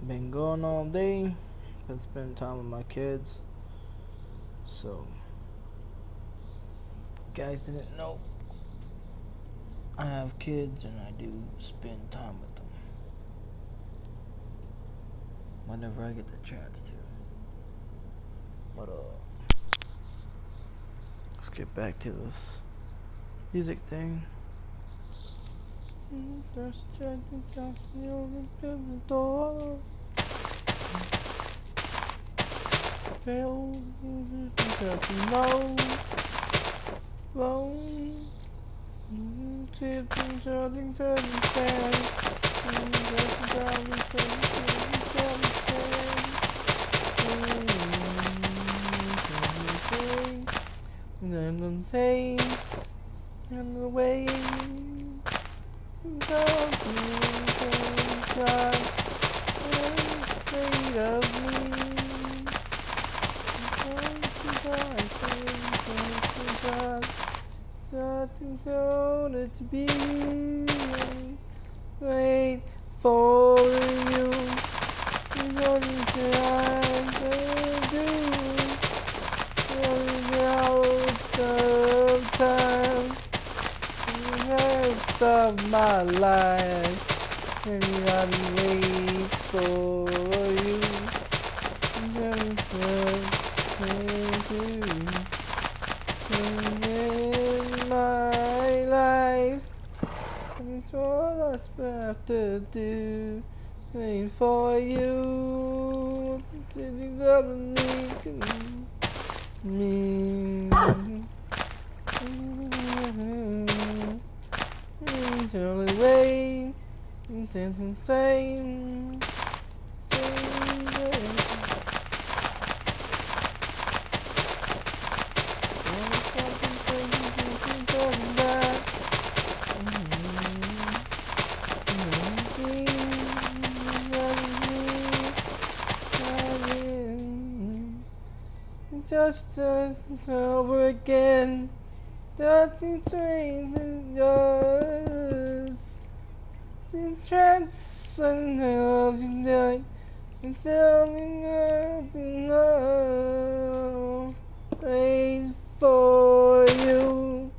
been going all day. Been spending time with my kids. So, you guys didn't know I have kids and I do spend time with them whenever I get the chance to. But let's get back to this music thing. Just checking out the door. Fail, no, long, tipping, turning, fast. And then the face and the way God afraid of me. Something gonna to be wait for you. What is it I'm gonna do? Running out of time. The rest of my life, and I'll wait for you. In my life, it's all I have to do. Wait for you. Sitting up and me. Totally wait. Intense insane. Just over again, nothing changes. Entrance and loves you night, and tell me nothing now. Wait for you.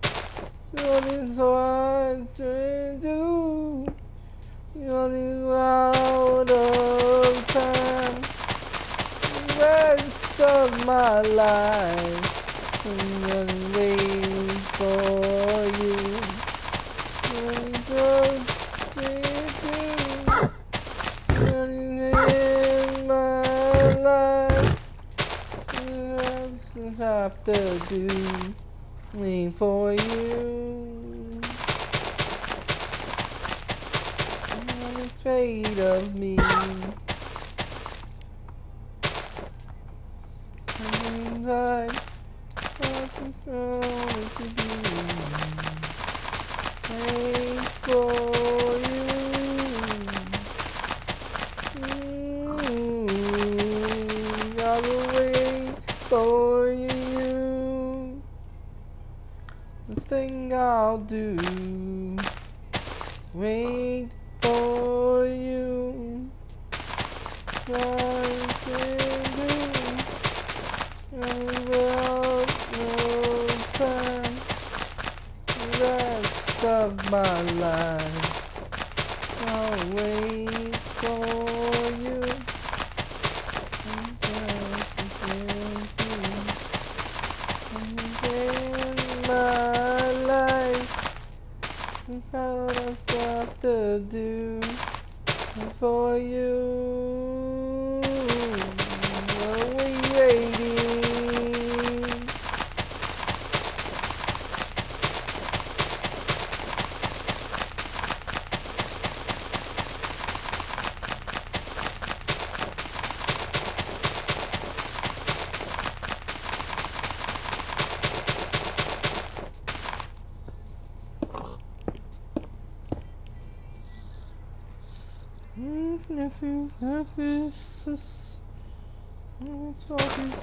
What is hard to do? You're out of time. The rest of my life, I'm gonna wait for you. I'm just in my life. I have to do. Wait for you. I'm afraid of me. I control to be. Wait for you. I will wait for you. The thing I'll do. Wait for you. What can do? Without no time, the rest of my life, I'll wait for you. In my life, what I've got to do for you. Are we waiting? Nothing happens. It's all this.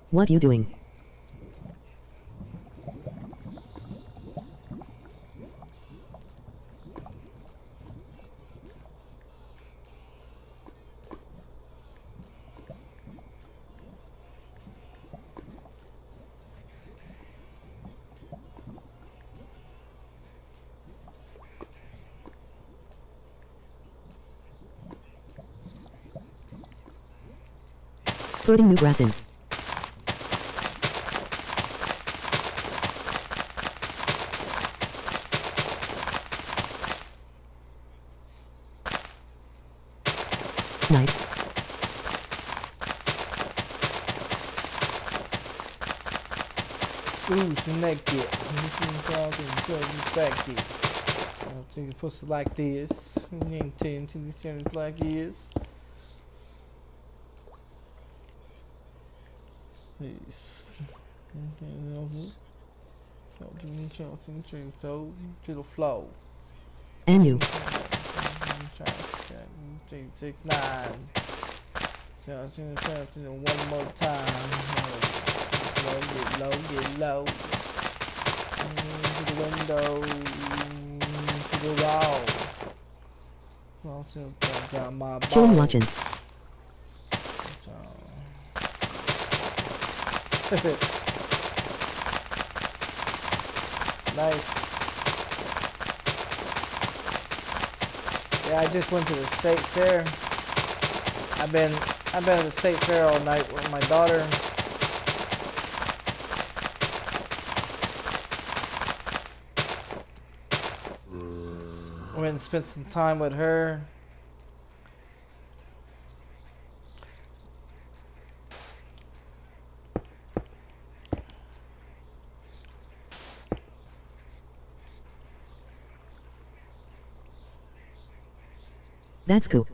What you doing? Putting new grass in. Nice. Ooh, snake it. Respected. I don't think it's supposed to like this. You ain't telling to the like this. Please. To the flow. And you. 369. So one more time. Get low, get low. To the window. To the wall. Got my Chillin' watching. Nice. Yeah, I just went to the state fair. I've been at the state fair all night with my daughter. Went and spent some time with her. That's cool.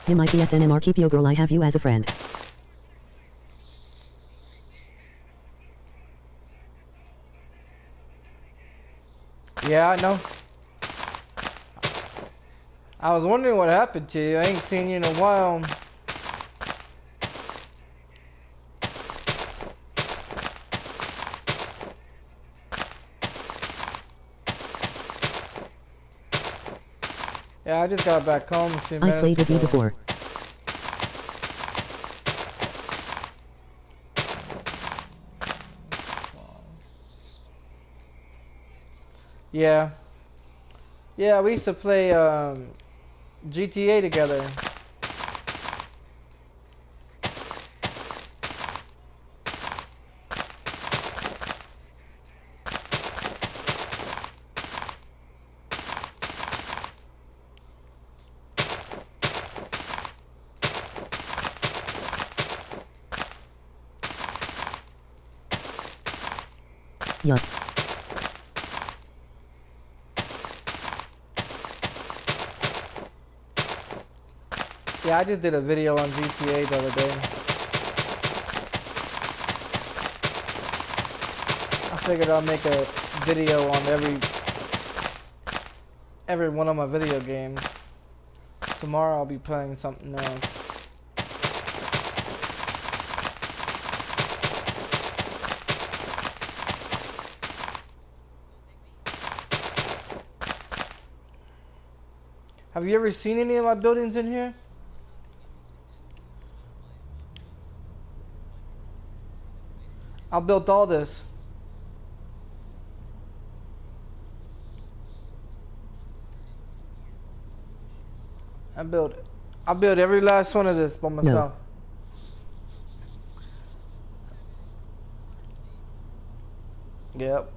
In my PSNMR keep yo girl, I have you as a friend. Yeah, I know. I was wondering what happened to you. I ain't seen you in a while. Yeah, I just got back home a few minutes I played with you ago. before. Yeah. Yeah, we used to play GTA together. Yup. Yeah, I just did a video on GTA the other day. I figured I'll make a video on every one of my video games. Tomorrow I'll be playing something else. Have you ever seen any of my buildings in here? I built all this. I built every last one of this by myself. No. Yep.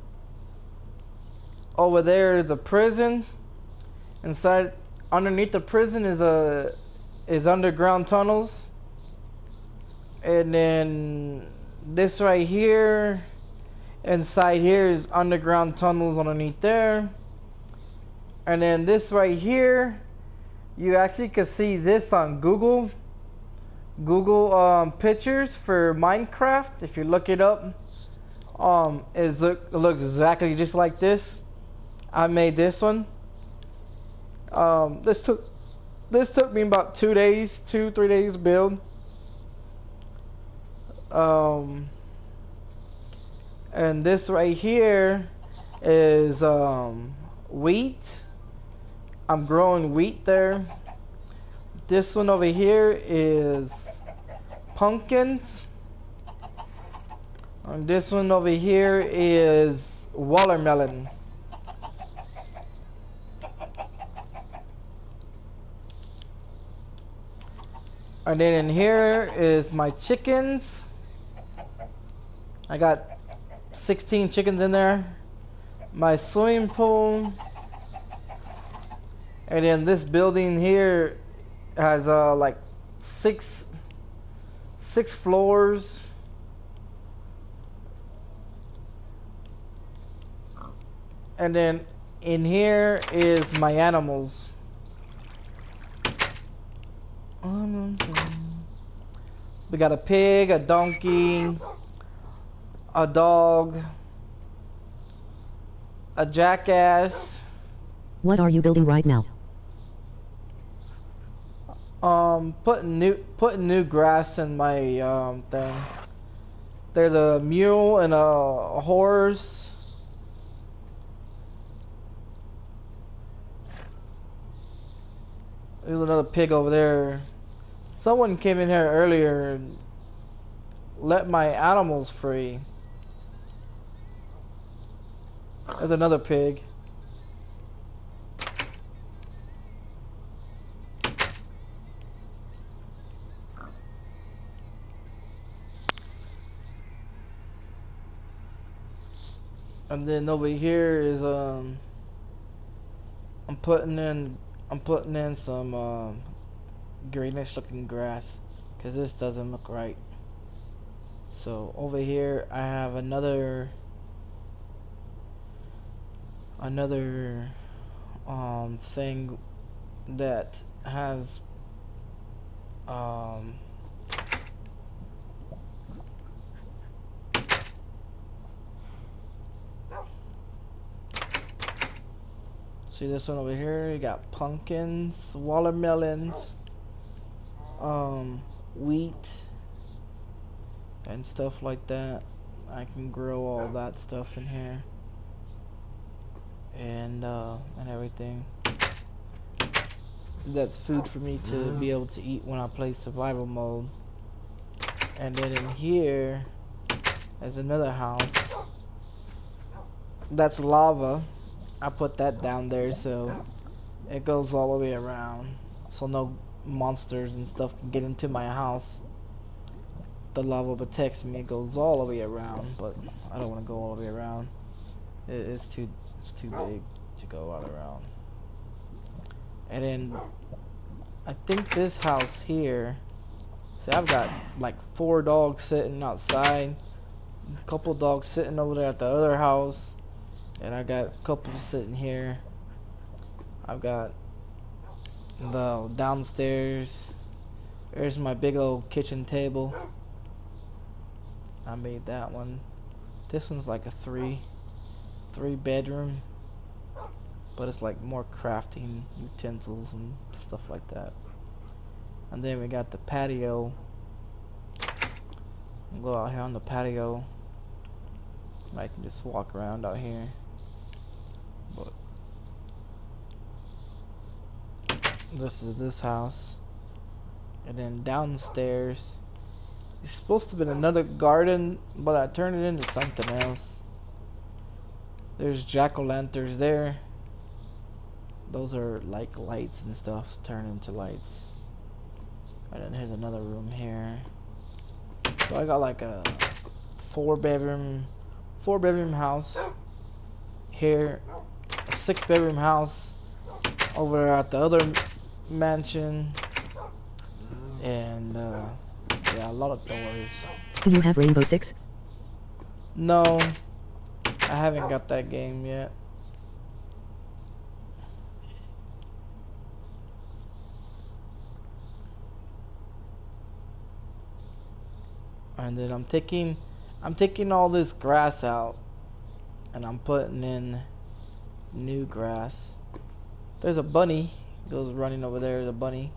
Over there is a prison. Inside, underneath the prison is underground tunnels. And then this right here, inside here is underground tunnels underneath there. And then this right here, you actually can see this on Google pictures for Minecraft. If you look it up, it looks exactly just like this. I made this one. This took me about 2 days, 2-3 days to build. And this right here is wheat. I'm growing wheat there. This one over here is pumpkins. And this one over here is watermelon. And then in here is my chickens. I got 16 chickens in there. My swimming pool. And then this building here has like six floors. And then in here is my animals. We got a pig, a donkey, a dog, a jackass. What are you building right now? Putting new grass in my thing. There's a mule and a horse. There's another pig over there. Someone came in here earlier and let my animals free. There's another pig. And then over here is I'm putting in some greenish looking grass because this doesn't look right. So over here I have another thing that has see this one over here, you got pumpkins, watermelons, wheat and stuff like that. I can grow all that stuff in here and everything. That's food for me to be able to eat when I play survival mode. And then in here there's another house. That's lava. I put that down there so it goes all the way around, so no monsters and stuff can get into my house. The lava protects me. It goes all the way around, but I don't want to go all the way around. It's too big to go all around. And then I think this house here. See, I've got like 4 dogs sitting outside. A couple dogs sitting over there at the other house, and I got a couple sitting here. I've got the downstairs. There's my big old kitchen table. I made that one. This one's like a three bedroom, but it's like more crafting utensils and stuff like that. And then we got the patio. I'll go out here on the patio. I can just walk around out here. But this is this house. And then downstairs, it's supposed to be another garden, but I turned it into something else. There's jack-o'-lanterns there. Those are like lights and stuff, turn into lights. And then here's another room here. So I got like a four bedroom house here, a 6-bedroom house over at the other mansion, and yeah, a lot of doors. Do you have Rainbow Six? No, I haven't got that game yet. And then I'm taking all this grass out, and I'm putting in new grass. There's a bunny goes running over there. There's a bunny.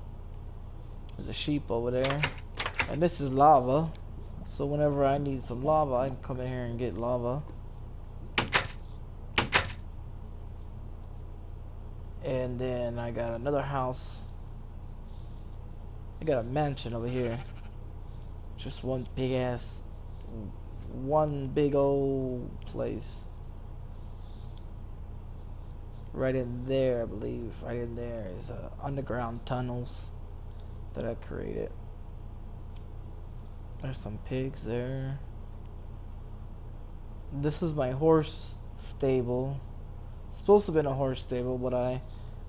There's a sheep over there, and this is lava. So whenever I need some lava, I can come in here and get lava. And then I got another house. I got a mansion over here. Just one big old place. Right in there, I believe. Right in there is underground tunnels that I created. There's some pigs there. This is my horse stable. It's supposed to have been a horse stable, but I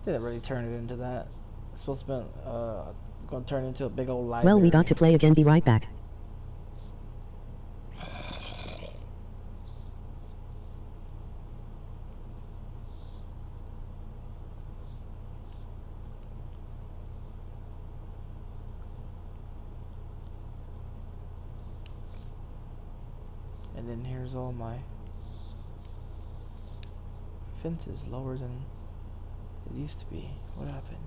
didn't really turn it into that. It's supposed to be gonna turn into a big old library. Well, we got to play again. Be right back. And then here's all my fences lower than it used to be. What happened?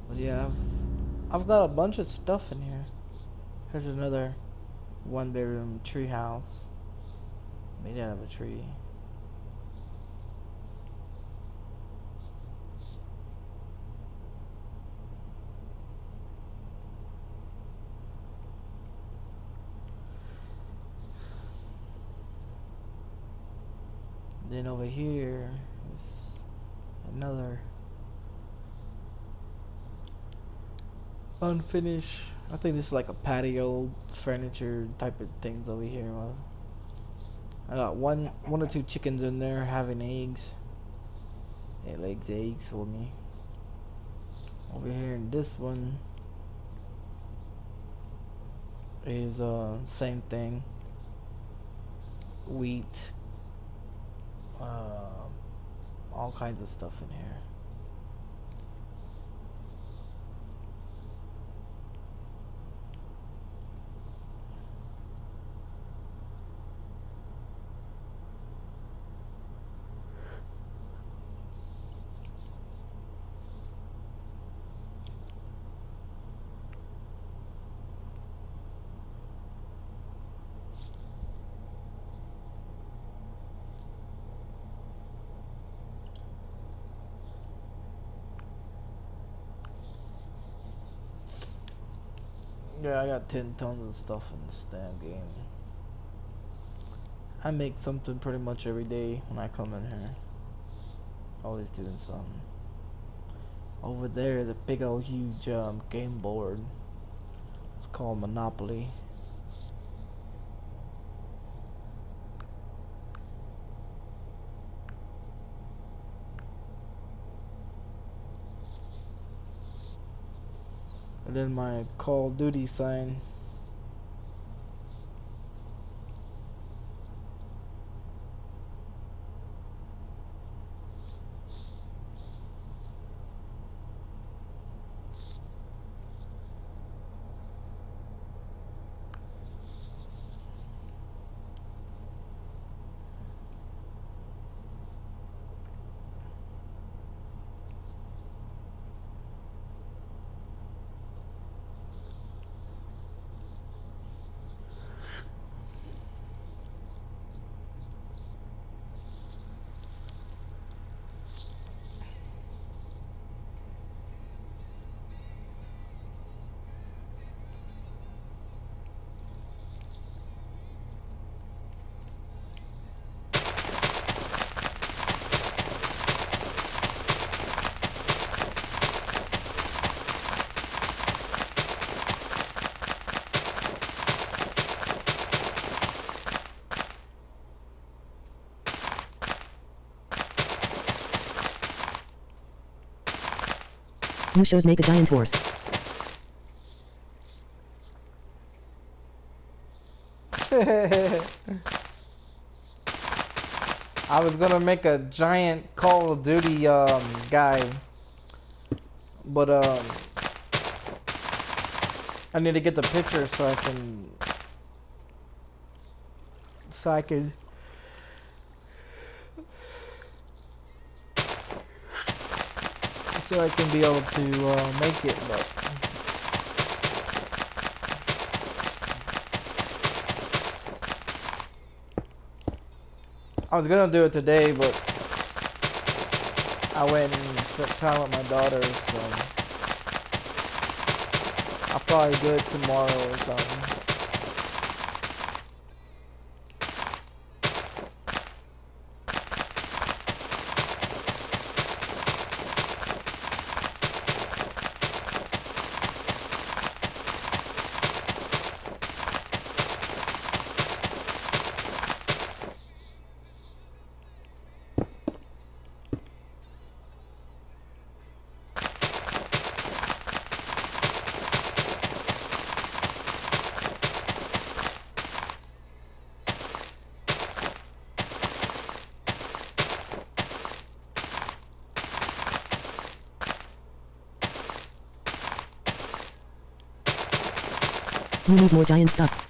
But yeah, I've got a bunch of stuff in here. Here's another 1-bedroom tree house made out of a tree. Then over here is another unfinished. I think this is like a patio furniture type of things over here. I got one or two chickens in there having eggs. It lays eggs for me. Over here in this one is same thing. Wheat. All kinds of stuff in here. Yeah, I got 10 tons of stuff in this damn game. I make something pretty much every day when I come in here. Always doing something. Over there is a big old huge game board. It's called Monopoly. And then my Call of Duty sign. You should make a giant horse. I was gonna make a giant Call of Duty guy, but I need to get the picture so I can be able to make it. But I was gonna do it today, but I went and spent time with my daughter, so I'll probably do it tomorrow or something. You need more giant stuff.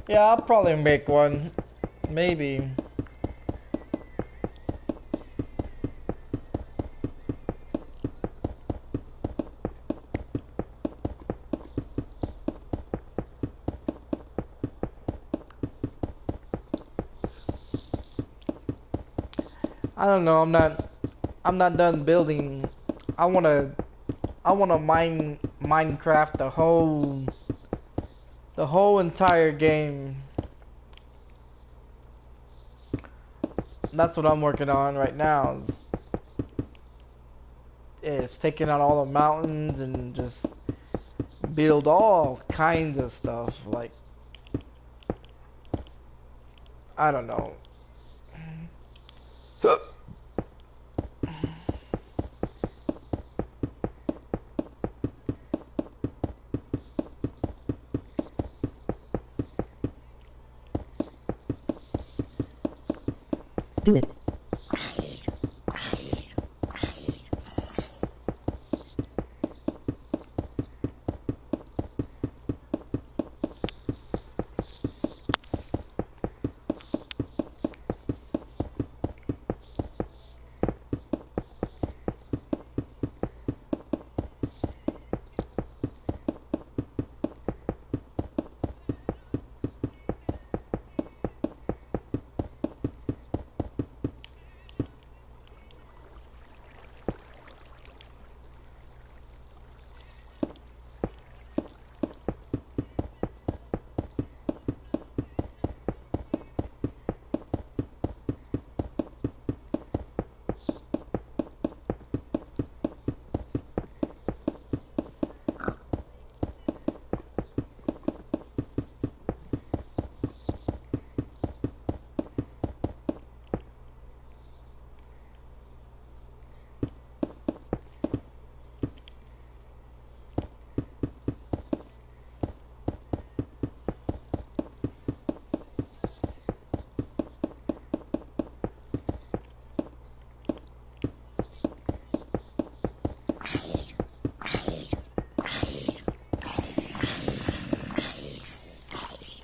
Yeah, I'll probably make one. Maybe. I don't know, I'm not done building. I wanna Minecraft the whole entire game. That's what I'm working on right now. Is taking out all the mountains and just build all kinds of stuff. Like, I don't know. Do it.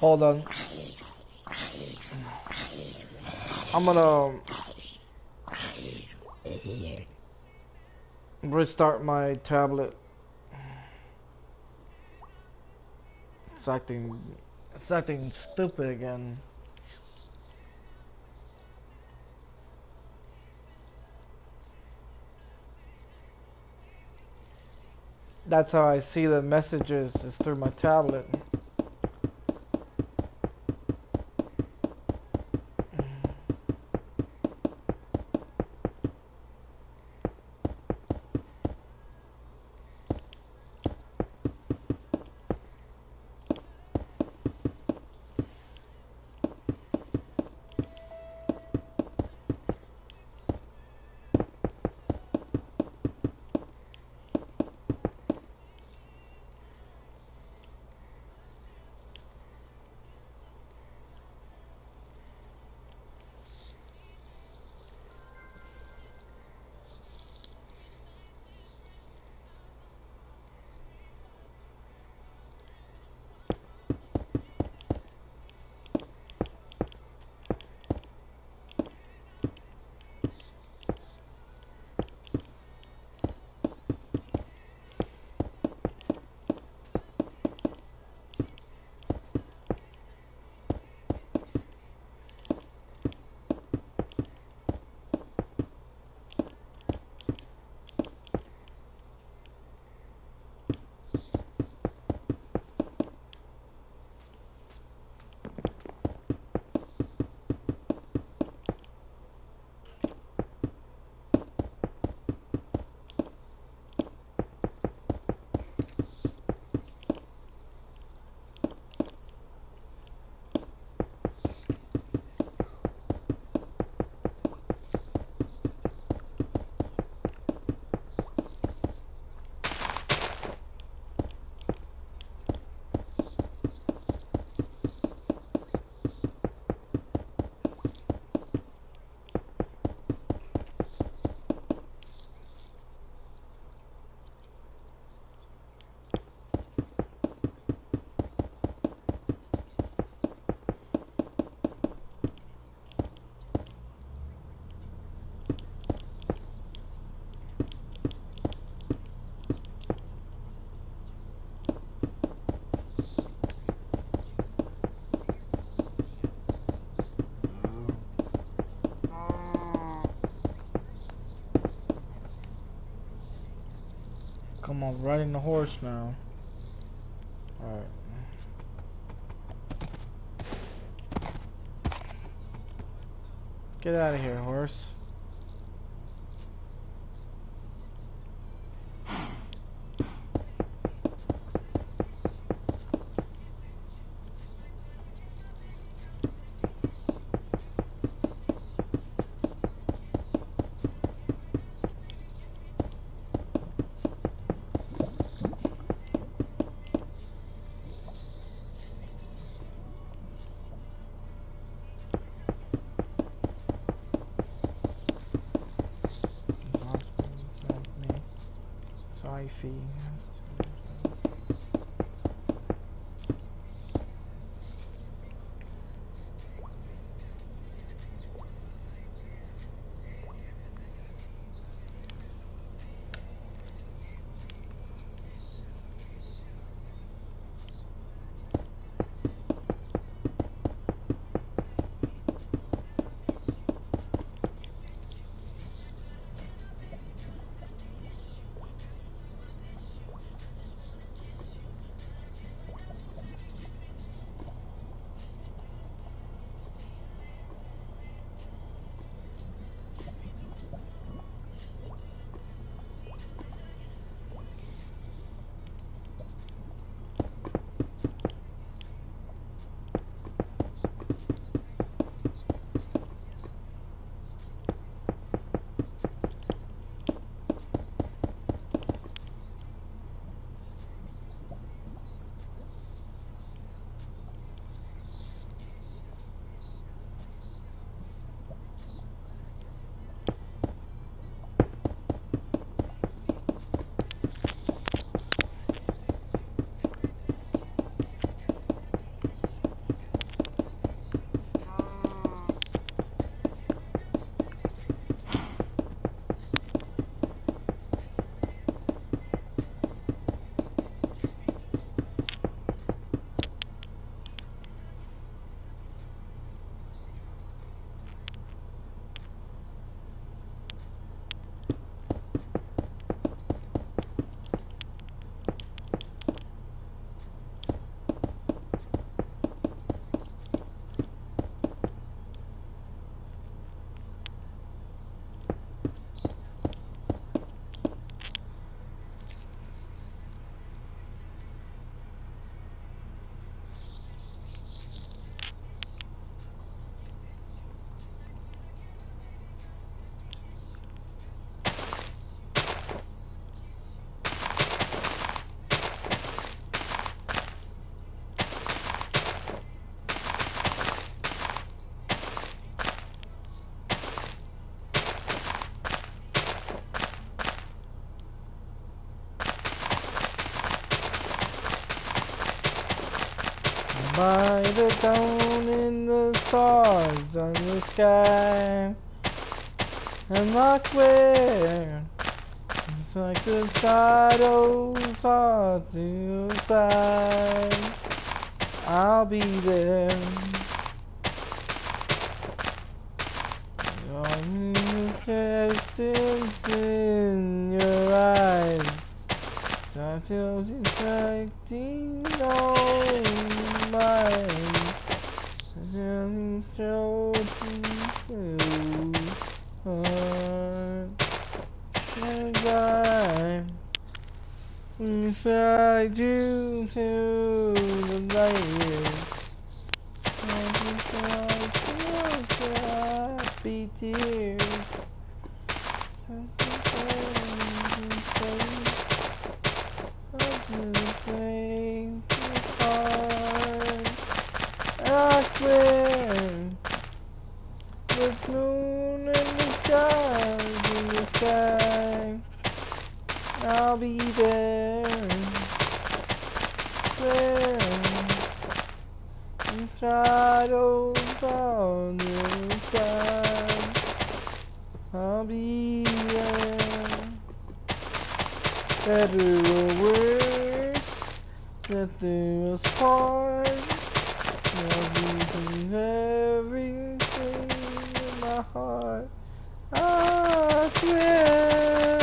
Hold on. I'm gonna restart my tablet. It's acting stupid again. That's how I see the messages, is through my tablet. I'm riding the horse now. Alright. Get out of here, horse. Fee. By the dawn in the stars on the sky, and I swear it's like the shadows are to your side. I'll be there. Your distance in your eyes, I feel distracting on mine. And show you and I inside you to the layers. And happy tears. I swear, the moon and the stars in the sky, I'll be there. Swear, and shadows on the side, I'll be there. Better or worse, that there was part. Everything in my heart, I swear.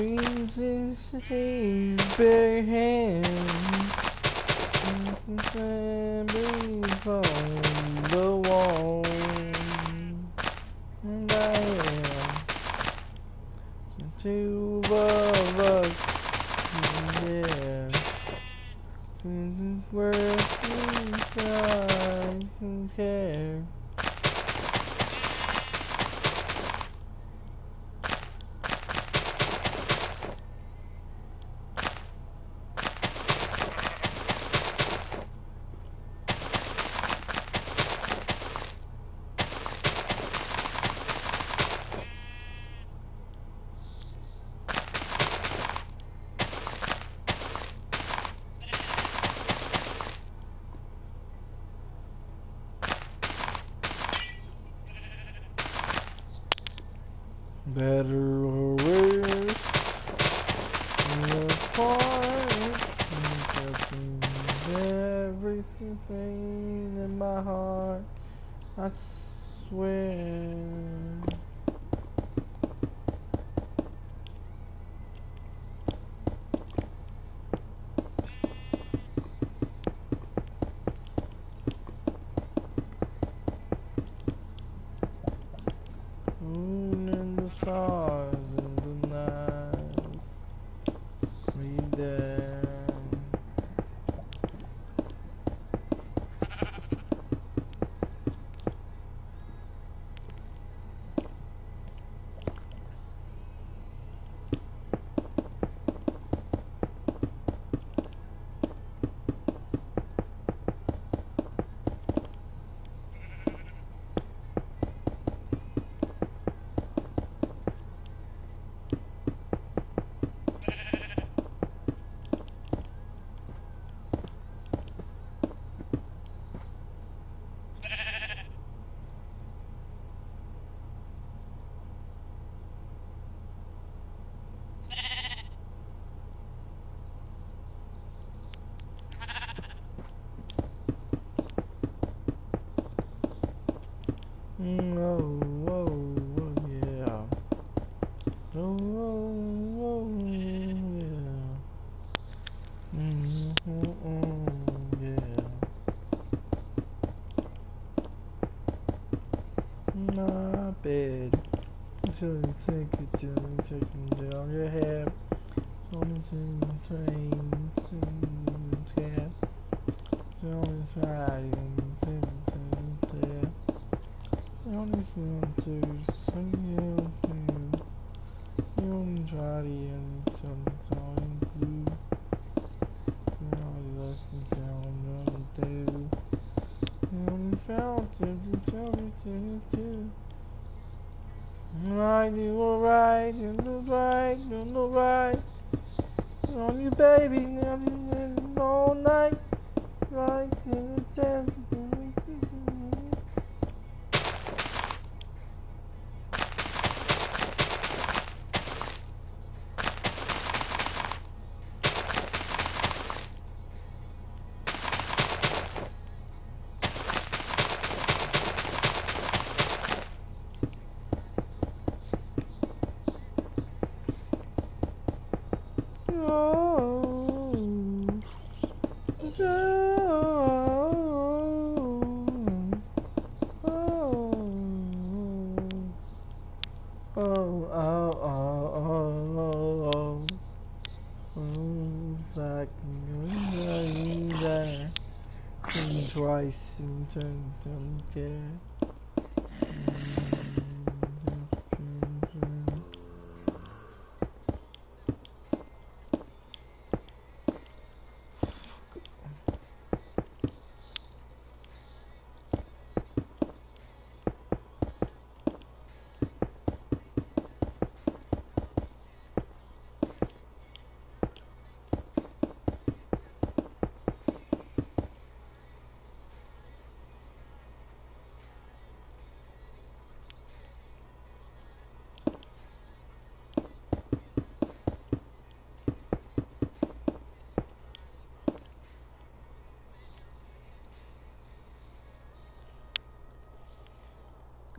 dreams in his bare hands. Memories on the wall. And I am the two of us. Yeah. Where I can care. Better or worse, we're apart. Everything in my heart, I swear. Moon and the stars in the night, read them. Oh, oh, oh, yeah. Oh, oh, oh, yeah. Yeah. My bed. Until you think it's taking down your head. Only to trains and cab. Only try and there. Only fun to see you. You only try and sometimes you. You only listen down and do. You only felt to tell me to. Right, you were right, you were right, you were right. On you, baby, now you all night. Right in the chest. Twice in turn, don't care.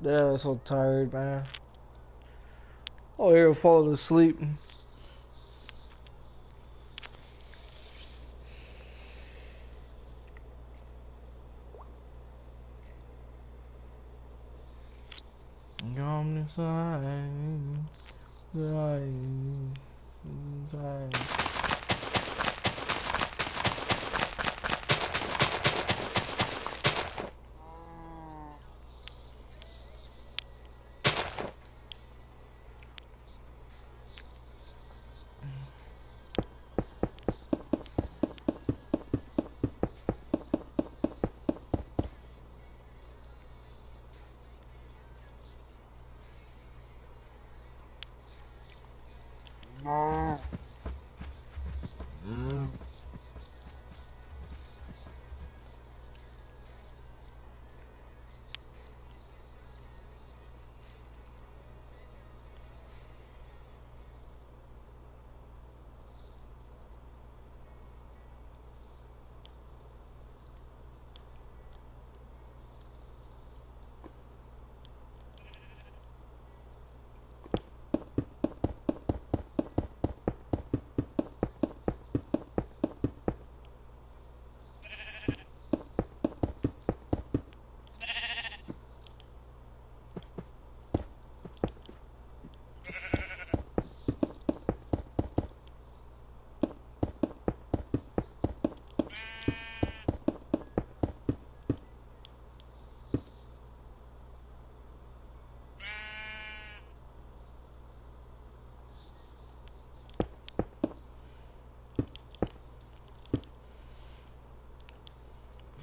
Yeah, I'm so tired, man. Oh, you're falling asleep.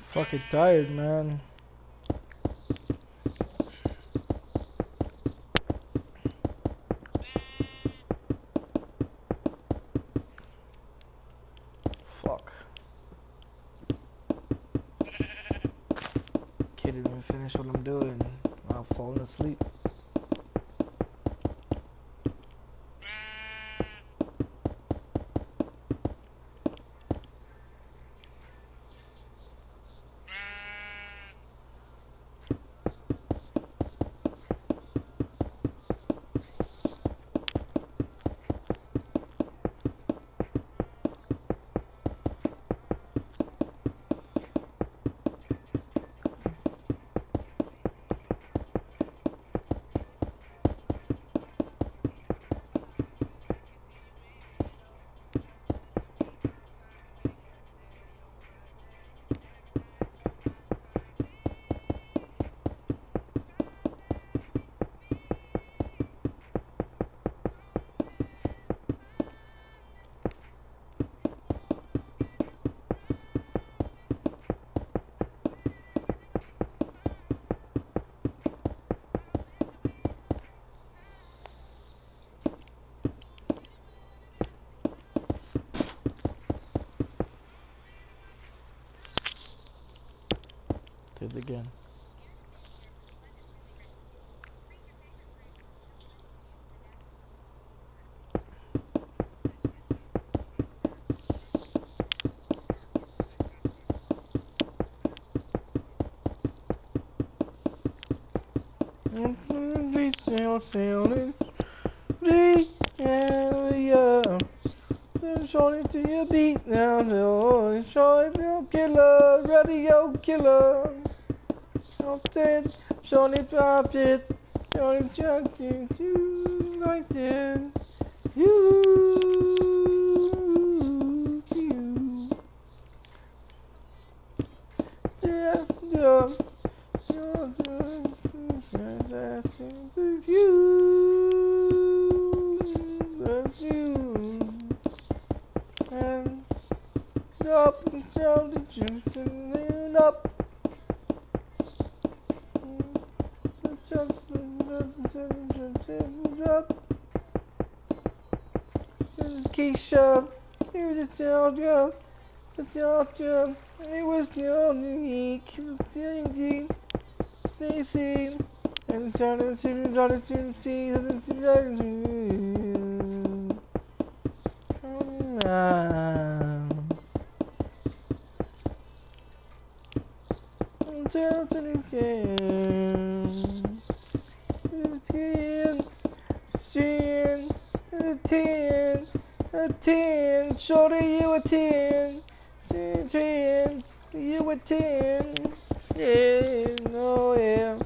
Fucking tired, man. Fuck. Can't even finish what I'm doing. I'm falling asleep. Did it again. Sailing, yeah. Shorty to your beat now, no. Shorty killer, radio killer. Shorty pop it, Shorty jumping to like that. You. Yeah, yeah. You're doing fantastic with you. That's you. And up and down the juice and up. Just up. This is Keisha. He was just tell you. Just tell you. It was your unique. Deep. Stacy. And started to started to see and started to. Come on. Tell to the game. A 10, shorty, you a 10, 10, you a 10, yeah, oh yeah,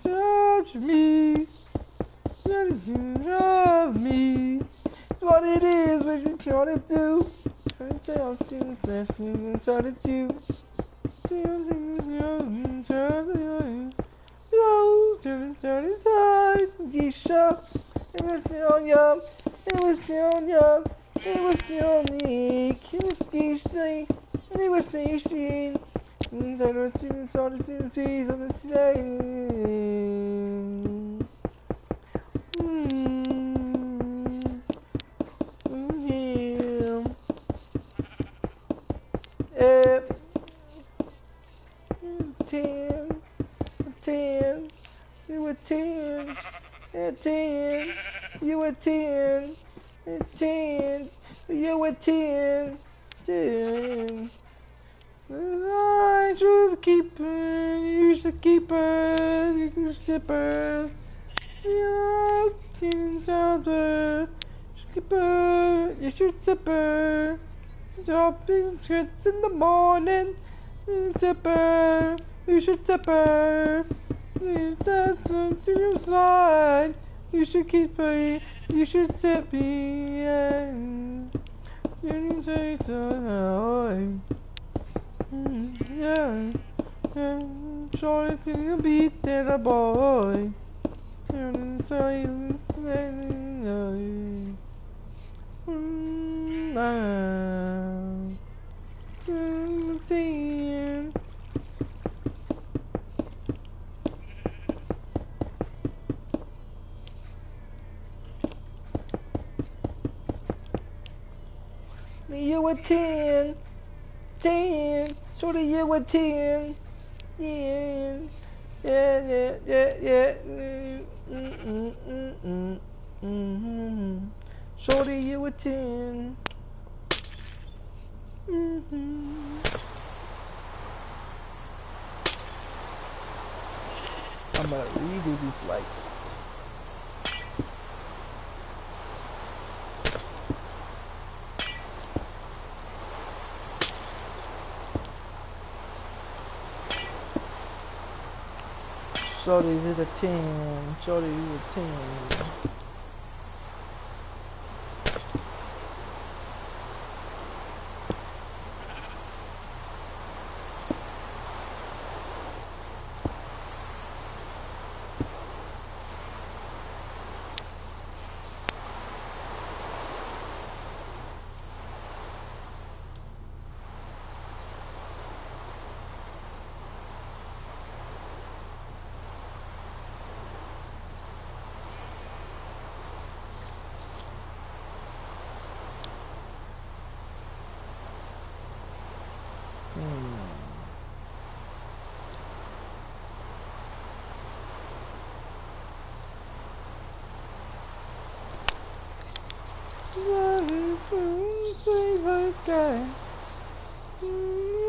Touch me. Love me. What it is, what you trying to do? Trying to tell you, trying to do. Yisha, it was still young, it was still young, it was still Nick, it was Disney, it was Disney. You were 10, at 10, you were 10, at 10, you were 10, 10. I should keep her, you should keep her, you can skip her. You can stop her, skip her, you should zip her. Dropping shits in the morning, zip her, you should zip her. That's to your side, you should keep her, you should zip me. You can say so. Yeah, sorry to beat that boy. You were 10, 10, so the you were 10, yeah, yeah. Shorty, you were 10. I'm gonna redo these lights. Shorty's is a 10. Shorty, you a 10.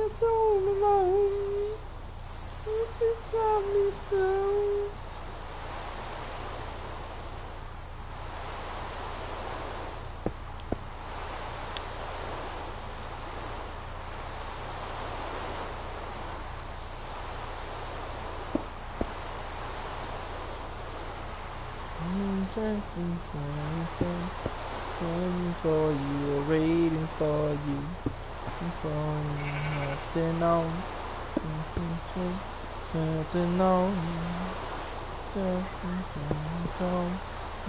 It's all alone. You drive me so. Waiting for you, waiting for you, nothing on, nothing on,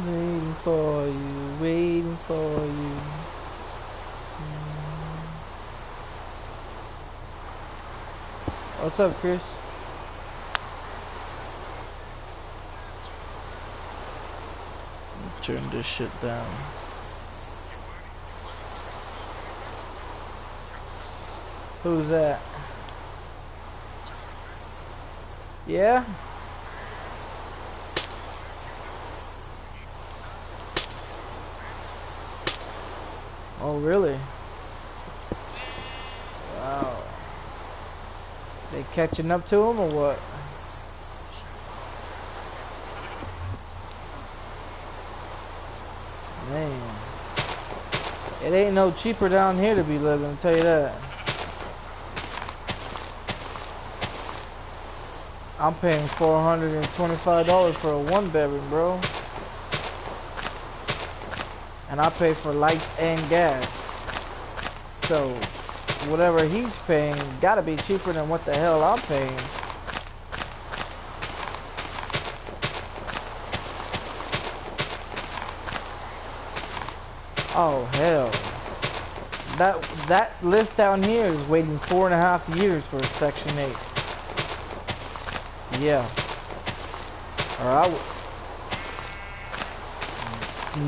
waiting for you, waiting for you. What's up, Chris? Turn this shit down. Who's that? Yeah? Oh, really? Wow. They catching up to him or what? Man. It ain't no cheaper down here to be living, I'll tell you that. I'm paying $425 for a one bedroom, bro. And I pay for lights and gas. So, whatever he's paying gotta be cheaper than what the hell I'm paying. Oh, hell. That list down here is waiting 4.5 years for a Section 8. Yeah. Or I would...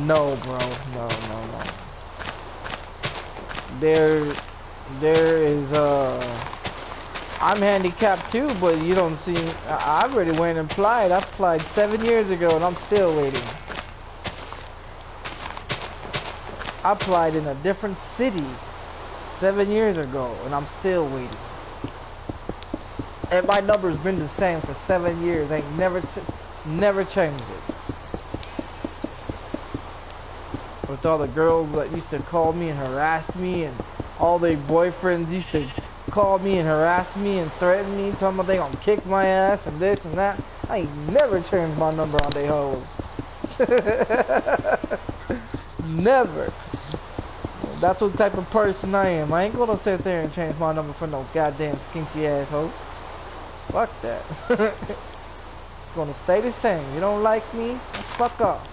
No, bro. No. There is, I'm handicapped too, but you don't see... I already went and applied. I applied 7 years ago and I'm still waiting. I applied in a different city 7 years ago and I'm still waiting. And my number's been the same for 7 years. Ain't never changed it. With all the girls that used to call me and harass me, and all their boyfriends used to call me and harass me and threaten me, talking about they gonna kick my ass and this and that. I ain't never changed my number on they hoes. Never. That's what type of person I am. I ain't gonna sit there and change my number for no goddamn skinky asshole. Fuck that. It's gonna stay the same. You don't like me? Fuck off.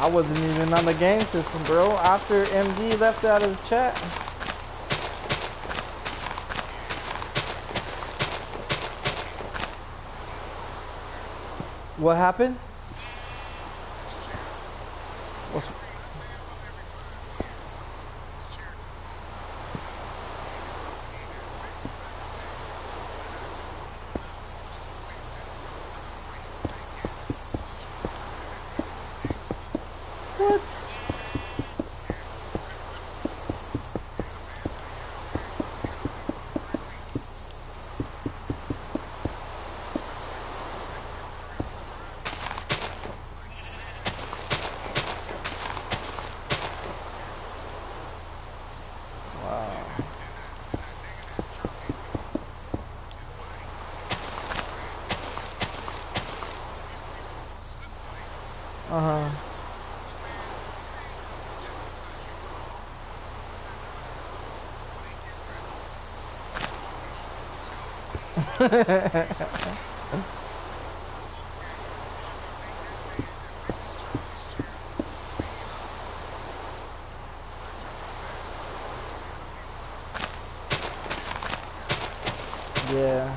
I wasn't even on the game system, bro. After MD left out of the chat. What happened? What's... What? Wow. Uh-huh. Yeah.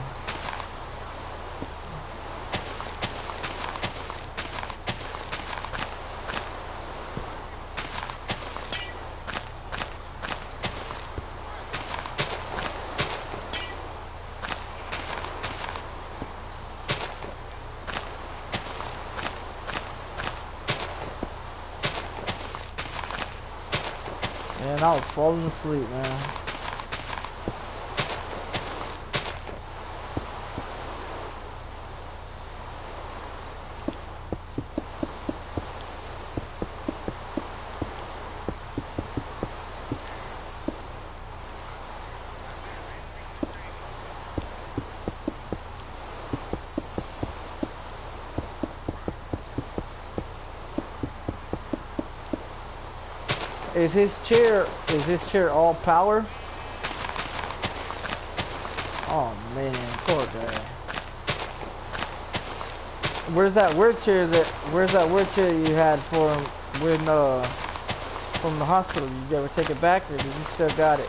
Man, I was falling asleep, man. Is his chair all power? Oh man, poor guy. Where's that wheelchair you had for him when from the hospital? Did you ever take it back or did you still got it?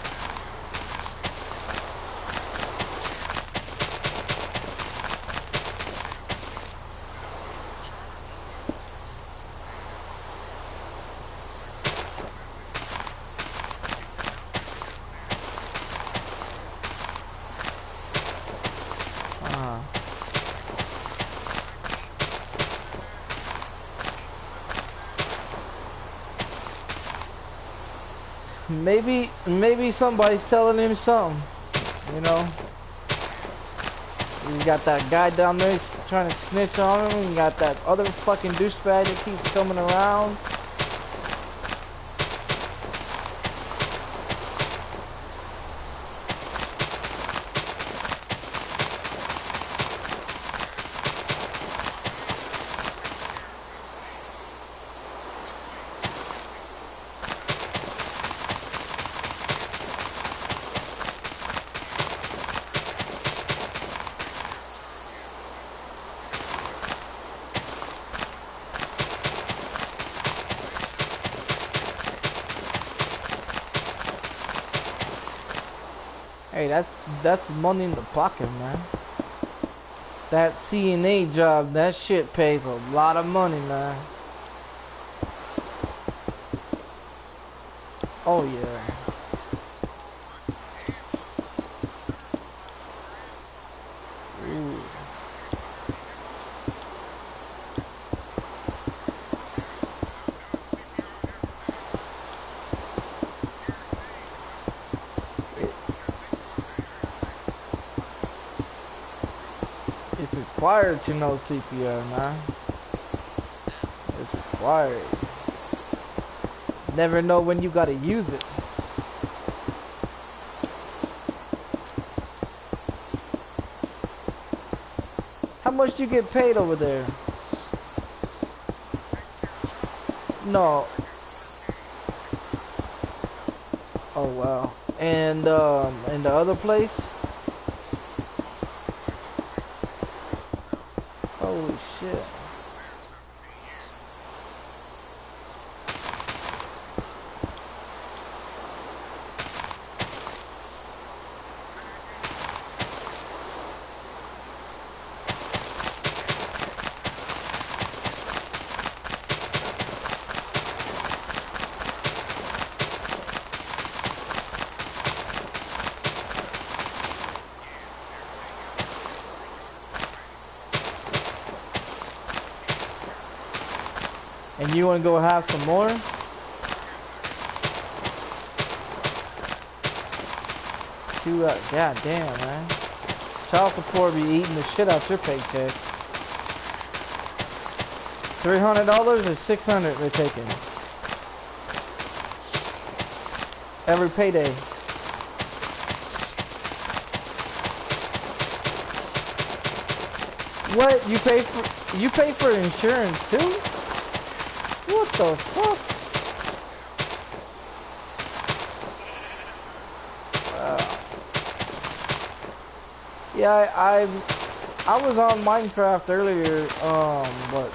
maybe somebody's telling him something. You know. You got that guy down there trying to snitch on him. You got that other fucking douchebag that keeps coming around. Hey, that's money in the pocket, man. That CNA job, that shit pays a lot of money, man. Oh yeah. Ooh. It's required to know CPR, man. It's required. Never know when you gotta use it. How much do you get paid over there? No. Oh wow. And the other place? Holy shit. And you wanna go have some more? God damn, man. Child support be eating the shit out your paycheck. $300 or $600 they're taking. Every payday. What? You pay for insurance too? What the fuck? Yeah, I was on Minecraft earlier, but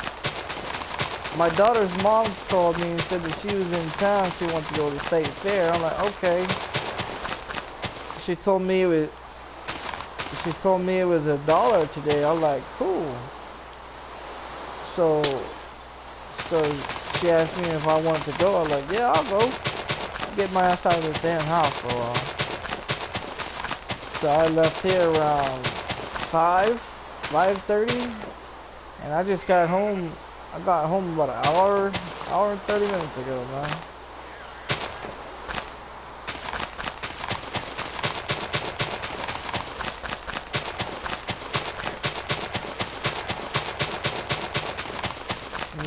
my daughter's mom called me and said that she was in town. She wanted to go to the state fair. I'm like, okay. She told me it was $1 today. I'm like, cool. So she asked me if I wanted to go. I'm like, yeah, I'll go. Get my ass out of this damn house for a while. So I left here around 5:30, and I just got home. I got home about an hour and 30 minutes ago, man.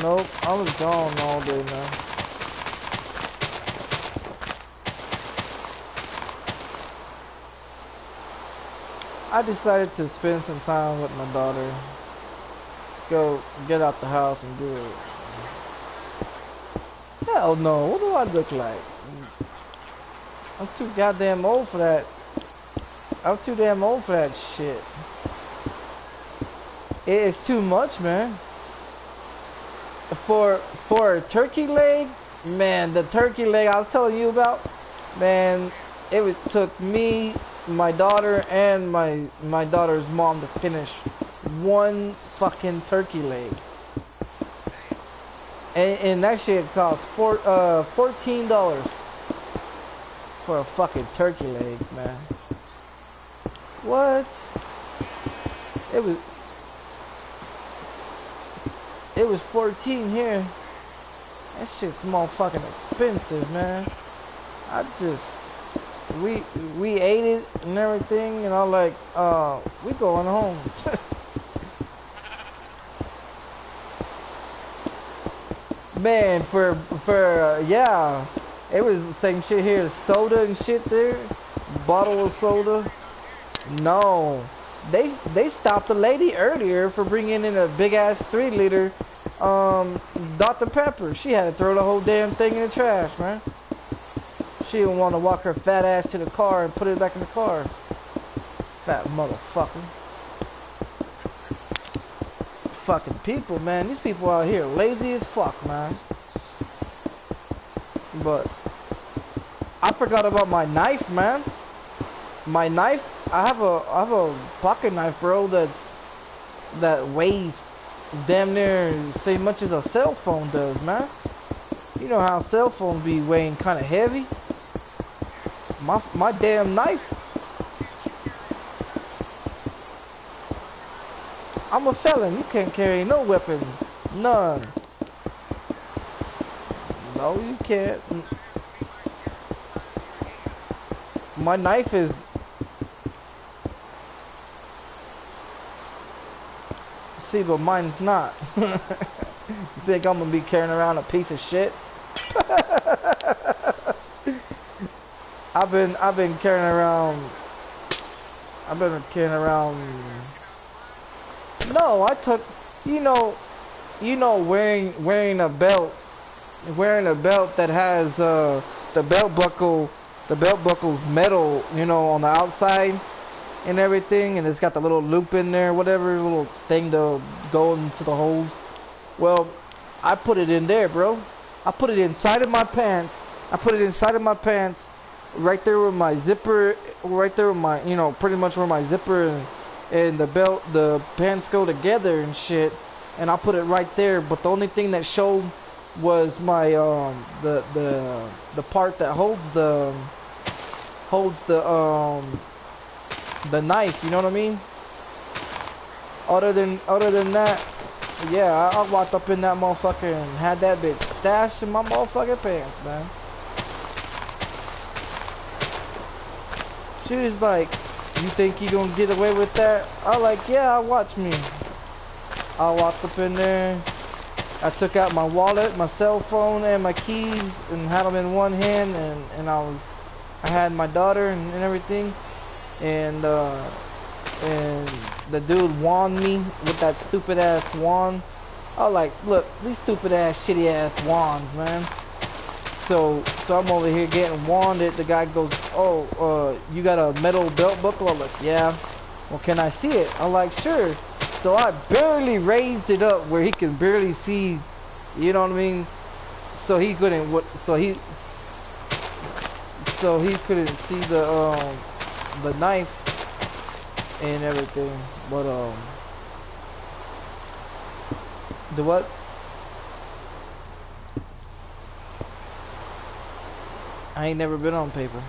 Nope, I was gone all day, man. I decided to spend some time with my daughter. Go get out the house and do it. Hell no, what do I look like? I'm too goddamn old for that. I'm too damn old for that shit. It is too much, man. For a turkey leg, man, the turkey leg I was telling you about, man, took me, my daughter, and my daughter's mom to finish one fucking turkey leg. And that shit cost $14 for a fucking turkey leg, man. What? It was 14 here. That shit's motherfucking expensive, man. I just we ate it and everything, and I'm like, we going home. Man, yeah, it was the same shit here. Soda and shit there, bottle of soda. No, they stopped the lady earlier for bringing in a big ass 3 liter, Dr. Pepper. She had to throw the whole damn thing in the trash, man. She didn't want to walk her fat ass to the car and put it back in the car. Fat motherfucker. Fucking people, man. These people out here lazy as fuck, man. But I forgot about my knife, man. My knife. I have a pocket knife, bro. That weighs damn near the same much as a cell phone does, man. You know how cell phones be weighing kind of heavy. My damn knife. I'm a felon. You can't carry no weapon. None. No, you can't. My knife is... See, but mine's not. You think I'm gonna be carrying around a piece of shit? I've been carrying around. No, I took. You know, wearing a belt that has the belt buckle's metal, you know, on the outside and everything, and it's got the little loop in there, whatever little thing to go into the holes. Well, I put it in there, bro. I put it inside of my pants. Right there with my zipper, right there with my, you know, pretty much where my zipper and the pants go together and shit. And I put it right there, but the only thing that showed was my the part that holds the knife. You know what I mean? Other than that, yeah, I walked up in that motherfucker and had that bitch stashed in my motherfucking pants, man. She was like, "You think you gonna get away with that?" I was like, "Yeah, watch me." I walked up in there. I took out my wallet, my cell phone, and my keys, and had them in one hand, and I had my daughter and everything, and the dude wand me with that stupid ass wand. I was like, "Look, these stupid ass, shitty ass wands, man." So I'm over here getting wanded. The guy goes, "Oh, you got a metal belt buckle?" I'm like, "Yeah." "Well, can I see it?" I'm like, "Sure." So I barely raised it up where he can barely see, you know what I mean? So he couldn't see the knife and everything. But the what? I ain't never been on paper.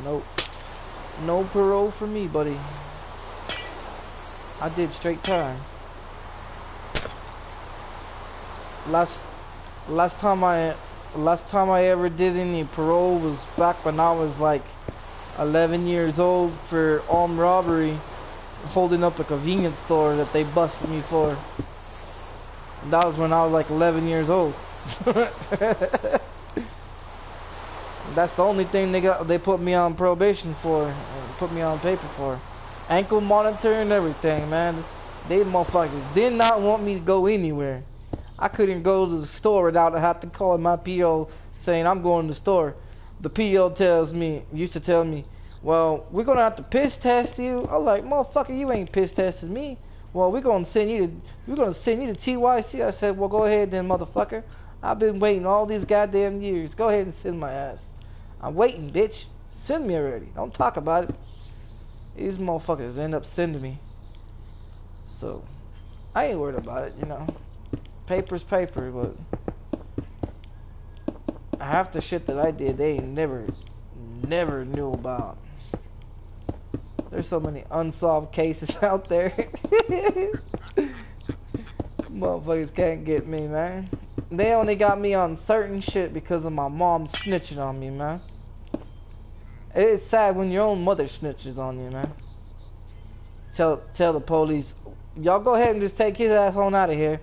Nope. No parole for me, buddy. I did straight time. Last time I ever did any parole was back when I was like 11 years old for armed robbery, holding up a convenience store that they busted me for. That was when I was like 11 years old. That's the only thing they put me on probation for, put me on paper for. Ankle monitor and everything, man. They motherfuckers did not want me to go anywhere. I couldn't go to the store without having to call my PO saying I'm going to the store. The PO used to tell me, "Well, we're gonna have to piss test you." I'm like, "Motherfucker, you ain't piss testing me." "Well, we're gonna send you to TYC." I said, "Well, go ahead then, motherfucker. I've been waiting all these goddamn years. Go ahead and send my ass. I'm waiting, bitch. Send me already. Don't talk about it." These motherfuckers end up sending me. So, I ain't worried about it, you know. Paper's paper, but half the shit that I did, they ain't never knew about. There's so many unsolved cases out there. Motherfuckers can't get me, man. They only got me on certain shit because of my mom snitching on me, man. It's sad when your own mother snitches on you, man. Tell the police, y'all go ahead and just take his ass on out of here.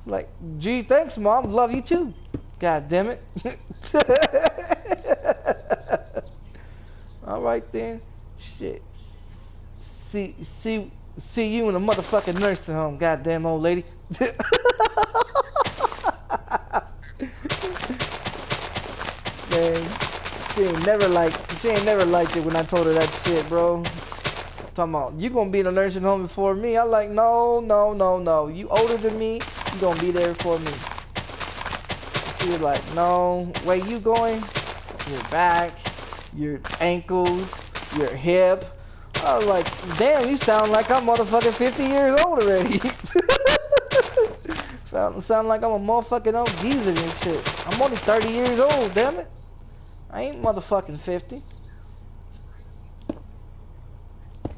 Like, gee, thanks, mom. Love you too. God damn it. All right then. Shit. See you in a motherfucking nursing home, goddamn old lady. Man, she ain't never liked it when I told her that shit, bro. Talking about, you gonna be in a nursing home before me? I like, no. You older than me, you gonna be there before me. She was like, no, where you going? Your back, your ankles, your hip. I was like, damn, you sound like I'm motherfucking 50 years old already. sound like I'm a motherfucking old geezer and shit. I'm only 30 years old, damn it. I ain't motherfucking 50.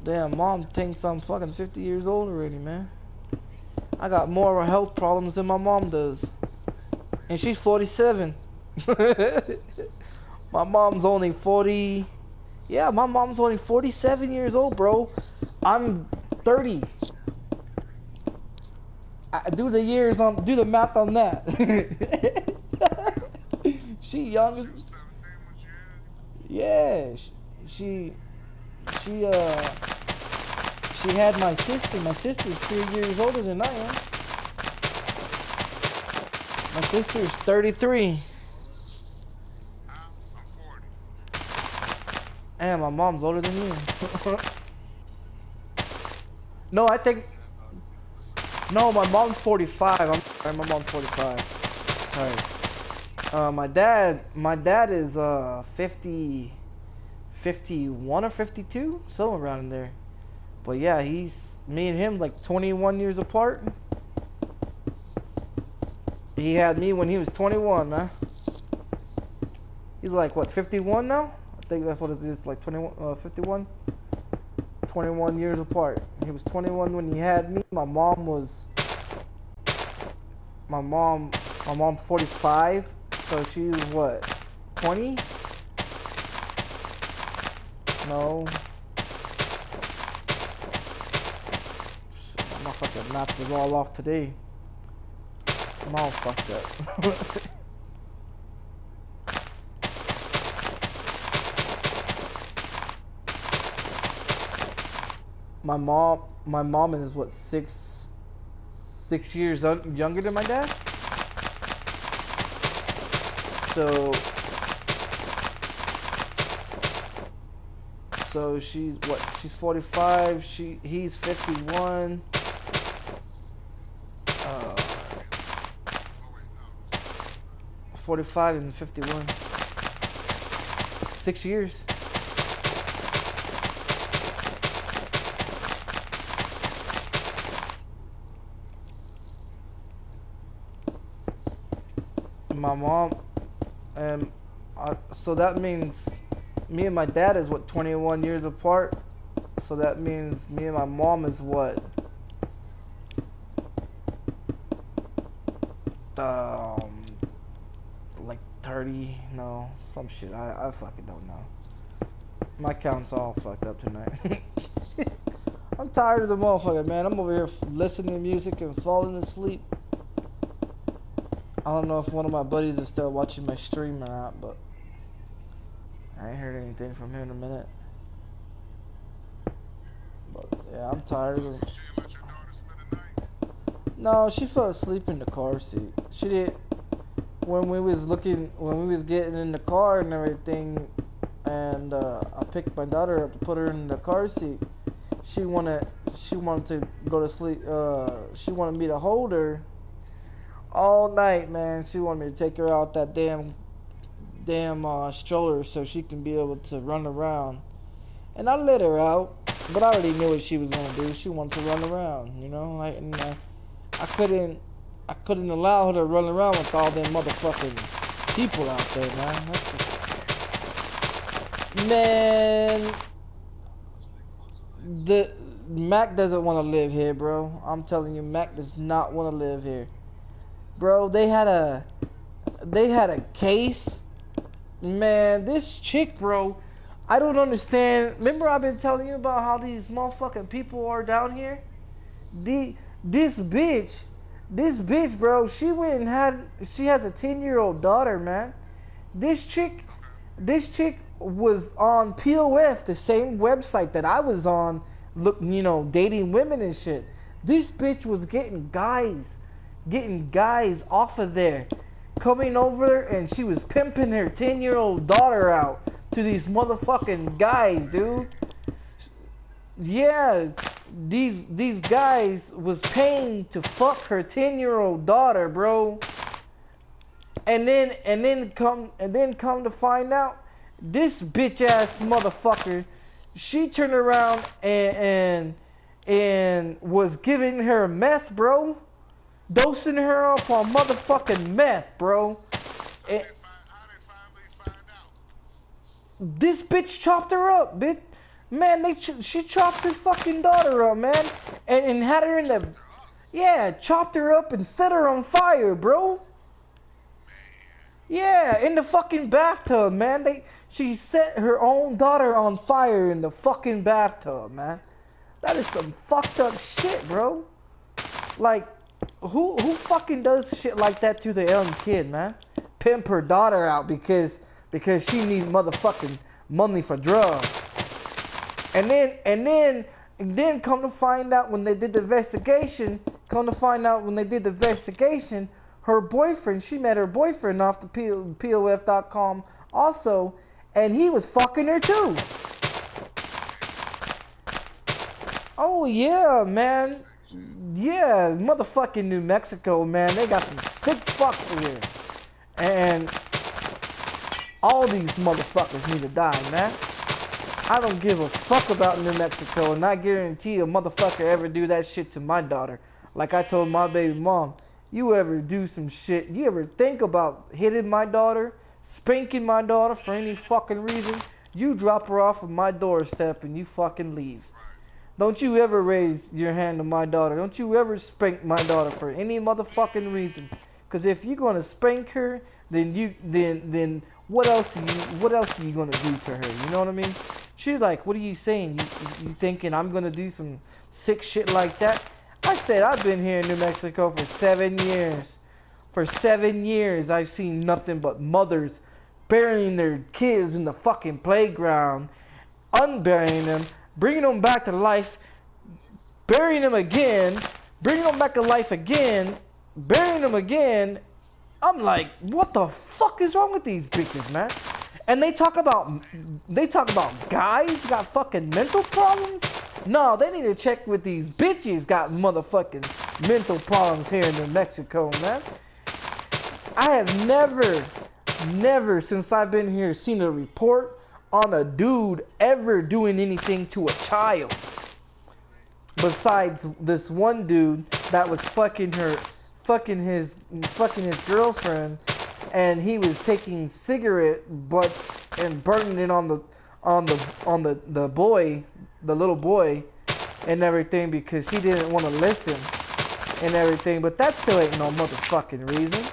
Damn, mom thinks I'm fucking 50 years old already, man. I got more health problems than my mom does. And she's 47. My mom's only 40. Yeah, my mom's only 47 years old, bro. I'm 30. Do the math on that. She young as... Yeah, she had my sister. My sister's 3 years older than I am. My sister's 33. And my mom's older than you. No, I think... No, my mom's 45. I'm sorry, my mom's 45. Sorry. My dad is 50, 51 or 52, somewhere around in there. But yeah, me and him like 21 years apart. He had me when he was 21, man. He's like what, 51 now? I think that's what it is, like 21, 51. 21 years apart. He was 21 when he had me. My mom's 45, so she's what, 20? No. Shit, my fucking math was all off today. I'm all fucked up. My mom is what, six years younger than my dad. So she's what? She's 45. He's 51. 45 and 51. 6 years. My mom, and so that means me and my dad is what, 21 years apart. So that means me and my mom is what, like 30, no, some shit. I fucking don't know. My count's all fucked up tonight. I'm tired as a motherfucker, man. I'm over here listening to music and falling asleep. I don't know if one of my buddies is still watching my stream or not, but I ain't heard anything from him in a minute. But yeah, I'm tired of... No, she fell asleep in the car seat. She did... When we was getting in the car and everything, and I picked my daughter up to put her in the car seat, she wanted to go to sleep. She wanted me to hold her all night, man. She wanted me to take her out that damn stroller so she can be able to run around. And I let her out, but I already knew what she was gonna do. She wanted to run around, you know. I couldn't allow her to run around with all them motherfucking people out there, man. That's just... Man, the Mac doesn't want to live here, bro. I'm telling you, Mac does not want to live here. bro. They had a case. Man, this chick, bro. I don't understand. Remember, I've been telling you about how these motherfucking people are down here. This bitch, bro. She went and she has a 10-year-old daughter, man. This chick was on POF, the same website that I was on, look, dating women and shit. This bitch was getting guys off of there, coming over, and she was pimping her 10-year-old daughter out to these motherfucking guys, dude. Yeah, these guys was paying to fuck her 10-year-old daughter, bro. And then come to find out, this bitch ass motherfucker, she turned around and was giving her meth, bro. Dosing her up on motherfucking meth, bro. And this bitch chopped her up, bitch. Man, she chopped her fucking daughter up, man. And had her in the... Yeah, chopped her up and set her on fire, bro. Yeah, in the fucking bathtub, man. She set her own daughter on fire in the fucking bathtub, man. That is some fucked up shit, bro. Like, who fucking does shit like that to the young kid, man? Pimp her daughter out because she needs motherfucking money for drugs. And then come to find out when they did the investigation, her boyfriend, she met her boyfriend off the POF.com also, and he was fucking her too. Oh yeah, man. Yeah, motherfucking New Mexico, man. They got some sick fucks here. And all these motherfuckers need to die, man. I don't give a fuck about New Mexico, and I guarantee a motherfucker ever do that shit to my daughter. Like I told my baby mom, you ever do some shit, you ever think about hitting my daughter, spanking my daughter for any fucking reason, you drop her off at my doorstep and you fucking leave. Don't you ever raise your hand to my daughter. Don't you ever spank my daughter for any motherfucking reason. Cause if you're gonna spank her, then what else are you gonna do to her? You know what I mean? She's like, what are you saying? You thinking I'm gonna do some sick shit like that? I said I've been here in New Mexico for 7 years. For 7 years, I've seen nothing but mothers burying their kids in the fucking playground, unburying them, bringing them back to life, burying them again, bringing them back to life again, burying them again. I'm like, what the fuck is wrong with these bitches, man? And they talk about guys got fucking mental problems. No, they need to check with these bitches got motherfucking mental problems here in New Mexico, man. I have never since I've been here seen a report on a dude ever doing anything to a child. Besides this one dude that was fucking his girlfriend, and he was taking cigarette butts and burning it on the boy, the little boy, and everything because he didn't want to listen and everything. But that still ain't no motherfucking reason.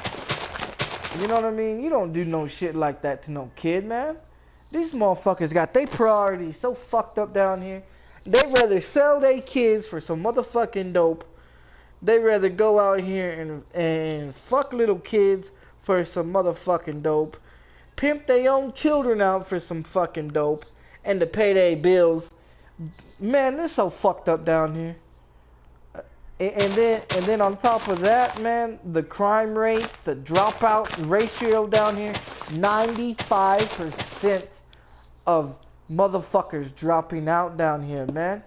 You know what I mean? You don't do no shit like that to no kid, man. These motherfuckers got their priorities so fucked up down here. They'd rather sell their kids for some motherfucking dope. They'd rather go out here and fuck little kids for some motherfucking dope. Pimp their own children out for some fucking dope. And to pay their bills. Man, this so fucked up down here. And then on top of that, man, the crime rate, the dropout ratio down here, 95% of motherfuckers dropping out down here, man.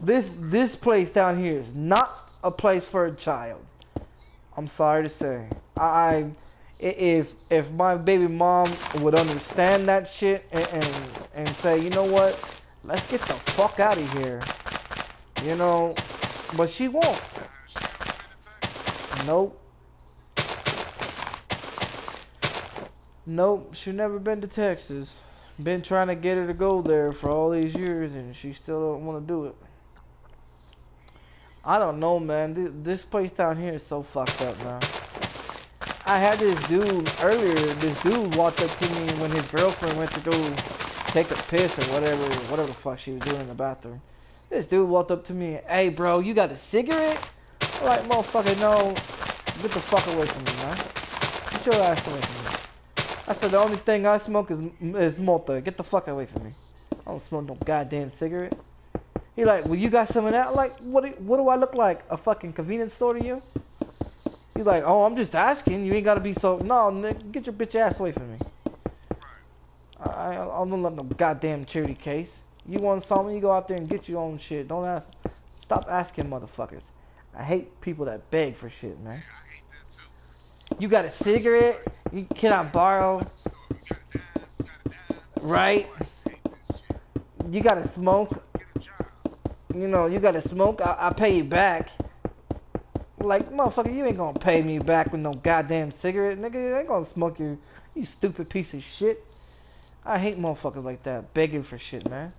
This place down here is not a place for a child. I'm sorry to say. If my baby mom would understand that shit and say, you know what, let's get the fuck out of here, you know. But she won't. Nope. Nope, she never been to Texas. Been trying to get her to go there for all these years, and she still don't want to do it. I don't know, man. This place down here is so fucked up, man. I had this dude earlier. This dude walked up to me when his girlfriend went to go take a piss or whatever the fuck she was doing in the bathroom. This dude walked up to me. Hey, bro, you got a cigarette? I'm like, motherfucker, no. Get the fuck away from me, man. Get your ass away from me. I said the only thing I smoke is Malta. Get the fuck away from me. I don't smoke no goddamn cigarette. He like, well, you got some of that? Like, what do I look like? A fucking convenience store to you? He's like, oh, I'm just asking. You ain't gotta be so. No, nigga, get your bitch ass away from me. I don't let no goddamn charity case. You want something? You go out there and get your own shit. Don't ask. Stop asking, motherfuckers. I hate people that beg for shit, man. You got a cigarette? Can I borrow? Right? You gotta smoke? You know, you gotta smoke? I pay you back. Like, motherfucker, you ain't gonna pay me back with no goddamn cigarette. Nigga, I ain't gonna smoke you stupid piece of shit. I hate motherfuckers like that, begging for shit, man.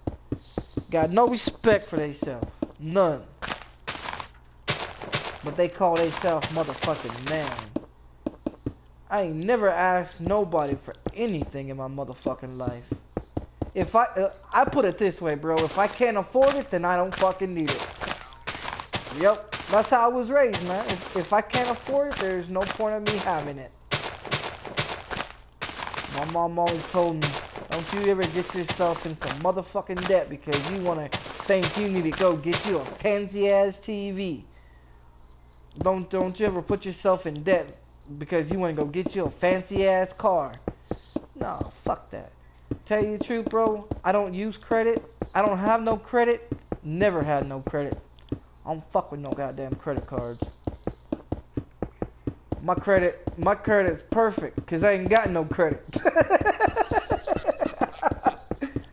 Got no respect for theyself. None. But they call theyself motherfucking man. I ain't never asked nobody for anything in my motherfucking life. If I put it this way, bro. If I can't afford it, then I don't fucking need it. Yep. That's how I was raised, man. If I can't afford it, there's no point in me having it. My mom always told me, don't you ever get yourself in some motherfucking debt because you want to think you need to go get you a fancy-ass TV. Don't you ever put yourself in debt because you want to go get you a fancy-ass car. No, fuck that. Tell you the truth, bro, I don't use credit. I don't have no credit. Never had no credit. I don't fuck with no goddamn credit cards. My credit's perfect because I ain't got no credit.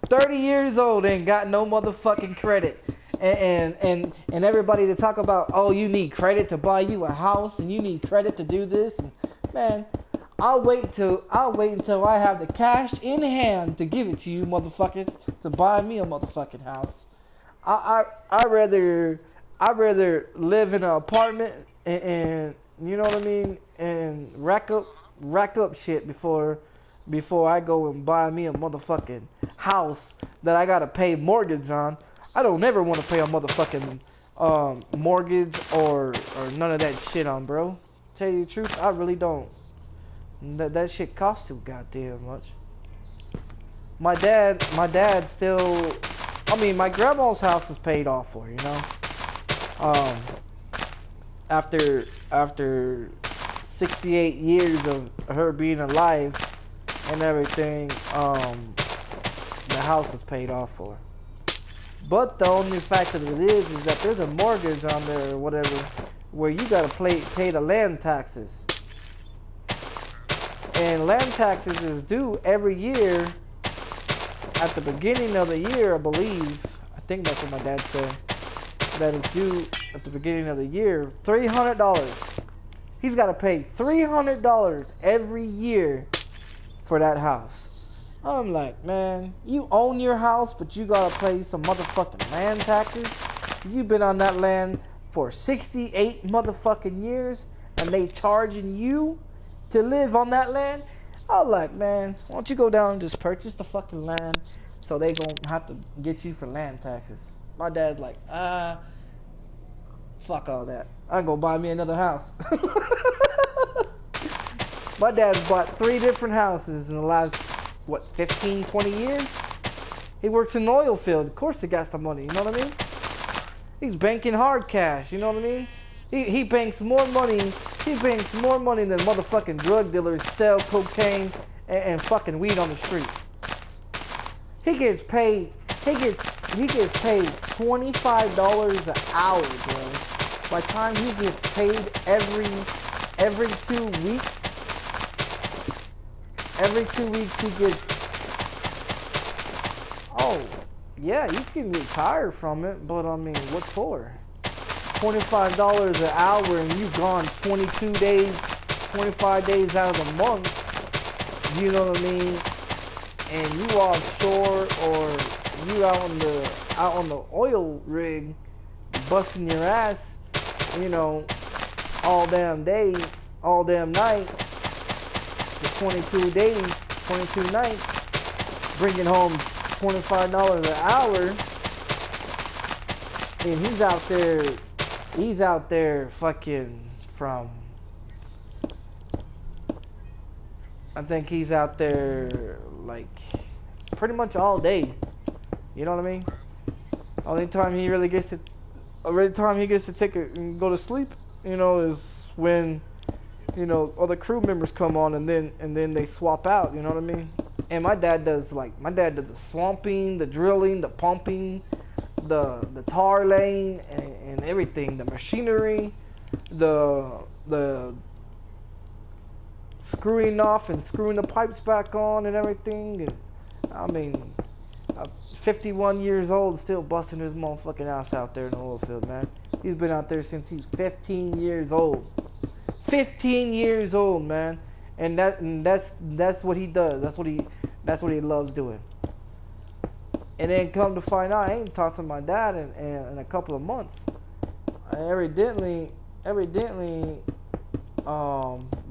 30 years old, ain't got no motherfucking credit. And everybody to talk about, oh, you need credit to buy you a house and you need credit to do this. And, man, I'll wait until I have the cash in hand to give it to you motherfuckers to buy me a motherfucking house. I'd rather live in an apartment and you know what I mean, and rack up shit before I go and buy me a motherfucking house that I gotta pay mortgage on. I don't ever want to pay a motherfucking mortgage or none of that shit on, bro. Tell you the truth, I really don't. That shit costs too goddamn much. My dad still. I mean, my grandma's house is paid off for, you know. After 68 years of her being alive and everything, the house is paid off for. But the only fact of it is that there's a mortgage on there or whatever, where you gotta pay the land taxes. And land taxes is due every year at the beginning of the year, I believe. I think that's what my dad said. That is due at the beginning of the year. $300. He's got to pay $300 every year for that house. I'm like, man, you own your house, but you got to pay some motherfucking land taxes. You've been on that land for 68 motherfucking years, and they charging you to live on that land. I'm like, man, why don't you go down and just purchase the fucking land so they gonna have to get you for land taxes. My dad's like, fuck all that. I'm gonna buy me another house. My dad's bought 3 different houses in the last, what, 15, 20 years? He works in the oil field. Of course he got some money, you know what I mean? He's banking hard cash, you know what I mean? He banks more money. He banks more money than motherfucking drug dealers sell cocaine and fucking weed on the street. He gets paid. He gets paid $25 an hour, bro. By the time he gets paid every 2 weeks, he gets. Oh, yeah, you can retire from it, but I mean, what for? $25 an hour and you've gone 22 days, 25 days out of the month, you know what I mean? And you offshore or you out on the oil rig busting your ass, you know, all damn day, all damn night, 22 days, 22 nights, bringing home $25 an hour, and he's out there fucking from, I think he's out there like pretty much all day. You know what I mean? Only time he really gets to take and go to sleep, you know, is when, you know, other crew members come on, and then they swap out. You know what I mean? And my dad does the swamping, the drilling, the pumping, the tar laying, and everything, the machinery, the screwing off and screwing the pipes back on and everything. And I mean, 51 years old, still busting his motherfucking ass out there in the oil field, man. He's been out there since he's 15 years old. 15 years old, man. And that's what he does. That's what he loves doing. And then come to find out, I ain't talked to my dad in a couple of months. Evidently, the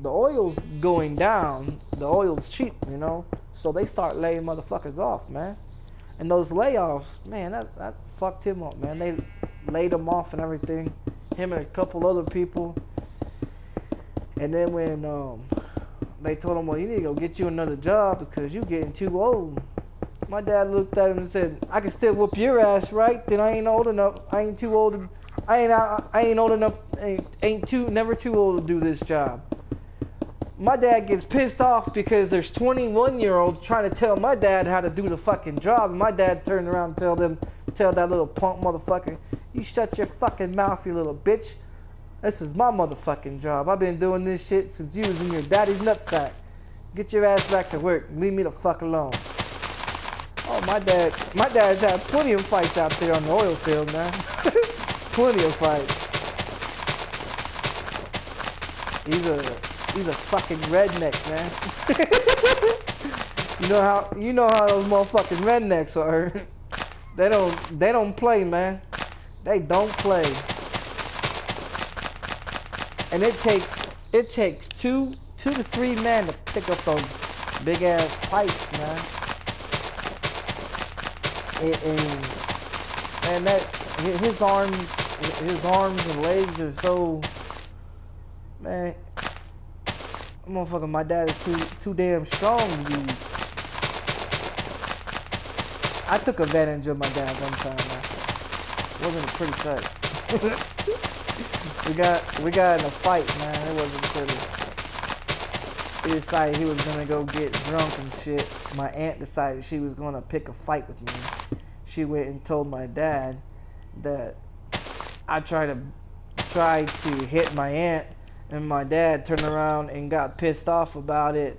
oil's going down. The oil's cheap, you know. So they start laying motherfuckers off, man. And those layoffs, man, that fucked him up, man. They laid him off and everything. Him and a couple other people. And then when they told him, well, you need to go get you another job because you're getting too old. My dad looked at him and said, I can still whoop your ass, right? Then I ain't old enough. I ain't too old. I ain't old enough. Never too old to do this job. My dad gets pissed off because there's 21-year-olds trying to tell my dad how to do the fucking job. And my dad turned around and tell that little punk motherfucker, you shut your fucking mouth, you little bitch. This is my motherfucking job. I've been doing this shit since you was in your daddy's nutsack. Get your ass back to work. Leave me the fuck alone. Oh, my dad's had plenty of fights out there on the oil field, man. Plenty of fights. He's a fucking redneck, man. You know how those motherfucking rednecks are. They don't play, man. They don't play. And it takes two to three men to pick up those big ass pipes, man. And that his arms and legs are so, man. Motherfucker, my dad is too damn strong to be. I took advantage of my dad one time, man. Wasn't a pretty sight. We got in a fight, man. It wasn't pretty. He decided he was gonna go get drunk and shit. My aunt decided she was gonna pick a fight with me. She went and told my dad that I tried to hit my aunt, and my dad turned around and got pissed off about it.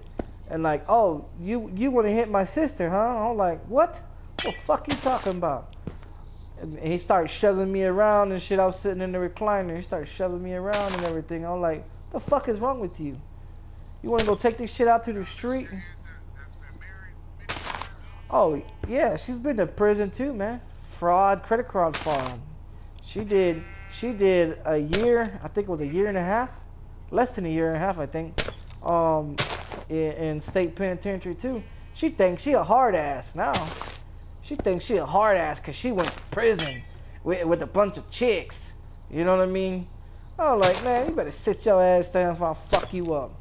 And like, oh, you want to hit my sister, huh? I'm like, what? What the fuck you talking about? And he started shoving me around and shit. I was sitting in the recliner. He started shoving me around and everything. I'm like, what the fuck is wrong with you? You want to go take this shit out to the street? Oh, yeah, she's been to prison too, man. Fraud, credit card fraud. She did a year, I think it was a year and a half. Less than a year and a half, I think. In state penitentiary too. She thinks she a hard ass now. She thinks she a hard ass because she went to prison with a bunch of chicks. You know what I mean? I'm like, man, you better sit your ass down if I fuck you up.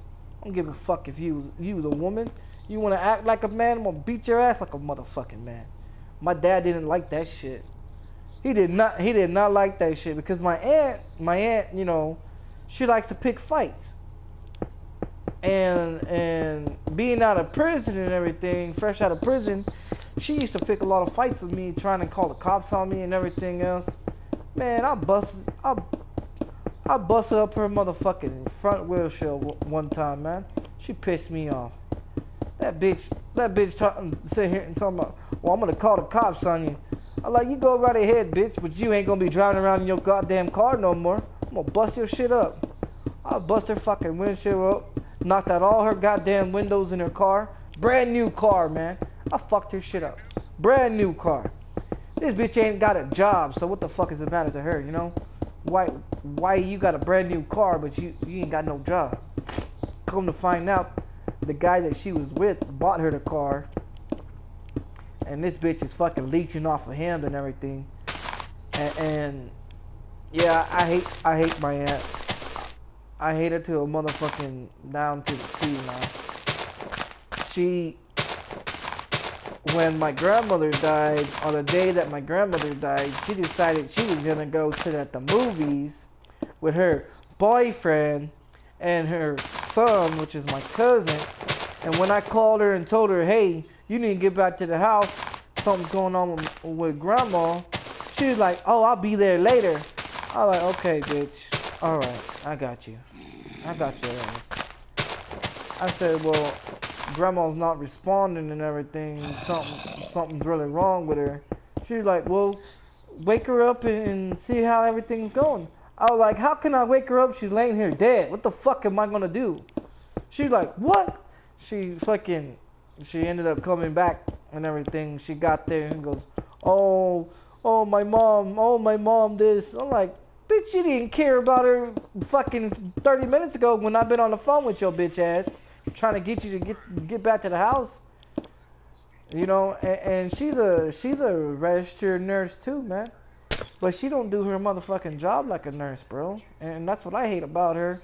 I don't give a fuck if you the woman. You want to act like a man, I'm going to beat your ass like a motherfucking man. My dad didn't like that shit. He did not like that shit because my aunt, you know, she likes to pick fights. And being out of prison and everything, fresh out of prison, she used to pick a lot of fights with me, trying to call the cops on me and everything else. Man, I busted up her motherfucking front windshield one time, man. She pissed me off. That bitch sit here and talking about, well, I'm gonna call the cops on you. I'm like, you go right ahead, bitch, but you ain't gonna be driving around in your goddamn car no more. I'm gonna bust your shit up. I'll bust her fucking windshield up, knocked out all her goddamn windows in her car. Brand new car, man. I fucked her shit up. Brand new car. This bitch ain't got a job, so what the fuck is the matter to her, you know? Why you got a brand new car, but you ain't got no job? Come to find out, the guy that she was with bought her the car, and this bitch is fucking leeching off of him and everything. And yeah, I hate my aunt. I hate her to a motherfucking down to the T, man. When my grandmother died, on the day that my grandmother died, she decided she was gonna go sit at the movies with her boyfriend and her son, which is my cousin. And when I called her and told her, hey, you need to get back to the house, something's going on with grandma, she was like, oh, I'll be there later. I was like, okay, bitch. Alright, I got you. I got your ass. I said, well, grandma's not responding and everything. Something's really wrong with her. She's like, well, wake her up and see how everything's going. I was like, how can I wake her up? She's laying here dead. What the fuck am I gonna do? She's like, what? She ended up coming back and everything. She got there and goes, oh my mom this. I'm like, bitch, you didn't care about her fucking 30 minutes ago when I've been on the phone with your bitch ass trying to get you to get back to the house. You know, and she's a registered nurse too, man. But she don't do her motherfucking job like a nurse, bro. And that's what I hate about her.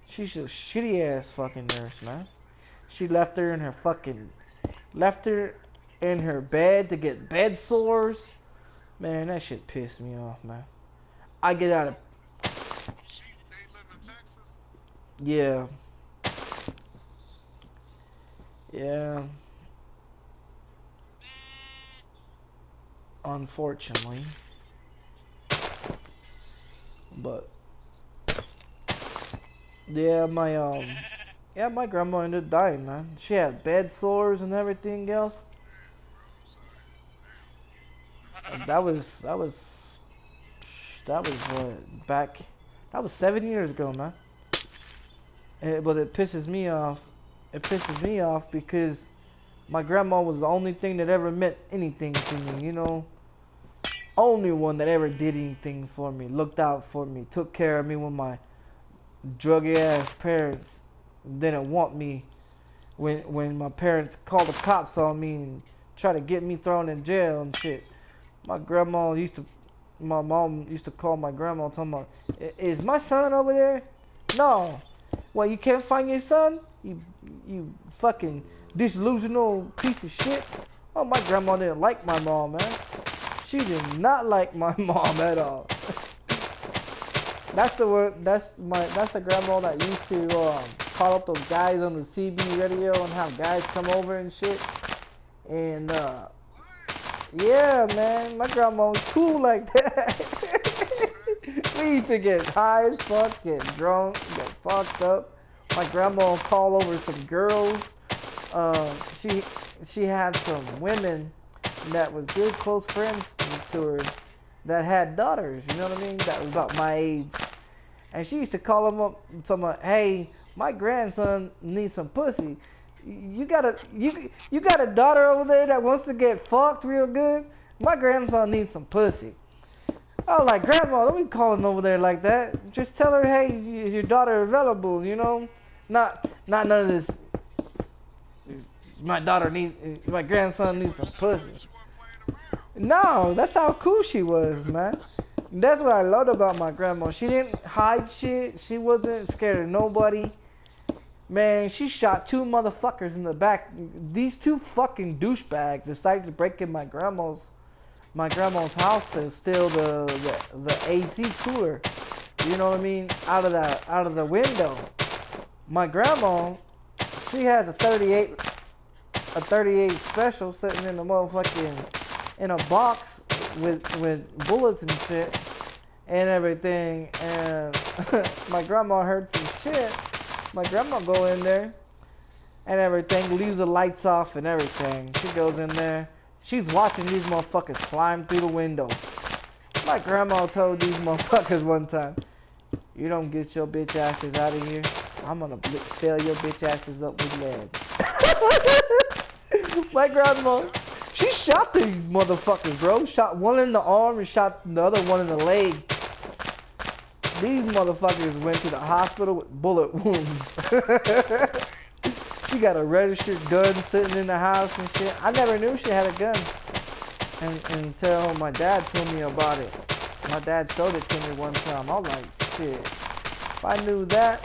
She's a shitty ass fucking nurse, man. She left her in her bed to get bed sores. Man, that shit pissed me off, man. I get out of... They live in Texas? Yeah. Yeah. Unfortunately. But yeah, my grandma ended up dying, man. She had bed sores and everything else. That was what, back, that was 7 years ago, man. But it pisses me off. It pisses me off because my grandma was the only thing that ever meant anything to me, you know. Only one that ever did anything for me, looked out for me, took care of me when my druggy ass parents didn't want me. When my parents called the cops on me and tried to get me thrown in jail and shit. My mom used to call my grandma and tell me, is my son over there? No. Well, you can't find your son? You fucking disillusional piece of shit. Oh, my grandma didn't like my mom, man. She did not like my mom at all. That's the grandma that used to call up those guys on the CB radio and have guys come over and shit. And yeah, man, my grandma was cool like that. We used to get high as fuck, get drunk, get fucked up. My grandma would call over some girls. She had some women that was good close friends to her that had daughters, you know what I mean, that was about my age. And she used to call them up and tell them, hey, my grandson needs some pussy. You got a daughter over there that wants to get fucked real good? My grandson needs some pussy. I was like, Grandma, don't be calling over there like that. Just tell her, hey, is your daughter available, you know? Not none of this. My grandson needs some pussy. No, that's how cool she was, man. That's what I loved about my grandma. She didn't hide shit. She wasn't scared of nobody. Man, she shot 2 motherfuckers in the back. These 2 fucking douchebags decided to break in my grandma's house to steal the AC cooler. You know what I mean? Out of the window. My grandma, she has a 38 special sitting in the motherfucking in a box with bullets and shit and everything. And my grandma heard some shit. My grandma go in there and everything, leaves the lights off and everything. She goes in there. She's watching these motherfuckers climb through the window. My grandma told these motherfuckers one time, you don't get your bitch asses out of here, I'm gonna fill your bitch asses up with lead. My grandma, she shot these motherfuckers, bro. Shot one in the arm and shot the other one in the leg. These motherfuckers went to the hospital with bullet wounds. She got a registered gun sitting in the house and shit. I never knew she had a gun until my dad told me about it. My dad showed it to me one time. I was like, shit. If I knew that,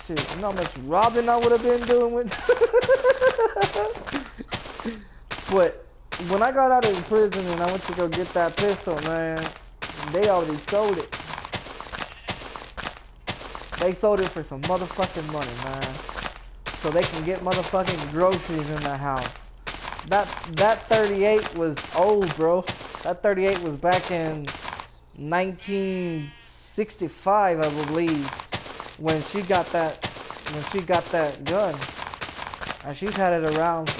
shit, you know how much robbing I would have been doing with. But when I got out of prison and I went to go get that pistol, man, they already sold it. They sold it for some motherfucking money, man. So they can get motherfucking groceries in the house. That 38 was old, bro. That 38 was back in 1965, I believe, when she got that gun. And she's had it around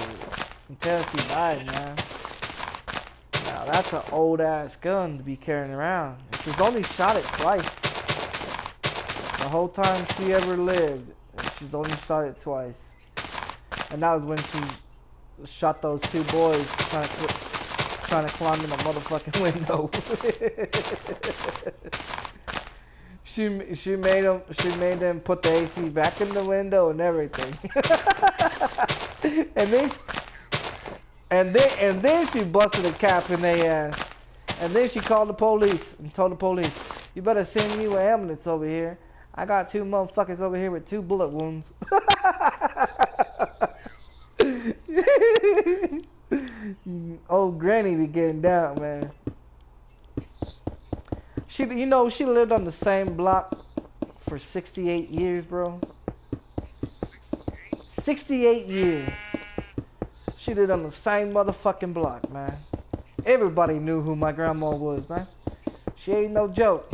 until she died, man. Now that's an old ass gun to be carrying around. And she's only shot it twice. The whole time she ever lived, she's only shot it twice. And that was when she shot those two boys trying to climb in the motherfucking window. she made them put the AC back in the window and everything. and then she busted a cap in their ass. And then she called the police and told the police, "You better send me an ambulance over here. I got two motherfuckers over here with 2 bullet wounds." Old granny be getting down, man. She lived on the same block for 68 years, bro. 68 years. She lived on the same motherfucking block, man. Everybody knew who my grandma was, man. She ain't no joke.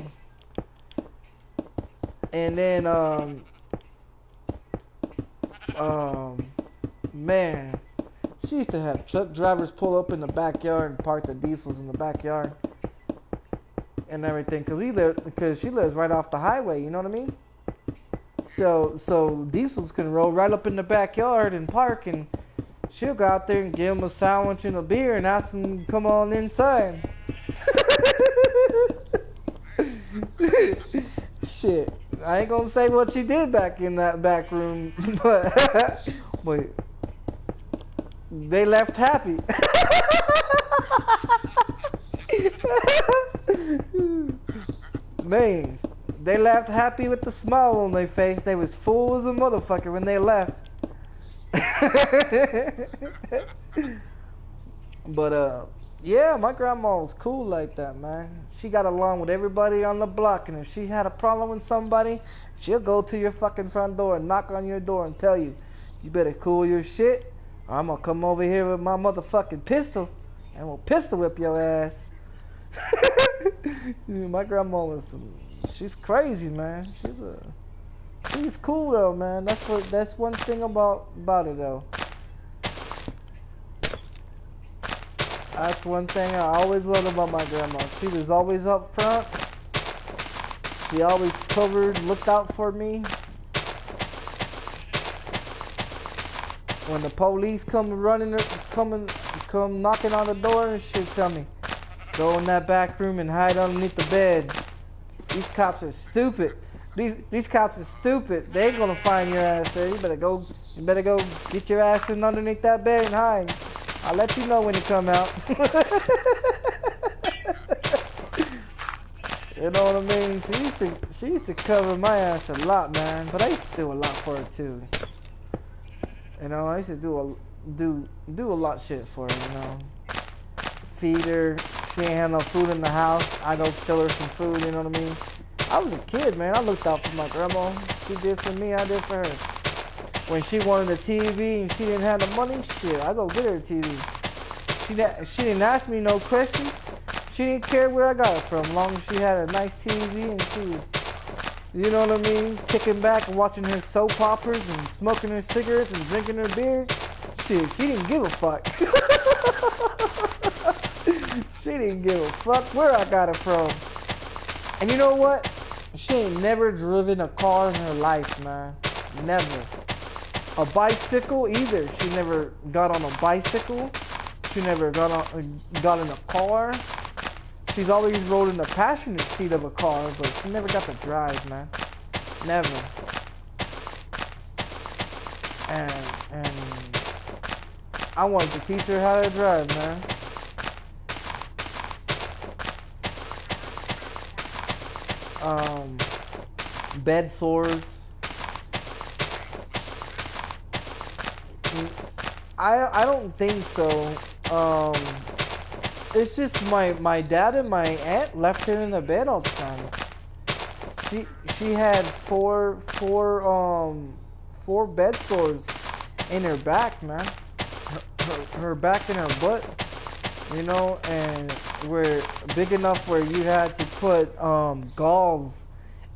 And then, man, she used to have truck drivers pull up in the backyard and park the diesels in the backyard and everything, because she lives right off the highway, you know what I mean? So diesels can roll right up in the backyard and park, and she'll go out there and give them a sandwich and a beer and ask them to come on inside. Shit, I ain't gonna say what she did back in that back room, but they left happy. Man, they left happy with the smile on their face. They was full as a motherfucker when they left. But yeah, my grandma was cool like that, man. She got along with everybody on the block, and if she had a problem with somebody, she'll go to your fucking front door and knock on your door and tell you, "You better cool your shit, or I'm gonna come over here with my motherfucking pistol and we'll pistol whip your ass." My grandma was she's crazy, man. She's cool though, man. That's one thing about it though. That's one thing I always loved about my grandma. She was always up front. She always looked out for me. When the police come knocking on the door and shit, tell me, "Go in that back room and hide underneath the bed. These cops are stupid. These cops are stupid. They ain't gonna find your ass there. You better go get your ass in underneath that bed and hide. I'll let you know when you come out." You know what I mean? She used to cover my ass a lot, man. But I used to do a lot for her too. You know, I used to do a lot of shit for her. You know, feed her. She ain't have no food in the house. I go steal her some food. You know what I mean? I was a kid, man. I looked out for my grandma. She did for me. I did for her. When she wanted a TV and she didn't have the money, shit, I go get her a TV. She didn't ask me no questions. She didn't care where I got it from, as long as she had a nice TV and she was, you know what I mean, kicking back and watching her soap operas and smoking her cigarettes and drinking her beer. Shit, she didn't give a fuck. She didn't give a fuck where I got it from. And you know what? She ain't never driven a car in her life, man. Never. A bicycle either. She never got on a bicycle. She never got in a car. She's always rode in the passenger seat of a car, but she never got to drive, man. Never. and I wanted to teach her how to drive, man. Bed sores. I don't think so. It's just my dad and my aunt left her in the bed all the time. She had four bed sores in her back, man. Her back and her butt, you know, and were big enough where you had to put gauze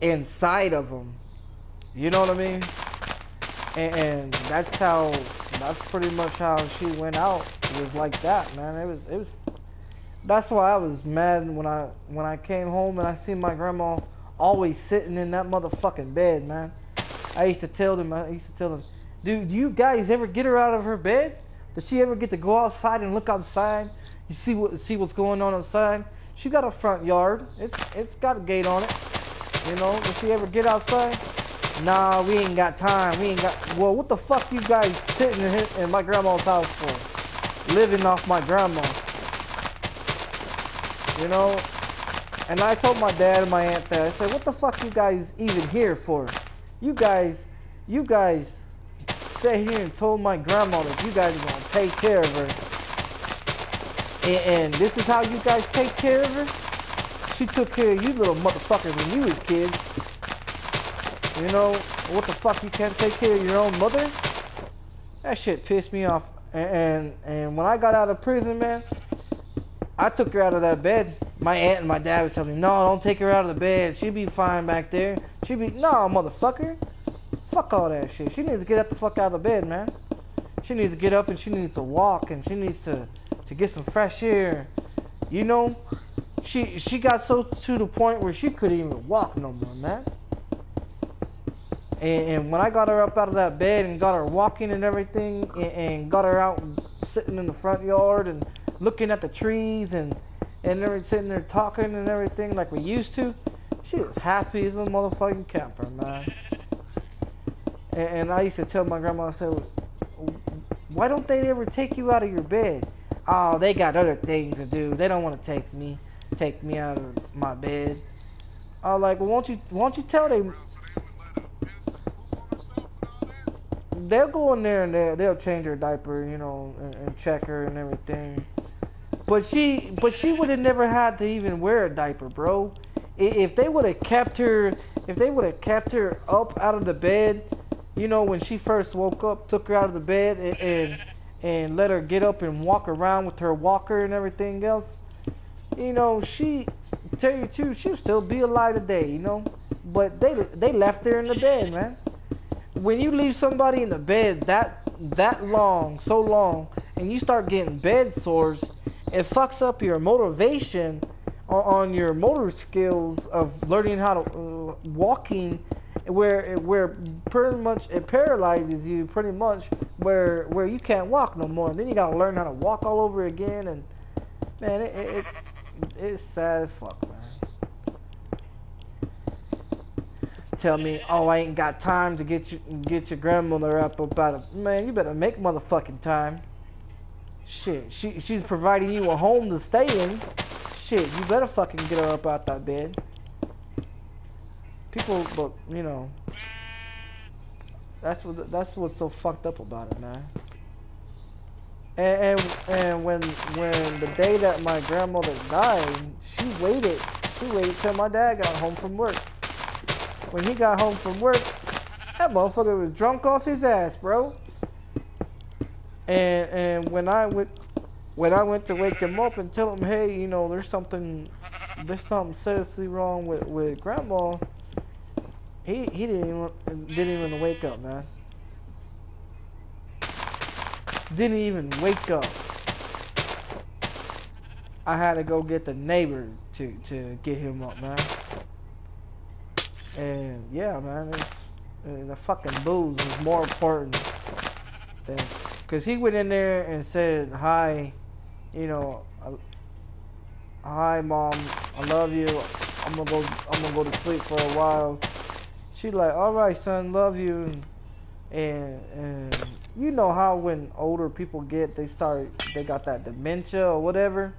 inside of them. You know what I mean? And that's pretty much how she went out. It was like that, man. It was. That's why I was mad when I came home and I seen my grandma always sitting in that motherfucking bed, man. I used to tell them, dude, do you guys ever get her out of her bed? Does she ever get to go outside and look outside? You see what's going on outside? She got a front yard. It's got a gate on it. You know, does she ever get outside? Nah, we ain't got time. Well, what the fuck you guys sitting in my grandma's house for? Living off my grandma. You know? And I told my dad and my aunt that. I said, what the fuck you guys even here for? You guys sat here and told my grandma that you guys are gonna take care of her. And this is how you guys take care of her? She took care of you little motherfuckers when you was kids. You know, what the fuck, you can't take care of your own mother? That shit pissed me off. And when I got out of prison, man, I took her out of that bed. My aunt and my dad was telling me, no, don't take her out of the bed. She'll be fine back there. No, motherfucker. Fuck all that shit. She needs to get up the fuck out of the bed, man. She needs to get up and she needs to walk and she needs to get some fresh air. You know, she got so to the point where she couldn't even walk no more, man. And when I got her up out of that bed and got her walking and everything, and got her out sitting in the front yard and looking at the trees and sitting there talking and everything like we used to, she was happy as a motherfucking camper, man. And I used to tell my grandma, I said, why don't they ever take you out of your bed? Oh, they got other things to do. They don't want to take me out of my bed. I was like, well, won't you tell them? They'll go in there and they'll change her diaper, you know, and check her and everything. But she would have never had to even wear a diaper, bro. If they would have kept her up out of the bed, you know, when she first woke up, took her out of the bed and let her get up and walk around with her walker and everything else, you know, tell you the truth, she'll still be alive today, you know. But they left her in the bed, man. When you leave somebody in the bed that long, so long, and you start getting bed sores, it fucks up your motivation on your motor skills of learning how to walking, where pretty much it paralyzes you pretty much, where you can't walk no more. And then you gotta learn how to walk all over again, and man, it's sad as fuck, man. Tell me, oh, I ain't got time to get your grandmother up out of, man, you better make motherfucking time. Shit, she's providing you a home to stay in. Shit, you better fucking get her up out that bed. People, but you know, that's what's so fucked up about it, man. And when the day that my grandmother died, she waited till my dad got home from work. When he got home from work, that motherfucker was drunk off his ass, bro. And when I went to wake him up and tell him, hey, you know, there's something seriously wrong with grandma, he didn't even wake up, man. Didn't even wake up. I had to go get the neighbor to get him up, man. And yeah, man, the fucking booze is more important than, cause he went in there and said, hi, you know, hi mom, I love you. I'm gonna go to sleep for a while. She like, all right, son, love you. And and you know how when older people get, they got that dementia or whatever,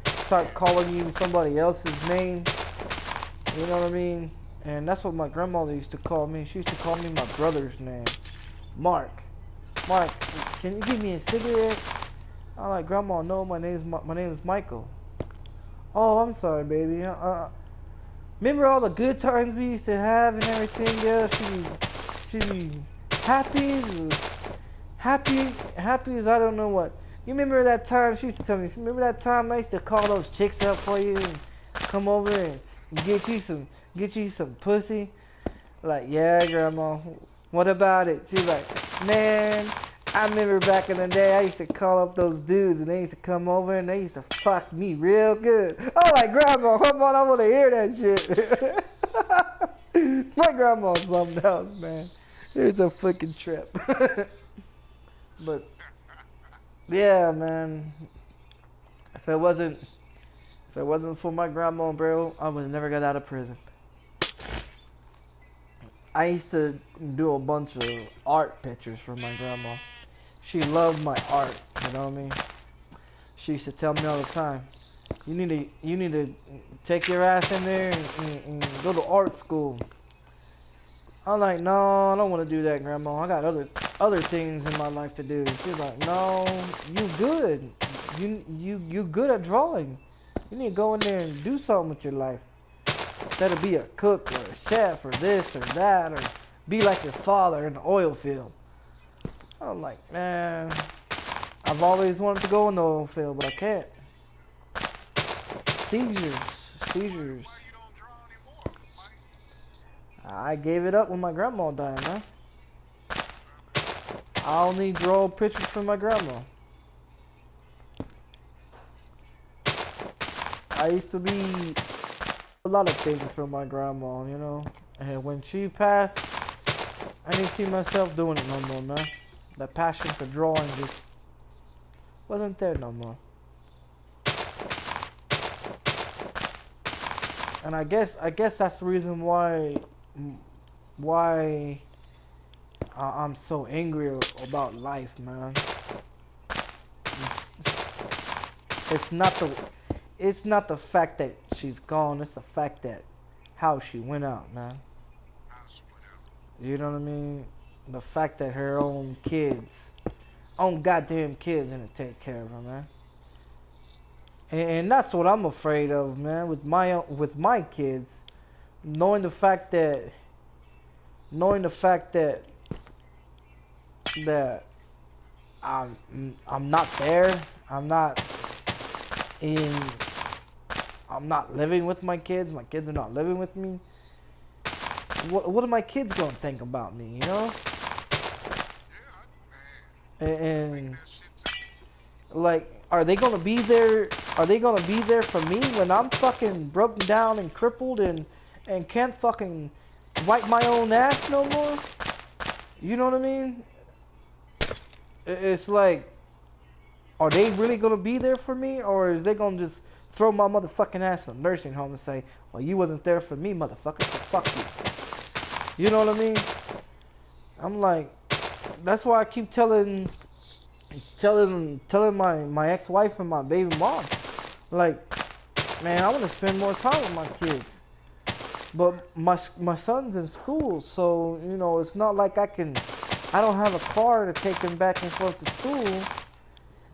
start calling you somebody else's name. You know what I mean? And that's what my grandmother used to call me. She used to call me my brother's name, Mark. Mark, can you give me a cigarette? I'm like, Grandma, no, my name is Michael. Oh, I'm sorry, baby. Remember all the good times we used to have and everything? Yeah, she happy, happy as I don't know what. You remember that time she used to tell me? Remember that time I used to call those chicks up for you and come over and get you some pussy? Like, yeah, Grandma. What about it? She's like, man, I remember back in the day I used to call up those dudes and they used to come over and they used to fuck me real good. I'm like, Grandma, come on, I want to hear that shit. My grandma's something else, man. It's a fucking trip. But yeah, man. If it wasn't for my grandma, bro, I would never got out of prison. I used to do a bunch of art pictures for my grandma. She loved my art, you know what I mean? She used to tell me all the time, you need to take your ass in there and go to art school. I'm like, no, I don't want to do that, Grandma. I got other things in my life to do. She's like, no, you good. You good at drawing. You need to go in there and do something with your life. Instead of be a cook or a chef or this or that, or be like your father in the oil field. I'm like, man, I've always wanted to go in the oil field, but I can't. Seizures. Why you don't draw anymore, Mike? I gave it up when my grandma died, man. I only draw pictures for my grandma. I used to be a lot of things for my grandma, you know. And when she passed, I didn't see myself doing it no more, man. That passion for drawing just wasn't there no more. And I guess that's the reason why I'm so angry about life, man. It's not the fact that she's gone, it's the fact that how she went out, man. You know what I mean? The fact that her own goddamn kids didn't take care of her, man. And that's what I'm afraid of, man, with my kids, knowing the fact that I'm not there, I'm not living with my kids are not living with me. What are my kids gonna think about me, you know? And like, are they gonna be there? Are they gonna be there for me when I'm fucking broken down and crippled and can't fucking wipe my own ass no more? You know what I mean? It's like, are they really gonna be there for me, or is they gonna just throw my motherfucking ass in a nursing home and say, well, you wasn't there for me, motherfucker, so fuck you. You know what I mean? I'm like, that's why I keep telling my ex-wife and my baby mom, like, man, I want to spend more time with my kids, but my son's in school, so you know it's not like I don't have a car to take him back and forth to school,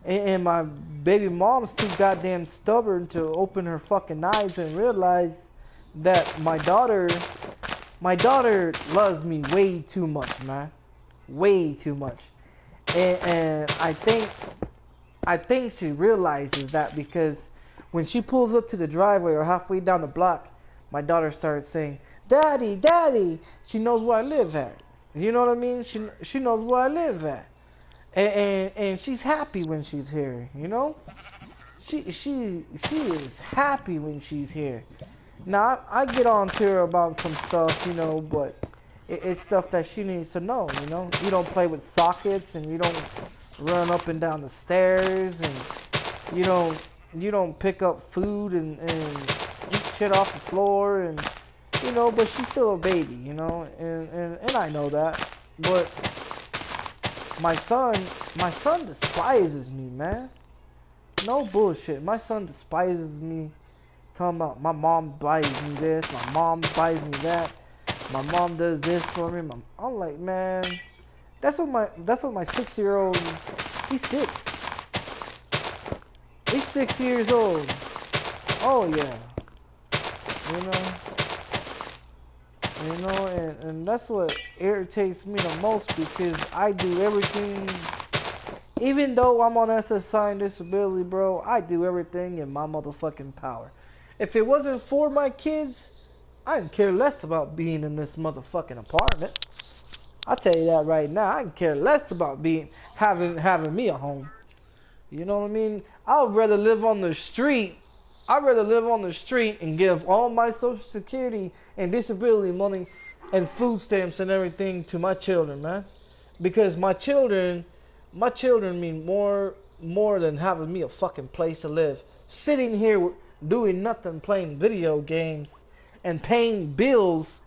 and my baby mom's too goddamn stubborn to open her fucking eyes and realize that my daughter loves me way too much, man, way too much. And I think she realizes that, because when she pulls up to the driveway or halfway down the block, my daughter starts saying, "Daddy, Daddy." She knows where I live at. You know what I mean? She knows where I live at, and she's happy when she's here. You know, she is happy when she's here. Now I get on to her about some stuff, you know, but it's stuff that she needs to know, you know. You don't play with sockets, and you don't run up and down the stairs, and you don't pick up food and eat shit off the floor, and you know, but she's still a baby, you know, and I know that. But my son despises me, man. No bullshit. My son despises me. Talking about my mom buys me this, my mom buys me that, my mom does this for me. I'm like, man, that's what my 6-year-old. He's 6. He's 6 years old. Oh yeah, you know, and that's what irritates me the most, because I do everything. Even though I'm on SSI and disability, bro, I do everything in my motherfucking power. If it wasn't for my kids, I'd care less about being in this motherfucking apartment. I'll tell you that right now. I care less about having me a home. You know what I mean? I'd rather live on the street. I'd rather live on the street and give all my Social Security and disability money and food stamps and everything to my children, man. Because my children mean more than having me a fucking place to live. Sitting here doing nothing, playing video games and paying bills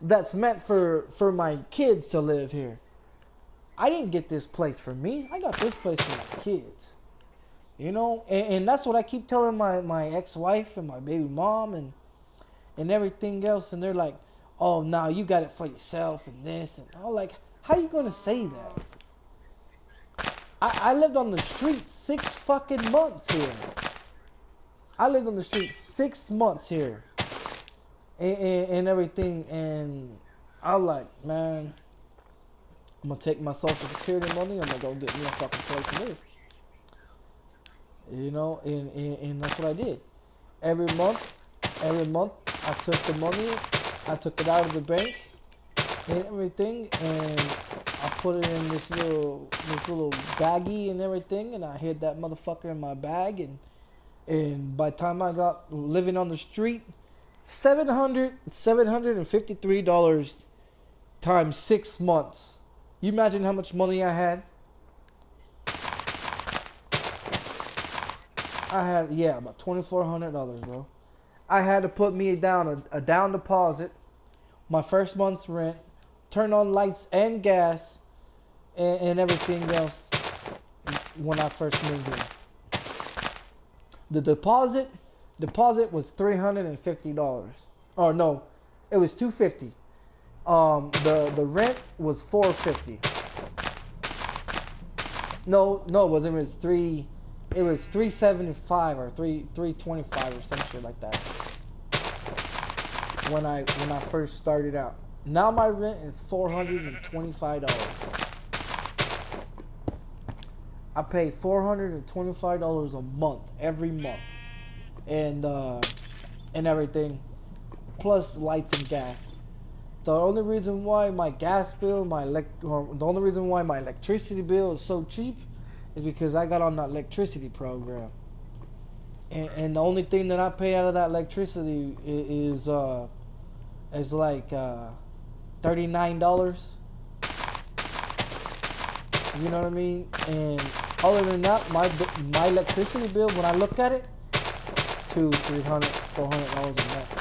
that's meant for my kids to live here. I didn't get this place for me. I got this place for my kids. You know, and that's what I keep telling my ex-wife and my baby mom and everything else. And they're like, oh, now you got it for yourself and this. And I'm like, how you going to say that? I lived on the street 6 fucking months here. I lived on the street 6 months here. And everything. And I'm like, man, I'm going to take my Social Security money. I'm going to go get me a fucking place to live. You know, and that's what I did. Every month, I took the money, I took it out of the bank and everything, and I put it in this little baggie and everything, and I hid that motherfucker in my bag, and by the time I got living on the street, $753 times 6 months. You imagine how much money I had? I had, yeah, about $2,400, bro. I had to put me down a down deposit, my first month's rent, turn on lights and gas, and everything else when I first moved in. The deposit was $350. Or no, it was $250. The rent was $450. No, it wasn't. It was $375 or $325 or some shit like that. When I first started out. Now my rent is $425. I pay $425 a month, every month, and everything, plus lights and gas. The only reason why my gas bill, the only reason why my electricity bill is so cheap is because I got on that electricity program, and the only thing that I pay out of that electricity is like $39. You know what I mean? And other than that, my electricity bill, when I look at it, $200, $300, $400 a month,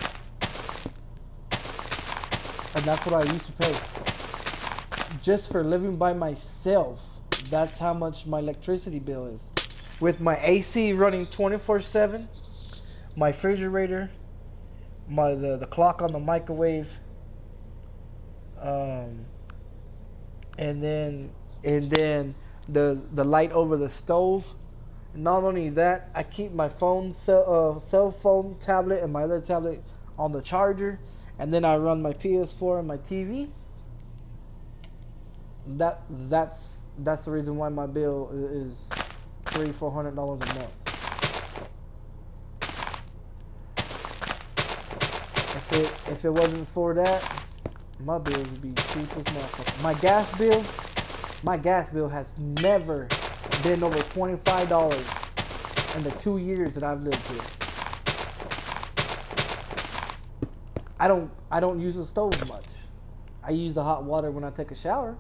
and that's what I used to pay just for living by myself. That's how much my electricity bill is. With my AC running 24/7, my refrigerator, the clock on the microwave, and then the light over the stove. Not only that, I keep my cell phone, tablet, and my other tablet on the charger, and then I run my PS4 and my TV. That's the reason why my bill is $300-400 a month. If it wasn't for that, my bills would be cheap as motherfucker. My gas bill has never been over $25 in the 2 years that I've lived here. I don't use the stove much. I use the hot water when I take a shower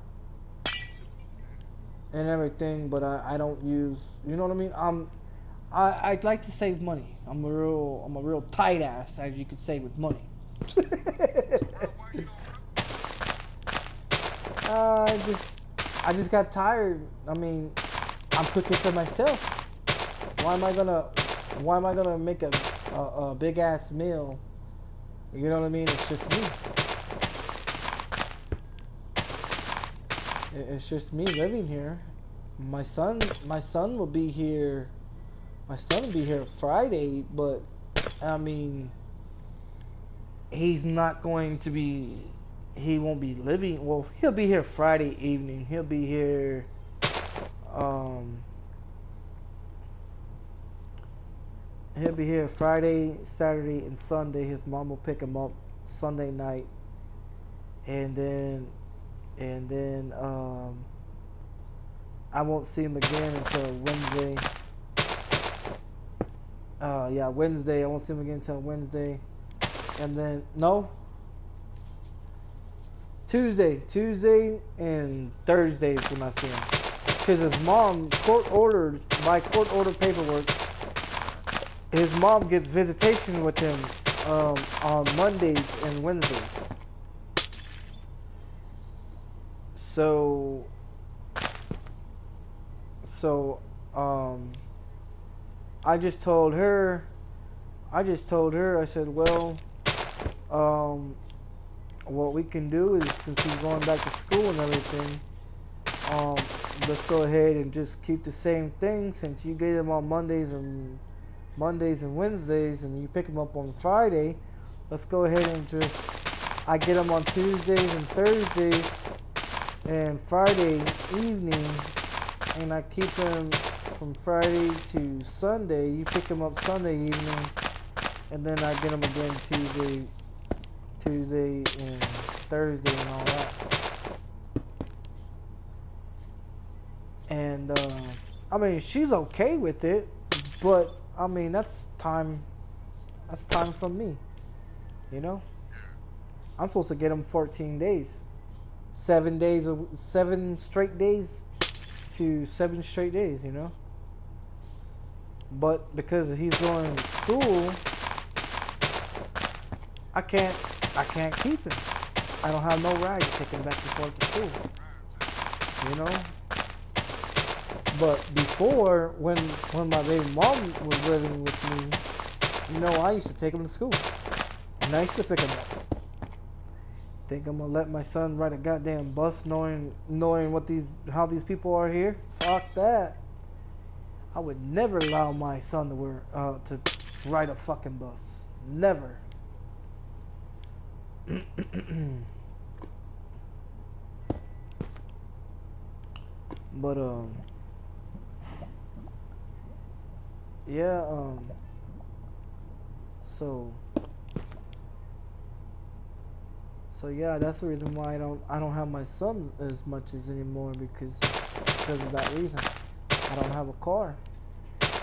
and everything, but I don't use, you know what I mean? I'd like to save money. I'm a real tight ass, as you could say, with money. I just got tired. I mean, I'm cooking for myself. Why am I gonna make a big ass meal? You know what I mean? It's just me. It's just me living here. My son will be here. My son will be here Friday, but I mean, he's not going to be. He won't be living. Well, he'll be here Friday evening. He'll be here. He'll be here Friday, Saturday, and Sunday. His mom will pick him up Sunday night, and then I won't see him again until Wednesday. Yeah, Wednesday. I won't see him again until Wednesday, and then no. Tuesday and Thursday is when I see him. Because his mom, by court ordered paperwork, his mom gets visitation with him on Mondays and Wednesdays. So I just told her, I said, well, what we can do is, since he's going back to school and everything, let's go ahead and just keep the same thing. Since you get him on Mondays and Wednesdays, and you pick him up on Friday, let's go ahead and I get him on Tuesdays and Thursdays and Friday evening, and I keep him from Friday to Sunday. You pick him up Sunday evening, and then I get him again Tuesday and Thursday and all that. And I mean, she's okay with it, but I mean, that's time from me, you know. I'm supposed to get him 14 days, 7 straight days to 7 straight days, you know. But because he's going to school, I can't keep him. I don't have no ride to take him back and forth to school, you know. But before, when my baby mom was living with me, you know, I used to take him to school, and I used to pick him up. Think I'm gonna let my son ride a goddamn bus, knowing how these people are here? Fuck that. I would never allow my son to ride a fucking bus. Never. But yeah, so yeah, that's the reason why I don't have my son as much as anymore, because of that reason. I don't have a car,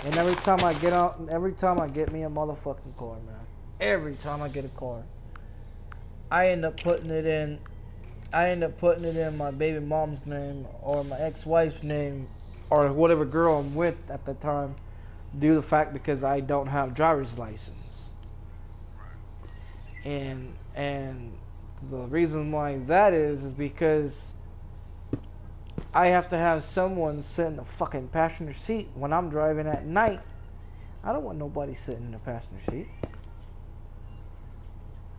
and every time I get me a motherfucking car, man. Every time I get a car, I end up putting it in my baby mom's name or my ex-wife's name or whatever girl I'm with at the time, due to the fact because I don't have driver's license. And the reason why that is because I have to have someone sit in the fucking passenger seat when I'm driving at night. I don't want nobody sitting in the passenger seat.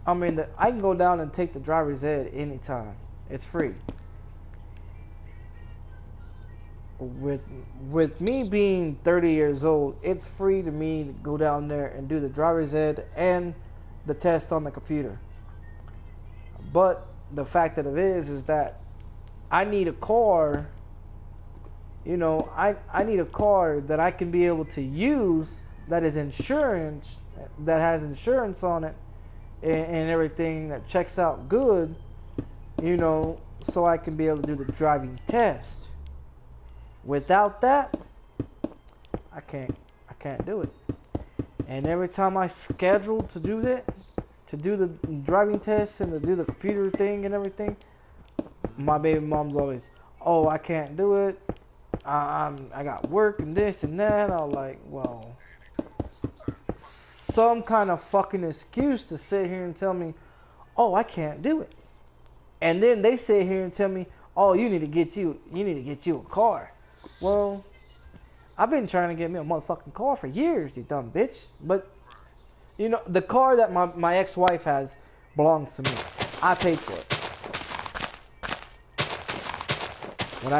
I mean, I can go down and take the driver's ed anytime. It's free. With me being 30 years old, it's free to me to go down there and do the driver's ed and the test on the computer. But the fact of it is that I need a car. You know, I need a car that I can be able to use that has insurance on it, and everything that checks out good, you know, so I can be able to do the driving test. Without that, I can't do it. And every time I schedule to do that, to do the driving test and to do the computer thing and everything, my baby mom's always, oh, I can't do it. I got work and this and that. I'm like, well, some kind of fucking excuse to sit here and tell me, oh, I can't do it. And then they sit here and tell me, oh, you need to get you a car. Well, I've been trying to get me a motherfucking car for years, you dumb bitch. But you know, the car that my ex-wife has belongs to me. I paid for it. When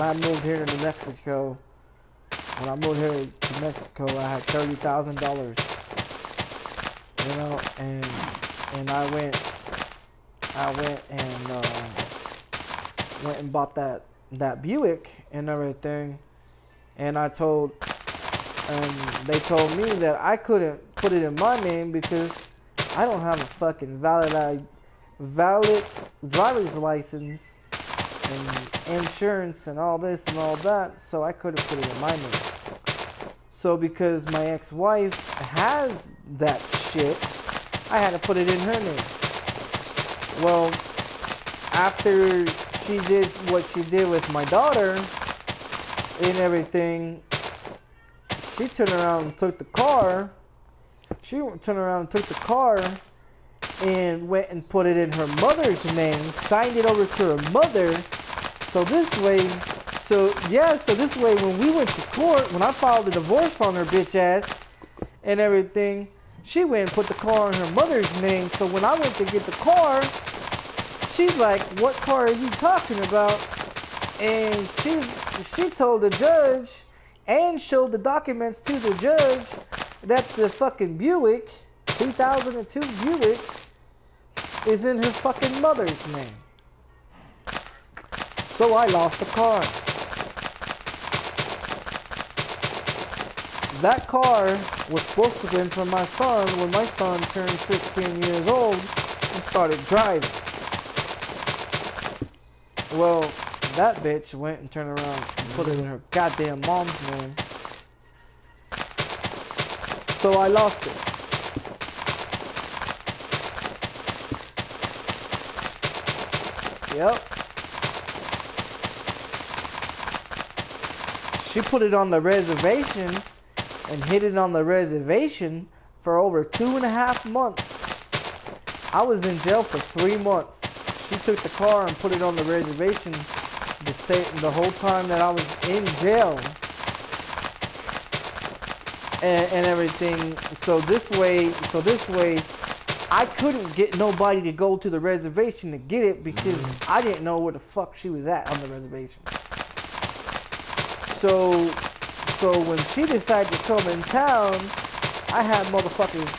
I moved here to New Mexico, I had $30,000. You know, and I went and bought that Buick and everything, and they told me that I couldn't put it in my name because I don't have a fucking valid driver's license and insurance and all this and all that, so I couldn't put it in my name. So because my ex-wife has that shit, I had to put it in her name. Well, after she did what she did with my daughter and everything, she turned around and took the car. And went and put it in her mother's name, signed it over to her mother. So this way, when we went to court, when I filed a divorce on her bitch ass and everything, she went and put the car in her mother's name. So when I went to get the car, she's like, "What car are you talking about?" And she told the judge and showed the documents to the judge that the fucking Buick, 2002 Buick, is in her fucking mother's name. So I lost the car. That car was supposed to have been for my son when my son turned 16 years old and started driving. Well, that bitch went and turned around and put it in her goddamn mom's name. So I lost it. Yep. She put it on the reservation and hid it on the reservation for over 2.5 months. I was in jail for 3 months. She took the car and put it on the reservation the whole time that I was in jail and everything. So this way, I couldn't get nobody to go to the reservation to get it because I didn't know where the fuck she was at on the reservation. So when she decided to come in town, I had motherfuckers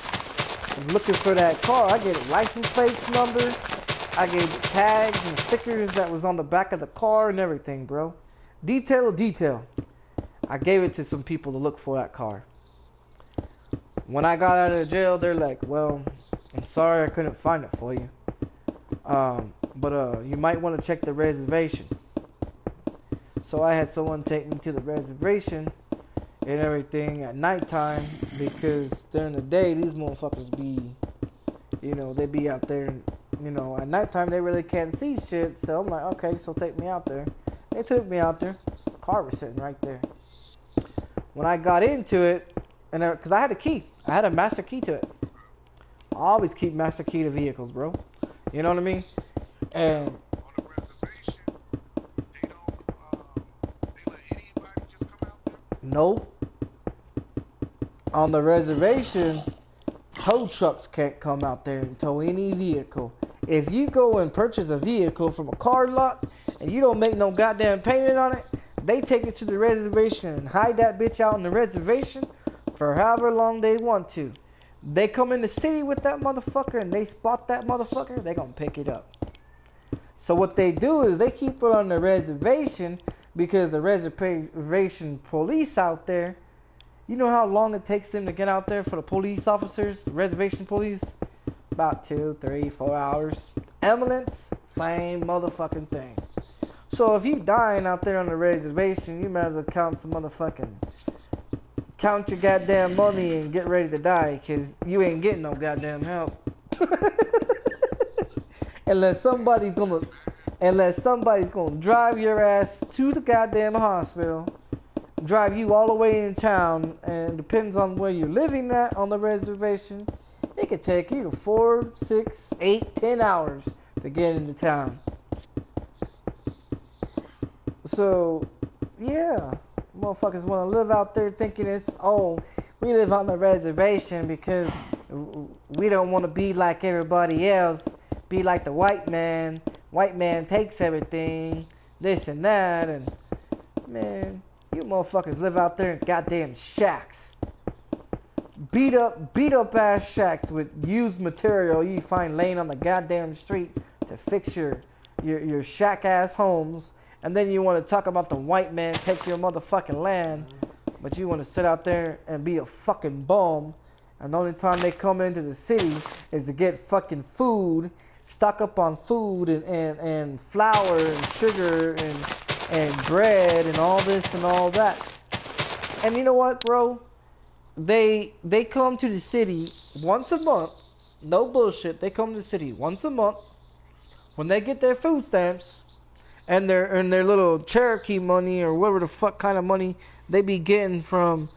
looking for that car. I gave it license plates number. I gave it tags and stickers that was on the back of the car and everything, bro. Detail. I gave it to some people to look for that car. When I got out of jail, they're like, "Well, I'm sorry I couldn't find it for you. But you might want to check the reservation." So I had someone take me to the reservation and everything at nighttime because during the day these motherfuckers be, they be out there. At nighttime they really can't see shit. So I'm like, okay, so take me out there. They took me out there. The car was sitting right there. When I got into it, and because I had a key, I had a master key to it. I always keep master key to vehicles, bro. You know what I mean? And On the reservation, they let anybody just come out there? nope. On the reservation, tow trucks can't come out there and tow any vehicle. If you go and purchase a vehicle from a car lot and you don't make no goddamn payment on it, they take it to the reservation and hide that bitch out on the reservation for however long they want to. They come in the city with that motherfucker and they spot that motherfucker, they gonna pick it up. So what they do is they keep it on the reservation because the reservation police out there, you know how long it takes them to get out there for the police officers, the reservation police? About 2, 3, 4 hours. Ambulance, same motherfucking thing. So if you dying out there on the reservation, you might as well count your goddamn money and get ready to die, cause you ain't getting no goddamn help. unless somebody's gonna drive your ass to the goddamn hospital, drive you all the way in town, and depends on where you're living at on the reservation, it could take you to 4, 6, 8, 10 hours to get into town. So, yeah, motherfuckers want to live out there thinking it's, oh, we live on the reservation because we don't want to be like everybody else, be like the white man. White man takes everything, this and that, and man, you motherfuckers live out there in goddamn shacks. Beat up ass shacks with used material you find laying on the goddamn street to fix your shack ass homes. And then you want to talk about the white man take your motherfucking land, but you want to sit out there and be a fucking bum. And the only time they come into the city is to get fucking food, stock up on food and flour and sugar and bread and all this and all that. And you know what, bro? They come to the city once a month. No bullshit. They come to the city once a month when they get their food stamps and their little Cherokee money or whatever the fuck kind of money they be getting from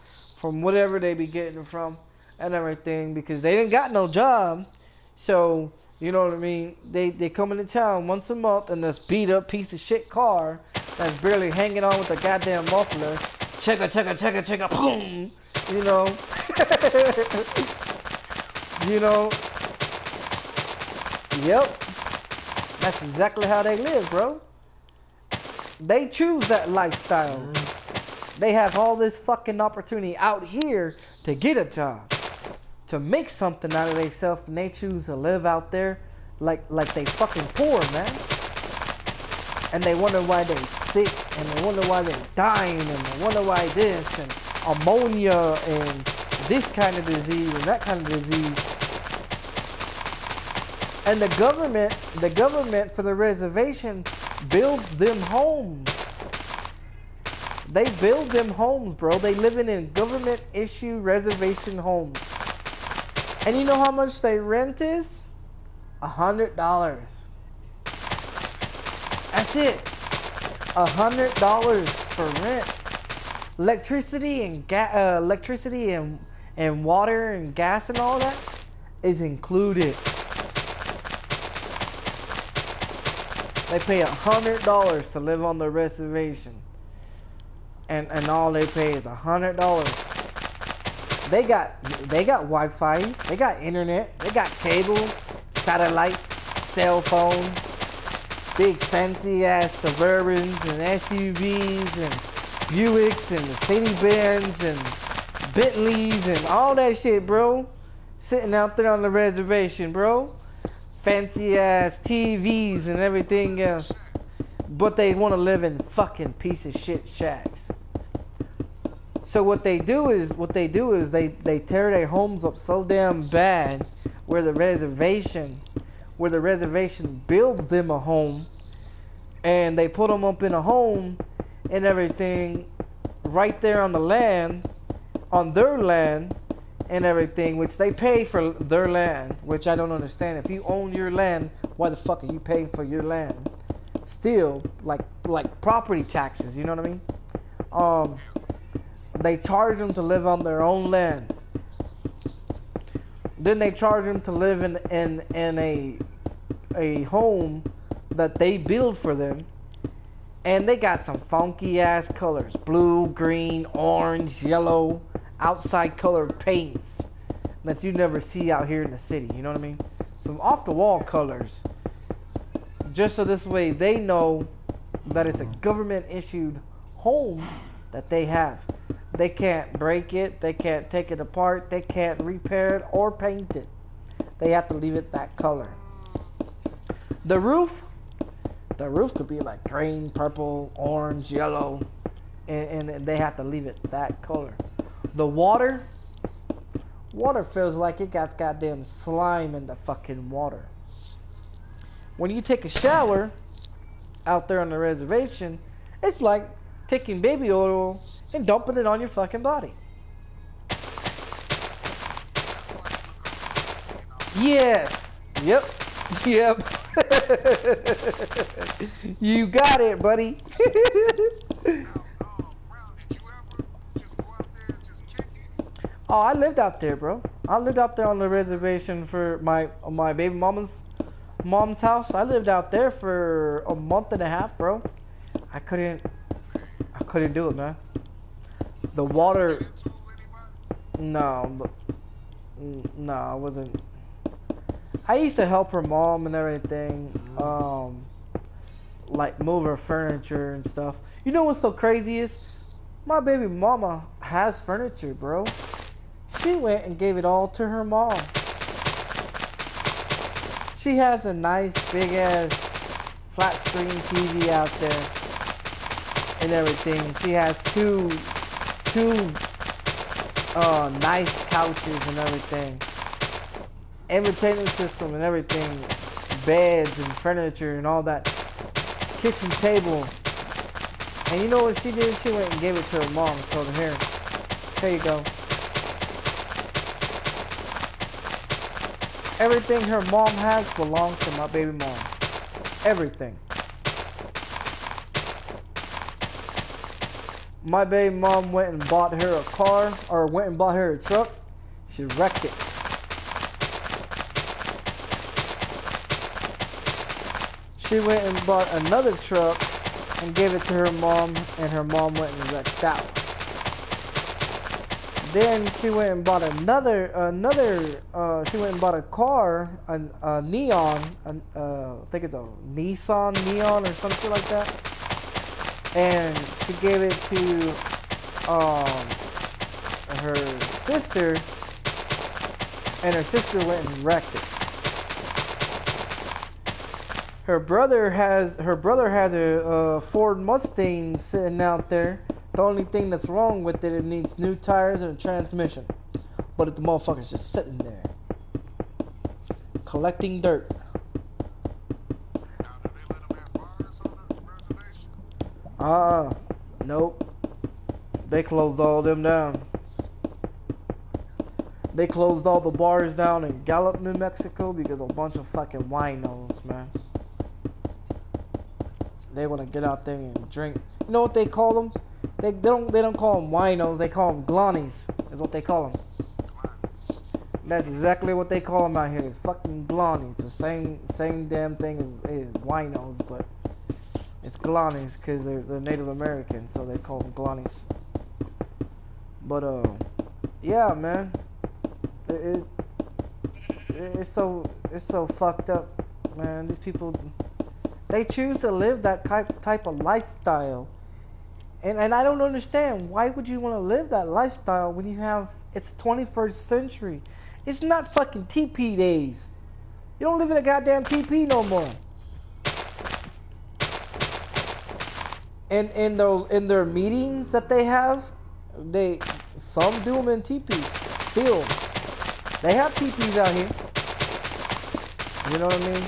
whatever they be getting from and everything, because they didn't got no job. So, you know what I mean? They come into town once a month in this beat up piece of shit car that's barely hanging on with a goddamn muffler. Checka, checka, checka, checka, boom! You know? You know? Yep. That's exactly how they live, bro. They choose that lifestyle. They have all this fucking opportunity out here to get a job, to make something out of themselves, and they choose to live out there like they fucking poor, man. And they wonder why they sick, and they wonder why they're dying, and they wonder why this, and ammonia, and this kind of disease, and that kind of disease. And the government for the reservation builds them homes. They build them homes, bro. They live in government-issued reservation homes. And you know how much their rent is? $100. That's it. $100 for rent. Electricity and water and gas and all that is included. They pay $100 to live on the reservation, and all they pay is $100. They got Wi-Fi, they got internet, they got cable, satellite, cell phone, big fancy ass Suburbans and SUVs and Buicks and Mercedes-Benz and Bentleys and all that shit, bro. Sitting out there on the reservation, bro. Fancy ass TVs and everything else, but they want to live in fucking piece of shit shacks. So what they do is they tear their homes up so damn bad where the reservation builds them a home, and they put them up in a home and everything right there on the land, on their land and everything, which they pay for their land, which I don't understand. If you own your land, why the fuck are you paying for your land? Still, like property taxes, you know what I mean? They charge them to live on their own land. Then they charge them to live in a home that they build for them. And they got some funky ass colors. Blue, green, orange, yellow, outside color paint that you never see out here in the city, you know what I mean? Some off the wall colors. Just so this way they know that it's a government issued home that they have. They can't break it, they can't take it apart, they can't repair it or paint it. They have to leave it that color. The roof could be like green, purple, orange, yellow, and they have to leave it that color. The water feels like it got goddamn slime in the fucking water. When you take a shower out there on the reservation, it's like taking baby oil and dumping it on your fucking body. Yes. Yep. Yep. You got it, buddy. Oh, I lived out there, bro. I lived out there on the reservation for my baby mom's mom's house. I lived out there for a month and a half, bro. I couldn't couldn't do it, man. The Did water, it to anybody? no, no, I wasn't. I used to help her mom and everything, like move her furniture and stuff. You know what's so crazy is, my baby mama has furniture, bro. She went and gave it all to her mom. She has a nice big ass flat screen TV out there and everything. She has two nice couches and everything. Entertainment system and everything. Beds and furniture and all that. Kitchen table. And you know what she did? She went and gave it to her mom and told her, here you go. Everything her mom has belongs to my baby mom. Everything. My baby mom went and bought her a car, or went and bought her a truck. She wrecked it. She went and bought another truck and gave it to her mom, and her mom went and wrecked that one. Then she went and bought she went and bought a car, a neon, I think it's a Nissan Neon or something like that. And she gave it to her sister, and her sister went and wrecked it. Her brother has a Ford Mustang sitting out there. The only thing that's wrong with it needs new tires and a transmission. But the motherfucker's just sitting there, collecting dirt. Now, do they let them have bars on the reservation? Nope. They closed all them down. They closed all the bars down in Gallup, New Mexico, because a bunch of fucking winos, man. They want to get out there and drink. You know what they call them? They don't call them winos. They call them glonnies. Is what they call them. That's exactly what they call them out here. It's fucking glonnies. The same damn thing as winos, but it's glonnies because they're Native American, so they call them glonnies. But yeah, man. It's so fucked up, man. These people, they choose to live that type of lifestyle. And I don't understand, why would you want to live that lifestyle when you have, it's 21st century. It's not fucking TP days. You don't live in a goddamn TP no more. And in their meetings that they have, some do them in teepees. Still, they have teepees out here. You know what I mean?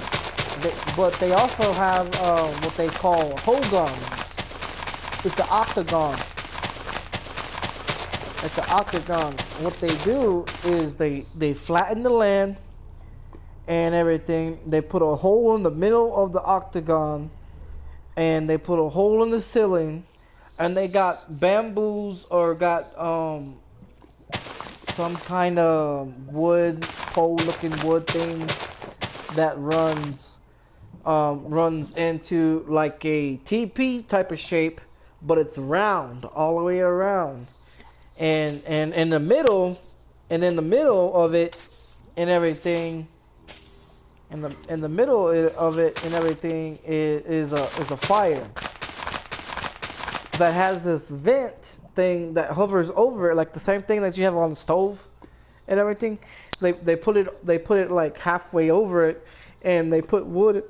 But they also have what they call hogans. It's an octagon. It's an octagon. What they do is they flatten the land and everything. They put a hole in the middle of the octagon, and they put a hole in the ceiling, and they got bamboos or got some kind of wood, pole-looking wood thing that runs into like a teepee type of shape, but it's round all the way around, and in the middle of it and everything, in the middle of it and everything is a fire that has this vent thing that hovers over it, like the same thing that you have on the stove and everything. They put it like halfway over it, and they put wood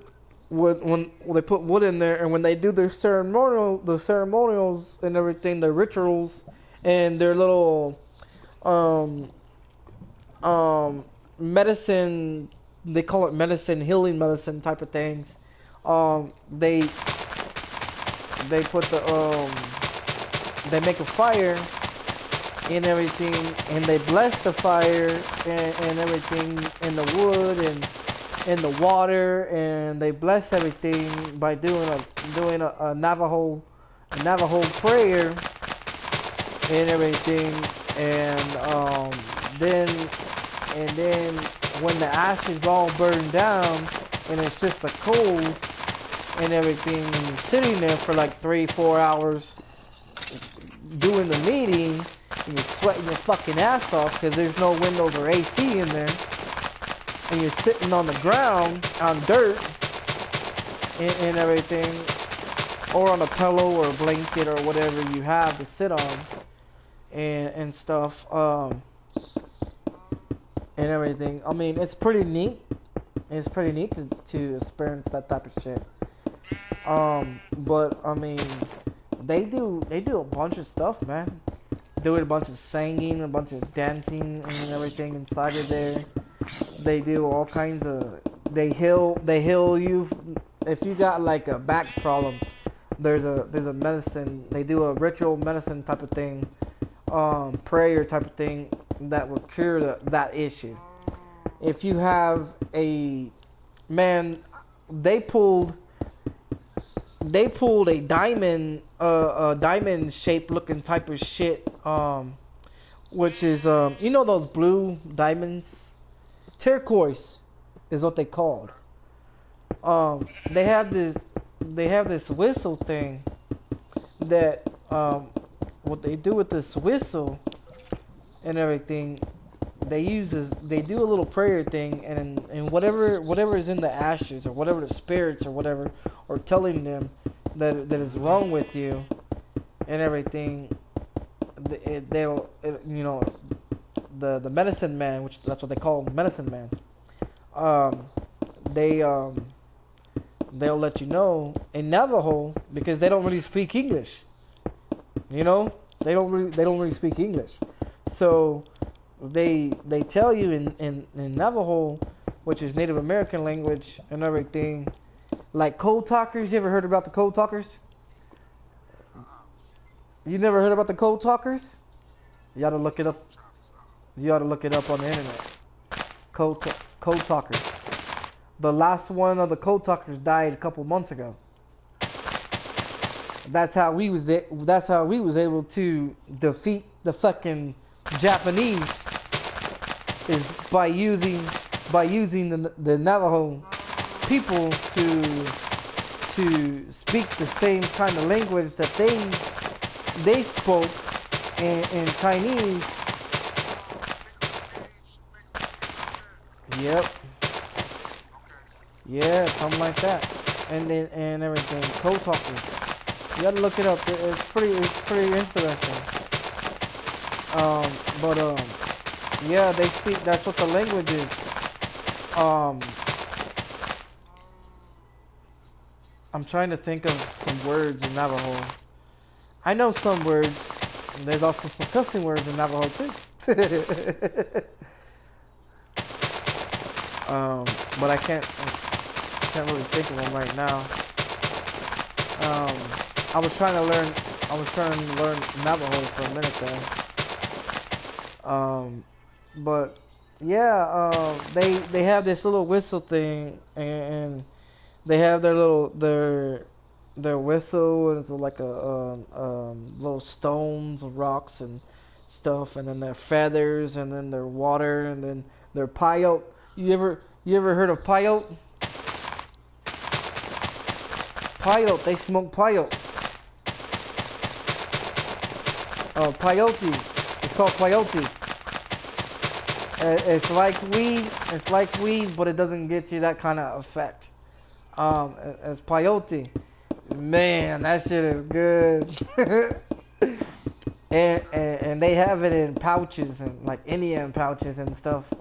when they put wood in there, and when they do their ceremonials and everything, their rituals and their little medicine, they call it medicine, healing medicine type of things, they put they make a fire and everything, and they bless the fire and everything, in the wood and in the water, and they bless everything by doing a Navajo prayer and everything, and then when the ashes all burn down and it's just a coal and everything, sitting there for like 3-4 hours, doing the meeting and you're sweating your fucking ass off because there's no windows or AC in there, and you're sitting on the ground on dirt and everything, or on a pillow or a blanket or whatever you have to sit on and stuff, and everything. I mean, it's pretty neat. It's pretty neat to experience that type of shit. But I mean, they do a bunch of stuff, man. Do a bunch of singing, a bunch of dancing and everything inside of there. They do all kinds of. They heal you if you got like a back problem. There's a medicine. They do a ritual medicine type of thing, prayer type of thing that will cure that issue. If you have a man, they pulled a diamond shaped looking type of shit, which is you know those blue diamonds, turquoise is what they called. They have this whistle thing that what they do with this whistle and everything, they do a little prayer thing, and whatever is in the ashes or whatever the spirits or whatever are telling them that is wrong with you and everything, they'll you know, the medicine man, which that's what they call medicine man, they'll let you know in Navajo, because they don't really speak English. You know, they don't really speak English, so they tell you in Navajo, which is Native American language and everything, like code talkers. You ever heard about the code talkers? You never heard about the code talkers? You ought to look it up. You ought to look it up on the internet. Code talkers. The last one of the code talkers died a couple months ago. That's how we was able to defeat the fucking Japanese, is by using the Navajo people to speak the same kind of language that they spoke in Chinese. Yep. Yeah, something like that, and everything. Code talkers. You gotta look it up. It's pretty interesting. Yeah, they speak. That's what the language is. I'm trying to think of some words in Navajo. I know some words. There's also some cussing words in Navajo too. But I can't really think of them right now. I was trying to learn Navajo for a minute there. But yeah, they have this little whistle thing, and they have their whistle, and it's like a little stones, rocks, and stuff, and then their feathers, and then their water, and then their peyote. You ever heard of peyote? Peyote, they smoke peyote. Peyote. It's called peyote. It's like weed, but it doesn't get you that kind of effect. It's peyote. Man, that shit is good. and they have it in pouches, and like Indian pouches and stuff,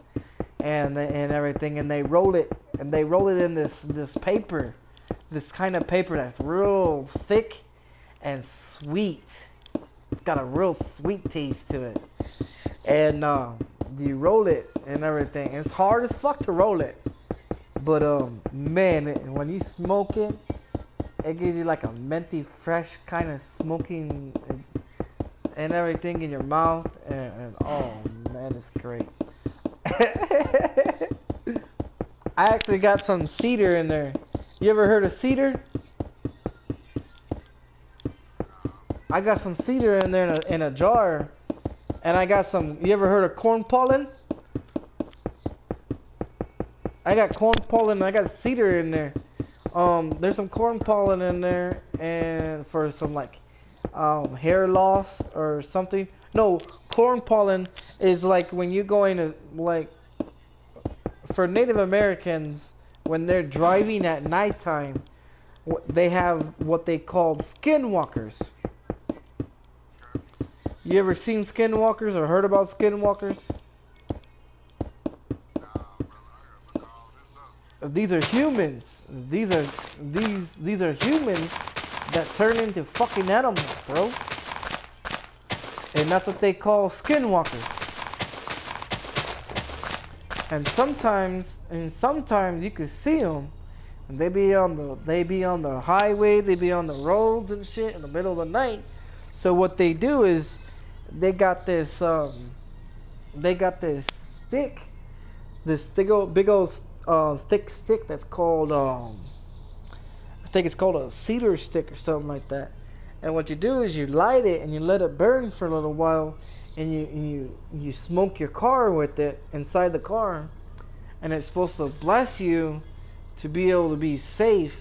and everything, and they roll it in this paper, this kind of paper that's real thick and sweet. It's got a real sweet taste to it, and you roll it and everything. It's hard as fuck to roll it, but man, when you smoke it, it gives you like a minty, fresh kind of smoking and everything in your mouth, and oh man, it's great. I actually got some cedar in there. You ever heard of cedar? I got some cedar in there in a jar, and I got some. You ever heard of corn pollen? I got corn pollen. I got cedar in there. There's some corn pollen in there, and for some like hair loss or something. No, corn pollen is like when you go into, like, for Native Americans, when they're driving at nighttime, they have what they call skinwalkers. You ever seen skinwalkers or heard about skinwalkers? These are humans. These are humans that turn into fucking animals, bro. And that's what they call skinwalkers. And sometimes you can see them, and they be on the highway, they be on the roads and shit in the middle of the night. So what they do is they got this stick, this big old thick stick that's called I think it's called a cedar stick or something like that. And what you do is you light it and you let it burn for a little while, and you smoke your car with it inside the car, and it's supposed to bless you to be able to be safe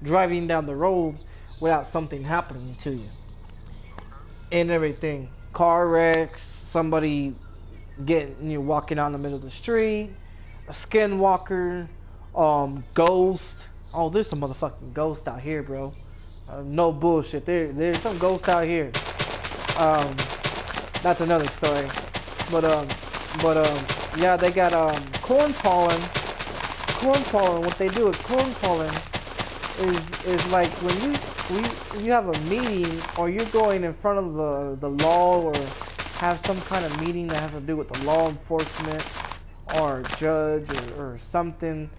driving down the road without something happening to you and everything. Car wrecks, somebody walking out in the middle of the street, a skinwalker, ghost. Oh, there's some motherfucking ghosts out here, bro. No bullshit. There's some ghosts out here. That's another story. But yeah, they got corn pollen. Corn pollen. What they do with corn pollen is like when you have a meeting, or you're going in front of the law, or have some kind of meeting that has to do with the law enforcement or a judge or something,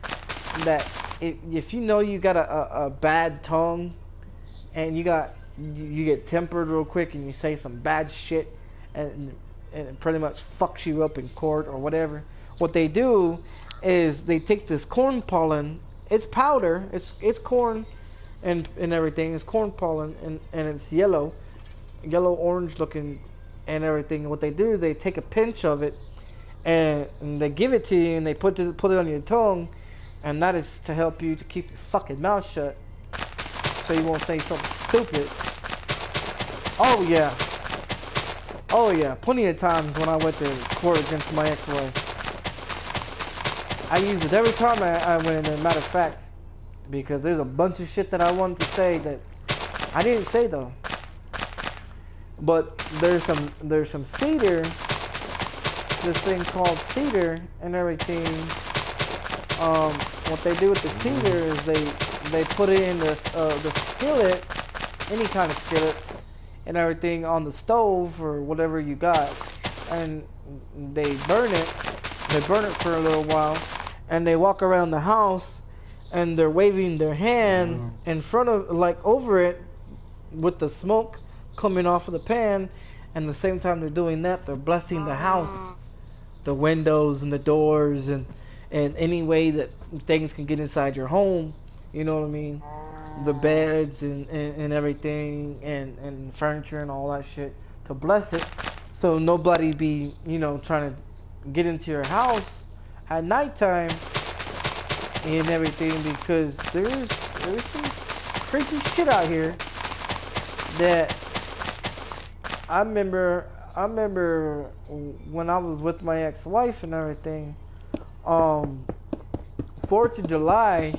that if you know you got a bad tongue, and you get tempered real quick and you say some bad shit, and it pretty much fucks you up in court or whatever, what they do is they take this corn pollen. It's powder, it's corn and everything. It's corn pollen, and it's yellow orange looking and everything. What they do is they take a pinch of it, and they give it to you, and they put it on your tongue, and that is to help you to keep your fucking mouth shut, so you won't say something stupid. Oh yeah, plenty of times when I went to court against my ex-wife, I used it every time I went in. Matter of fact, because there's a bunch of shit that I wanted to say that I didn't say though. But there's some cedar, this thing called cedar and everything. What they do with the cedar is they put it in the skillet, any kind of skillet, and everything on the stove or whatever you got, and they burn it for a little while, and they walk around the house, and they're waving their hand in front of, like, over it, with the smoke coming off of the pan, and at the same time they're doing that, they're blessing the house, the windows and the doors, and any way that things can get inside your home, you know what I mean, the beds and everything, and furniture and all that shit, to bless it, so nobody be, trying to get into your house at nighttime and everything, because there's some creepy shit out here that I remember when I was with my ex-wife and everything. 4th of July,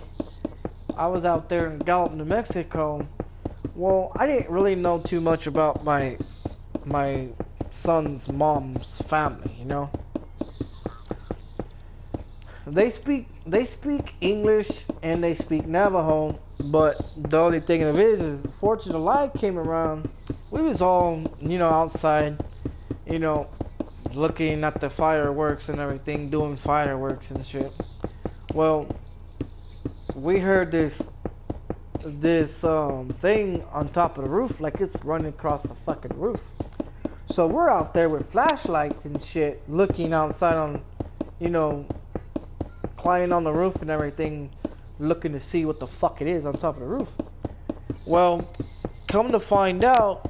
I was out there in Gallup, New Mexico. Well, I didn't really know too much about my son's mom's family, They speak English and they speak Navajo, but the only thing of it is 4th of July came around. We was all, outside, looking at the fireworks and everything, doing fireworks and shit. Well, we heard this thing on top of the roof, like it's running across the fucking roof. So we're out there with flashlights and shit, looking outside on, climbing on the roof and everything, looking to see what the fuck it is on top of the roof. Well, come to find out,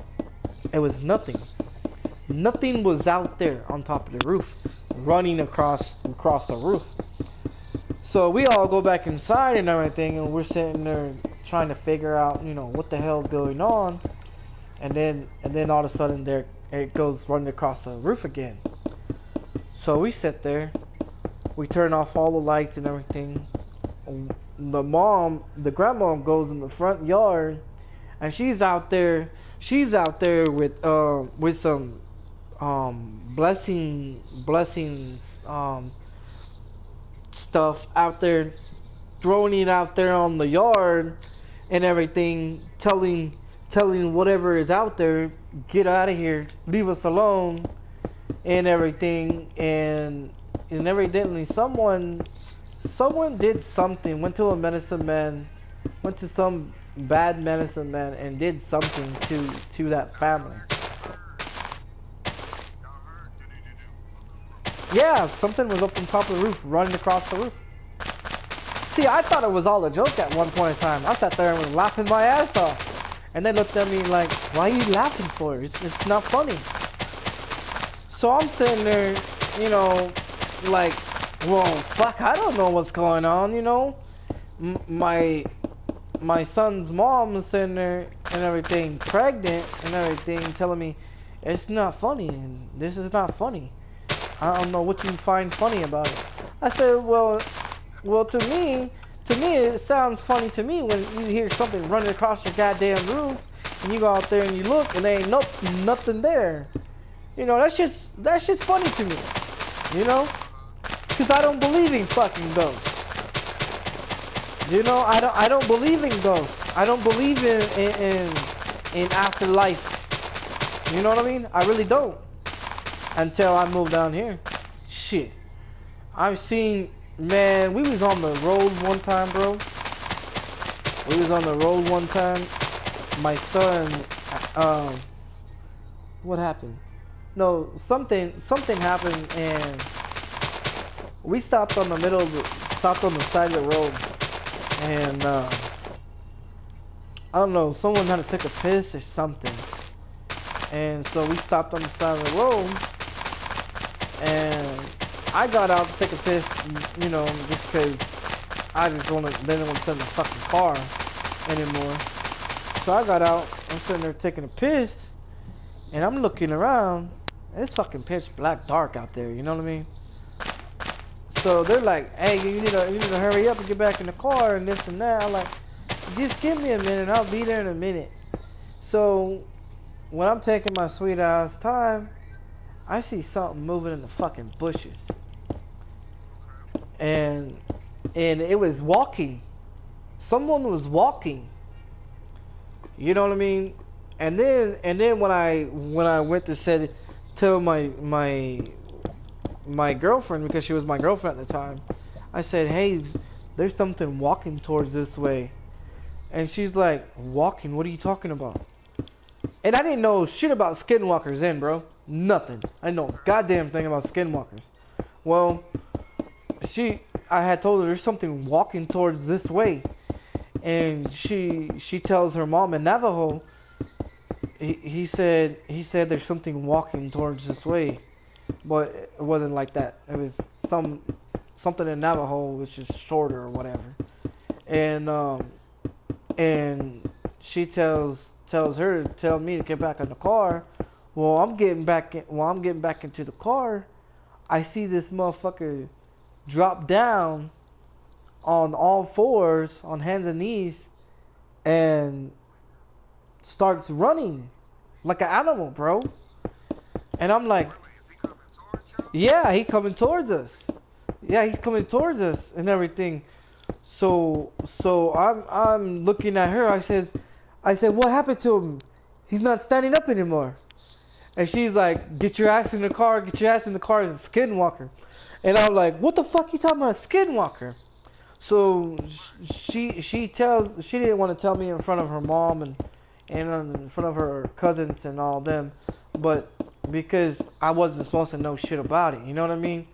it was nothing. Nothing was out there on top of the roof, running across the roof. So we all go back inside and everything, and we're sitting there trying to figure out, what the hell's going on and then all of a sudden there it goes running across the roof again. So we sit there, we turn off all the lights and everything. The grandmom goes in the front yard, and she's out there with some blessings stuff out there, throwing it out there on the yard and everything, telling whatever is out there, get out of here, leave us alone, and everything. And evidently someone did something, went to some bad medicine man and did something to that family. Yeah, something was up on top of the roof, running across the roof. See, I thought it was all a joke at one point in time. I sat there and was laughing my ass off. And they looked at me like, why are you laughing for? It's not funny. So I'm sitting there, you know, like, well, fuck, I don't know what's going on, you know? My son's mom is sitting there and everything, pregnant and everything, telling me, it's not funny, and this is not funny. I don't know what you find funny about it. I said, well, to me, it sounds funny to me when you hear something running across your goddamn roof, and you go out there and you look, and there ain't nothing there. You know, that's just funny to me. You know, because I don't believe in fucking ghosts. You know, I don't believe in ghosts. I don't believe in afterlife. You know what I mean? I really don't. Until I moved down here. Shit. I've seen, man, we was on the road one time, bro. We was on the road one time. My son, what happened? No, something happened, and we stopped on the side of the road, and I don't know, someone had to take a piss or something, and so we stopped on the side of the road, and I got out to take a piss, you know, just because I just didn't want to sit in the fucking car anymore. So I got out, I'm sitting there taking a piss, and I'm looking around. It's fucking pitch black dark out there, you know what I mean? So they're like, hey, you need to hurry up and get back in the car and this and that. I'm like, just give me a minute, I'll be there in a minute. So when I'm taking my sweet ass time, I see something moving in the fucking bushes. And it was walking. Someone was walking. You know what I mean? And then when I went to tell my girlfriend, because she was my girlfriend at the time, I said, hey, there's something walking towards this way. And she's like, walking? What are you talking about? And I didn't know shit about skinwalkers then, bro. Nothing. I didn't know a goddamn thing about skinwalkers. Well, I had told her there's something walking towards this way. And she tells her mom in Navajo, he said there's something walking towards this way. But it wasn't like that. It was something in Navajo, which is shorter or whatever. And she tells her to tell me to get back in the car. Well, I'm getting back into the car, I see this motherfucker drop down on all fours, on hands and knees, and starts running like an animal, bro. And I'm like, yeah, he coming towards us. Yeah, he's coming towards us and everything. So I'm looking at her. I said, what happened to him? He's not standing up anymore. And she's like, get your ass in the car. Get your ass in the car. It's a skinwalker. And I'm like, what the fuck you talking about, a skinwalker? So she didn't want to tell me in front of her mom and in front of her cousins and all them, but because I wasn't supposed to know shit about it, you know what I mean?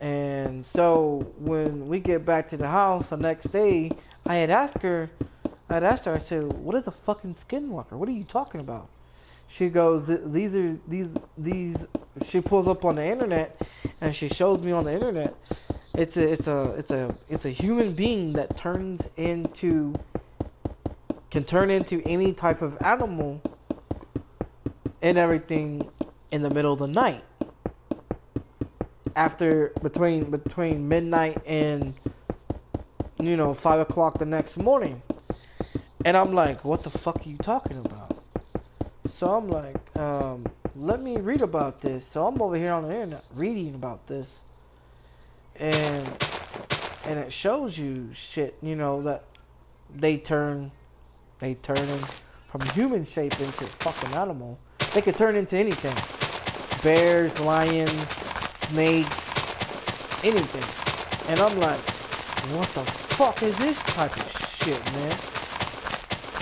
And so when we get back to the house the next day, I asked her, I said, what is a fucking skinwalker? What are you talking about? She goes, these. She pulls up on the internet, and she shows me on the internet. It's a human being that turns into can turn into any type of animal and everything in the middle of the night. After between midnight and 5 o'clock the next morning. And I'm like, what the fuck are you talking about? So I'm like, let me read about this. So I'm over here on the internet reading about this. And it shows you shit, that they turn in from human shape into fucking animal. They could turn into anything. Bears, lions, snakes, anything. And I'm like, what the fuck is this type of shit, man?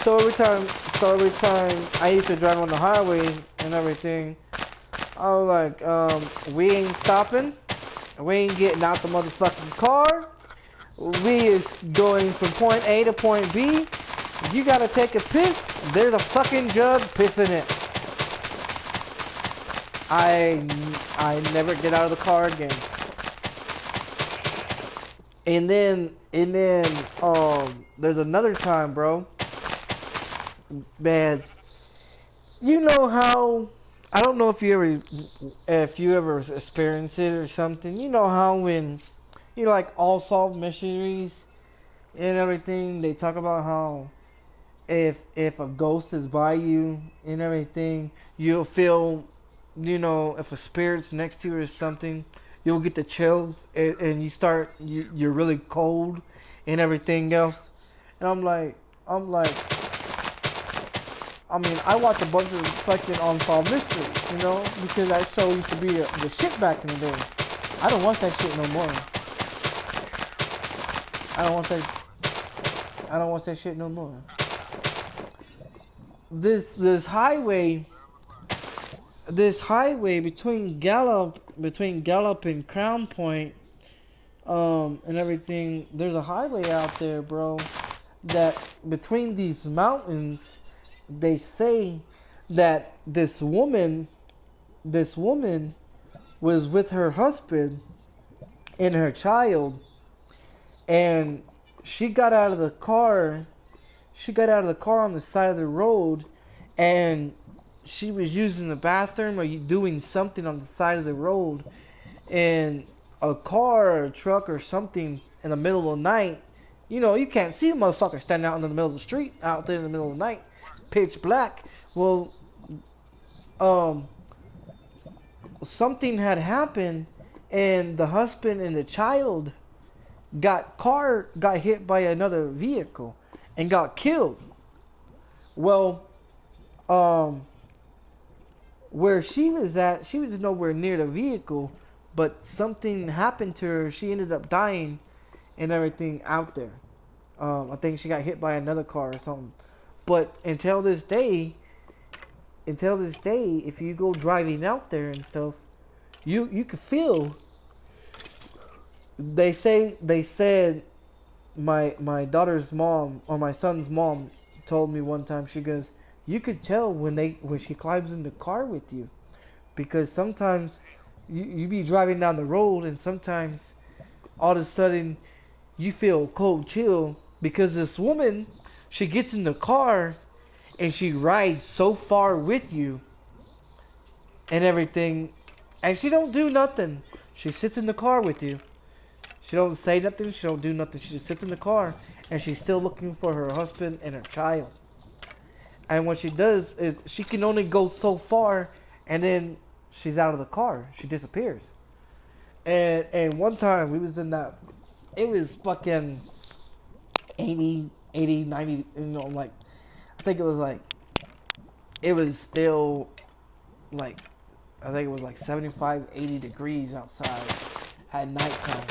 So every time I used to drive on the highway and everything, I was like, we ain't stopping. We ain't getting out the motherfucking car. We is going from point A to point B. You gotta take a piss. There's a fucking jug pissing it. I never get out of the car again. And then there's another time, bro. Man, you know how, I don't know if you ever experienced it or something. You know how when like all solved mysteries and everything, they talk about how if a ghost is by you and everything, you'll feel, if a spirit's next to you or something, you'll get the chills and you're really cold and everything else. And I'm like, I mean, I watch a bunch of fucking unsolved mysteries, because that show used to be the shit back in the day. I don't watch that shit no more. I don't watch that shit no more. This highway between Gallup and Crown Point, and everything, there's a highway out there, bro, that between these mountains, they say that this woman was with her husband and her child, and she got out of the car on the side of the road, and she was using the bathroom or doing something on the side of the road, and a car or a truck or something in the middle of the night, you can't see a motherfucker standing out in the middle of the street, out there in the middle of the night, pitch black. Well, something had happened, and the husband and the child got hit by another vehicle and got killed. Well, where she was at, she was nowhere near the vehicle, but something happened to her. She ended up dying and everything out there. I think she got hit by another car or something. But until this day, if you go driving out there and stuff, you can feel. They said my daughter's mom or my son's mom told me one time. She goes, you could tell when she climbs in the car with you, because sometimes you be driving down the road and sometimes all of a sudden you feel cold chill because this woman, she gets in the car and she rides so far with you and everything, and she don't do nothing. She sits in the car with you. She don't say nothing. She don't do nothing. She just sits in the car and she's still looking for her husband and her child. And what she does is she can only go so far, and then she's out of the car. She disappears. And one time we was in that, it was fucking 80, 90, like, I think it was like, it was still like, I think it was like 75, 80 degrees outside at nighttime.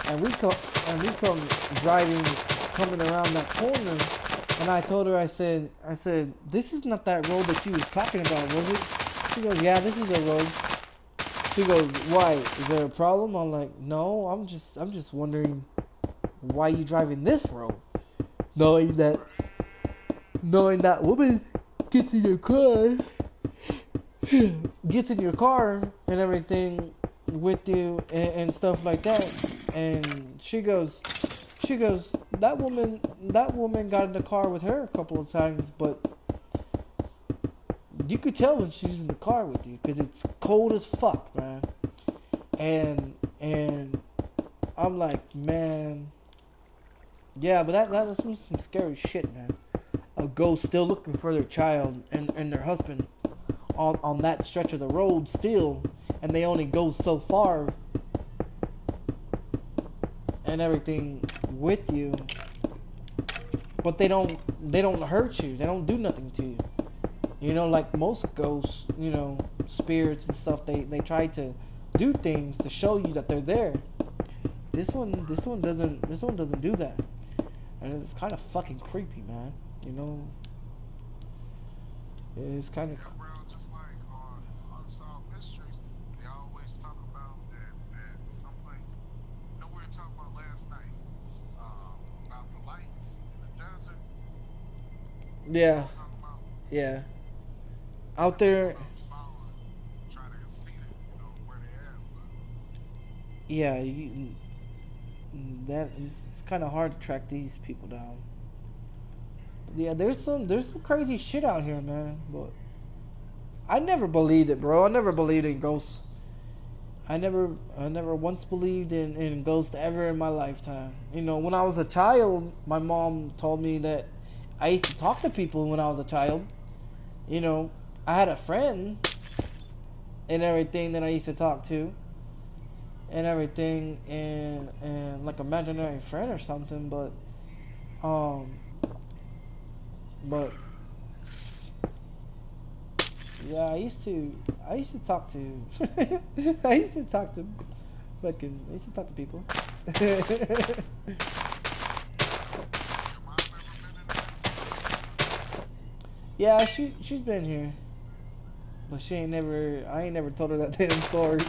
And we come driving, coming around that corner, and I told her, I said, this is not that road that you was talking about, was it? She goes, yeah, this is the road. She goes, why? Is there a problem? I'm like, no, I'm just wondering why you driving this road, knowing that woman gets in your car and everything with you and stuff like that. And she goes, She goes, that woman got in the car with her a couple of times, but you could tell when she's in the car with you, because it's cold as fuck, man. And I'm like, man, yeah, but that's some scary shit, man. A ghost still looking for their child and their husband on that stretch of the road still, and they only go so far and everything with you, but they don't hurt you, they don't do nothing to you. You know, like most ghosts, you know, spirits and stuff, they try to do things to show you that they're there. This one doesn't do that. And it's kind of fucking creepy, man. You know, it's kind of. Yeah, bro, just like on Unsolved Mysteries, they always talk about that someplace. You know, we were talking about last night about the lights in the desert. You know Yeah, what I'm talking about? yeah. Out there, Following, trying to see it, you know, where they at. yeah. That is, it's kind of hard to track these people down. But yeah, there's some crazy shit out here, man. But I never believed it, bro. I never believed in ghosts. I never once believed in ghosts ever in my lifetime. You know, when I was a child, my mom told me that I used to talk to people when I was a child. You know, I had a friend and everything that I used to talk to and everything, and like imaginary friend or something, um but yeah, I used to talk to I used to talk to I used to talk to people. Your mom ever been in this? Yeah, she's been here, but I ain't never told her that damn story.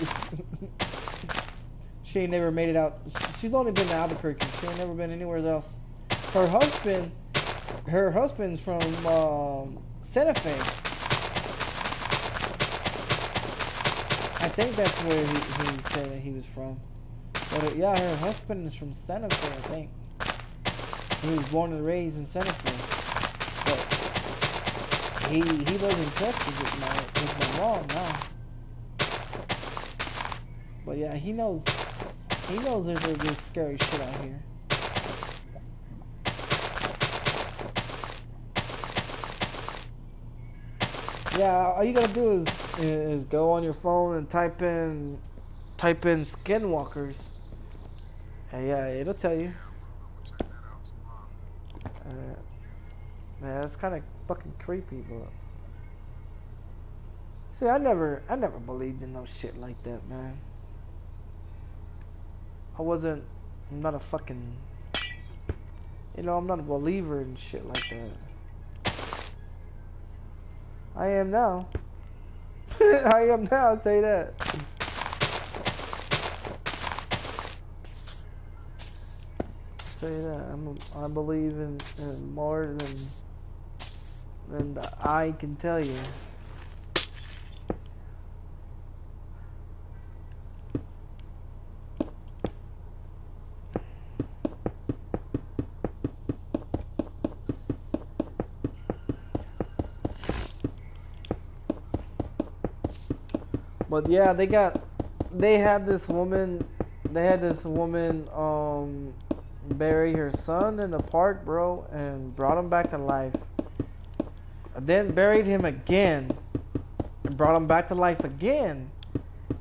She ain't never made it out. She's only been to Albuquerque. She ain't never been anywhere else. Her husband, her husband's from Santa Fe. I think that's where he said that he was from. But yeah, her husband is from Santa Fe, I think. He was born and raised in Santa Fe. But he lives in Texas with my mom now. But yeah, he knows there's scary shit out here. Yeah, all you gotta do is go on your phone and type in skinwalkers. And yeah, it'll tell you. I'm gonna check that out tomorrow. Man, that's kind of fucking creepy, but see, I never believed in no shit like that, man. I'm not a fucking, I'm not a believer in shit like that. I am now. I am now, I'll tell you that. I'll tell you that. I believe in more than the eye can tell you. But yeah, they had this woman bury her son in the park, bro, and brought him back to life. And then buried him again and brought him back to life again.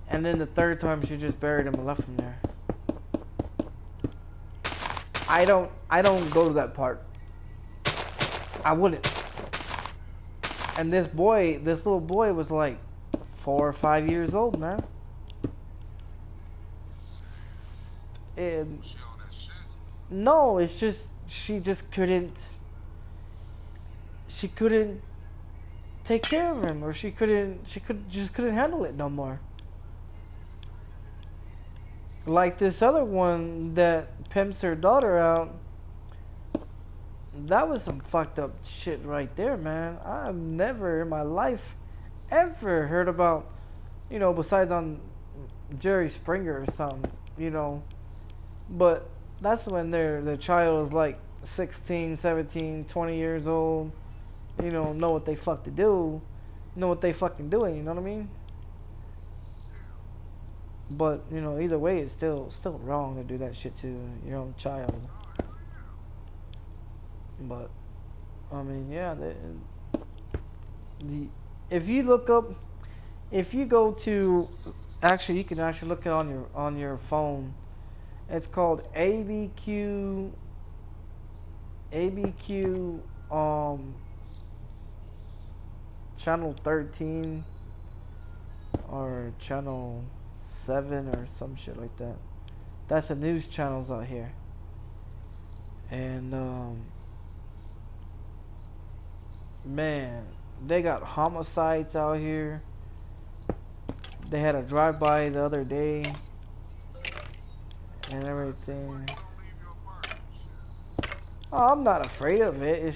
And then the third time she just buried him and left him there. I don't go to that park. I wouldn't. And this little boy was like 4 or 5 years old, man. And She on that shit. no, it's just she couldn't take care of him, or she just couldn't handle it no more. Like this other one that pimps her daughter out. That was some fucked up shit right there, man. I've never in my life ever heard about, besides on Jerry Springer or something, but That's when the child is like 16, 17, 20 years old. You know what they fuck to do. Know what they fucking doing, you know what I mean? But, either way, it's still wrong to do that shit to your own child. But, I mean, yeah, if you look up, if you go to, actually, you can actually look it on your phone. It's called ABQ, channel 13 or channel 7 or some shit like that. That's the news channels out here. And man, they got homicides out here. They had a drive-by the other day and everything. Oh, I'm not afraid of it.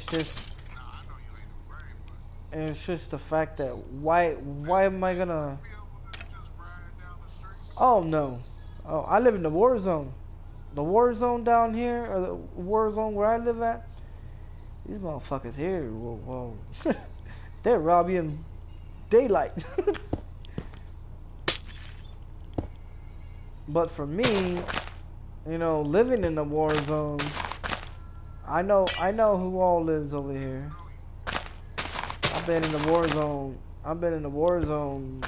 It's just the fact that why am I gonna? Oh no. Oh, I live in the war zone. The war zone down here, or the war zone where I live at. These motherfuckers here, whoa. They're robbing daylight. But for me, living in the war zone, I know who all lives over here. I've been in the war zone.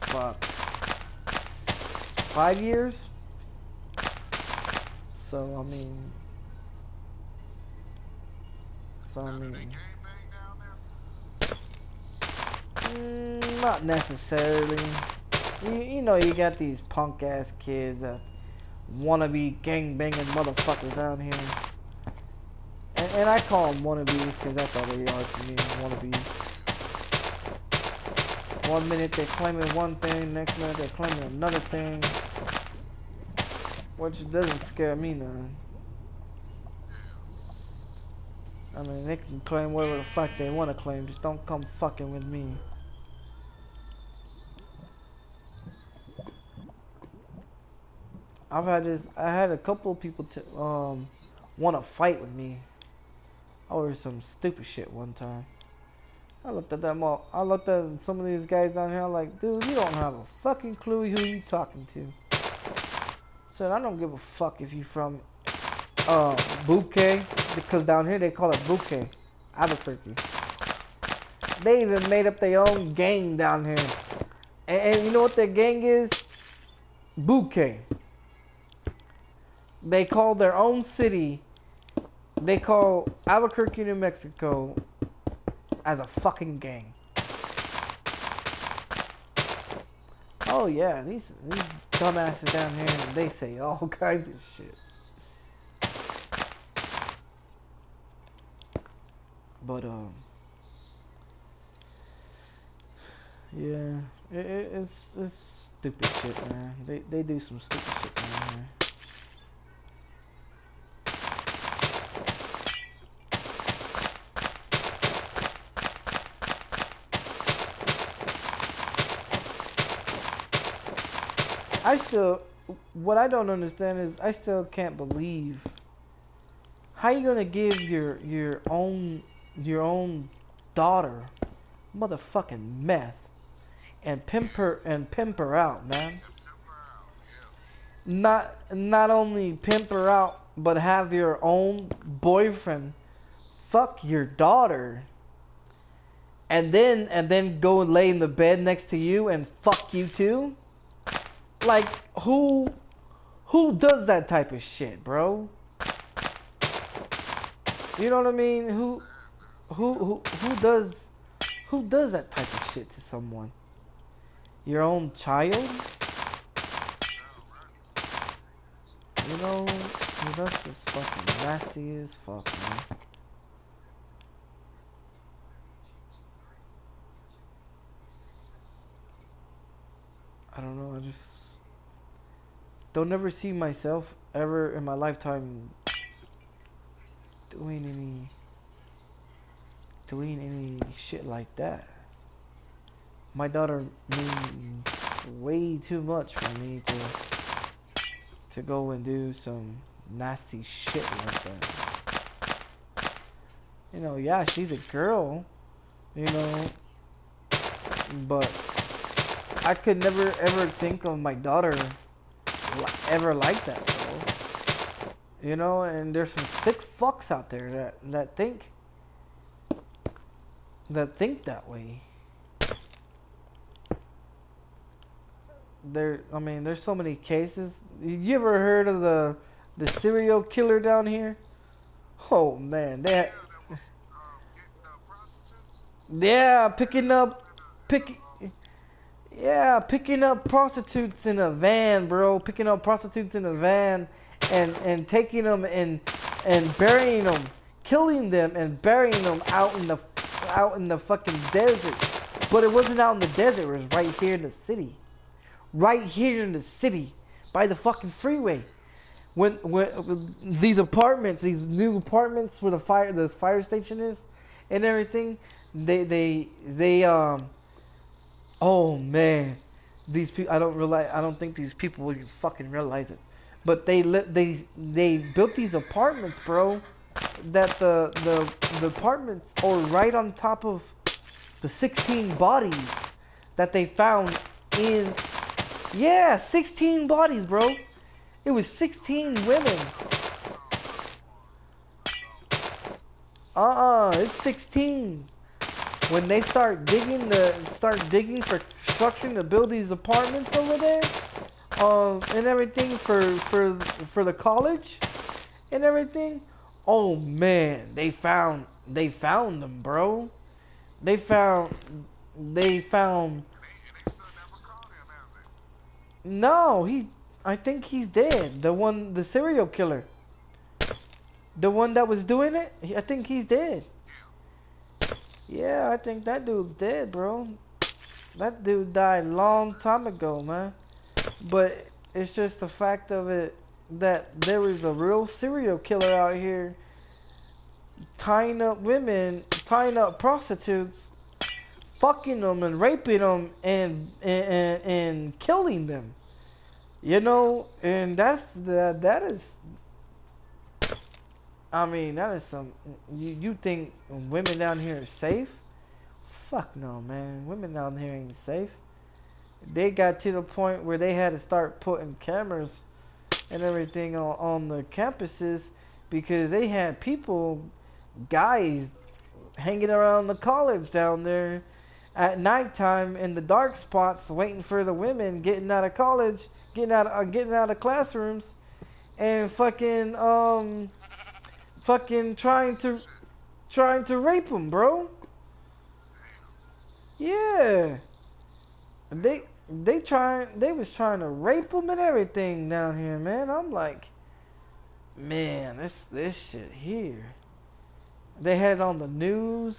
Fuck, 5 years. So I mean, not necessarily. You got these punk ass kids that wanna be gang banging motherfuckers down here, and I call them wannabes because that's all they are to me, wannabes. One minute they're claiming one thing, next minute they're claiming another thing, which doesn't scare me none. I mean, they can claim whatever the fuck they want to claim, just don't come fucking with me. I had a couple of people want to fight with me over some stupid shit one time. I looked at some of these guys down here, like, dude, you don't have a fucking clue who you talking to. Said, I don't give a fuck if you from Bouquet, because down here they call it Bouquet, Albuquerque. They even made up their own gang down here. And you know what their gang is? Bouquet. They call their own city, they call Albuquerque, New Mexico, as a fucking gang. Oh yeah, these dumbasses down here, they say all kinds of shit. But yeah, it's stupid shit, man. They do some stupid shit down here. What I don't understand is I still can't believe how you gonna give your own daughter motherfucking meth and pimp her out, man. Not only pimp her out, but have your own boyfriend fuck your daughter, and then go and lay in the bed next to you and fuck you too. Like, who does that type of shit, bro? You know what I mean? Who does that type of shit to someone? Your own child? That's just fucking nasty as fuck, man. I don't know, I just don't ever see myself ever in my lifetime doing any shit like that. My daughter means way too much for me to go and do some nasty shit like that. You know, yeah, she's a girl, you know, but I could never ever think of my daughter ever like that, bro. You know, and there's some sick fucks out there that think that way. I mean, there's so many cases. You ever heard of the serial killer down here? Oh man, Yeah, that was getting prostitutes. yeah, And, pick, yeah, picking up prostitutes in a van, bro. Picking up prostitutes in a van, and taking them and burying them, killing them and burying them out in the fucking desert. But it wasn't out in the desert. It was right here in the city. Right here in the city, by the fucking freeway. When these apartments, these new apartments where this fire station is, and everything, they oh man, these people. I don't think these people will fucking realize it, but they built these apartments, bro. That the apartments are right on top of the 16 bodies that they found in. Yeah, 16 bodies, bro. It was 16 women. It's 16. When they start digging for construction to build these apartments over there, and everything for the college and everything. Oh man, they found them, bro. They found. they still never caught him, have they? No, I think he's dead. The serial killer. The one that was doing it, I think he's dead. Yeah, I think that dude's dead, bro. That dude died a long time ago, man. But it's just the fact of it that there was a real serial killer out here tying up women, tying up prostitutes, fucking them and raping them and killing them. You know, and that is. I mean, that is some. You think women down here are safe? Fuck no, man. Women down here ain't safe. They got to the point where they had to start putting cameras and everything on the campuses because they had guys, hanging around the college down there at nighttime in the dark spots, waiting for the women getting out of college, getting out of classrooms, and fucking trying to rape them, bro. Yeah, they was trying to rape them and everything down here, man. I'm like, man, this shit here. They had it on the news,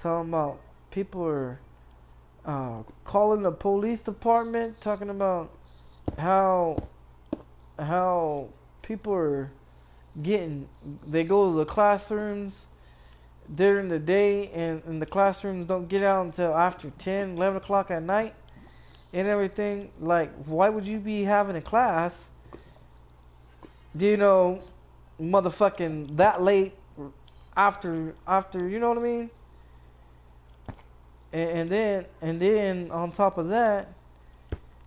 talking about people are calling the police department, talking about how people are they go to the classrooms during the day and the classrooms don't get out until after 10, 11 o'clock at night and everything. Like, why would you be having a class, you know, motherfucking that late after, you know what I mean? And then on top of that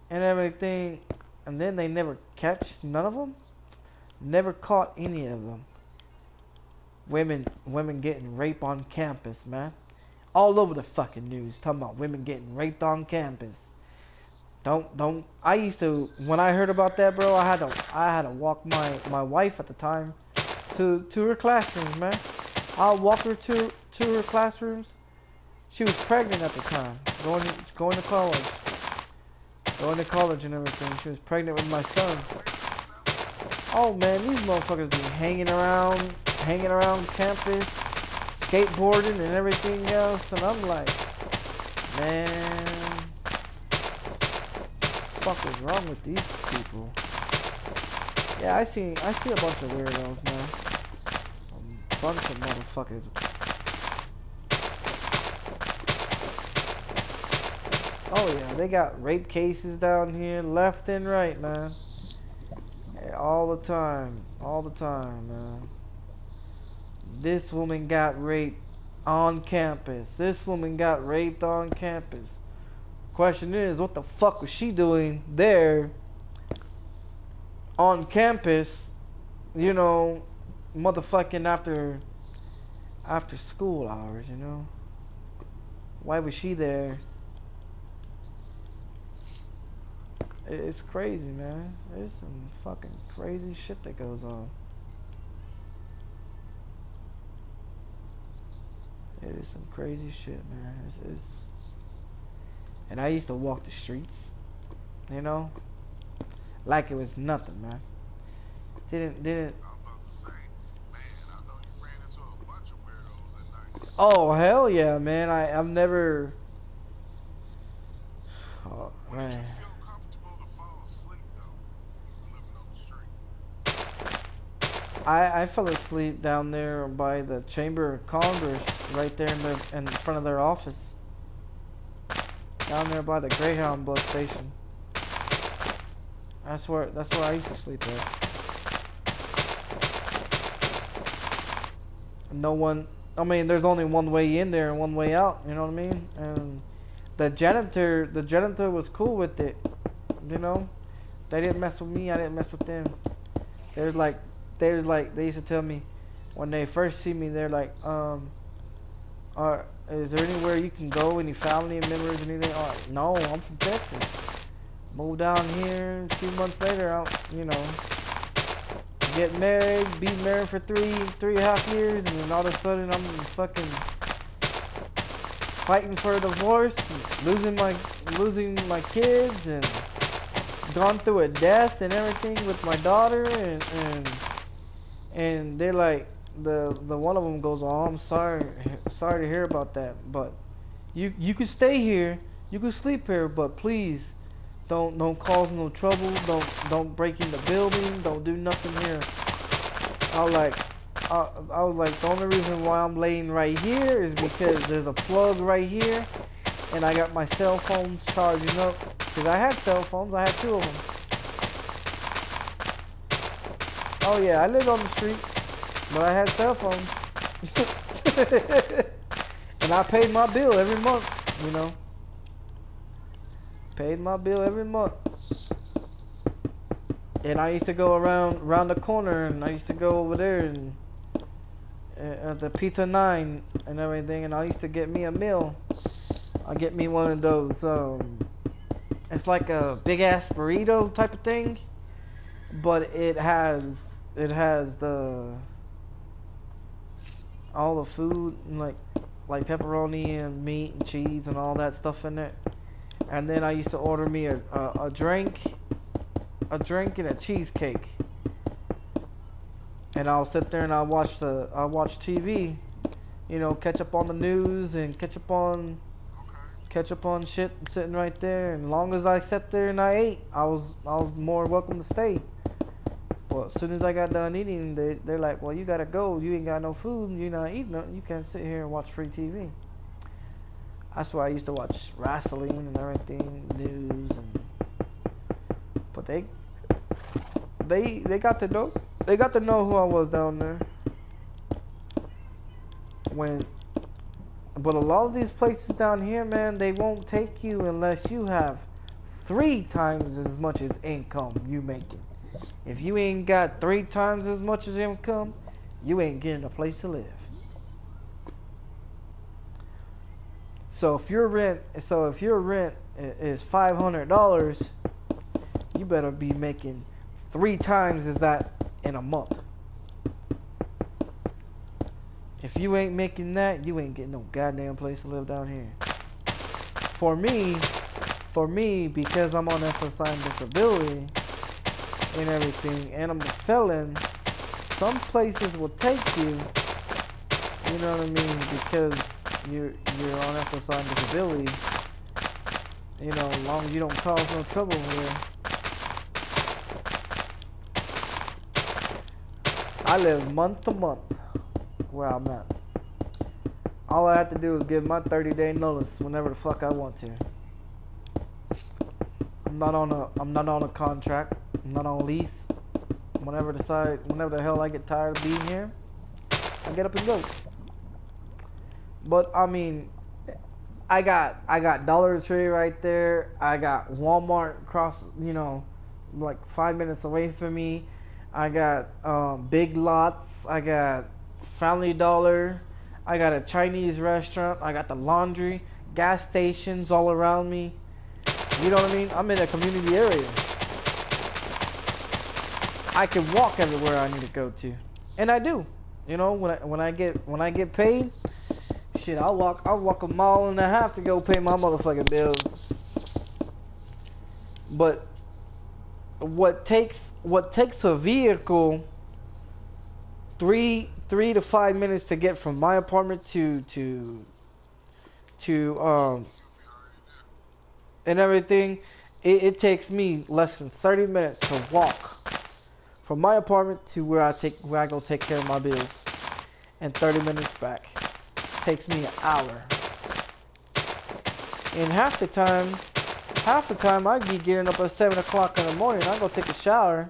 and everything, and then they never catch none of them. Never caught any of them. Women getting raped on campus, man. All over the fucking news, talking about women getting raped on campus. Don't. I used to, when I heard about that, bro, I had to walk my wife at the time to her classrooms, man. I'll walk her to her classrooms. She was pregnant at the time, going to college. Going to college and everything. She was pregnant with my son. Oh man, these motherfuckers be hanging around campus, skateboarding and everything else, and I'm like, man, what the fuck is wrong with these people? Yeah, I see a bunch of weirdos, man. A bunch of motherfuckers. Oh yeah, they got rape cases down here, left and right, man. All the time. All the time, man. This woman got raped on campus. This woman got raped on campus. Question is, what the fuck was she doing there on campus? You know, motherfucking after school hours, you know? Why was she there? It's crazy, man. There's some fucking crazy shit that goes on. It is some crazy shit, man. And I used to walk the streets, you know, like it was nothing, man. Didn't. I'm about to say, man, I know you ran into a bunch of weirdos at night. Oh hell yeah, man. I've never. Oh When did you man. feel comfortable to fall asleep though, living on the street? I fell asleep down there by the Chamber of Congress, right there in front of their office. Down there by the Greyhound bus station. That's where I used to sleep at. No one. I mean, there's only one way in there and one way out. You know what I mean? And the janitor was cool with it. You know, they didn't mess with me. I didn't mess with them. They used to tell me when they first see me, they're like, is there anywhere you can go? Any family members, anything? Oh, no, I'm from Texas. Moved down here. A few months later, you know, get married, be married for three and a half years, and then all of a sudden I'm fucking fighting for a divorce, losing my kids, and gone through a death and everything with my daughter, and they're like, the one of them goes, oh, I'm sorry to hear about that, but you could stay here, you could sleep here, but please don't cause no trouble, don't break in the building, don't do nothing here. I was like, the only reason why I'm laying right here is because there's a plug right here, and I got my cell phones charging up, because I had cell phones, I had 2 of them. Oh yeah, I lived on the street, but I had cell phones. And I paid my bill every month, you know. Paid my bill every month. And I used to go around the corner, and I used to go over there and at the Pizza 9 and everything, and I used to get me a meal. I get me one of those, it's like a big ass burrito type of thing, but it has all the food, like pepperoni and meat and cheese and all that stuff in it. And then I used to order me a drink and a cheesecake. And I'll sit there and I'll watch TV, you know, catch up on the news and catch up on shit sitting right there. And as long as I sat there and I ate, I was more welcome to stay. Well, as soon as I got done eating, they're like, well, you gotta go. You ain't got no food. You're not eating nothing. You can't sit here and watch free TV. That's why I used to watch wrestling and everything, news, but they got to know who I was down there. But a lot of these places down here, man, they won't take you unless you have 3 times as much as income you making. If you ain't got 3 times as much as income, you ain't getting a place to live. So if your rent is $500, you better be making 3 times as that in a month. If you ain't making that, you ain't getting no goddamn place to live down here. For me, because I'm on SSI disability and everything, and I'm a felon, some places will take you, you know what I mean, because you're on SSI disability, you know, as long as you don't cause no trouble here. I live month to month where I'm at. All I have to do is give my 30-day notice whenever the fuck I want to. I'm not on a contract. I'm not on lease. Whenever the hell I get tired of being here, I get up and go. But I mean, I got Dollar Tree right there. I got Walmart across, like 5 minutes away from me. I got Big Lots. I got Family Dollar. I got a Chinese restaurant. I got the laundry, gas stations all around me. You know what I mean? I'm in a community area. I can walk everywhere I need to go to, and I do. You know, when I get paid, shit, I'll walk a mile and a half to go pay my motherfucking bills. But what takes a vehicle three to 5 minutes to get from my apartment to and everything, it takes me less than 30 minutes to walk from my apartment to where I go take care of my bills, and 30 minutes back. Takes me an hour. And half the time I be getting up at 7 o'clock in the morning. I go take a shower,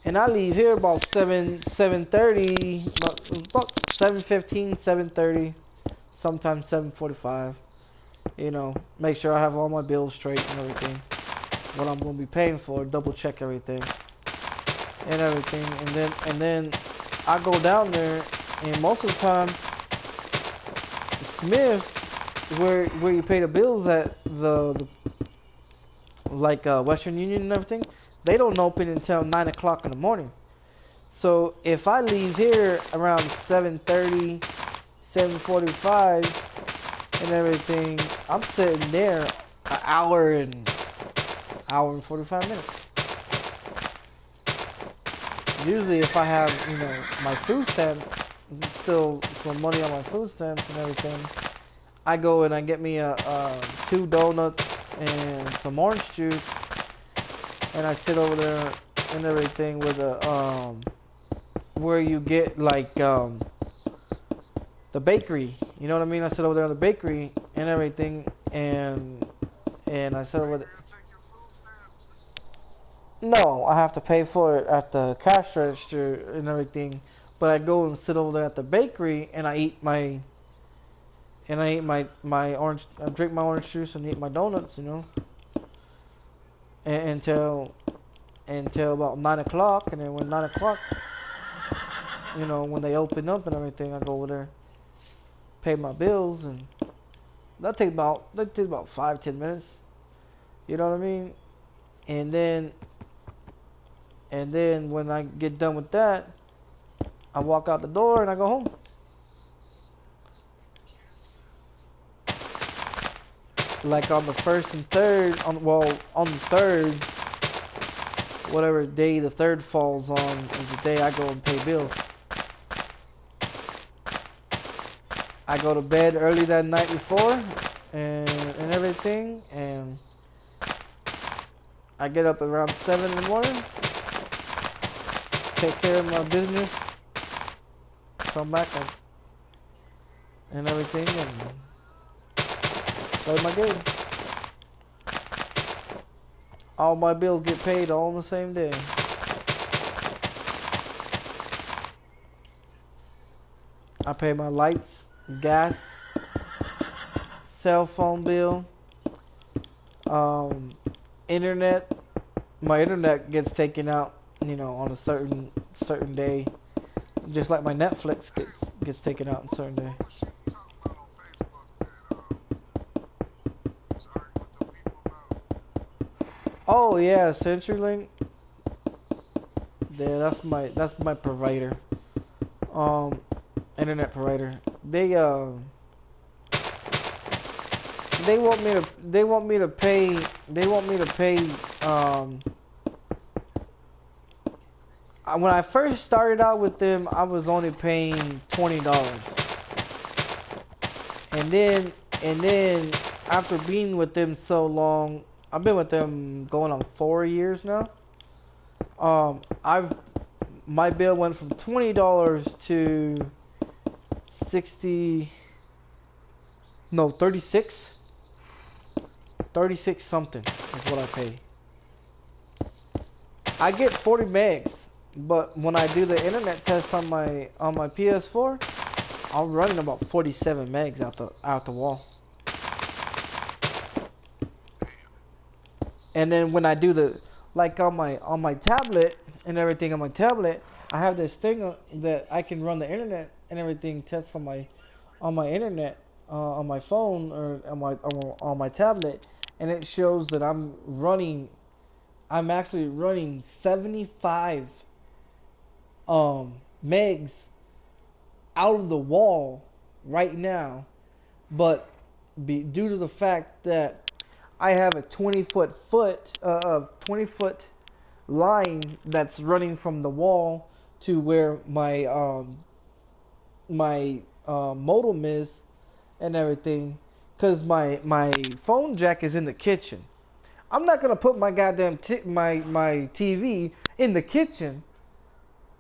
and I leave here about 7:30, about 7:15, 7:30, sometimes 7:45. You know, make sure I have all my bills straight and everything, what I'm gonna be paying for, double check everything and everything, and then I go down there, and most of the time, Smith's, where you pay the bills at, the like Western Union and everything, they don't open until 9 o'clock in the morning. So if I leave here around 7:30, 7:45 and everything, I'm sitting there an hour and 45 minutes. Usually if I have, my food stamps, still some money on my food stamps and everything, I go and I get me 2 donuts and some orange juice, and I sit over there and everything with a where you get like the bakery, you know what I mean? I sit over there in the bakery and everything, and I sit over there. No, I have to pay for it at the cash register and everything. But I go and sit over there at the bakery, and I eat my orange. I drink my orange juice and eat my donuts, until about 9 o'clock, and then when 9 o'clock, when they open up and everything, I go over there, pay my bills, and that takes about 5-10 minutes. You know what I mean? And then when I get done with that, I walk out the door and I go home. Like on the first and third, on the third, whatever day the third falls on is the day I go and pay bills. I go to bed early that night before and everything, and I get up around 7 in the morning, take care of my business, come back and everything, and play my game. All my bills get paid all on the same day. I pay my lights, gas, cell phone bill, internet. My internet gets taken out, on a certain day, just like my Netflix gets taken out on a certain day. Oh yeah, CenturyLink. Yeah, that's my provider. Internet provider. They want me to pay when I first started out with them, I was only paying $20. And then after being with them so long, I've been with them going on 4 years now. My bill went from $20 to 36 something is what I pay. I get 40 megs But when I do the internet test on my PS4, I'm running about 47 megs out the wall. And then when I do the like on my tablet and everything on my tablet, I have this thing that I can run the internet and everything tests on my internet on my phone or on my tablet, and it shows that I'm actually running 75 megs out of the wall right now, but due to the fact that I have a 20 foot line that's running from the wall to where my modem is and everything, because my phone jack is in the kitchen. I'm not gonna put my goddamn my TV in the kitchen.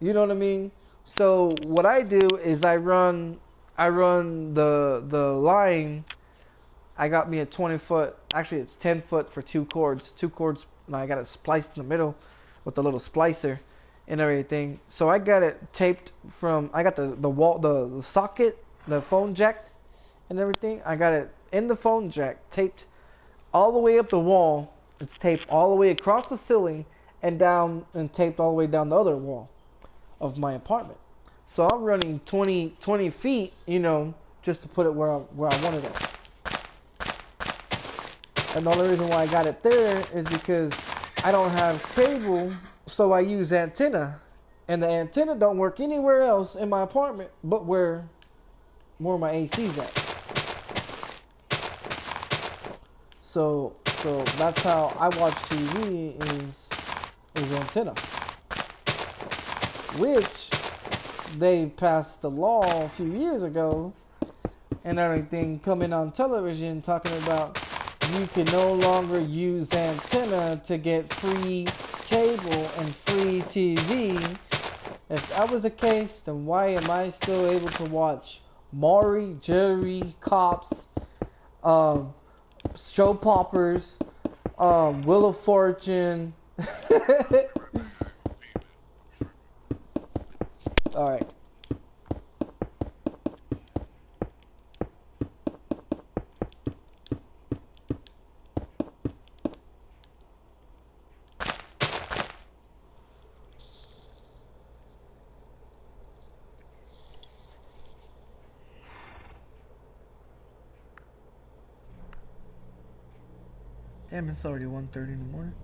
You know what I mean? So what I do is I run the line. I got me a 20 foot. Actually, it's 10 foot for two cords. Two cords. And I got it spliced in the middle with the little splicer and everything. So I got it taped from. I got the wall, the socket, the phone jack, and everything. I got it in the phone jack, taped all the way up the wall. It's taped all the way across the ceiling and down, and taped all the way down the other wall of my apartment. So I'm running 20 feet, just to put it where I wanted it. And the only reason why I got it there is because I don't have cable, so I use antenna. And the antenna don't work anywhere else in my apartment but where my AC's at. So that's how I watch TV is antenna. Which they passed the law a few years ago and everything, coming on television talking about you can no longer use antenna to get free cable and free TV. If that was the case, then why am I still able to watch Maury, Jerry, Cops, Show Poppers, Wheel of Fortune? Alright. Damn, it's already 1:30 in the morning.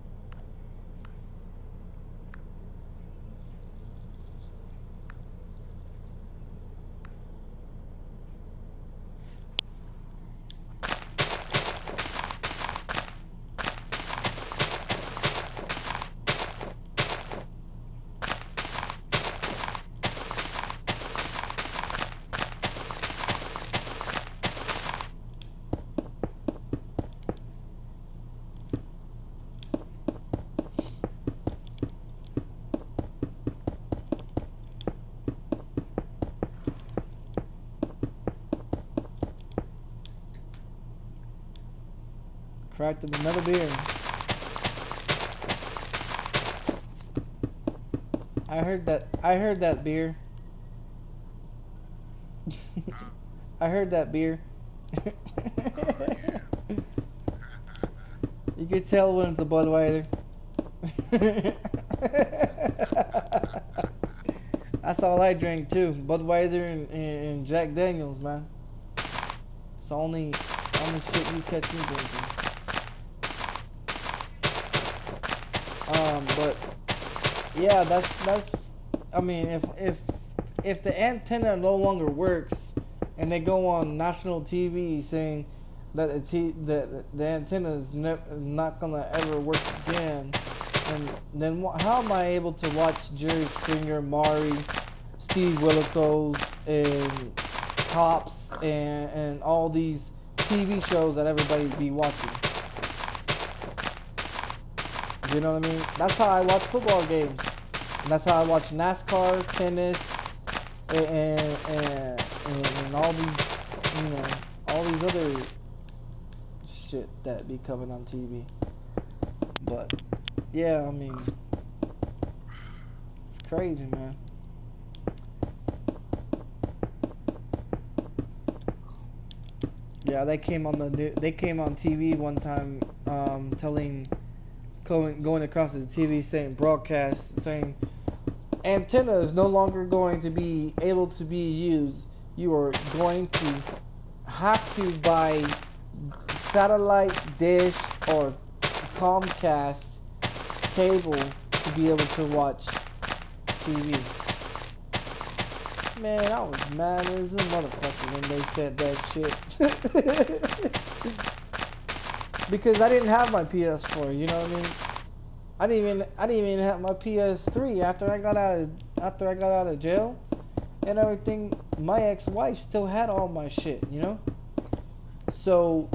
Cracked up another beer. I heard that beer. I heard that beer. You could tell when it's a Budweiser. That's all I drink too. Budweiser and Jack Daniels, man. It's the only shit you catch me drinking. But yeah, that's. I mean, if the antenna no longer works, and they go on national TV saying that the antenna is not gonna ever work again, and then how am I able to watch Jerry Springer, Maury, Steve Willikos, and Cops, and all these TV shows that everybody be watching? You know what I mean? That's how I watch football games. And that's how I watch NASCAR, tennis, and all these, all these other shit that be coming on TV. But yeah, I mean, it's crazy, man. Yeah, they came on they came on TV one time, going across the TV saying broadcast saying antenna is no longer going to be able to be used. You are going to have to buy satellite dish or Comcast cable to be able to watch TV. Man, I was mad as a motherfucker when they said that shit. Because I didn't have my PS4, you know what I mean? I didn't even have my PS3 after I got out of jail and everything. My ex-wife still had all my shit, you know? So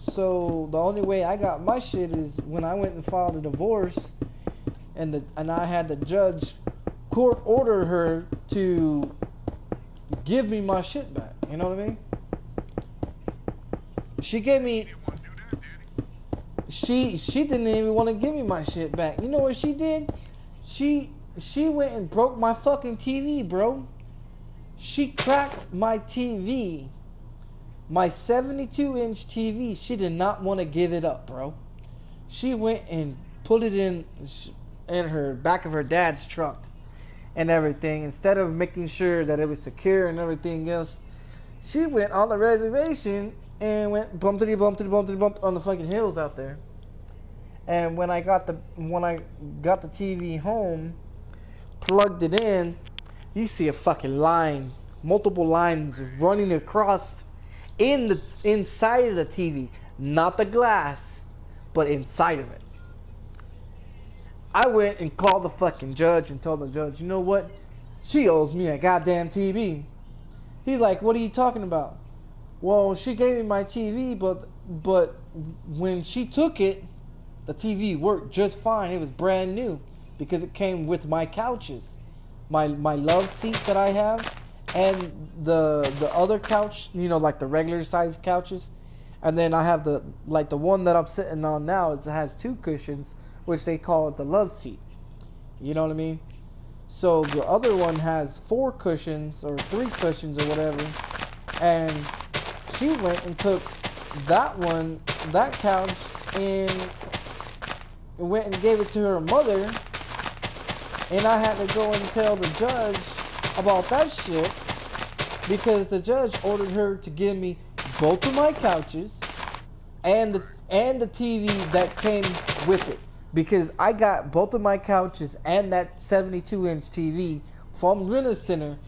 the only way I got my shit is when I went and filed a divorce, and I had the judge court order her to give me my shit back. You know what I mean? She gave me. She didn't even want to give me my shit back. You know what she did? She went and broke my fucking TV, bro. She cracked my TV. My 72-inch TV. She did not want to give it up, bro. She went and put it in her back of her dad's truck and everything. Instead of making sure that it was secure and everything else, she went on the reservation and went bumpity bump on the fucking hills out there. And when I got the TV home, plugged it in, you see a fucking line, multiple lines running across inside of the TV, not the glass, but inside of it. I went and called the fucking judge and told the judge, you know what? She owes me a goddamn TV. He's like, what are you talking about? Well, she gave me my TV, but when she took it, the TV worked just fine. It was brand new because it came with my couches, my love seat that I have, and the other couch, you know, like the regular size couches, and then I have the one that I'm sitting on now. It has 2 cushions, which they call it the love seat. You know what I mean? So the other one has 4 cushions or 3 cushions or whatever, and she went and took that couch and went and gave it to her mother, and I had to go and tell the judge about that shit because the judge ordered her to give me both of my couches and the TV that came with it, because I got both of my couches and that 72-inch TV from Rental Center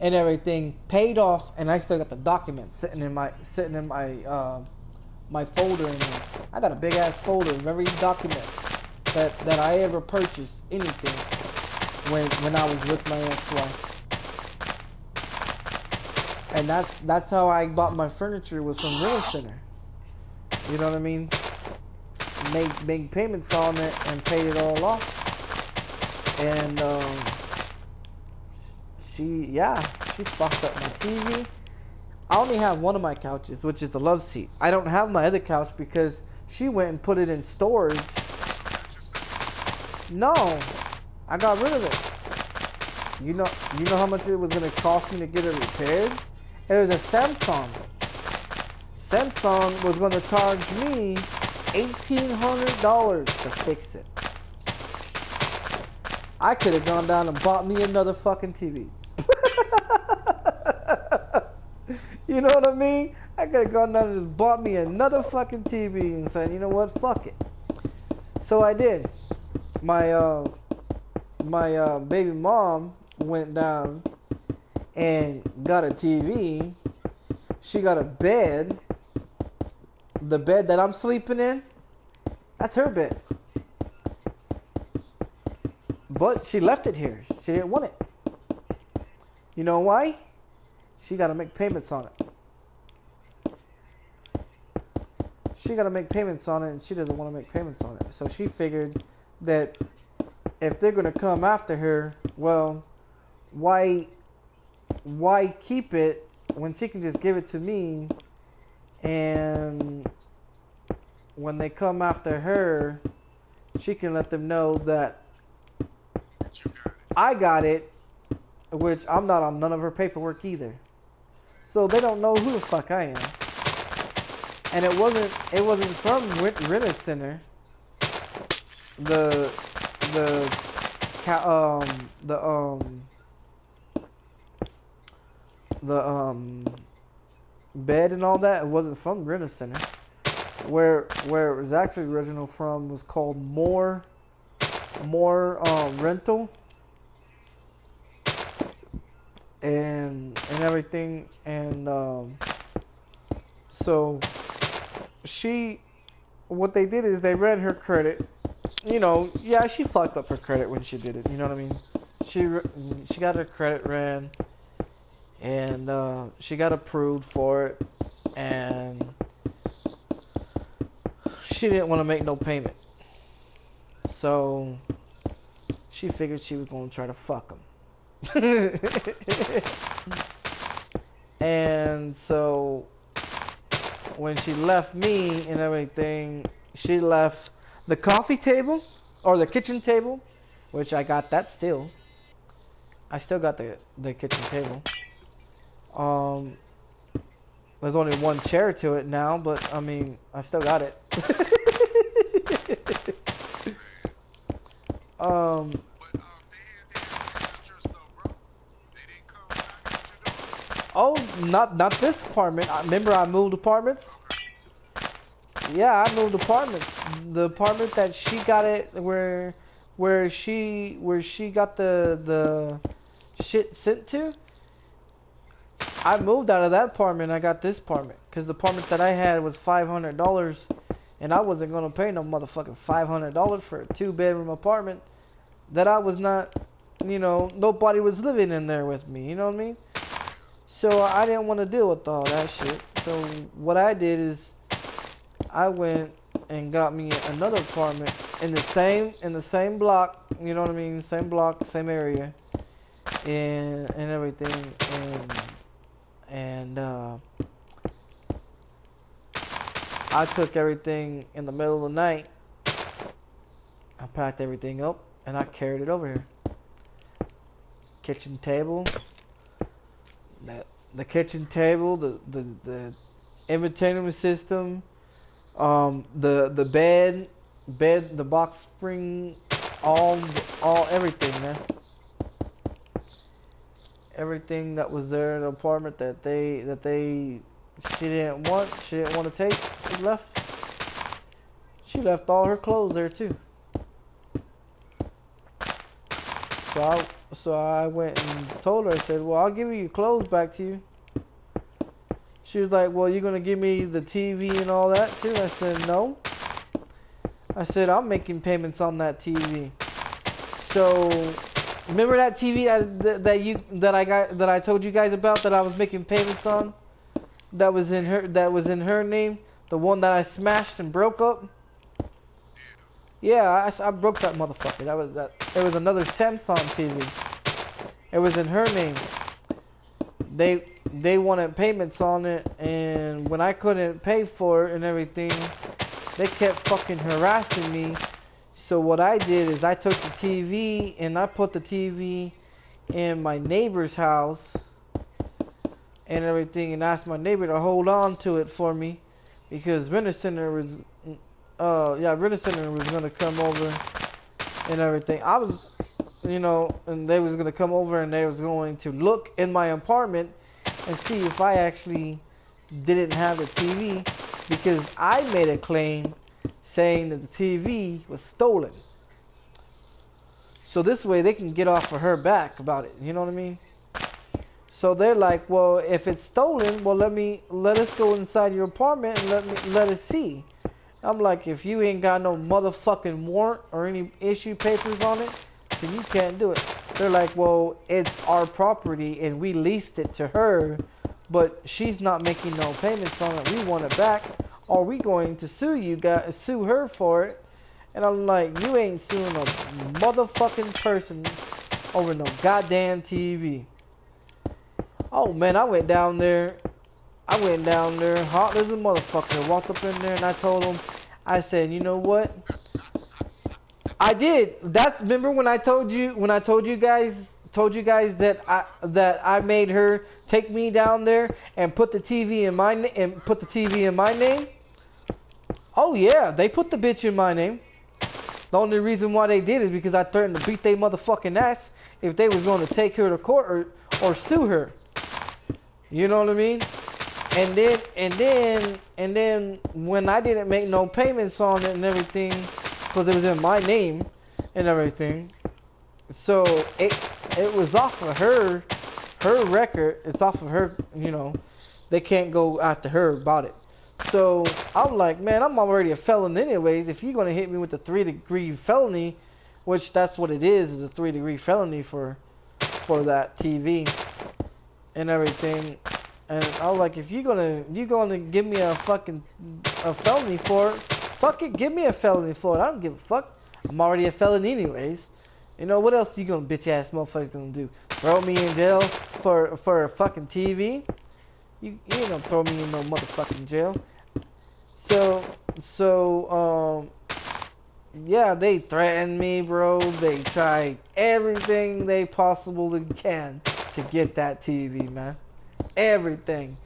and everything paid off, and I still got the documents sitting in my my folder in there. I got a big ass folder of every document that I ever purchased anything when I was with my ex-wife. And that's how I bought my furniture, was from Rental Center. You know what I mean? Made payments on it and paid it all off. And she fucked up my TV. I only have one of my couches, which is the love seat. I don't have my other couch because she went and put it in storage. No, I got rid of it. You know how much it was gonna cost me to get it repaired? It was a Samsung. Samsung was gonna charge me $1,800 to fix it. I could have gone down and bought me another fucking TV. You know what I mean? I could have gone down and just bought me another fucking TV and said, you know what, fuck it. So I did. My baby mom went down and got a TV. She got a bed. The bed that I'm sleeping in, that's her bed. But she left it here. She didn't want it. You know why? She got to make payments on it. She got to make payments on it, and she doesn't want to make payments on it. So she figured that if they're going to come after her, well, why keep it when she can just give it to me, and when they come after her, she can let them know that I got it, which I'm not on none of her paperwork either. So they don't know who the fuck I am. And it wasn't from Rent Center. The ca- the bed and all that, it wasn't from Rent Center. Where it was actually original from was called More Rental and everything, and so what they did is they read her credit. You know, yeah, she fucked up her credit when she did it. You know what I mean? She got her credit ran, and she got approved for it, and she didn't want to make no payment. So she figured she was gonna try to fuck him. And so when she left me and everything, she left the coffee table or the kitchen table, which I got that still. I still got the kitchen table. There's only one chair to it now, but I mean, I still got it. But they had interest though, bro. They didn't come back at your door. Oh, not this apartment. Remember I moved apartments? Yeah, I moved apartments. The apartment that she got it where she got the shit sent to. I moved out of that apartment. I got this apartment because the apartment that I had was $500, and I wasn't gonna pay no motherfucking $500 for a 2-bedroom apartment that I was not, you know, nobody was living in there with me. You know what I mean? So I didn't want to deal with all that shit. So what I did is I went and got me another apartment in the same block. You know what I mean? Same block, same area, and everything, and I took everything in the middle of the night. I packed everything up and I carried it over here. Kitchen table, the kitchen table, the entertainment system, the bed, the box spring, all everything, man. Everything that was there in the apartment that she didn't want to take, she left. She left all her clothes there too. So I went and told her, I said, well, I'll give you your clothes back to you. She was like, well, you're going to give me the TV and all that too? I said, no. I said, I'm making payments on that TV. So, remember that TV that I told you guys about that I was making payments on? That was in her name? The one that I smashed and broke up? Yeah, I broke that motherfucker. It was another Samsung TV. It was in her name. They wanted payments on it, and when I couldn't pay for it and everything, they kept fucking harassing me. So what I did is I took the TV and I put the TV in my neighbor's house and everything, and asked my neighbor to hold on to it for me because Rent Center was gonna come over and everything. I was, you know, and they was gonna come over and they was going to look in my apartment and see if I actually didn't have the TV, because I made a claim saying that the TV was stolen. So this way they can get off of her back about it. You know what I mean? So they're like, well, if it's stolen, well, let us go inside your apartment and let us see. I'm like, if you ain't got no motherfucking warrant or any issue papers on it, then you can't do it. They're like, well, it's our property and we leased it to her, but she's not making no payments on it. We want it back. Are we going to sue her for it? And I'm like, you ain't suing a motherfucking person over no goddamn TV. Oh man, I went down there hot as a motherfucker. Walked up in there and I told him, I said, you know what? I did. That's remember when I told you that I made her take me down there and put the TV in my name. Oh yeah, they put the bitch in my name. The only reason why they did is because I threatened to beat their motherfucking ass if they was going to take her to court or sue her. You know what I mean? And then when I didn't make no payments on it and everything, because it was in my name and everything, so it was off of her record. It's off of her. You know, they can't go after her about it. So I'm like, man, I'm already a felon anyways. If you're gonna hit me with a 3-degree felony, which that's what it is a 3-degree felony for that TV and everything. And I was like, if you're gonna give me a felony for it, fuck it, give me a felony for it. I don't give a fuck. I'm already a felon anyways. You know what else you gonna bitch ass motherfuckers gonna do? Throw me in jail for a fucking TV? You ain't gonna throw me in no motherfucking jail. So yeah, they threatened me, bro. They tried everything they possibly can to get that TV, man. Everything.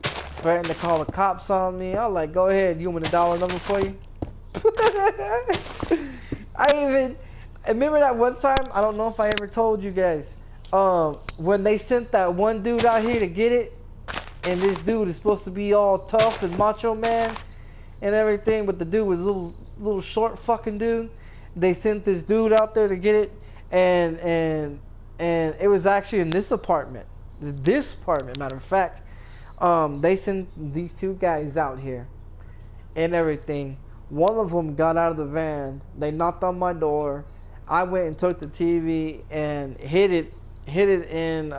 Threatened to call the cops on me. I was like, go ahead, you want me the dollar number for you? I remember that one time, I don't know if I ever told you guys, when they sent that one dude out here to get it, and this dude is supposed to be all tough and macho man and everything, but the dude was a little short fucking dude. They sent this dude out there to get it, and it was actually in this apartment. Matter of fact, they sent these two guys out here and everything. One of them got out of the van. They knocked on my door. I went and took the TV and hid it in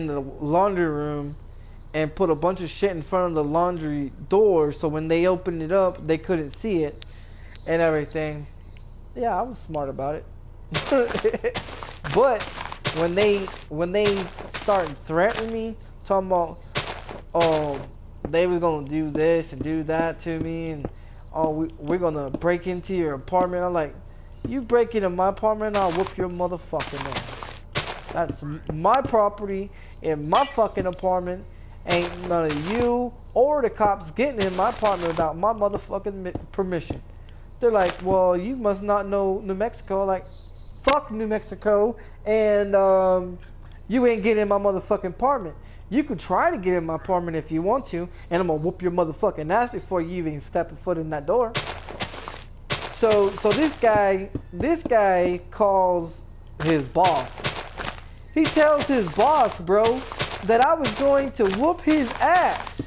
the laundry room, and put a bunch of shit in front of the laundry door, so when they opened it up, they couldn't see it and everything. Yeah, I was smart about it. But when they started threatening me, talking about, they was gonna do this and do that to me, and we're gonna break into your apartment. I'm like, you break into my apartment, I'll whoop your motherfucking ass. That's my property in my fucking apartment. Ain't none of you or the cops getting in my apartment without my motherfucking permission. They're like, well, you must not know New Mexico. Like, fuck New Mexico, and you ain't getting in my motherfucking apartment. You could try to get in my apartment if you want to, and I'm gonna whoop your motherfucking ass before you even step a foot in that door. So this guy calls his boss. He tells his boss, bro, that I was going to whoop his ass.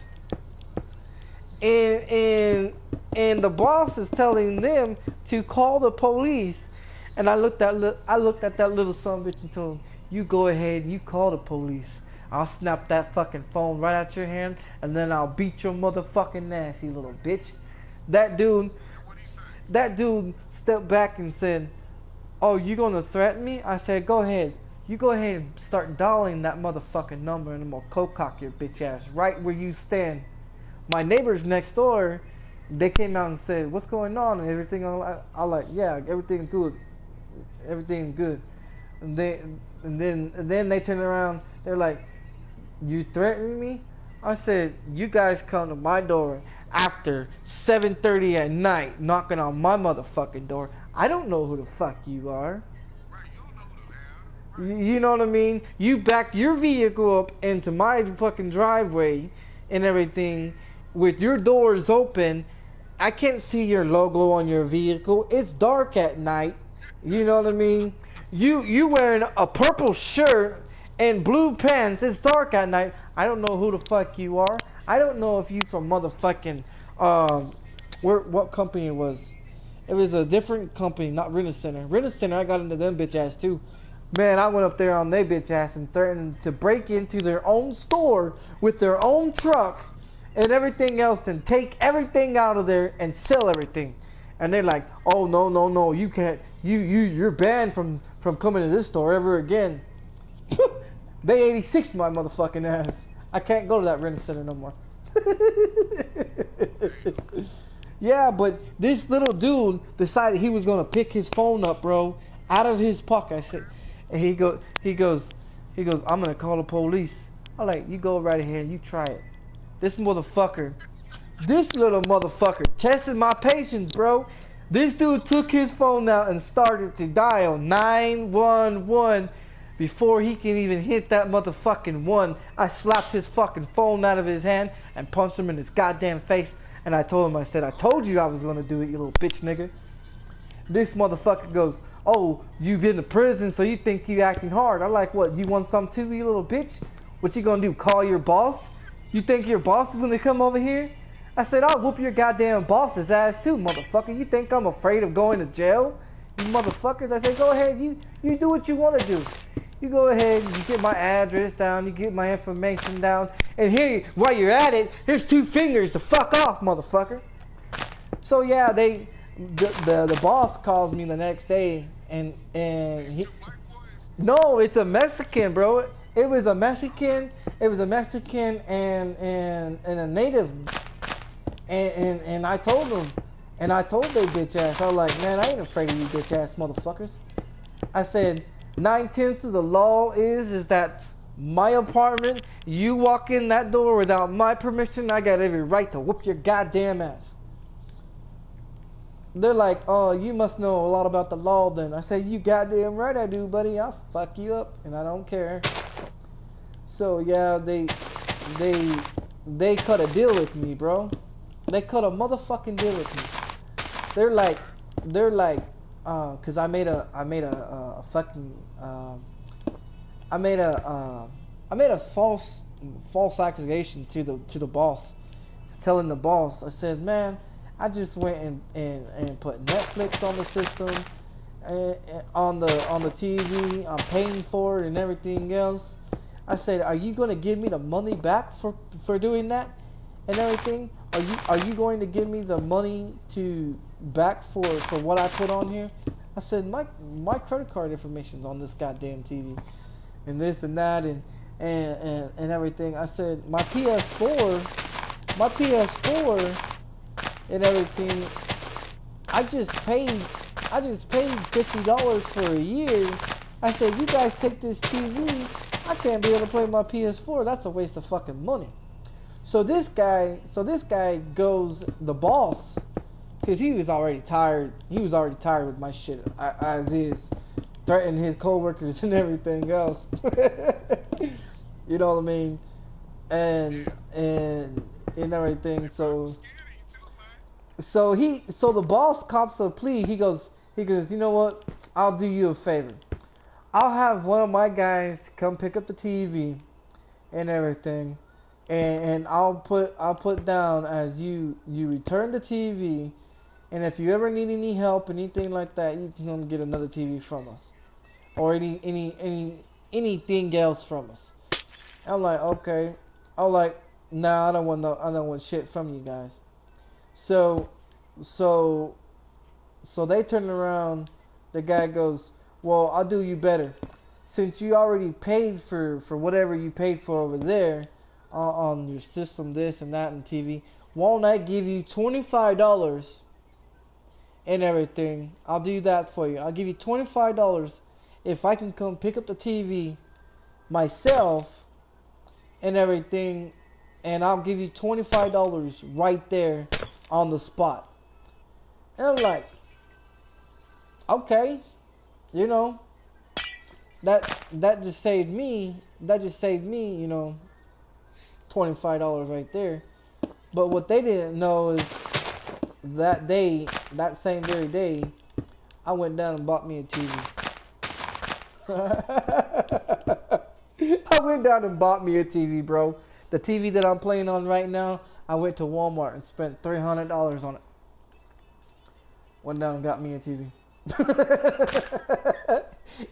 And the boss is telling them to call the police. And I looked at that little son of a bitch and told him, you go ahead and you call the police. I'll snap that fucking phone right out your hand, and then I'll beat your motherfucking ass, you little bitch. That dude stepped back and said, oh, you gonna threaten me? I said, go ahead. You go ahead and start dialing that motherfucking number, and I'm gonna cock your bitch ass right where you stand. My neighbors next door, they came out and said, what's going on and everything. I'm like, yeah, everything's good. Everything's good. And then they turn around, they're like, you threatening me? I said, you guys come to my door after 7:30 at night, knocking on my motherfucking door. I don't know who the fuck you are. You know what I mean? You back your vehicle up into my fucking driveway and everything with your doors open. I can't see your logo on your vehicle. It's dark at night. You know what I mean? You wearing a purple shirt and blue pants. It's dark at night. I don't know who the fuck you are. I don't know if you from motherfucking what company it was. It was a different company, not Rent Center. Rent Center, I got into them bitch ass too. Man, I went up there on their bitch ass and threatened to break into their own store with their own truck and everything else and take everything out of there and sell everything. And they're like, oh no, you can't, you're banned from coming to this store ever again. They 86 my motherfucking ass. I can't go to that Rent Center no more. Yeah, but this little dude decided he was gonna pick his phone up, bro, out of his pocket. I said, and he goes, I'm gonna call the police. I'm like, you go right ahead, you try it. This motherfucker, this little motherfucker tested my patience, bro. This dude took his phone out and started to dial 911 before he can even hit that motherfucking one. I slapped his fucking phone out of his hand and punched him in his goddamn face. And I told him, I said, I told you I was gonna do it, you little bitch nigga. This motherfucker goes, oh, you've been to prison, so you think you acting hard. I'm like, what, you want some too, you little bitch? What you gonna do, call your boss? You think your boss is gonna come over here? I said, I'll whoop your goddamn boss's ass too, motherfucker. You think I'm afraid of going to jail? You motherfuckers. I said, go ahead, you do what you wanna do. You go ahead, you get my address down, you get my information down, and here, while you're at it, here's 2 fingers to fuck off, motherfucker. So yeah, the boss calls me the next day, and he, no, it's a Mexican, bro. It was a Mexican, and a native, and I told them, and I told they bitch ass, I was like, man, I ain't afraid of you bitch ass motherfuckers. I said, 9/10 of the law is that my apartment, you walk in that door without my permission, I got every right to whoop your goddamn ass. They're like, oh, you must know a lot about the law then. I said, you goddamn right I do, buddy. I'll fuck you up, and I don't care. So yeah, they cut a deal with me, bro. They cut a motherfucking deal with me. They're like, cause I made a false accusation to the boss, telling the boss, I said, man, I just went and put Netflix on the system, and on the TV. I'm paying for it and everything else. I said, are you gonna give me the money back for doing that and everything? Are you going to give me the money back for what I put on here? I said, my credit card information's on this goddamn TV, and this and that and everything. I said, my PS4 and everything. I just paid $50 for a year. I said, you guys take this TV, I can't be able to play my PS4. That's a waste of fucking money. So this guy goes, the boss, because he was already tired. He was already tired with my shit as is, threatening his coworkers and everything else. You know what I mean? And everything. So the boss cops a plea. He goes, you know what? I'll do you a favor. I'll have one of my guys come pick up the TV and everything, and I'll put down as you return the TV, and if you ever need any help, anything like that, you can come get another TV from us, or anything else from us. I'm like, okay. I'm like, nah, I don't want shit from you guys. So they turn around. The guy goes, well, I'll do you better. Since you already paid for whatever you paid for over there on your system, this and that, and TV, won't I give you $25 and everything? I'll do that for you. I'll give you $25 if I can come pick up the TV myself and everything, and I'll give you $25 right there on the spot. And I'm like, okay, you know, that just saved me, you know, $25 right there. But what they didn't know is that same very day, I went down and bought me a TV. I went down and bought me a TV, bro. The TV that I'm playing on right now, I went to Walmart and spent $300 on it. Went down and got me a TV.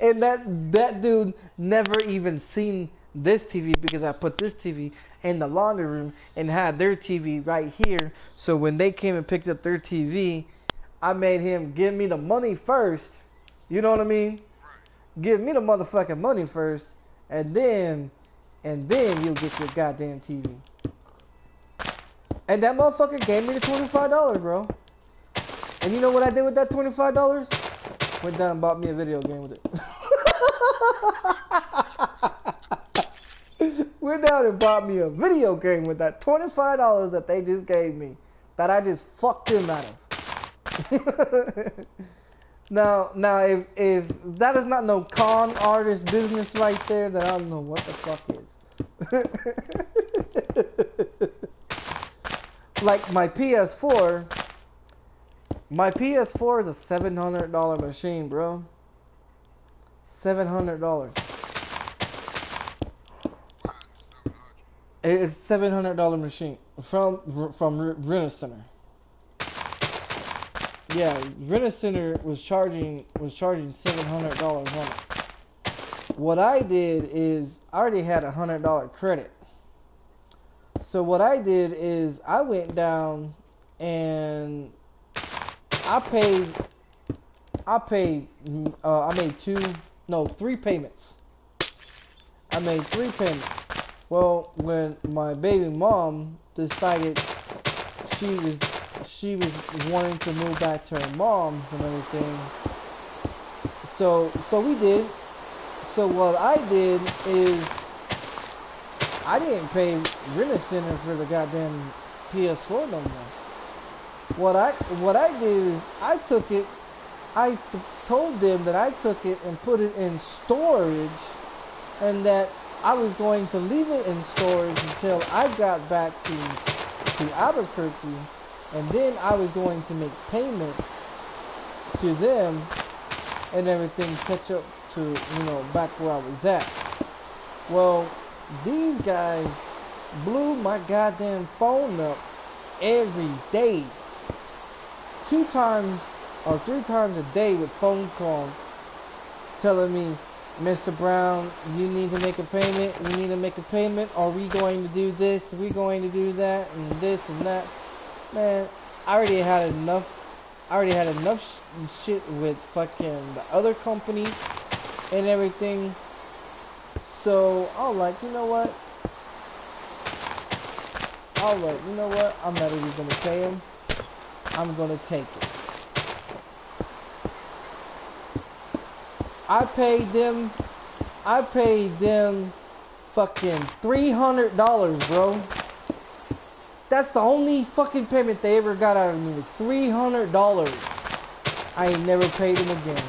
And that dude never even seen this TV, because I put this TV in the laundry room and had their TV right here. So when they came and picked up their TV, I made him give me the money first. You know what I mean? Give me the motherfucking money first, and then you'll get your goddamn TV. And that motherfucker gave me the $25, bro. And you know what I did with that $25? Went down and bought me a video game with it. Went down and bought me a video game with that $25 that they just gave me. That I just fucked them out of. Now, if that is not no con artist business right there, then I don't know what the fuck is. Like my PS4. My PS4 is a $700 machine, bro. $700. It's $700 machine from Rent-A-Center. Yeah, Rent-A-Center was charging $700 on it. What I did is I already had a $100 credit. So what I did is I went down and I made 3 payments. I made 3 payments. Well, when my baby mom decided she was wanting to move back to her mom's and everything, so we did. So what I did is I didn't pay Rent-A-Center for the goddamn PS4 no more. What I did is I took it. I told them that I took it and put it in storage, and that I was going to leave it in storage until I got back to Albuquerque, and then I was going to make payment to them and everything, catch up to, back where I was at. Well, these guys blew my goddamn phone up every day. 2 times or 3 times a day with phone calls telling me, Mr. Brown, you need to make a payment, you need to make a payment, are we going to do this, are we going to do that, and this and that. Man, I already had enough shit with fucking the other company and everything. So I was like, you know what? I'm not even gonna pay him. I'm gonna take it. I paid them fucking $300, bro. That's the only fucking payment they ever got out of me, was $300. I ain't never paid them again.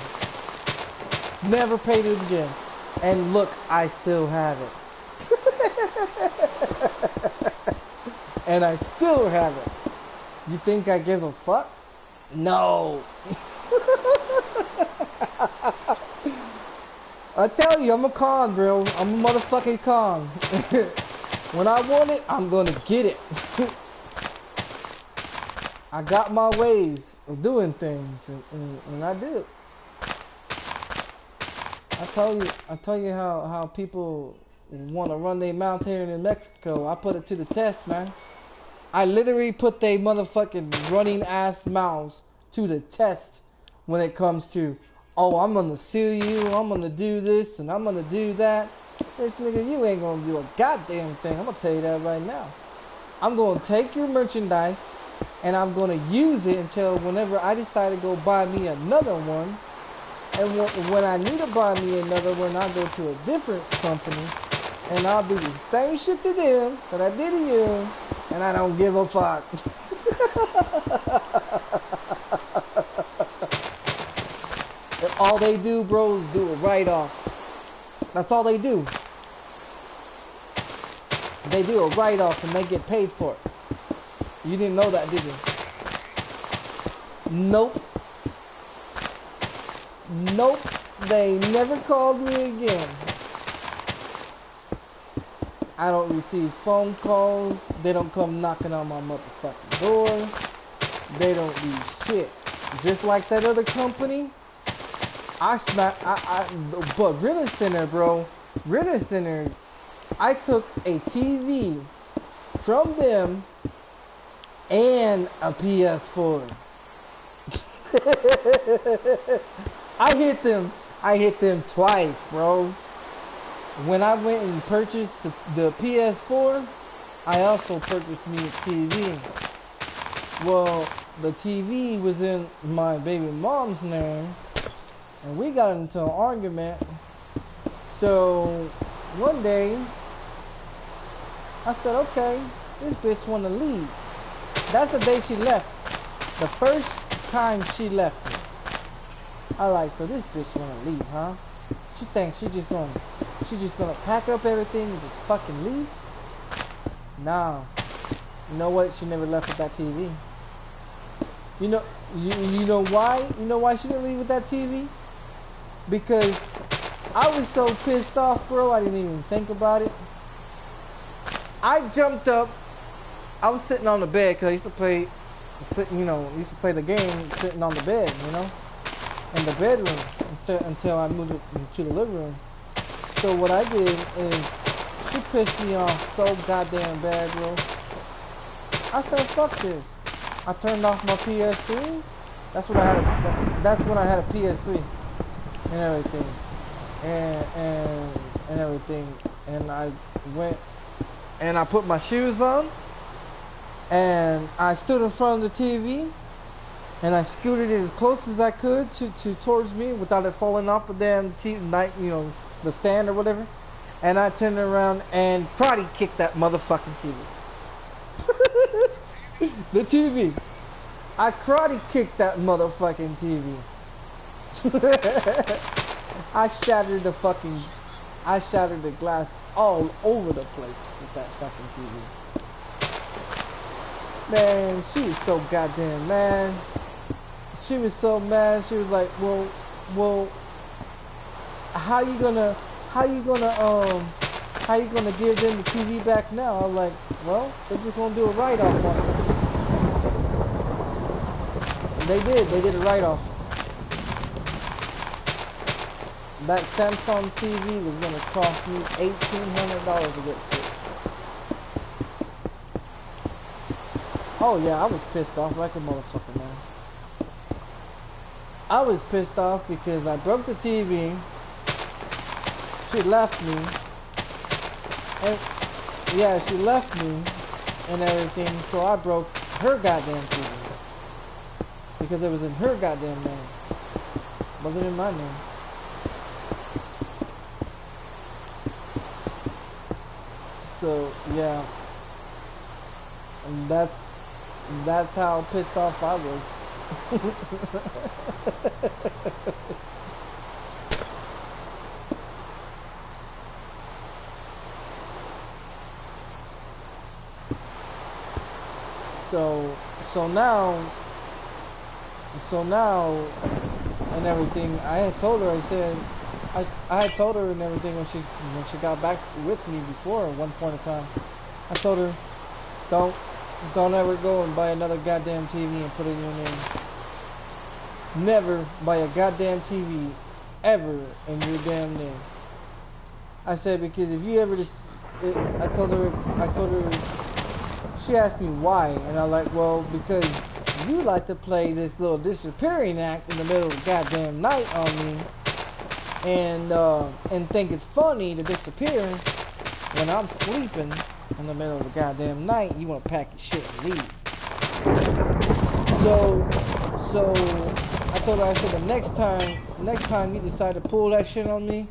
Never paid it again. And look, I still have it. And I still have it. You think I give a fuck? No. I tell you, I'm a con, bro. I'm a motherfucking con. When I want it, I'm gonna get it. I got my ways of doing things, and I do. I tell you how people want to run their mouth here in Mexico. I put it to the test, man. I literally put they motherfucking running ass mouths to the test when it comes to, oh, I'm gonna sue you, I'm gonna do this, and I'm gonna do that. This nigga, you ain't gonna do a goddamn thing. I'm gonna tell you that right now. I'm gonna take your merchandise, and I'm gonna use it until whenever I decide to go buy me another one. And when I need to buy me another one, I'll go to a different company, and I'll do the same shit to them that I did to you, and I don't give a fuck. And all they do, bro, is do a write-off. That's all they do. They do a write-off and they get paid for it. You didn't know that, did you? Nope. Nope. They never called me again. I don't receive phone calls. They don't come knocking on my motherfucking door. They don't do shit. Just like that other company. But Rent-A-Center, bro. Rent-A-Center, I took a TV from them and a PS4. I hit them twice, bro. When I went and purchased the PS4, I also purchased me a TV. Well, the TV was in my baby mom's name, and we got into an argument. So one day, I said, okay, this bitch wanna leave. That's the day she left. The first time she left me. I like, so this bitch wanna leave, huh? She thinks she's just gonna pack up everything and just fucking leave? Nah. You know what? She never left with that TV. You know why? You know why she didn't leave with that TV? Because I was so pissed off, bro, I didn't even think about it. I jumped up. I was sitting on the bed because I used to play, used to play the game sitting on the bed, in the bedroom until I moved into the living room. So what I did is she pissed me off so goddamn bad, bro. I said, fuck this. I turned off my PS3. That's when I had a PS3 and everything, and everything. And I went and I put my shoes on, and I stood in front of the TV, and I scooted it as close as I could towards me without it falling off the damn the stand or whatever. And I turned around and karate kicked that motherfucking TV. The TV. I karate kicked that motherfucking TV. I shattered the glass all over the place with that fucking TV. Man, she was so goddamn mad. She was so mad. She was like, well, how you gonna give them the TV back now? I was like, well, they're just gonna do a write-off on it. And they did a write-off. That Samsung TV was gonna cost me $1,800 to get fixed. Oh yeah, I was pissed off like a motherfucker, man. I was pissed off because I broke the TV. She left me. And yeah, she left me and everything, so I broke her goddamn TV. Because it was in her goddamn name. It wasn't in my name. So yeah. And that's how pissed off I was. So now and everything, I had told her, I had told her and everything when she got back with me before at one point in time. I told her, don't ever go and buy another goddamn TV and put it in your name. Never buy a goddamn TV ever in your damn name. I said, because if you ever I told her, she asked me why, and I'm like, well, because you like to play this little disappearing act in the middle of the goddamn night on me, and think it's funny to disappear when I'm sleeping in the middle of the goddamn night. You want to pack your shit and leave. So I told her, I said, the next time you decide to pull that shit on me,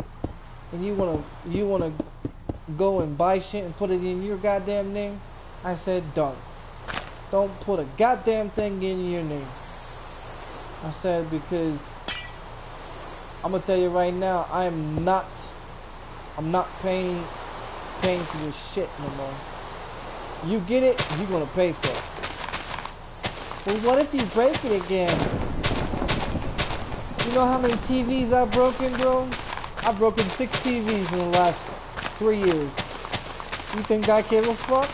and you wanna go and buy shit and put it in your goddamn name, I said, don't put a goddamn thing in your name. I said, because I'm gonna tell you right now, I'm not paying for this shit no more. You get it, you're gonna pay for it. Well, what if you break it again? You know how many TVs I've broken, bro? I've broken 6 TVs in the last 3 years. You think I give a fuck?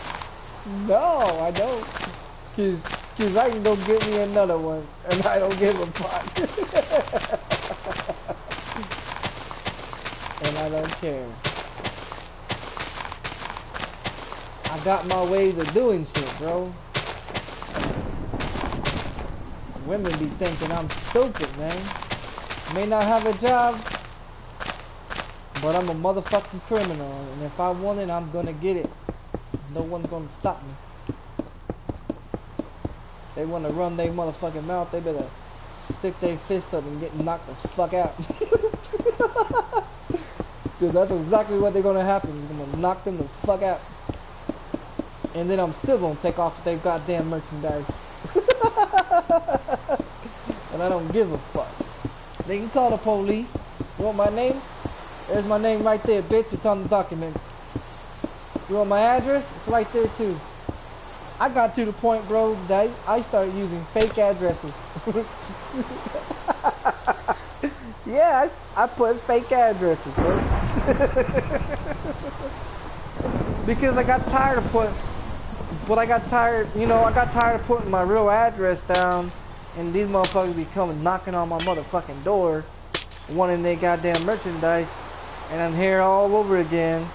No, I don't. Cause I can go get me another one, and I don't give a fuck. And I don't care. I got my ways of doing shit, bro. Women be thinking I'm stupid, man. May not have a job, but I'm a motherfucking criminal, and if I want it, I'm gonna get it. No one's gonna stop me. They wanna run their motherfucking mouth, they better stick their fist up and get knocked the fuck out. Cause that's exactly what they're gonna happen. You're gonna knock them the fuck out. And then I'm still gonna take off with their goddamn merchandise. And I don't give a fuck. They can call the police. You want my name? There's my name right there, bitch. It's on the document. You want my address? It's right there too. I got to the point, bro, that I started using fake addresses. Yeah, I put fake addresses, bro. Because I got tired of putting, I got tired of putting my real address down, and these motherfuckers be coming knocking on my motherfucking door, wanting their goddamn merchandise, and I'm here all over again.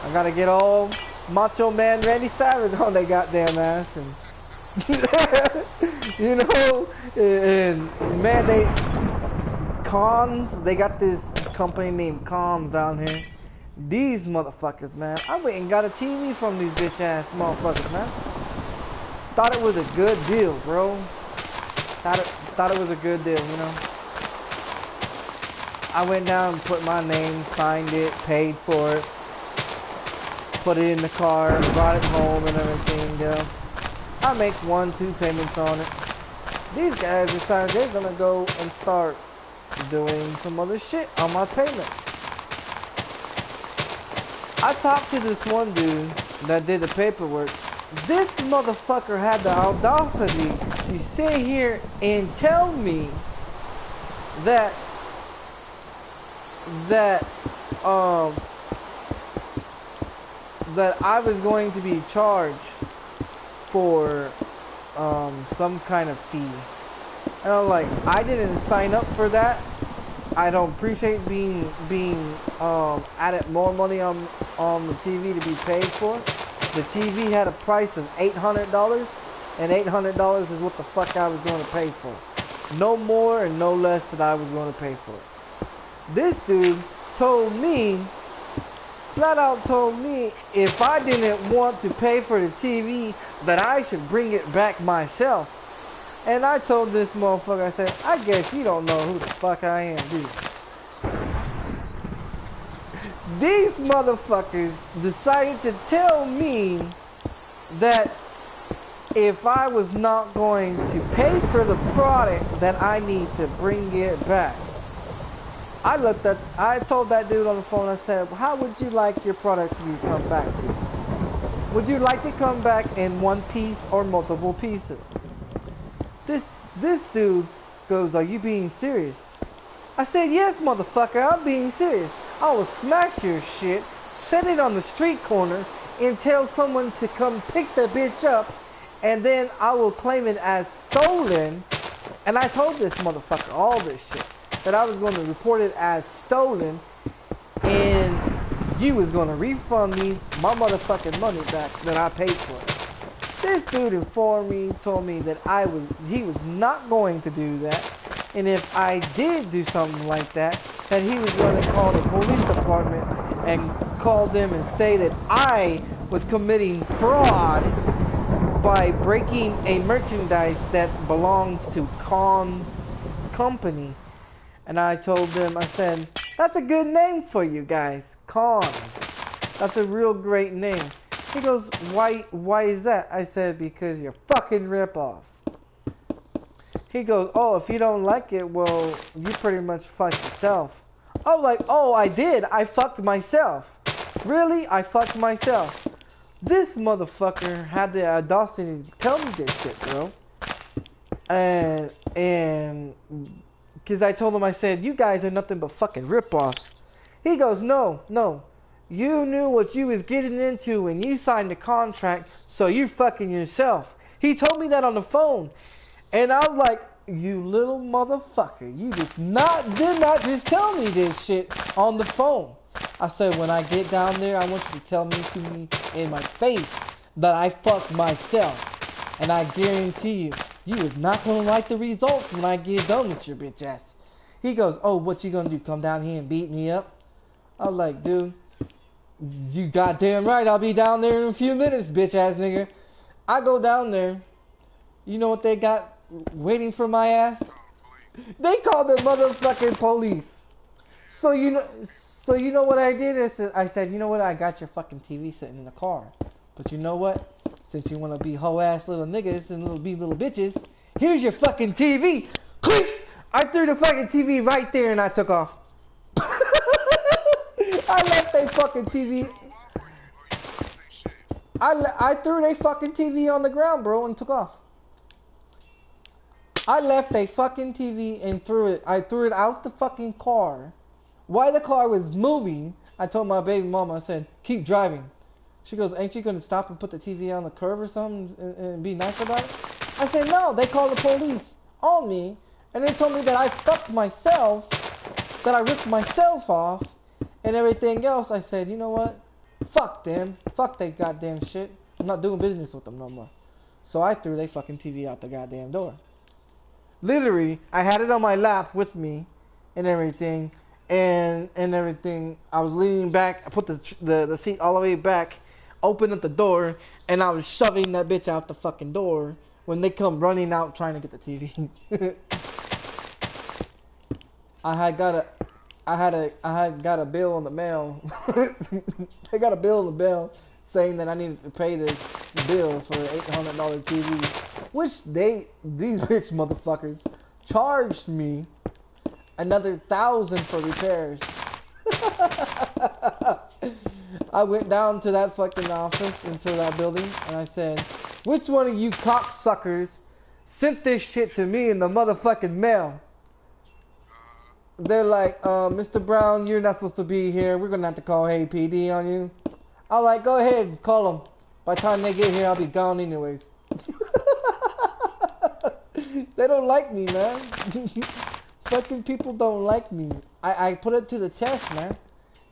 I gotta get all Macho Man Randy Savage on their goddamn ass, and you know, and man, they got this company named Cons down here. These motherfuckers, man, I went and got a TV from these bitch ass motherfuckers, man. Thought it was a good deal, bro. Thought it was a good deal, you know. I went down and put my name, signed it, paid for it, put it in the car, brought it home and everything else. I make 1-2 payments on it. These guys decided they're gonna go and start doing some other shit on my payments. I talked to this one dude that did the paperwork. This motherfucker had the audacity to sit here and tell me that I was going to be charged for some kind of fee. And I'm like, I didn't sign up for that. I don't appreciate being added more money on the TV to be paid for. The TV had a price of $800, and $800 is what the fuck I was going to pay for. No more and no less that I was going to pay for it. This dude told me, flat out told me, if I didn't want to pay for the TV, that I should bring it back myself. And I told this motherfucker, I said, I guess you don't know who the fuck I am, do you? These motherfuckers decided to tell me that if I was not going to pay for the product, that I need to bring it back. I told that dude on the phone, I said, how would you like your product to come back to? Would you like to come back in one piece or multiple pieces? This dude goes, are you being serious? I said, yes, motherfucker, I'm being serious. I will smash your shit, set it on the street corner, and tell someone to come pick the bitch up, and then I will claim it as stolen. And I told this motherfucker all this shit, that I was going to report it as stolen, and you was going to refund me my motherfucking money back that I paid for it. This dude informed me, told me that he was not going to do that, and if I did do something like that, that he was going to call the police department and call them and say that I was committing fraud by breaking a merchandise that belongs to Khan's company. And I told them, I said, that's a good name for you guys, Khan. That's a real great name. He goes, why is that? I said, because you're fucking rip-offs. He goes, oh, if you don't like it, well, you pretty much fucked yourself. I was like, oh, I did. I fucked myself. Really? I fucked myself. This motherfucker had the audacity to tell me this shit, bro. And because I told him, I said, you guys are nothing but fucking rip-offs. He goes, no. You knew what you was getting into when you signed the contract, so you fucking yourself. He told me that on the phone. And I was like, you little motherfucker, you did not just tell me this shit on the phone. I said, when I get down there, I want you to tell me in my face that I fucked myself. And I guarantee you is not going to like the results when I get done with your bitch ass. He goes, oh, what you going to do, come down here and beat me up? I was like, dude, You goddamn right, I'll be down there in a few minutes, bitch ass nigga. I go down there. You know what they got waiting for my ass? They called the motherfucking police. So you know what I did? I said, you know what? I got your fucking TV sitting in the car. But you know what? Since you want to be hoe ass little niggas and little bitches, here's your fucking TV. Click! I threw the fucking TV right there and I took off. I left they fucking TV. I threw they fucking TV on the ground, bro, and took off. I left a fucking TV and threw it. I threw it out the fucking car. While the car was moving, I told my baby mama, I said, keep driving. She goes, ain't you going to stop and put the TV on the curb or something and be nice about it? I said, no, they called the police on me and they told me that I fucked myself, that I ripped myself off and everything else. I said, you know what? Fuck them. Fuck that goddamn shit. I'm not doing business with them no more. So I threw they fucking TV out the goddamn door. Literally, I had it on my lap with me and everything. And everything. I was leaning back. I put the seat all the way back. Opened up the door. And I was shoving that bitch out the fucking door. When they come running out trying to get the TV. I had got a bill in the mail. I got a bill in the mail saying that I needed to pay this bill for an $800 TV, which these bitch motherfuckers charged me another $1,000 for repairs. I went down to that fucking office into that building and I said, which one of you cocksuckers sent this shit to me in the motherfucking mail? They're like, Mr. Brown, you're not supposed to be here. We're gonna have to call Hey PD on you. I'm like, go ahead, call them. By the time they get here, I'll be gone anyways. They don't like me, man. Fucking people don't like me. I put it to the test, man.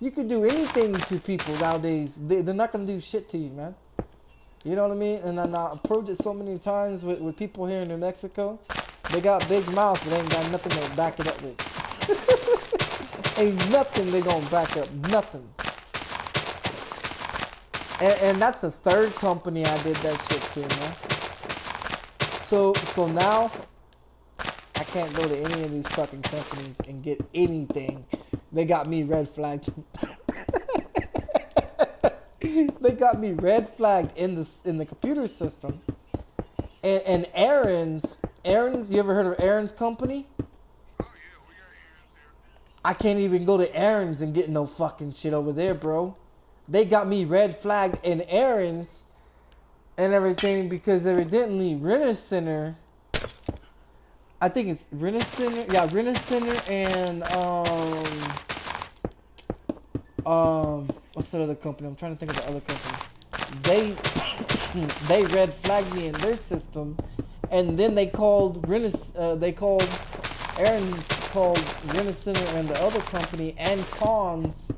You can do anything to people nowadays. They're not gonna do shit to you, man. You know what I mean? And I proved it so many times with people here in New Mexico. They got big mouths, but they ain't got nothing to back it up with. Ain't nothing they gonna back up. Nothing. And that's the third company I did that shit to, man. So now I can't go to any of these fucking companies and get anything. They got me red flagged. They got me red flagged in the computer system. And Aaron's, you ever heard of Aaron's company? Oh yeah, we got Aaron's here. I can't even go to Aaron's and get no fucking shit over there, bro. They got me red flagged in Aaron's and everything because evidently Rent-A-Center, I think it's Rent-A-Center, yeah, Rent-A-Center and what's that other company? I'm trying to think of the other company. They red flagged me in their system, and then they called Aaron called Rent-A-Center and the other company and Cons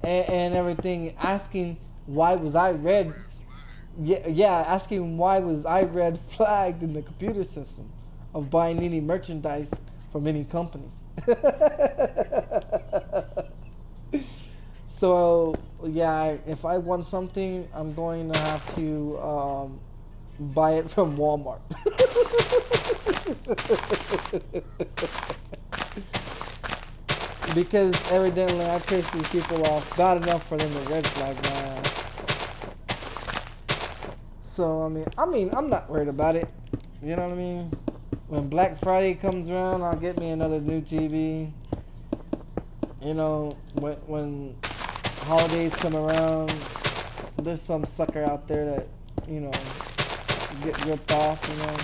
and everything, asking why was I red. Yeah, asking why was I red flagged in the computer system of buying any merchandise from any companies. So yeah, if I want something, I'm going to have to buy it from Walmart. Because evidently I pissed these people off bad enough for them to red flag my ass. So I mean I'm not worried about it. You know what I mean? When Black Friday comes around, I'll get me another new TV. You know, when holidays come around, there's some sucker out there that, you know, get ripped off, you know.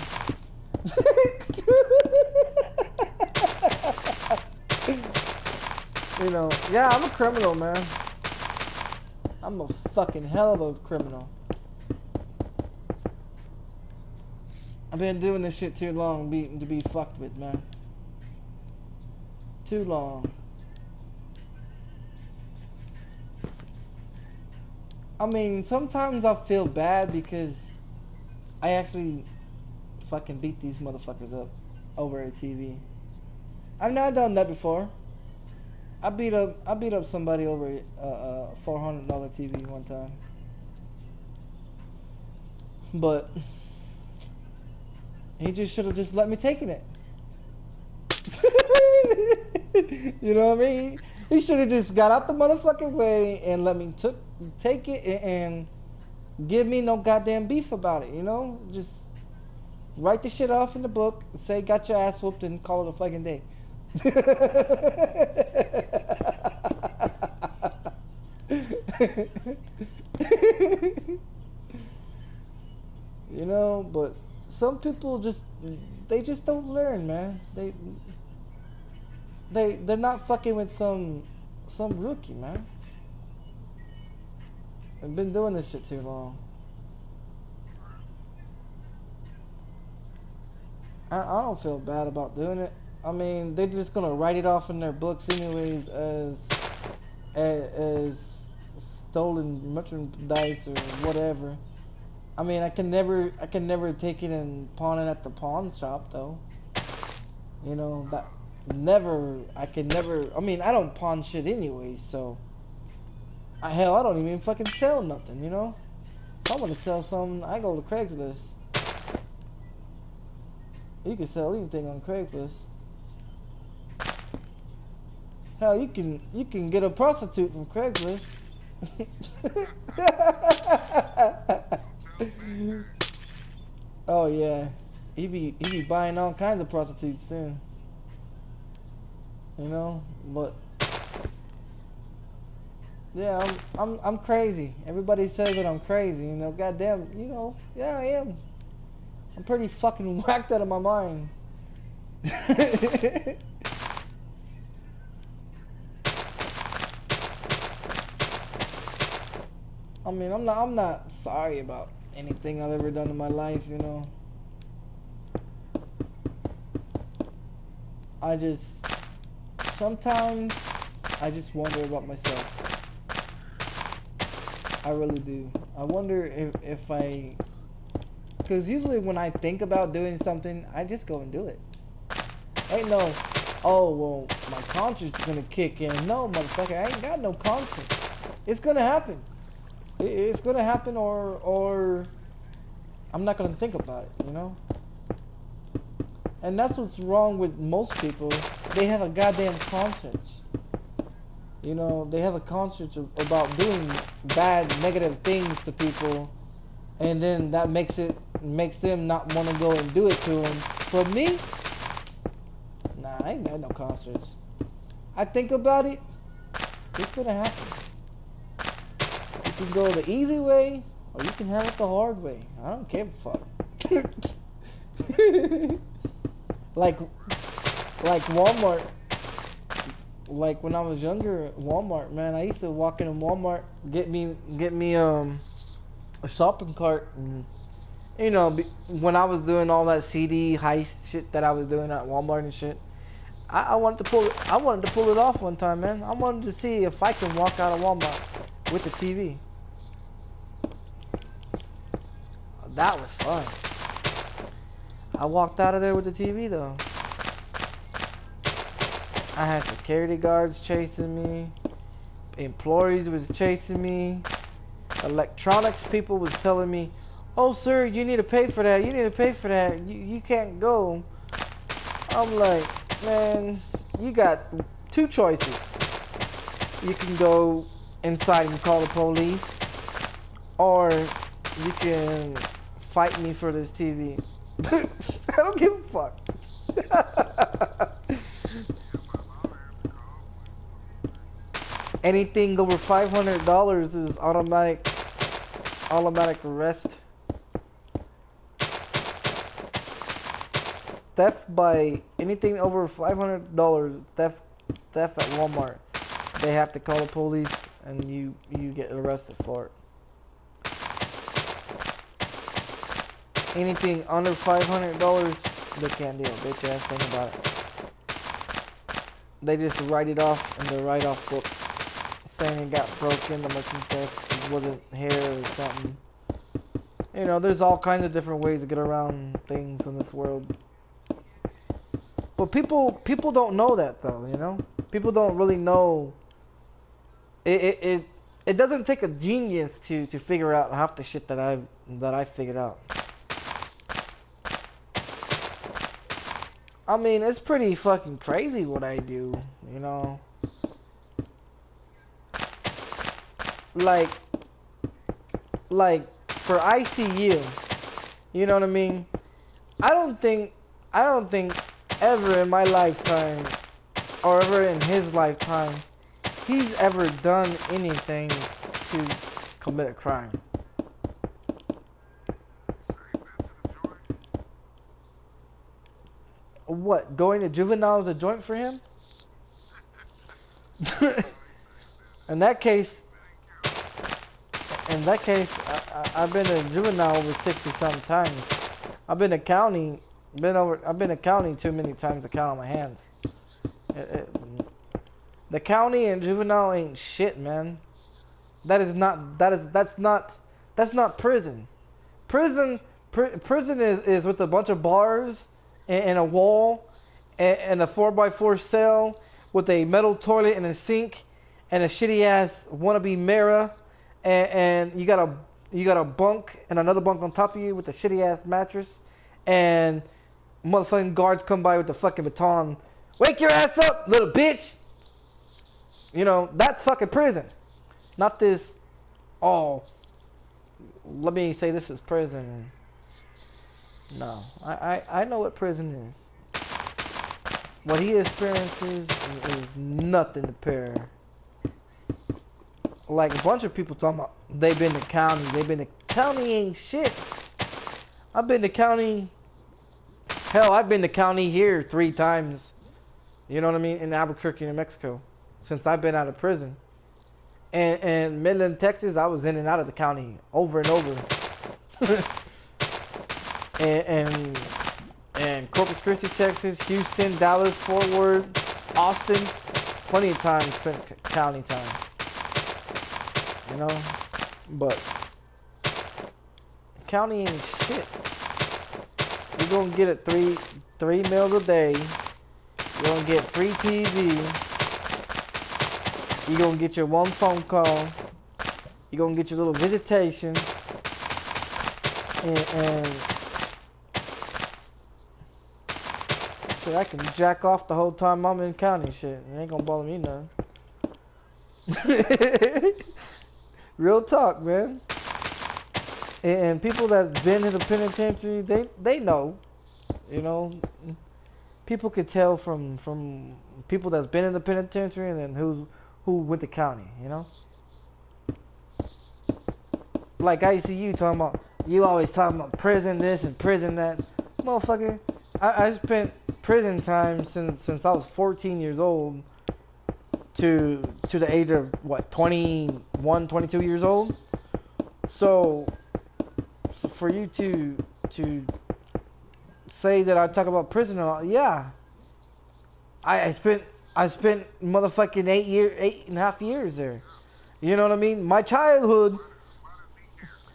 You know, yeah, I'm a criminal, man. I'm a fucking hell of a criminal. I've been doing this shit too long to be fucked with, man. Too long. I mean, sometimes I feel bad because I actually fucking beat these motherfuckers up over a TV. I've not done that before. I beat up somebody over a $400 TV one time. But he just should have just let me take it. You know what I mean? He should have just got out the motherfucking way and let me take it and give me no goddamn beef about it, you know? Just write the shit off in the book, say got your ass whooped, and call it a fucking day. You know, but some people they just don't learn, man. They're not fucking with some rookie, man. I've been doing this shit too long. I don't feel bad about doing it. I mean, they're just gonna write it off in their books anyways as stolen merchandise or whatever. I mean, I can never take it and pawn it at the pawn shop though. You know, that I can never, I mean, I don't pawn shit anyways, so hell, I don't even fucking sell nothing, you know? If I want to sell something, I go to Craigslist. You can sell anything on Craigslist. Hell, you can get a prostitute from Craigslist. Oh yeah, he be buying all kinds of prostitutes too. You know, but yeah, I'm crazy. Everybody says that I'm crazy. You know, goddamn, you know, yeah, I am. I'm pretty fucking whacked out of my mind. I mean, I'm not sorry about anything I've ever done in my life, you know. Sometimes I just wonder about myself. I really do. I wonder if because usually when I think about doing something, I just go and do it. Ain't no, oh, well, my conscience is gonna kick in. No, motherfucker, I ain't got no conscience. It's gonna happen. It's gonna happen, or I'm not gonna think about it, you know? And that's what's wrong with most people. They have a goddamn conscience. You know, they have a conscience about doing bad, negative things to people, and then that makes them not want to go and do it to them. But me, nah, I ain't got no conscience. I think about it, it's gonna happen. You can go the easy way, or you can have it the hard way. I don't give a fuck. like Walmart. Like when I was younger at Walmart, man, I used to walk into Walmart, get me a shopping cart, and you know, when I was doing all that CD heist shit that I was doing at Walmart and shit, I wanted to pull it off one time, man. I wanted to see if I can walk out of Walmart with the TV. That was fun. I walked out of there with the TV though. I had security guards chasing me, employees was chasing me, electronics people was telling me, oh sir, you need to pay for that, you can't go. I'm like, man, you got two choices. You can go inside and call the police, or you can fight me for this TV. I don't give a fuck. Anything over $500 is automatic arrest. Theft by anything over $500, theft at Walmart. They have to call the police and you get arrested for it. Anything under $500, they can't do a bitch ass thing about it. They just write it off in the write-off book, saying it got broken, the merchant theft wasn't here or something. You know, there's all kinds of different ways to get around things in this world. But people don't know that though, you know. People don't really know. It doesn't take a genius to figure out half the shit that I figured out. I mean, it's pretty fucking crazy what I do, you know. Like for ICU, you know what I mean? I don't think ever in my lifetime or ever in his lifetime he's ever done anything to commit a crime. Say that to the joint. What, going to juvenile is a joint for him? In that case, I've been a juvenile over 60-something times. I've been a county too many times to count on my hands. The county and juvenile ain't shit, man. That's not prison. Prison is with a bunch of bars and a wall and a 4x4 cell with a metal toilet and a sink and a shitty ass wannabe mirror and you got a bunk and another bunk on top of you with a shitty ass mattress and motherfucking guards come by with the fucking baton. Wake your ass up, little bitch! You know, that's fucking prison. Not this, oh, let me say this is prison. No, I know what prison is. What he experiences is nothing to compare. Like a bunch of people talking about they've been to county. County ain't shit. I've been to county. Hell, I've been to county here 3 times. You know what I mean? In Albuquerque, New Mexico. Since I've been out of prison. And Midland, Texas, I was in and out of the county over and over. and Corpus Christi, Texas, Houston, Dallas, Fort Worth, Austin, plenty of time spent county time. You know, but county ain't shit. You're gonna get it three meals a day. You're gonna get free TV. You're gonna get your 1 phone call. You're gonna get your little visitation. And shit, I can jack off the whole time I'm in county shit. It ain't gonna bother me none. Real talk, man. And people that's been in the penitentiary, they know. You know, people could tell from people that's been in the penitentiary and then who went to county, you know? Like ICU talking about, you always talking about prison this and prison that. Motherfucker, I spent prison time since I was 14 years old to the age of, what, 21, 22 years old? So for you to say that I talk about prison and all, yeah. I spent motherfucking 8.5 years there. You know what I mean? My childhood,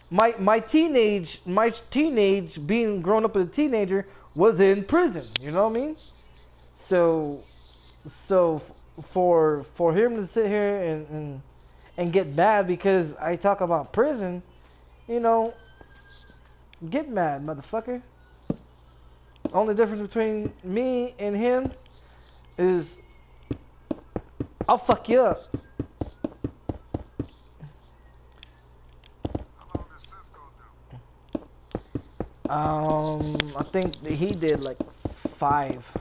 my teenage being grown up as a teenager was in prison. You know what I mean? So for him to sit here and get mad because I talk about prison, you know, get mad, motherfucker. Only difference between me and him is I'll fuck you up. How long does Cisco do? I think that he did like 5. I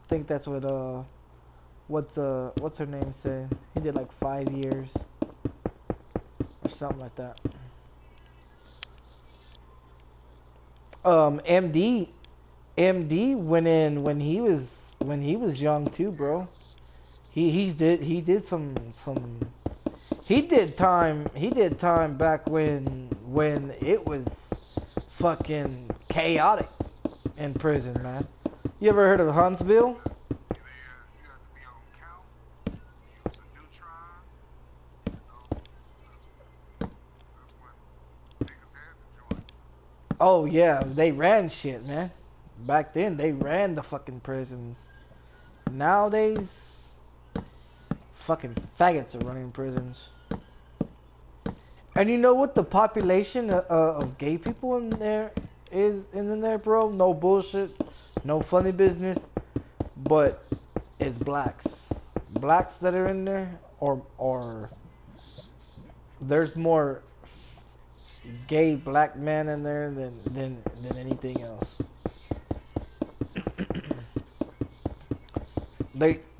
think that's what what's her name said. He did like 5 years or something like that. MD went in when he was young too, bro. He did time back when it was fucking chaotic in prison, man. You ever heard of Huntsville? You have to be on count. You was a neutron. You know, that's when niggas had to join. Oh yeah, they ran shit, man. Back then they ran the fucking prisons. Nowadays, fucking faggots are running prisons. And you know what the population of gay people in there is in there, bro? No bullshit, no funny business, but it's blacks. Blacks that are in there, or there's more gay black men in there than anything else.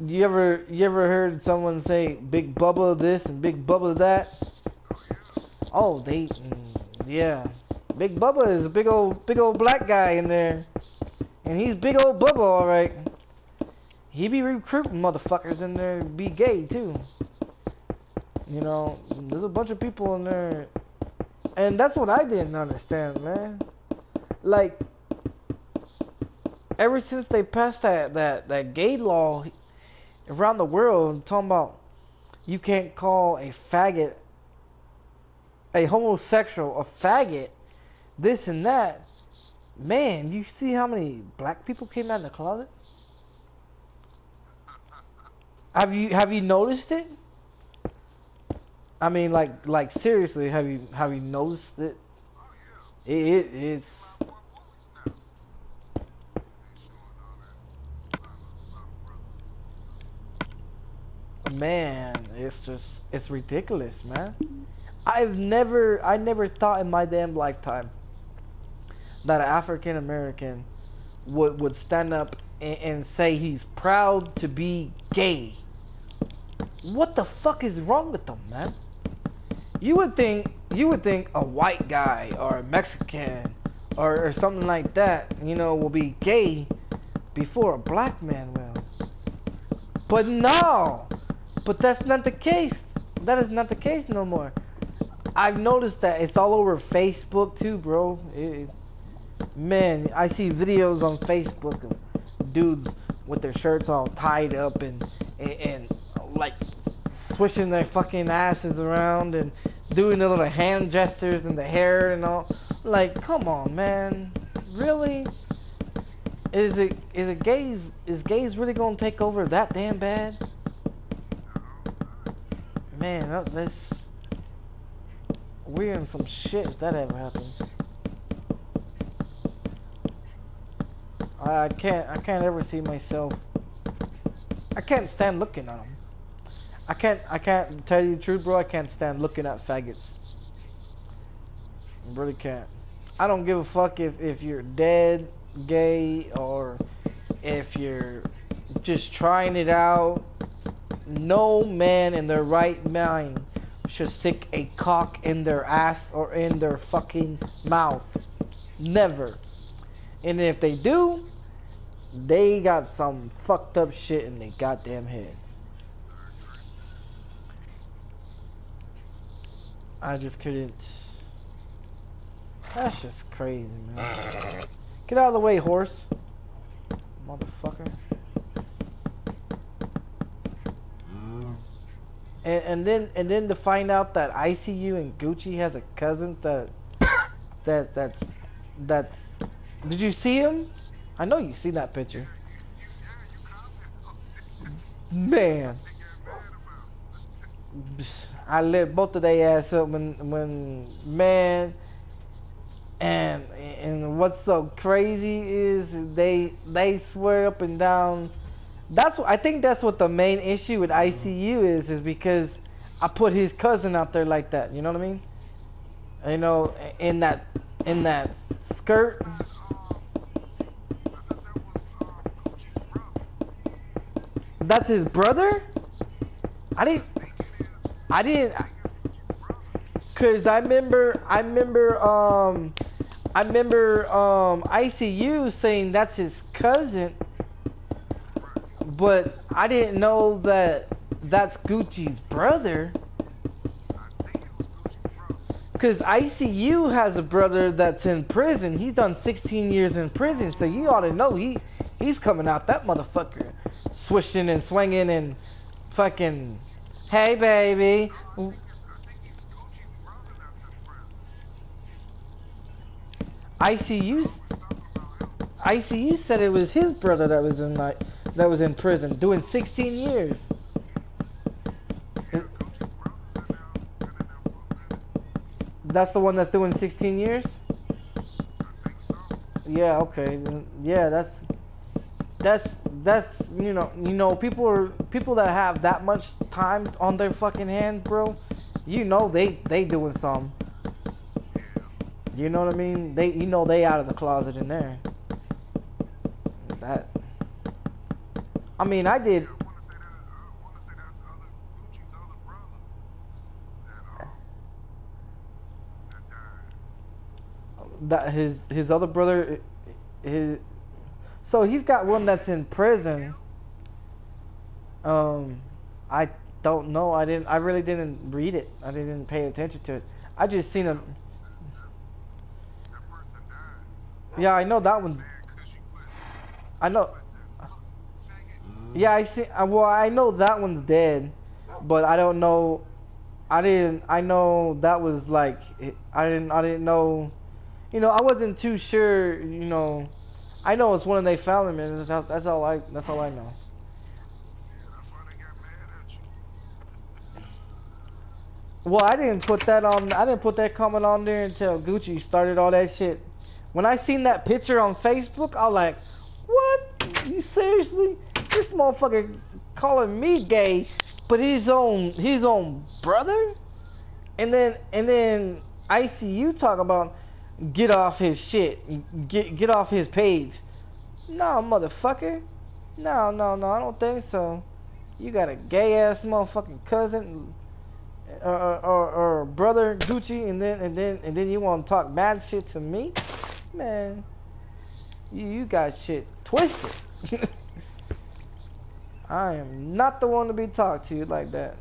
You ever heard someone say Big Bubba this and Big Bubba that? Oh, yeah. Big Bubba is a big old black guy in there, and he's big old Bubba, all right. He be recruiting motherfuckers in there to be gay too. You know, there's a bunch of people in there, and that's what I didn't understand, man. Like, ever since they passed that gay law around the world, talking about you can't call a faggot, a homosexual, a faggot, this and that. Man, you see how many black people came out of the closet? Have you noticed it? I mean, like seriously, have you noticed it? It's man, it's ridiculous, man. I never thought in my damn lifetime that an African American would stand up and say he's proud to be gay. What the fuck is wrong with them, man? You would think a white guy or a Mexican or something like that, you know, will be gay before a black man will. But no! But that's not the case. That is not the case no more. I've noticed that it's all over Facebook too, bro. Man, I see videos on Facebook of dudes with their shirts all tied up and like swishing their fucking asses around and doing the little hand gestures and the hair and all. Like, come on, man. Really? Is gays really gonna take over that damn bad? Man, we're in some shit if that ever happens. I can't ever see myself. I can't stand looking at them. I can't tell you the truth, bro. I can't stand looking at faggots. I really can't. I don't give a fuck if you're dead, gay, or if you're just trying it out. No man in their right mind should stick a cock in their ass or in their fucking mouth. Never. And if they do, they got some fucked up shit in their goddamn head. I just couldn't. That's just crazy, man. Get out of the way, horse. Motherfucker. And then to find out that ICU and Gucci has a cousin that's did you see him? I know you seen that picture. Man, I lit both of their ass up when man. And what's so crazy is they swear up and down. I think that's what the main issue with ICU is because I put his cousin out there like that. You know what I mean? You know, in that skirt. That's his brother? I didn't cause I remember ICU saying that's his cousin, but I didn't know that that's Gucci's brother. Cause ICU has a brother that's in prison. He's done 16 years in prison, so you ought to know he's coming out that motherfucker, swishing and swinging and fucking, hey baby. ICU said it was his brother that was in that was in prison doing 16 years. Yeah, Gucci's brothers are now been in there for a minute. That's the one that's doing 16 years? I think so. Yeah, okay. Yeah, that's people that have that much time on their fucking hands, bro. They doing something. Yeah. You know what I mean? They out of the closet in there. That I mean, I did. Yeah, I want to say that. I want to say that's Gucci's other brother that died. That his other brother, his so he's got one that's in prison. I don't know. I really didn't read it. I didn't pay attention to it. I just seen him. That person died. Yeah, I know that one. Man, cause you put I know. that thing Yeah, I see. Well, I know that one's dead, but I don't know. I didn't. I know that was like. I didn't know. I wasn't too sure. I know it's one of they found him, and that's all I. That's all I know. Yeah, that's why they got mad at you. Well, I didn't put that on. I didn't put that comment on there until Gucci started all that shit. When I seen that picture on Facebook, I was like, "What? You seriously? This motherfucker calling me gay, but his own brother?" And then I see you talk about get off his shit, get off his page. No, motherfucker. No, I don't think so. You got a gay ass motherfucking cousin or brother Gucci, and then you want to talk mad shit to me, man. You got shit twisted. I am not the one to be talked to like that.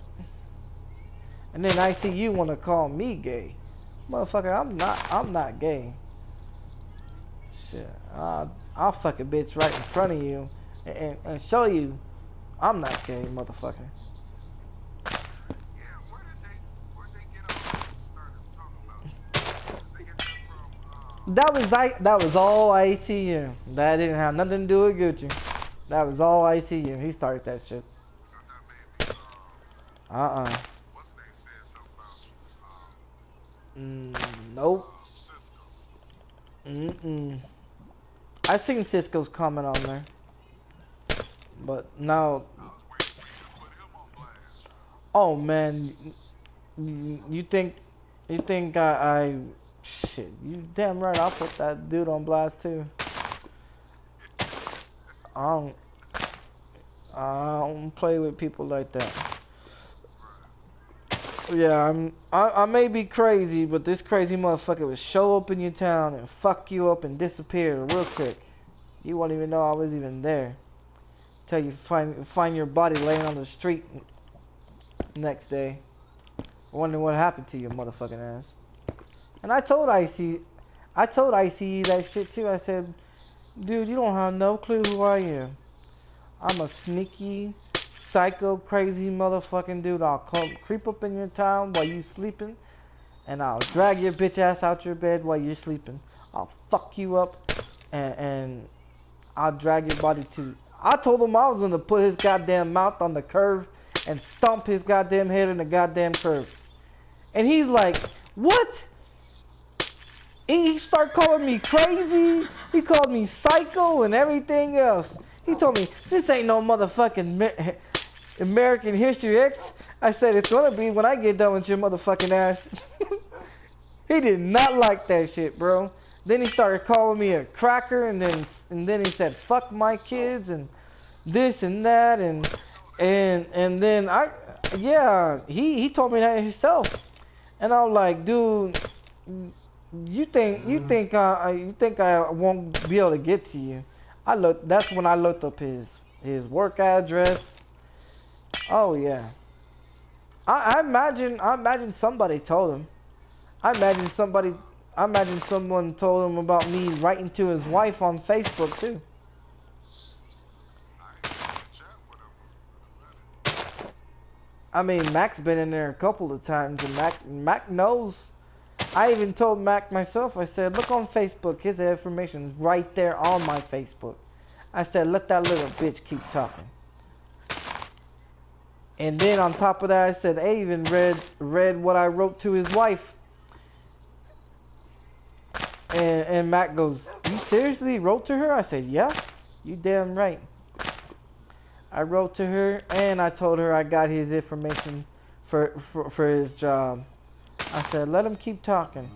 And then I see you want to call me gay, motherfucker. I'm not gay. Shit, I'll fuck a bitch right in front of you and show you I'm not gay, motherfucker. Yeah, where they get off and started talking about you? They get that from That was all ICU. That didn't have nothing to do with Gucci. That was all ICU. He started that shit. I thought maybe Uh-uh. what's his name said something about you. Nope. Cisco. Mm-mm. I seen Cisco's comment on there. But no. I was waiting for you to put him on blast. Oh man. You think I shit, you damn right I'll put that dude on blast too. I don't play with people like that. Yeah, I may be crazy, but this crazy motherfucker would show up in your town and fuck you up and disappear real quick. You won't even know I was even there. Till you find your body laying on the street next day. Wondering what happened to your motherfucking ass. And I told ICE that shit too. I said, dude, you don't have no clue who I am. I'm a sneaky, psycho, crazy motherfucking dude. I'll come creep up in your town while you sleeping, and I'll drag your bitch ass out your bed while you're sleeping. I'll fuck you up, and I'll drag your body to. I told him I was gonna put his goddamn mouth on the curve and stomp his goddamn head in the goddamn curve. And he's like, what? He started calling me crazy. He called me psycho and everything else. He told me, this ain't no motherfucking American History X. I said, it's gonna be when I get done with your motherfucking ass. He did not like that shit, bro. Then he started calling me a cracker, and then he said, fuck my kids, and this and that, and then he told me that himself. And I was like, dude, you think I won't be able to get to you? That's when I looked up his work address. Oh yeah. I imagine somebody told him. I imagine someone told him about me writing to his wife on Facebook too. I mean, Mac's been in there a couple of times, and Mac knows. I even told Mac myself, I said, look on Facebook, his information is right there on my Facebook. I said, let that little bitch keep talking. And then on top of that, I said, I even read what I wrote to his wife. And Matt goes, you seriously wrote to her? I said, yeah, you damn right. I wrote to her and I told her I got his information for his job. I said, let him keep talking.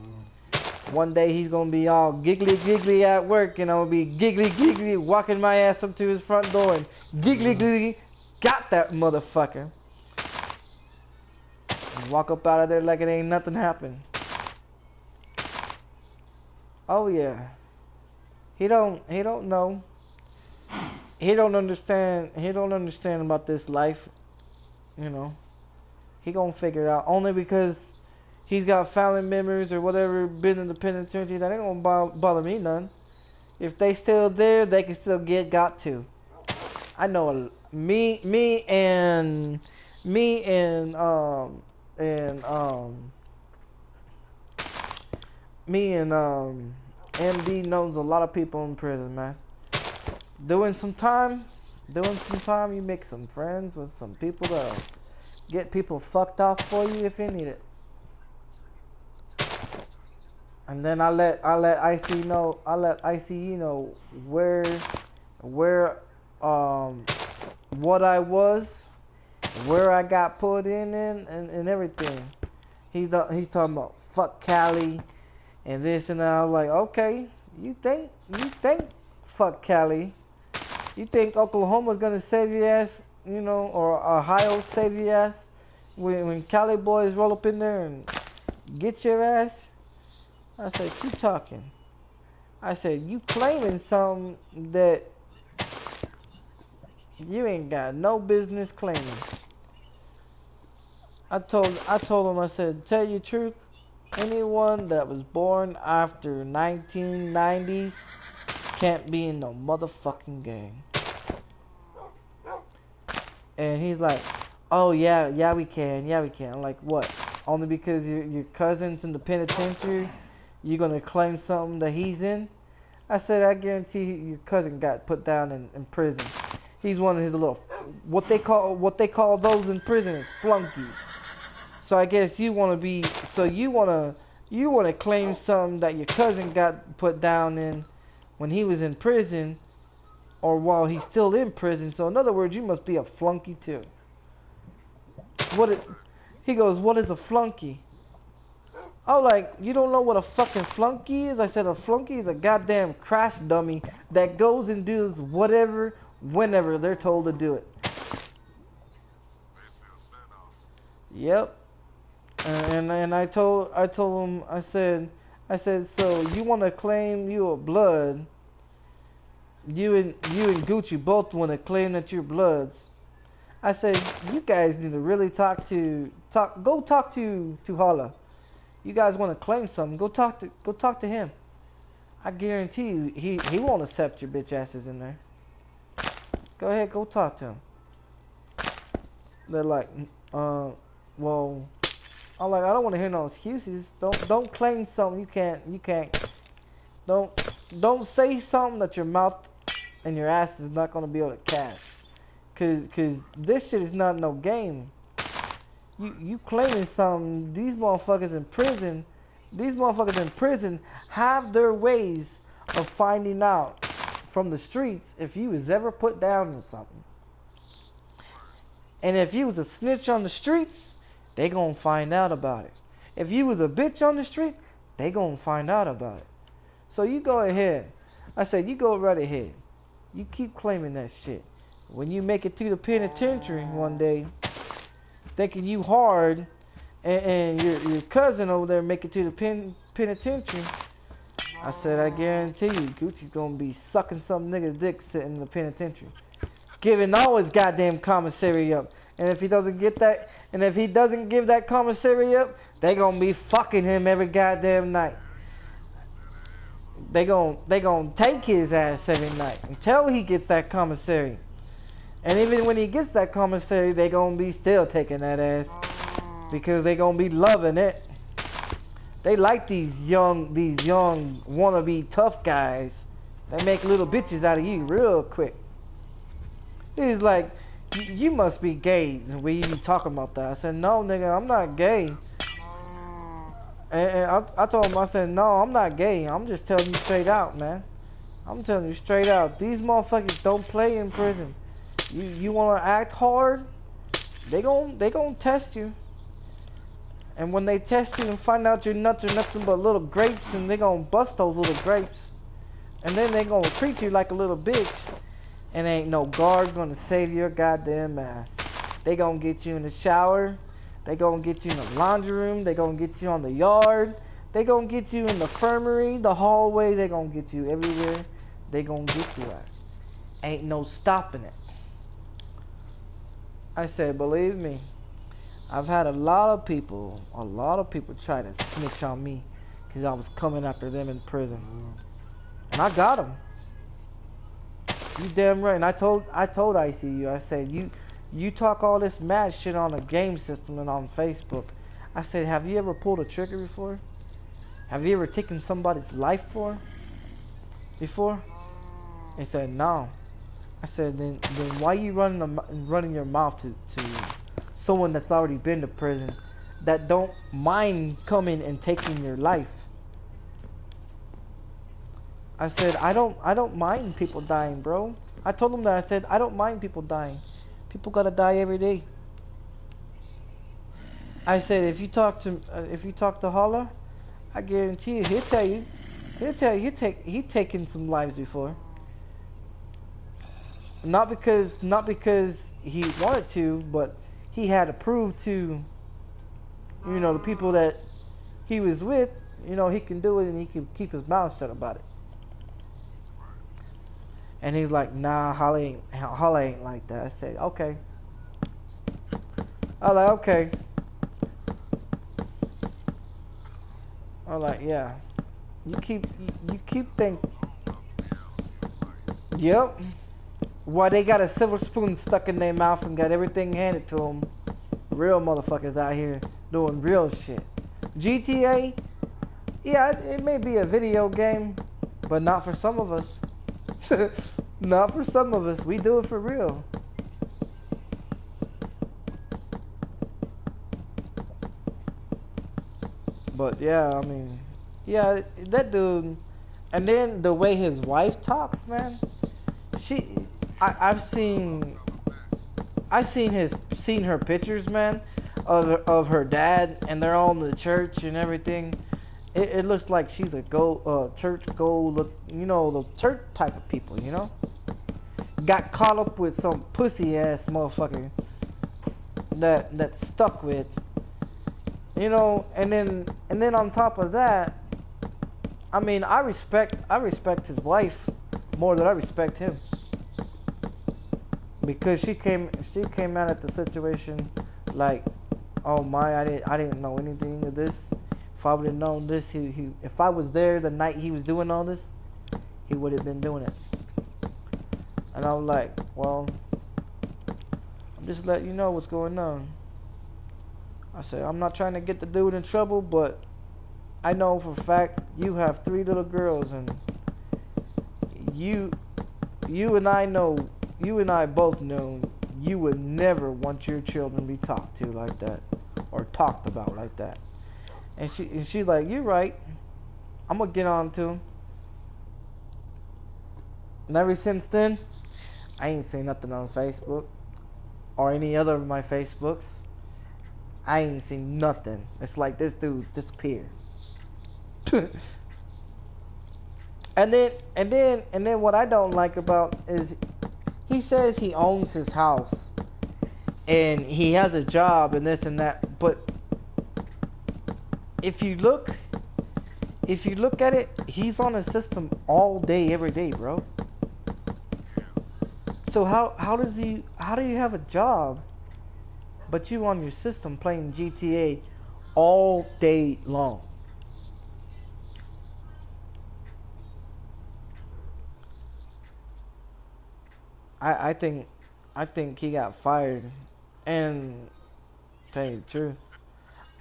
One day he's gonna be all giggly at work, and I'm gonna be giggly walking my ass up to his front door and giggly got that motherfucker. And walk up out of there like it ain't nothing happened. Oh yeah. He don't know. He don't understand about this life. You know. He gonna figure it out only because he's got family members or whatever been in the penitentiary. That ain't gonna bother me none. If they still there, they can still got to. I know me and MD knows a lot of people in prison, man. Doing some time, you make some friends with some people that'll get people fucked off for you if you need it. And then I let IC know where what I was, where I got put in and everything. He's talking about fuck Cali and this and that. I was like, okay, you think fuck Cali? You think Oklahoma's gonna save your ass, you know, or Ohio save your ass when Cali boys roll up in there and get your ass? I said, keep talking. I said, you claiming something that you ain't got no business claiming. I told him, I said, tell you the truth, anyone that was born after 1990s can't be in no motherfucking gang. And he's like, oh yeah we can. I'm like, what? Only because your cousin's in the penitentiary, you're gonna claim something that he's in? I said, I guarantee your cousin got put down in prison. He's one of his little, what they call those in prison is flunkies. So I guess you wanna claim something that your cousin got put down in when he was in prison, or while he's still in prison. So in other words, you must be a flunky too. He goes, what is a flunky? I was like, you don't know what a fucking flunky is? I said, a flunky is a goddamn crash dummy that goes and does whatever, whenever they're told to do it. Yep. And I told him, I said, so you want to claim you are blood? You and Gucci both want to claim that you're bloods. I said, you guys need to really go talk to Hala. You guys want to claim something? Go talk to him. I guarantee you, he won't accept your bitch asses in there. Go ahead, go talk to him. They're like, well, I'm like, I don't want to hear no excuses. Don't claim something you can't. Don't say something that your mouth and your ass is not gonna be able to catch. Cause this shit is not no game. You claiming something. These motherfuckers in prison have their ways of finding out from the streets if you was ever put down in something. And if you was a snitch on the streets, they gonna find out about it. If you was a bitch on the street, they gonna find out about it. So you go ahead. I said, you go right ahead. You keep claiming that shit. When you make it to the penitentiary one day, thinking you hard, and your cousin over there make it to the penitentiary, I said, I guarantee you, Gucci's gonna be sucking some nigga's dick sitting in the penitentiary, giving all his goddamn commissary up. And if he doesn't give that commissary up, they gonna be fucking him every goddamn night. They gonna take his ass every night until he gets that commissary. And even when he gets that commissary, they gonna be still taking that ass because they gonna be loving it. They like these young wannabe tough guys They make little bitches out of you real quick. He's like, you must be gay. And we be talking about that. I said, no, nigga, I'm not gay. And I told him, I said, no, I'm not gay. I'm just telling you straight out, man. I'm telling you straight out. These motherfuckers don't play in prison. You want to act hard? They gon' test you. And when they test you and find out your nuts are nothing but little grapes, and they gonna bust those little grapes. And then they gonna treat you like a little bitch. And ain't no guard gonna save your goddamn ass. They gonna get you in the shower. They gonna get you in the laundry room. They gonna get you on the yard. They gonna get you in the infirmary, the hallway. They gonna get you everywhere. They gonna get you at. Ain't no stopping it. I said, believe me. I've had a lot of people try to snitch on me because I was coming after them in prison. And I got them. You damn right. And I told ICU, I said, you talk all this mad shit on a game system and on Facebook. I said, have you ever pulled a trigger before? Have you ever taken somebody's life before? He said, no. I said, then why you running your mouth to someone that's already been to prison, that don't mind coming and taking your life? I said, I don't mind people dying, bro. I told him that. I said, I don't mind people dying. People gotta die every day. I said, if you talk to Holla, I guarantee you, he'll tell you he taken some lives before. Not because he wanted to, but he had to prove to, the people that he was with, he can do it and he can keep his mouth shut about it. And he's like, nah, Holla ain't like that. I said, okay. I was like, okay. I was like, yeah. You keep thinking. Yep. Why they got a silver spoon stuck in their mouth and got everything handed to them. Real motherfuckers out here doing real shit. GTA, yeah, it may be a video game, but not for some of us. Not for some of us. We do it for real. But yeah, I mean, yeah, that dude. And then the way his wife talks, man. I've seen her pictures, man, of her dad, and they're all in the church and everything. It looks like she's a church the church type of people, Got caught up with some pussy ass motherfucker that stuck with, and then on top of that, I mean, I respect his wife more than I respect him, because she came out at the situation like, oh my, I didn't know anything of this. If I would have known this, if I was there the night he was doing all this, he would have been doing it. And I was like, well, I'm just letting you know what's going on. I said, I'm not trying to get the dude in trouble, but I know for a fact you have 3 little girls, and you and I both know you would never want your children to be talked to like that, or talked about like that. And she's like, you're right. I'm gonna get on to him. And ever since then, I ain't seen nothing on Facebook or any other of my Facebooks. I ain't seen nothing. It's like this dude's disappeared. And then what I don't like about is he says he owns his house and he has a job and this and that, but if you look at it, he's on a system all day, every day, bro. So how do you have a job, but you on your system playing GTA all day long? I think he got fired, and tell you the truth,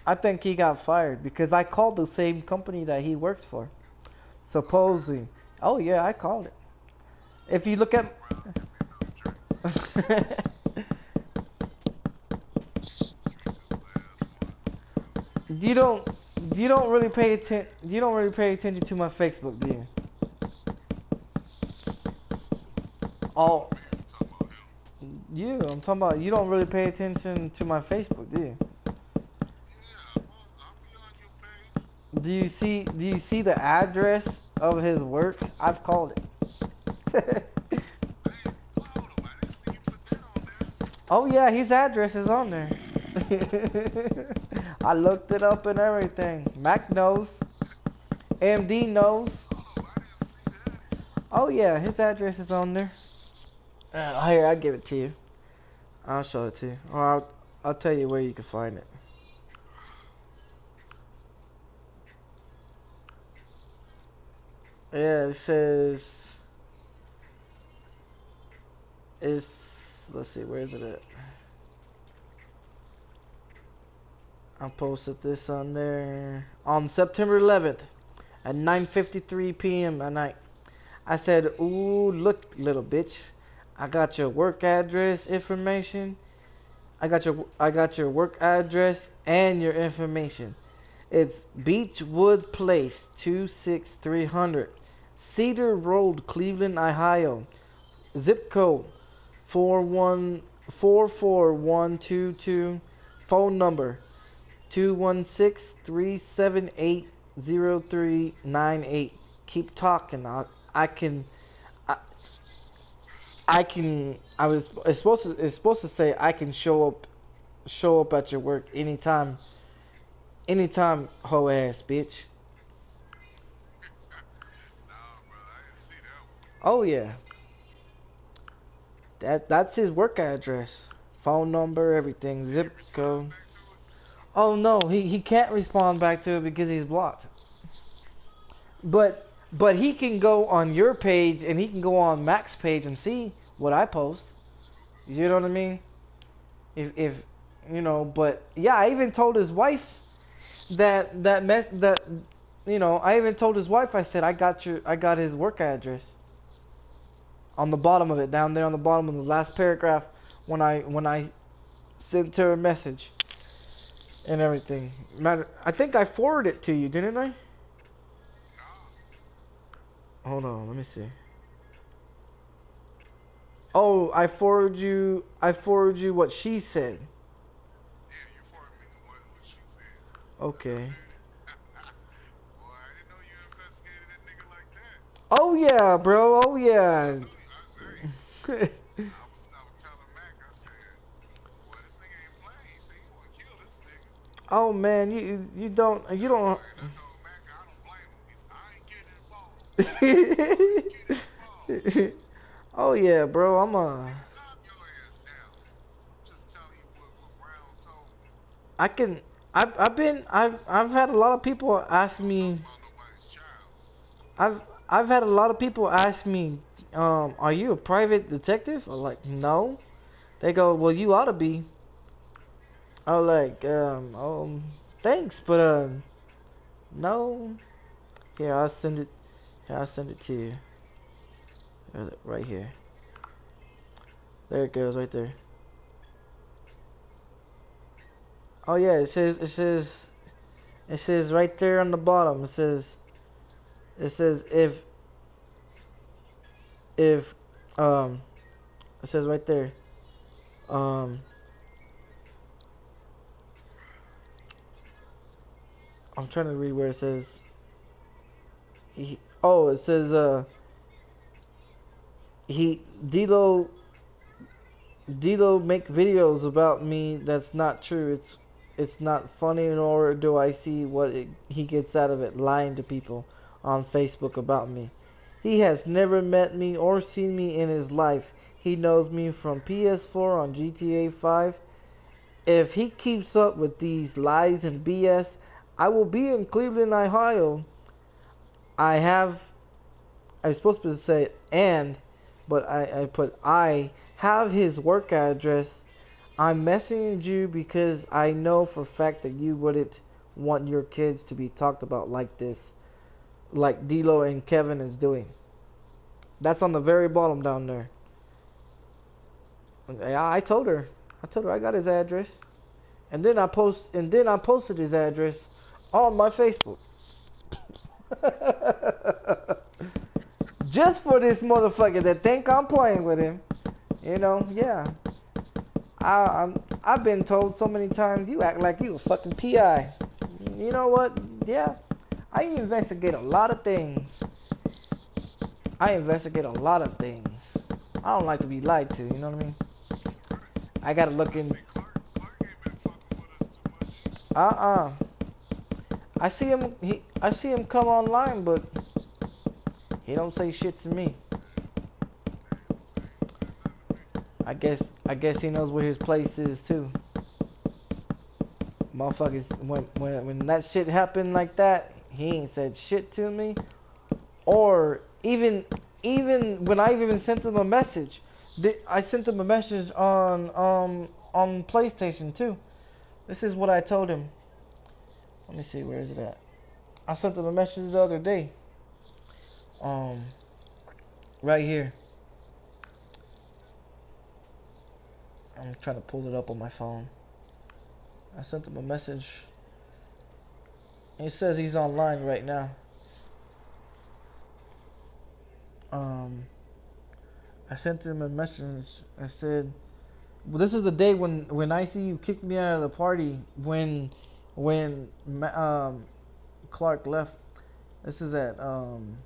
I think he got fired because I called the same company that he works for. Supposedly, Oh yeah, I called it. If you look at Brown give me no drink. Drink this last one. you don't you don't really pay attention to my Facebook, do you? Oh Oh, man, you talking about him? I'm talking about you don't really pay attention to my Facebook, do you? Yeah, I'll be on your page. Do you see the address of his work? I've called it. Well, hold on, I didn't see you put that on there. Oh yeah, his address is on there. I looked it up and everything. Mac knows. AMD knows. Hold on, I didn't see that. Oh yeah, his address is on there. Here, I'll give it to you. I'll show it to you. Or I'll tell you where you can find it. Yeah, it says let's see, where is it at? I posted this on there on September 11th at 9:53 p.m. at night. I said, "Ooh, look, little bitch. I got your work address information. I got your work address and your information. It's Beechwood Place, 26300 Cedar Road, Cleveland, Ohio. Zip code 44122. Phone number 216-378-0398. Keep talking. I can I, I can I was it's supposed to say I can show up at your work anytime hoe ass bitch. Nah, bro, I didn't see that one. Oh yeah. That's his work address. Phone number, everything, Did he zip respond code. back to it? Oh no, he can't respond back to it because he's blocked. But he can go on your page and he can go on Mac's page and see what I post. Okay. You know what I mean? If but yeah, I even told his wife that I even told his wife, I said I got his work address on the bottom of it, down there on the bottom of the last paragraph when I sent her a message and everything. I think I forwarded it to you, didn't I? Nah. Hold on, let me see. Oh, I forwarded you what she said. Yeah, you forwarded me to what she said. Okay. Boy, I didn't know you investigated that nigga like that. Oh yeah, bro. Oh I yeah. know you. Hey, I was telling Mac, I said, boy, this nigga ain't playing. He said he want to kill this nigga. Oh man, you And don't I told Mac I don't blame him. He said, I ain't getting involved. I ain't getting involved. Oh yeah, bro. I I'm told him, I said, nigga, calm your ass down. I'm just telling you what Brown told me. I can I've had a lot of people We ask don't talk me about nobody's child. I've I've had a lot of people ask me, are you a private detective? I'm like, no. They go, well, you ought to be. I'm like, thanks, but no. Here, I'll send it. Here, I'll send it to you. Right here. There it goes, right there. Oh yeah, it says right there on the bottom. It says if um it says right there. Um I'm trying to read where it says it says he Dilo make videos about me that's not true. It's not funny, nor do I see what he gets out of it lying to people on Facebook about me. He has never met me or seen me in his life. He knows me from PS4 on GTA 5. If he keeps up with these lies and BS, I will be in Cleveland, Ohio. I have I was supposed to say and, but I put I have his work address. I'm messaging you because I know for a fact that you wouldn't want your kids to be talked about like this, like D'Lo and Kevin is doing. That's on the very bottom down there. I told her. I told her I got his address. And then I posted his address on my Facebook. Just for this motherfucker that think I'm playing with him. You know, yeah. I've been told so many times, you act like you a fucking PI. You know what? Yeah. I investigate a lot of things. I investigate a lot of things. I don't like to be lied to, you know what I mean? I gotta look in. Clark ain't been fucking with us too much. I see him come online, but he don't say shit to me. I guess he knows where his place is too. Motherfuckers, when that shit happened like that, he ain't said shit to me. Or even when I even sent him a message, I sent him a message on PlayStation too. This is what I told him. Let me see, where is it at? I sent him a message the other day. Right here. I'm trying to pull it up on my phone. I sent him a message. He says he's online right now. I sent him a message. I said, well, this is the day when I see you kicked me out of the party when Clark left. This is at on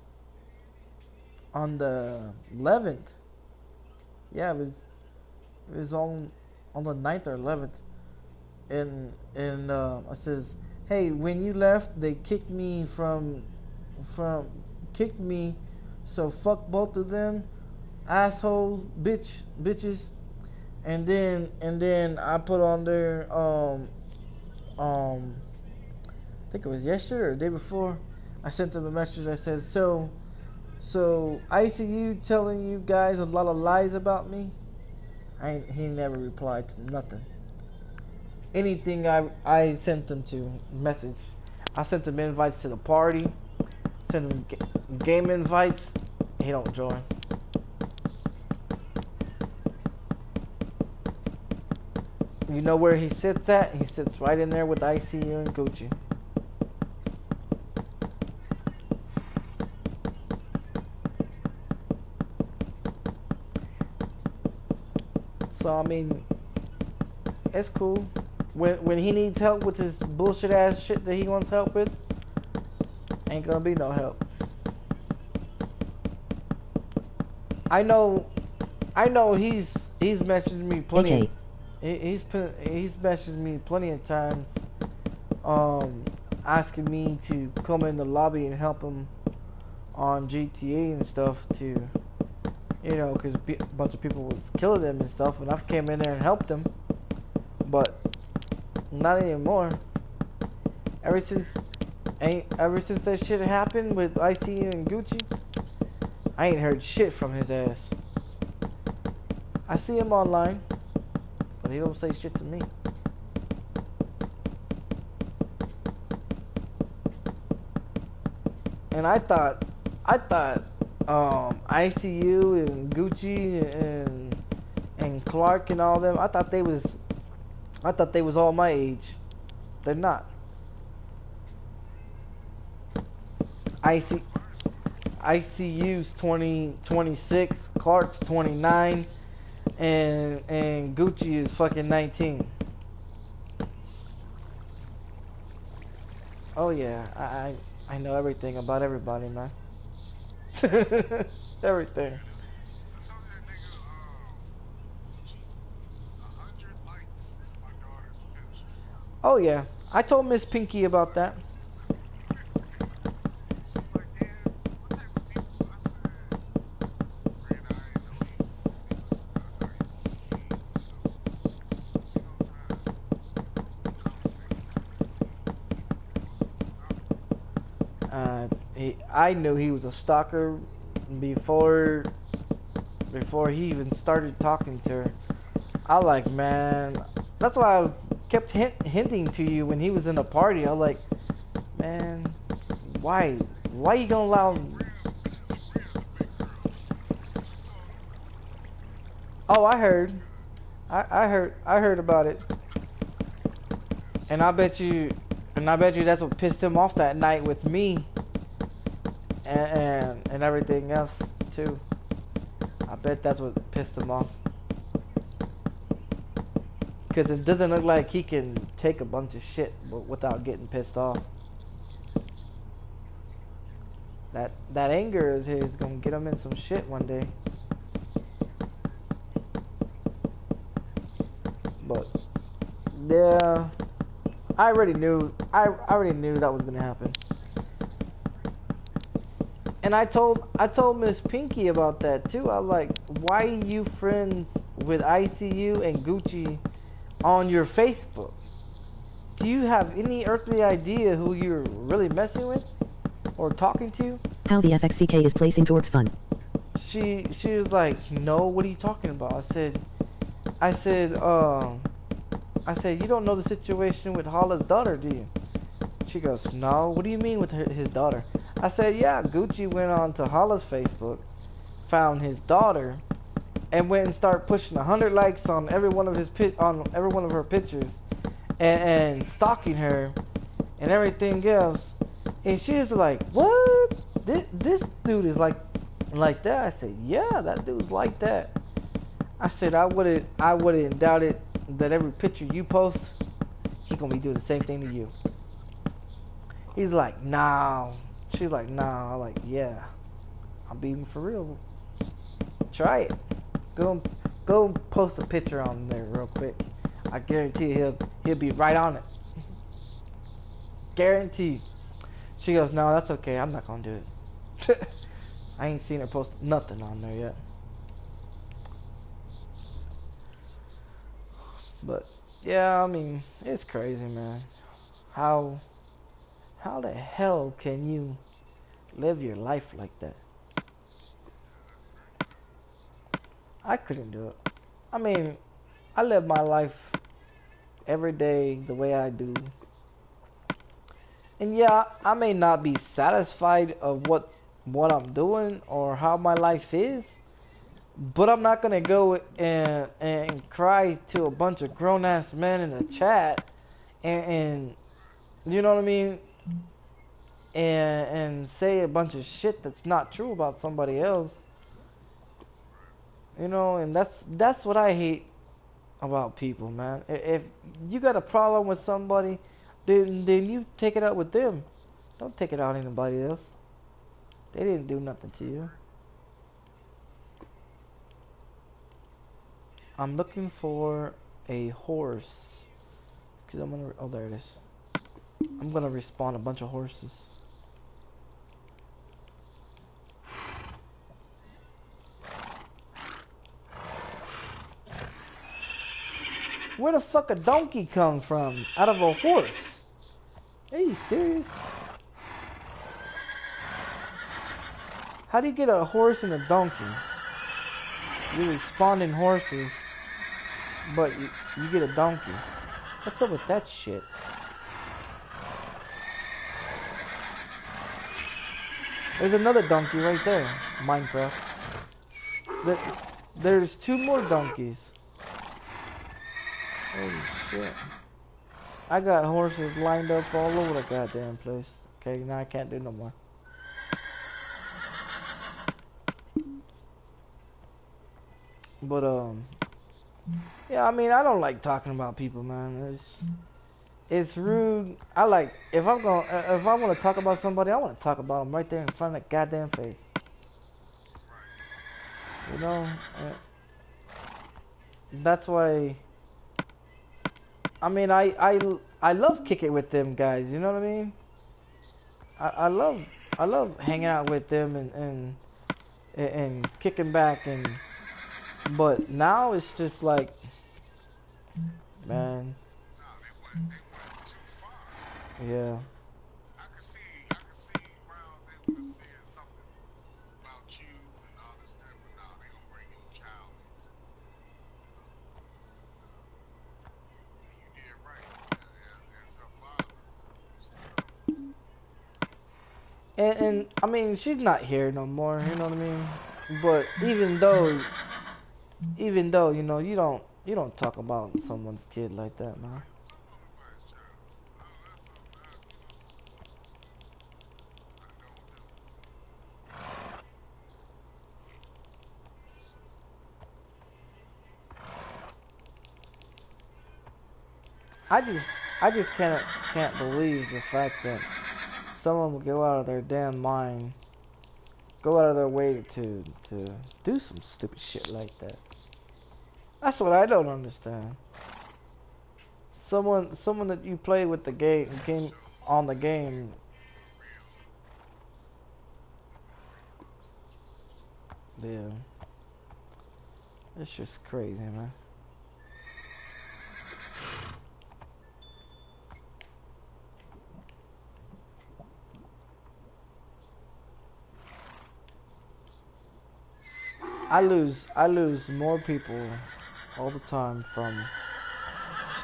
the 11th. Yeah, it was on the 9th or 11th. And I says, hey, when you left, they kicked me kicked me, so fuck both of them, assholes, bitches. And then I put on there I think it was yesterday or the day before. I sent them a message. I said, so ICU telling you guys a lot of lies about me. He never replied to nothing. Anything I sent him to message. I sent him invites to the party. Sent him game invites. He don't join. You know where he sits at? He sits right in there with ICU and Gucci. So I mean, it's cool. When he needs help with his bullshit ass shit that he wants help with, ain't gonna be no help. I know he's messaged me plenty. Okay. He's messaged me plenty of times, asking me to come in the lobby and help him on GTA and stuff to, you know, because a bunch of people was killing him and stuff, and I came in there and helped him, but not anymore. Ever since that shit happened with ICU and Gucci, I ain't heard shit from his ass. I see him online, but he don't say shit to me. And I thought ICU and Gucci and Clark and all them, I thought they was all my age. They're not. ICU's 26, Clark's 29, and Gucci is fucking 19. Oh yeah, I know everything about everybody, man. Everything. I told that nigga, Gucci, 100 likes to my daughter's picture. Oh yeah, I told Miss Pinky about that. She's like, Dad, what type of people? I said, Red, I ain't know you. Are you I knew he was a stalker before he even started talking to her. I like, man, that's why I kept hinting to you when he was in the party. I was like, man, why you gonna allow? Oh, I heard. I heard about it. And I bet you, that's what pissed him off that night with me and everything else too. I bet that's what pissed him off. Because it doesn't look like he can take a bunch of shit without getting pissed off. That anger is his gonna get him in some shit one day. But yeah, I already knew. I already knew that was gonna happen. And I told Miss Pinky about that too. I was like, why are you friends with ICU and Gucci on your Facebook? Do you have any earthly idea who you're really messing with or talking to? How the FXCK is placing towards fun. She was like, no, what are you talking about? I said, you don't know the situation with Holla's daughter, do you? She goes, no, what do you mean with his daughter? I said, yeah, Gucci went on to Holla's Facebook, found his daughter, and went and started pushing 100 likes on every one of her pictures, and stalking her, and everything else. And she was like, what? This dude is like that? I said, yeah, that dude's like that. I said, I wouldn't doubt it that every picture you post, he gonna be doing the same thing to you. He's like, nah. She's like, nah. I'm like, yeah. I'm being for real. Try it. Go and post a picture on there real quick. I guarantee he'll be right on it. Guaranteed. She goes, no, that's okay. I'm not gonna do it. I ain't seen her post nothing on there yet. But yeah, I mean, it's crazy, man. How the hell can you live your life like that? I couldn't do it. I mean, I live my life every day the way I do. And yeah, I may not be satisfied of what I'm doing or how my life is, but I'm not gonna go and cry to a bunch of grown ass men in a chat and you know what I mean, and say a bunch of shit that's not true about somebody else. You know, and that's what I hate about people, man. If you got a problem with somebody, then you take it out with them. Don't take it out on anybody else. They didn't do nothing to you. I'm looking for a horse. Cause I'm gonna, oh, there it is. I'm gonna respawn a bunch of horses. Where the fuck a donkey come from? Out of a horse? Are you serious? How do you get a horse and a donkey? You're respawning horses, but you get a donkey. What's up with that shit? There's another donkey right there. Minecraft. There's two more donkeys. Holy shit. I got horses lined up all over the goddamn place. Okay, now I can't do no more. But yeah, I mean, I don't like talking about people, man. It's rude. I like, if I want to talk about somebody, I want to talk about them right there in front of the goddamn face. You know, that's why. I mean, I love kicking with them guys. You know what I mean? I love hanging out with them and kicking back and. But now it's just like, man. They went too far. Yeah. I could see Brown, they were saying something about you and all this and that, but now they gonna bring your child into it. You did right. As her father, you stood up. And I mean, she's not here no more. You know what I mean? But even though Even though, you know, you don't talk about someone's kid like that, man. I just I just can't believe the fact that someone would go out of their damn mind, go out of their way to do some stupid shit like that. That's what I don't understand. Someone that you play with the game on the game. Yeah. It's just crazy, man. I lose more people all the time from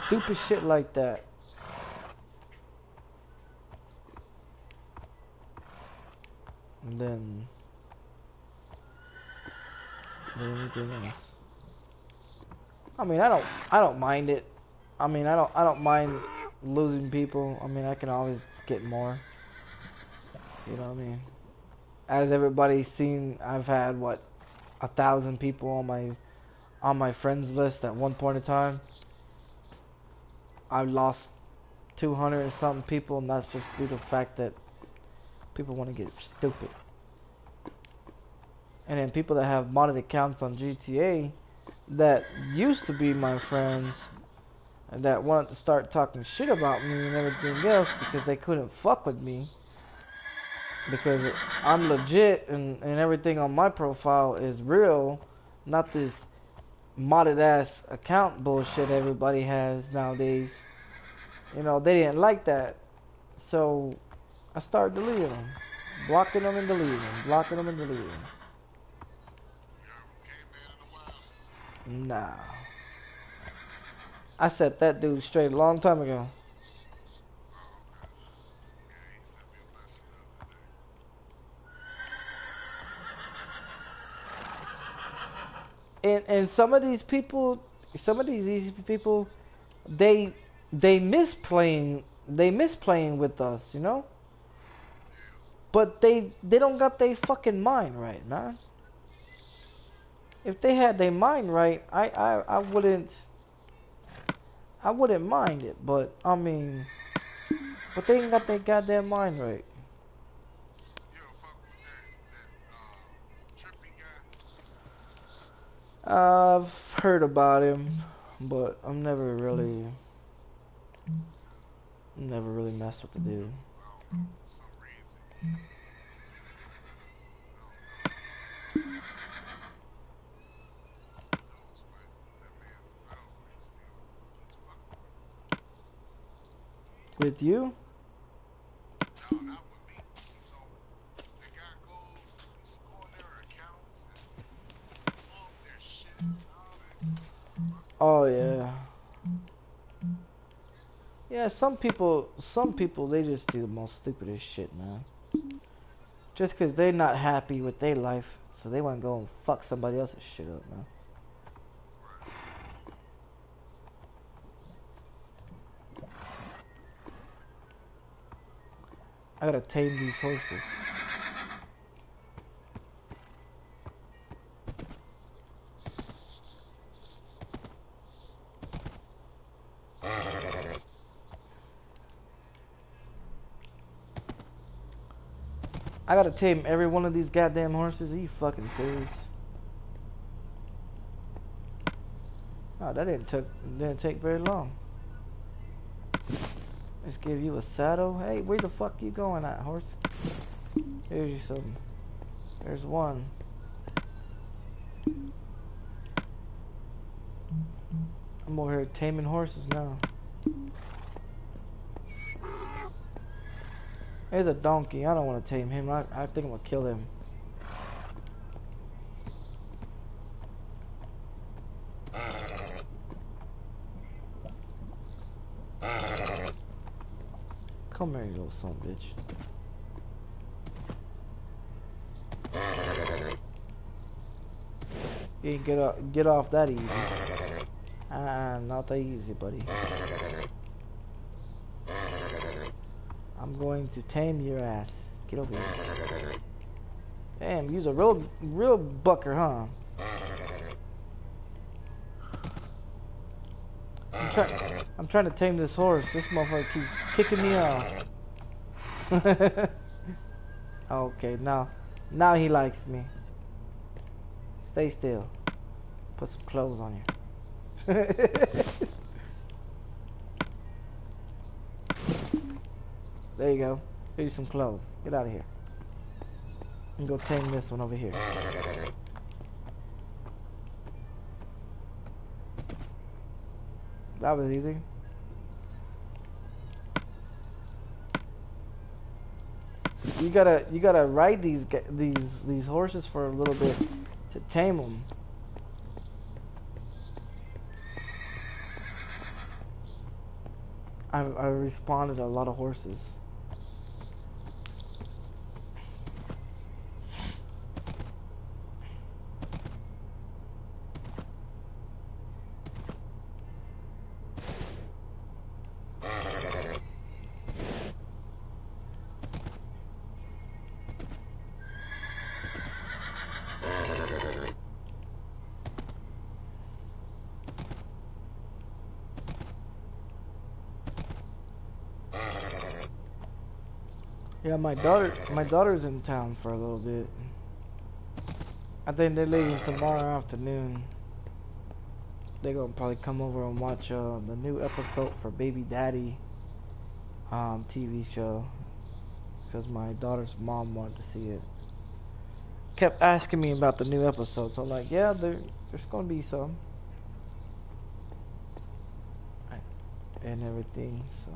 stupid shit like that. And then anything else. I mean, I don't mind it. I mean, I don't mind losing people. I mean, I can always get more. You know what I mean? As everybody's seen, I've had what 1,000 people on my friends list at one point in time. I've lost 200 and something people, and that's just due to the fact that people want to get stupid. And then people that have modded accounts on GTA that used to be my friends and that wanted to start talking shit about me and everything else because they couldn't fuck with me because I'm legit and everything on my profile is real, not this modded ass account bullshit everybody has nowadays. You know, they didn't like that, so I started deleting them, blocking them and deleting them, blocking them and deleting them. Nah, I set that dude straight a long time ago. And some of these people, some of these easy people, they they miss playing with us, you know. But they don't got their fucking mind right, man. If they had their mind right, I wouldn't mind it. But I mean, but they ain't got their goddamn mind right. I've heard about him, but I'm never really messed with the dude. With you? No, not with me. So the guy he's going their accounts and pull up their shit and all that. Oh yeah. Yeah, some people, they just do the most stupidest shit, man. Just 'cause they're not happy with their life, so they want to go and fuck somebody else's shit up, man. I gotta tame these horses. I gotta tame every one of these goddamn horses. Are you fucking serious? Oh, that didn't take very long. Let's give you a saddle. Hey, where the fuck you going at, horse? Here's you some. There's one. I'm over here taming horses now. There's a donkey. I don't want to tame him. I think I'm gonna kill him. Come here, you little son of a bitch. You ain't get off that easy. Not that easy, buddy. I'm going to tame your ass. Get over here. Damn, you's a real bucker, huh? I'm trying to tame this horse. This motherfucker keeps kicking me off. Okay, now he likes me. Stay still. Put some clothes on you. There you go. Here's some clothes. Get out of here. And go tame this one over here. That was easy. You gotta ride these horses for a little bit to tame them. I respawned a lot of horses. Yeah, my daughter's in town for a little bit. I think they're leaving tomorrow afternoon. They're gonna probably come over and watch the new episode for Baby Daddy TV show, because my daughter's mom wanted to see it. Kept asking me about the new episodes. So I'm like, yeah, there's gonna be some and everything. So.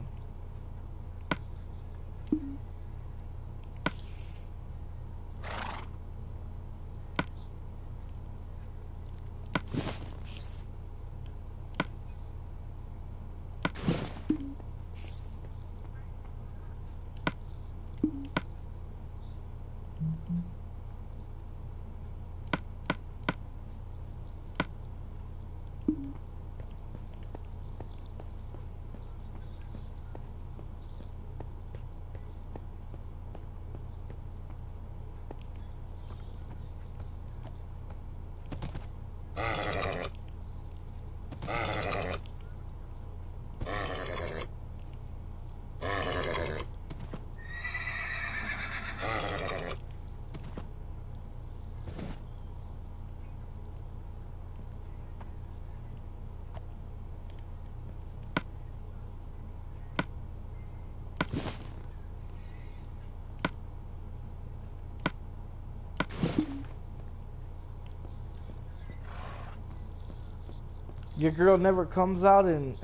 Your girl never comes out and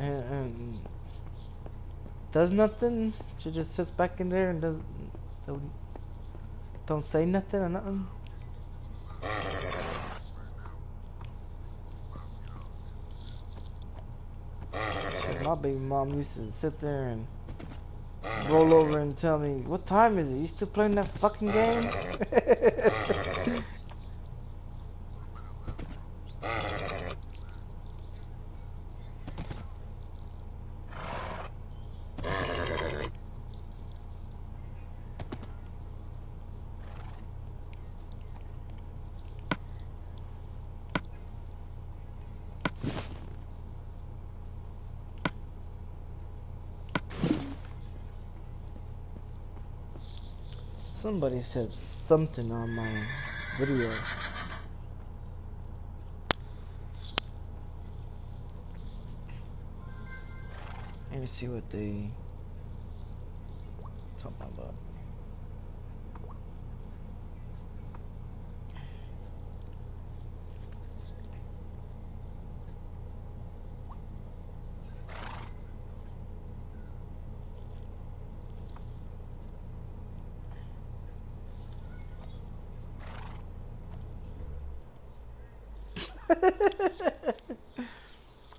does nothing. She just sits back in there and don't say nothing or nothing. Shit, my baby mom used to sit there and roll over and tell me, "What time is it? You still playing that fucking game?" Somebody said something on my video. Let me see what they talking about.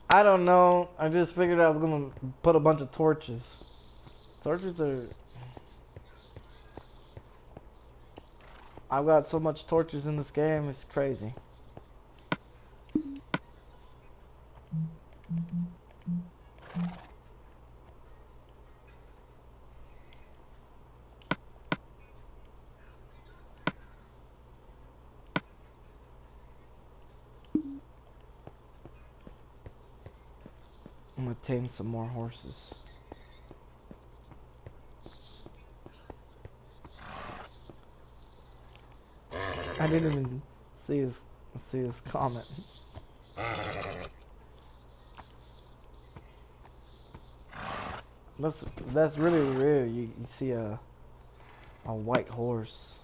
I don't know. I just figured I was gonna put a bunch of torches. Torches are... I've got so much torches in this game, it's crazy. tame some more horses. I didn't even see his comment. That's really rare. You see a white horse.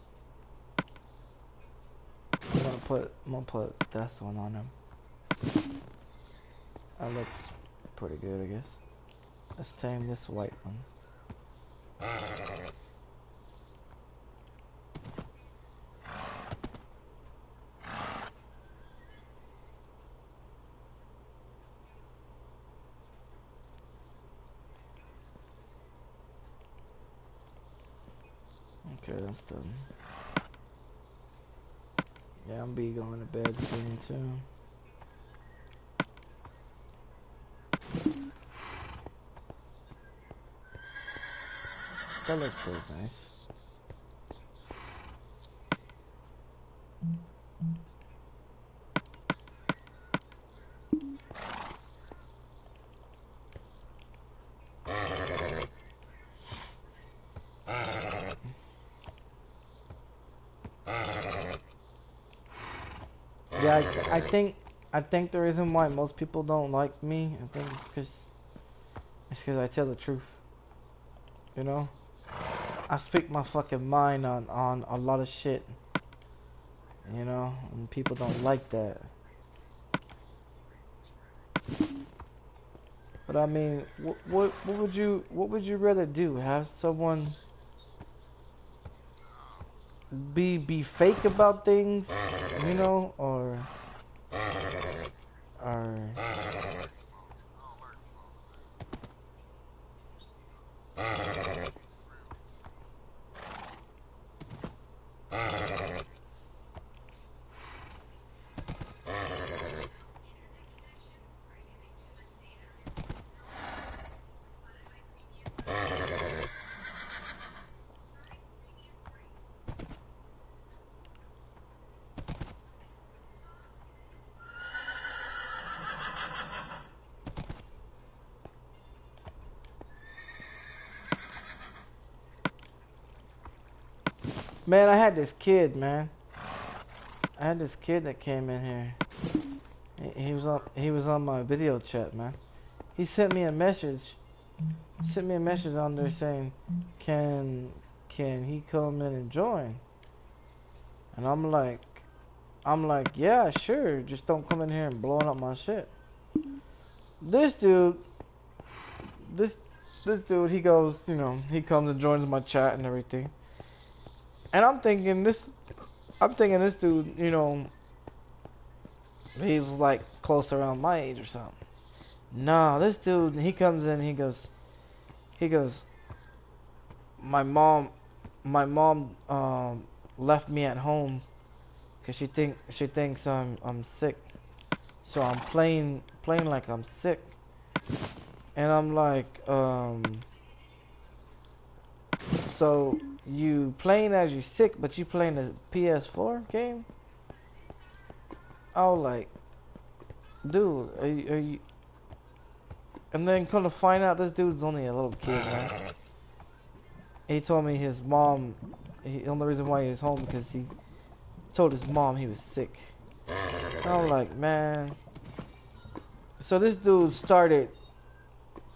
I'm gonna put this one on him. That looks pretty good, I guess. Let's tame this white one. Okay, that's done. Yeah, I'm be going to bed soon too. That looks pretty nice. Yeah, I think the reason why most people don't like me, I think it's because I tell the truth. You know, I speak my fucking mind on a lot of shit. You know, and people don't like that. But I mean, what would you rather do? Have someone be fake about things, you know, or man, I had this kid, man. I had this kid that came in here. He was on my video chat, man. He sent me a message. Sent me a message on there saying, can he come in and join? And I'm like, yeah, sure. Just don't come in here and blowing up my shit. This dude, this dude, he goes, you know, he comes and joins my chat and everything. And I'm thinking this dude, you know, he's like close around my age or something. Nah, this dude, he comes in, he goes, my mom left me at home because she thinks I'm sick, so I'm playing like I'm sick. And I'm like, so you playing as you sick, but you playing a PS4 game? I was like, dude, are you? And then come to find out, this dude's only a little kid, man. He told me his mom, the only reason why he was home because he told his mom he was sick. And I was like, man. So this dude started,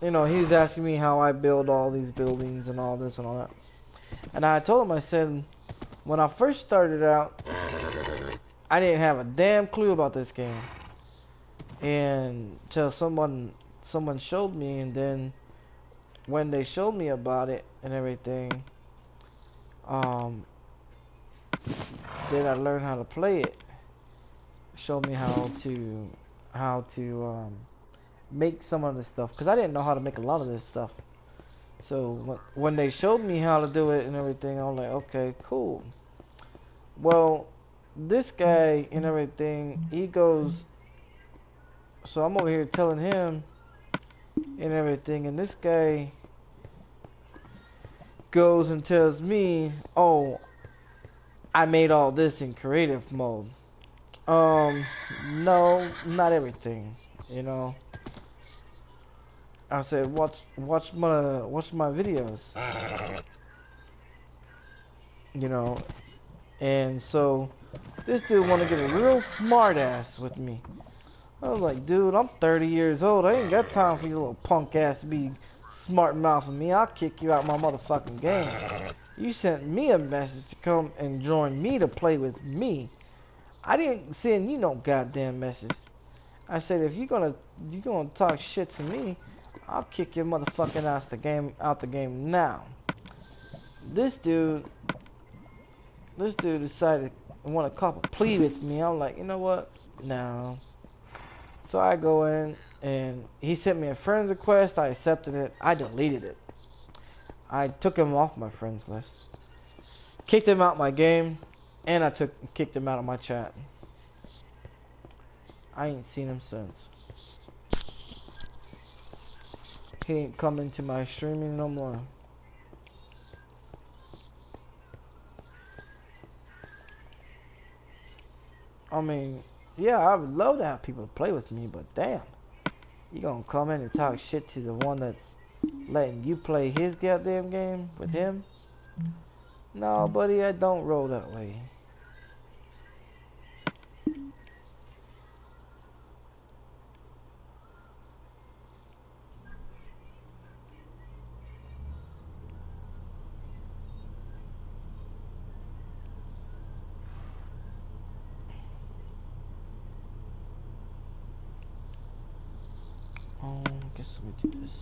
you know, he was asking me how I build all these buildings and all this and all that. And I told him, I said, when I first started out, I didn't have a damn clue about this game. And till someone showed me, and then when they showed me about it and everything, then I learned how to play it. Showed me how to make some of this stuff, because I didn't know how to make a lot of this stuff. So when they showed me how to do it and everything, I was like, okay, cool. Well, this guy and everything, he goes, so I'm over here telling him and everything, and this guy goes and tells me, oh, I made all this in creative mode. No, not everything, you know. I said, watch my videos, you know. And so this dude want to get a real smart ass with me. I was like, dude, I'm 30 years old. I ain't got time for your little punk ass to be smart mouthing me. I'll kick you out my motherfucking game. You sent me a message to come and join me to play with me. I didn't send you no goddamn message. I said, if you gonna talk shit to me, I'll kick your motherfucking ass out the game now. This dude decided to want to cop a plea with me. I'm like, you know what? No. So I go in and he sent me a friend request. I accepted it. I deleted it. I took him off my friends list. Kicked him out my game, and I kicked him out of my chat. I ain't seen him since. He ain't coming to my streaming no more. I mean, yeah, I would love to have people play with me, but damn, you gonna come in and talk shit to the one that's letting you play his goddamn game with him? No, buddy, I don't roll that way. I guess let me do this.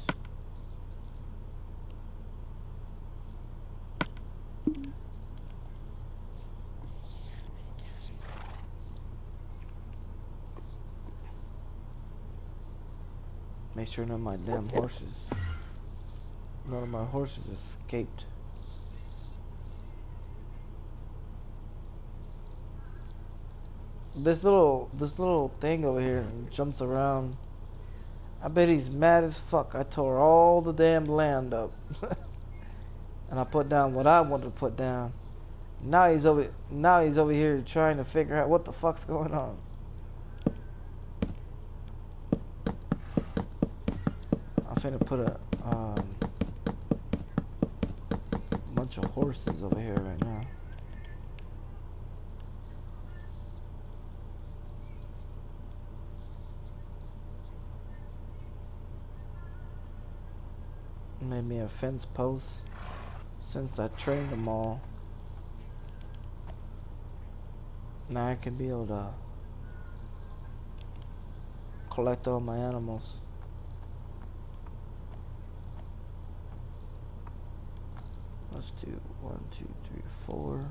Make sure none of my horses escaped. This little thing over here jumps around. I bet he's mad as fuck. I tore all the damn land up. And I put down what I wanted to put down. Now he's over here trying to figure out what the fuck's going on. I'm finna put a bunch of horses over here right now. Made me a fence post since I trained them all. Now I can be able to collect all my animals. Let's do 1, 2, 3, 4.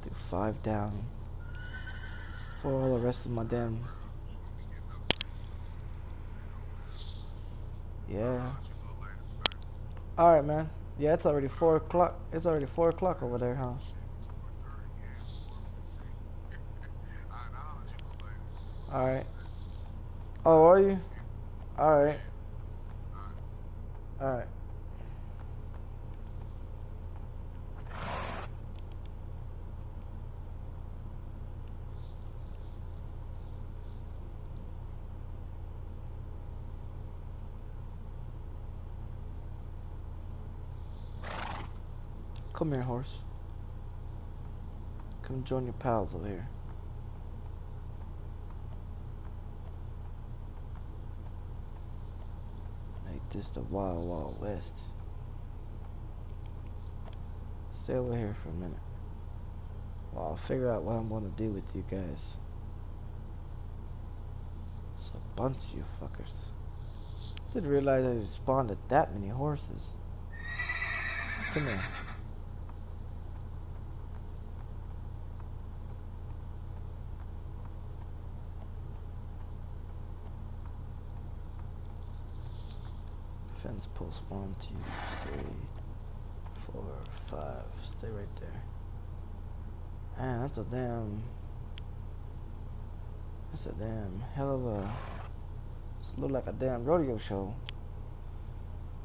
Do 5 down for all the rest of my damn. Yeah. Alright, man. Yeah, it's already 4 o'clock. It's already 4 o'clock over there, huh? Alright. Oh, are you? Alright. Alright. Come here, horse. Come join your pals over here. Make this the Wild Wild West. Stay over here for a minute while I figure out what I'm gonna do with you guys. It's a bunch of you fuckers. Didn't realize I spawned that many horses. Come here. Fence post 1, 2, 3, 4, 5. Stay right there. Man, that's a damn hell of a. It looks like a damn rodeo show.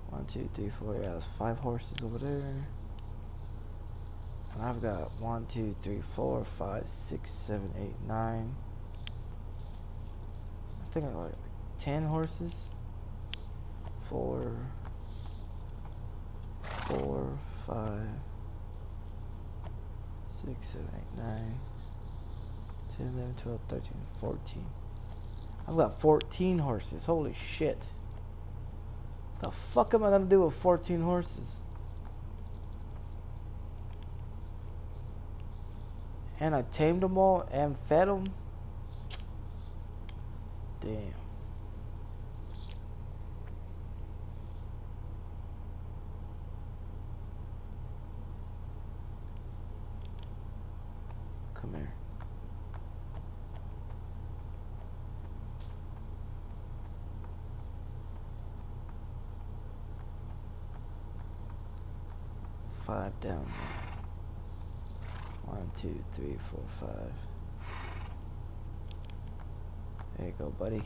1, 2, 3, 4. Yeah, there's 5 horses over there. And I've got 1, 2, 3, 4, 5, 6, 7, 8, 9. I think I got like 10 horses. 4, 4, 5, 6, 7, 8, 9, 10, 11, 12, 13, 14. I've got 14 horses. Holy shit. The fuck am I gonna do with 14 horses? And I tamed them all and fed them. Damn. Come here. Five down there. 1, 2, 3, 4, 5. There you go, buddy.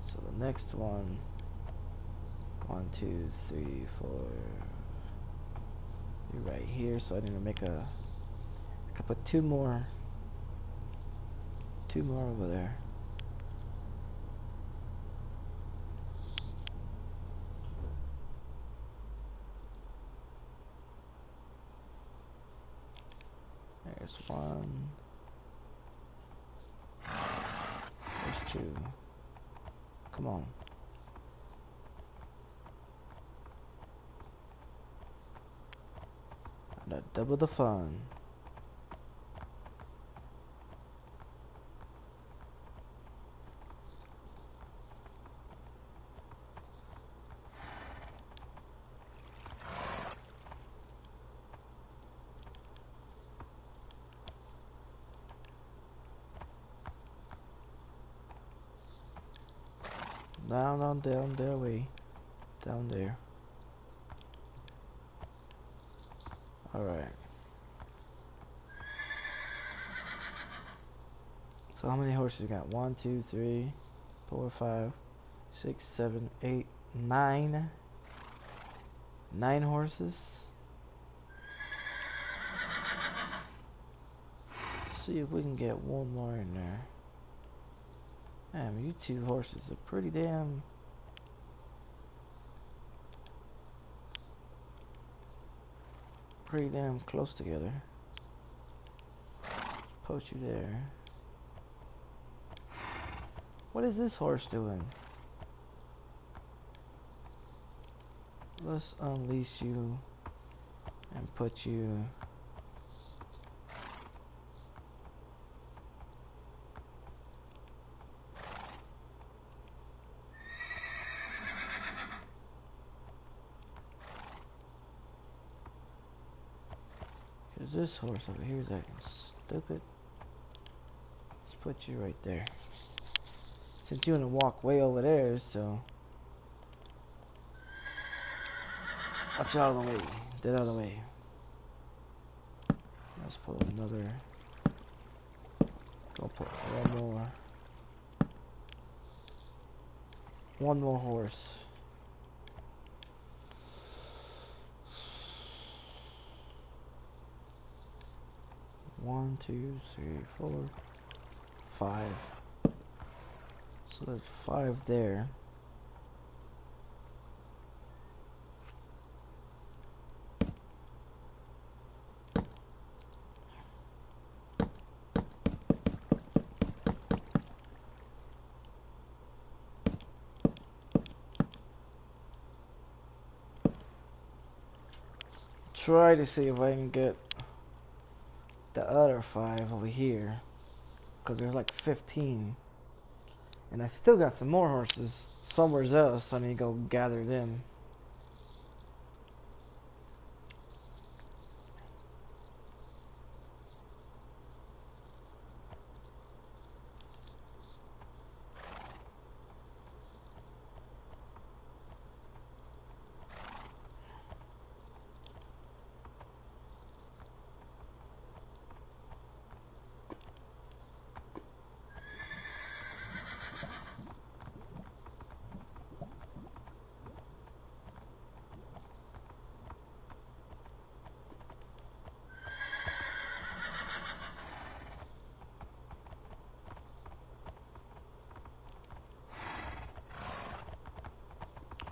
So the next one. 1, 2, 3, 4. You're right here, so I need to make a. I could put two more over there. There's one. There's two. Come on. Now double the fun. Down their way. Down there. Alright. So how many horses you got? 1, 2, 3, 4, 5, 6, 7, 8, 9. 9 horses. See if we can get one more in there. Damn, you two horses are pretty damn close together. Post you there. What is this horse doing? Let's unleash you and put you. Cause this horse over here is acting stupid. Let's put you right there. Since you want to walk way over there, so watch out of the way. Get out of the way. Let's put another. Go put one more horse. One, 2, 3, 4, 5. So there's 5 there. Try to see if I can get the other 5 over here, because there's like 15, and I still got some more horses somewhere else. So I need to go gather them.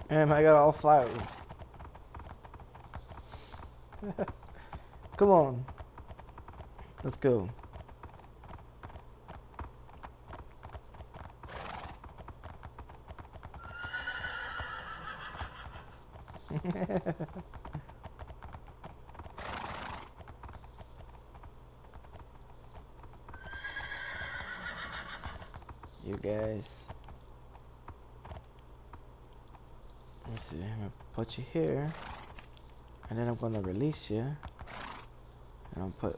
Damn, I got all 5 of them. Come on. Let's go. You guys. Let me see. I'm gonna put you here. And then I'm gonna release you. And I'll put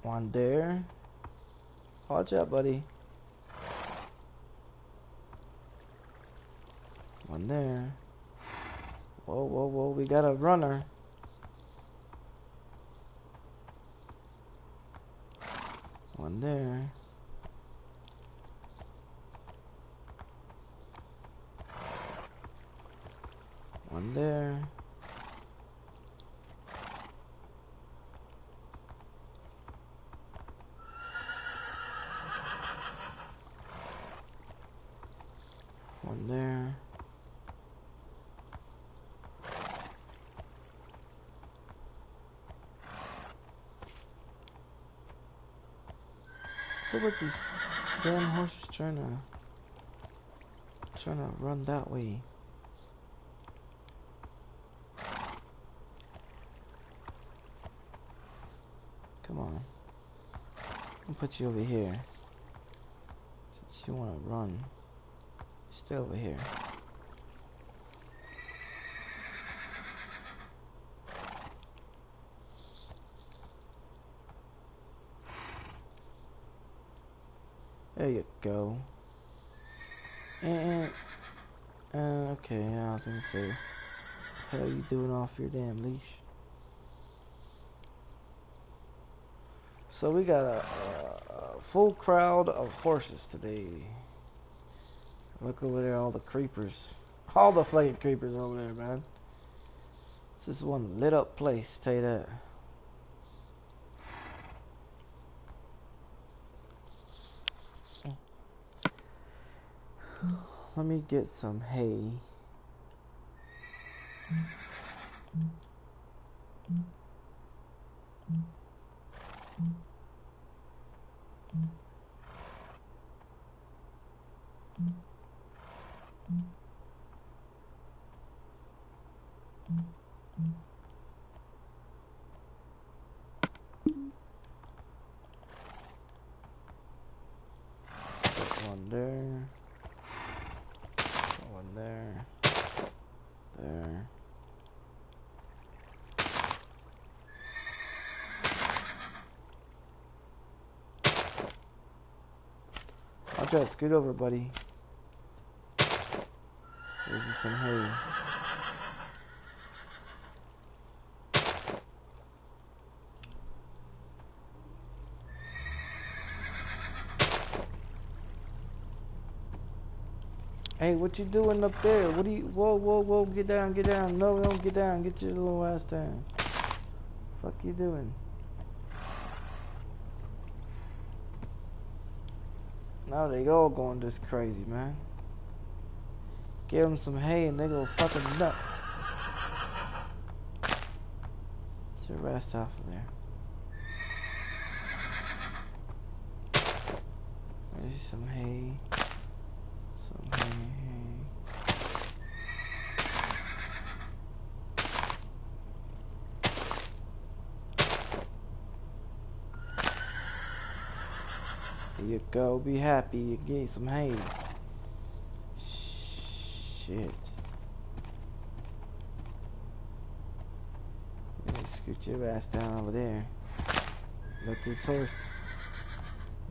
one there. Watch out, buddy. One there. Whoa, whoa, whoa. We got a runner. One there. One there. One there. So what these damn horses trying to run that way? Come on. I'll put you over here. Since you want to run, stay over here. There you go. And okay, I was gonna say, what the hell you doing off your damn leash? So we got a full crowd of horses today. Look over there, all the creepers. All the fucking creepers over there, man. This is one lit up place, tell you that. Let me get some hay. One there. One there. There. I'll try to scoot over, buddy. There's some hay. Hey, what you doing up there? What do you... Whoa, whoa, whoa, get down, get down. No, don't get down. Get your little ass down. Fuck you doing? Now they all going just crazy, man. Give them some hay and they go fucking nuts. Get your ass off of there. There's some hay. Some hay. Here you go, be happy, you get some hay. Shit. Scoot your ass down over there. Let this horse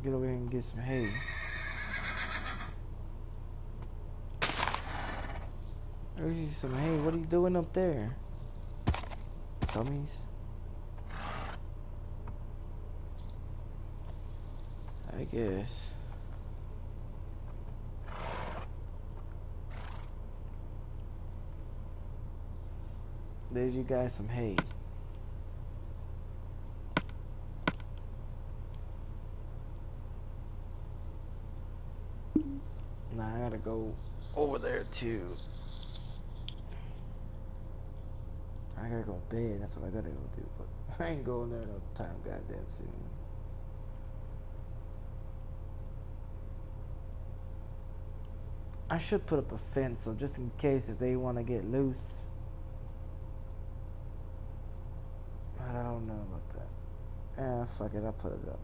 get over here and get some hay. There's some hay. What are you doing up there? Dummies. I guess. There's you guys some hay. Nah, I gotta go over there too. I gotta go to bed, that's what I gotta go do, but I ain't going there no time goddamn soon. I should put up a fence, so just in case if they want to get loose. But I don't know about that. Fuck it, I'll put it up.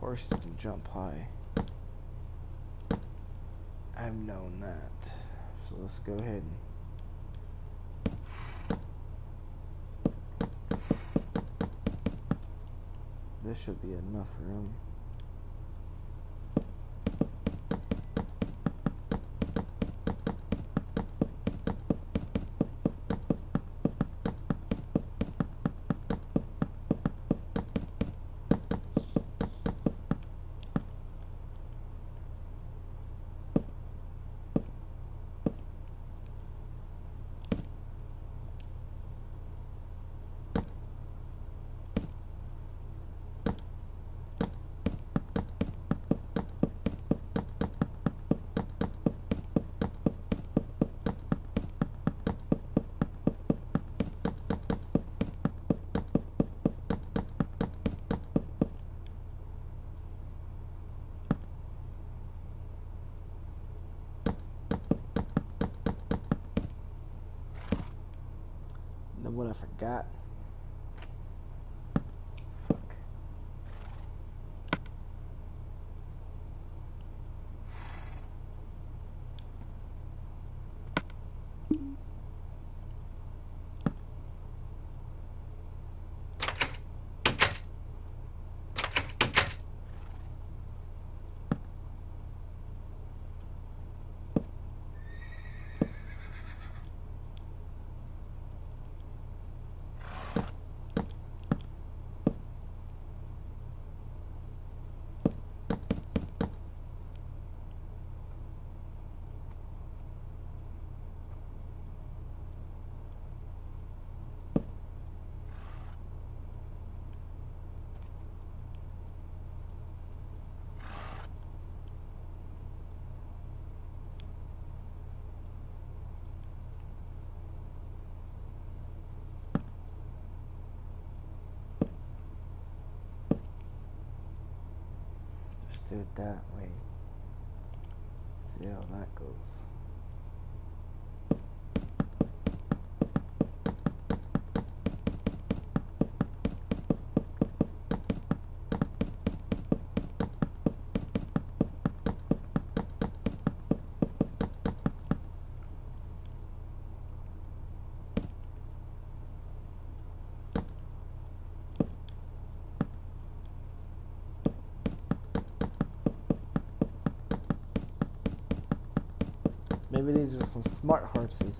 Horses can jump high. I've known that. So let's go ahead and... This should be enough room. Know what I forgot? Fuck. Just do it that way. See how that goes. Maybe these are some smart horses.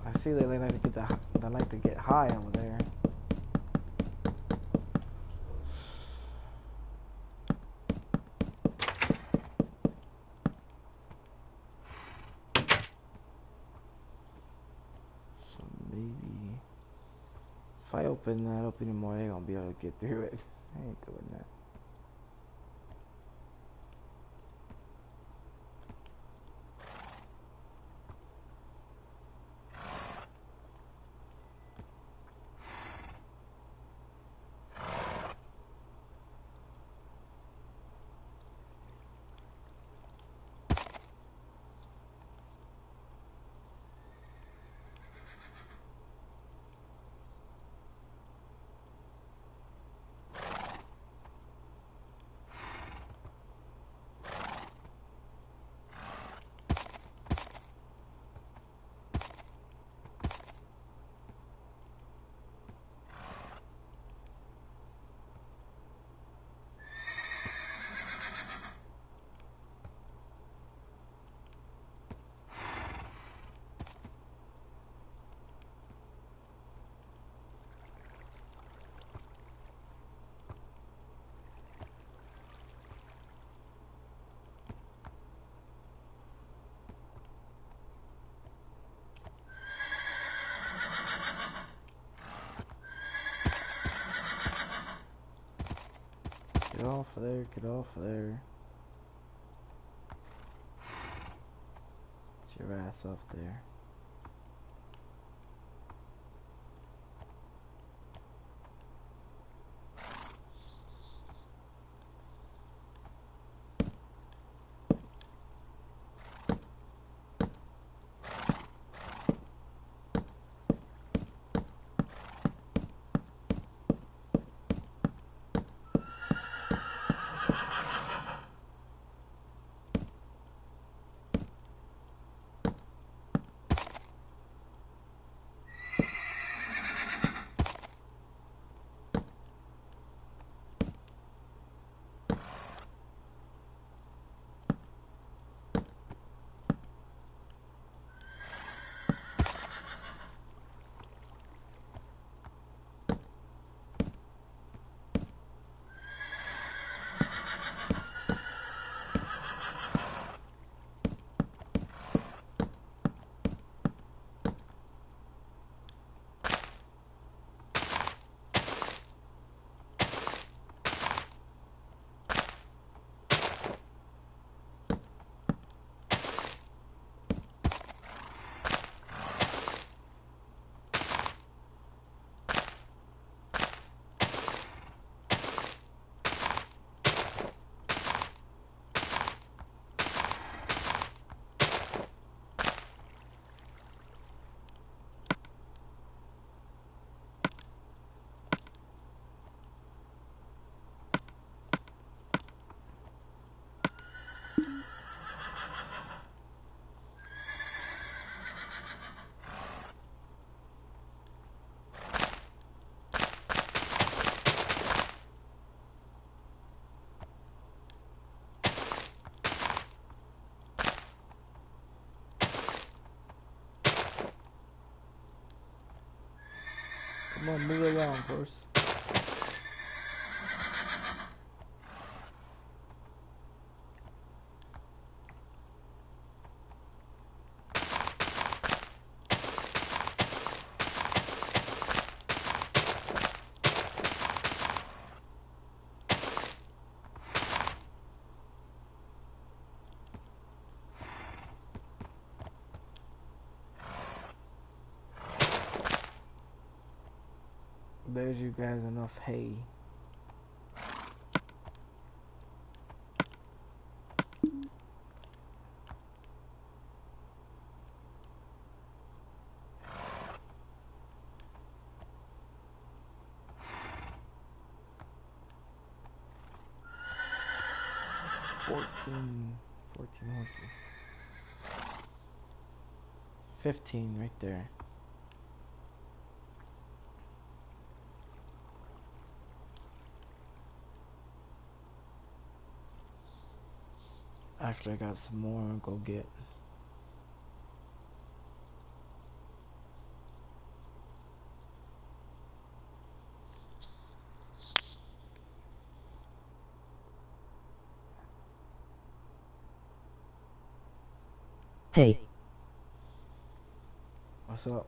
I see they like to get high over there. So maybe if I open that up anymore, they're gonna be able to get through it. I ain't doing that. of there, get off of there. Get your ass off there. Come on, move along, horse. There's you guys enough hay. Fourteen horses. 15 right there. Actually, I got some more I'll go get. Hey. What's up?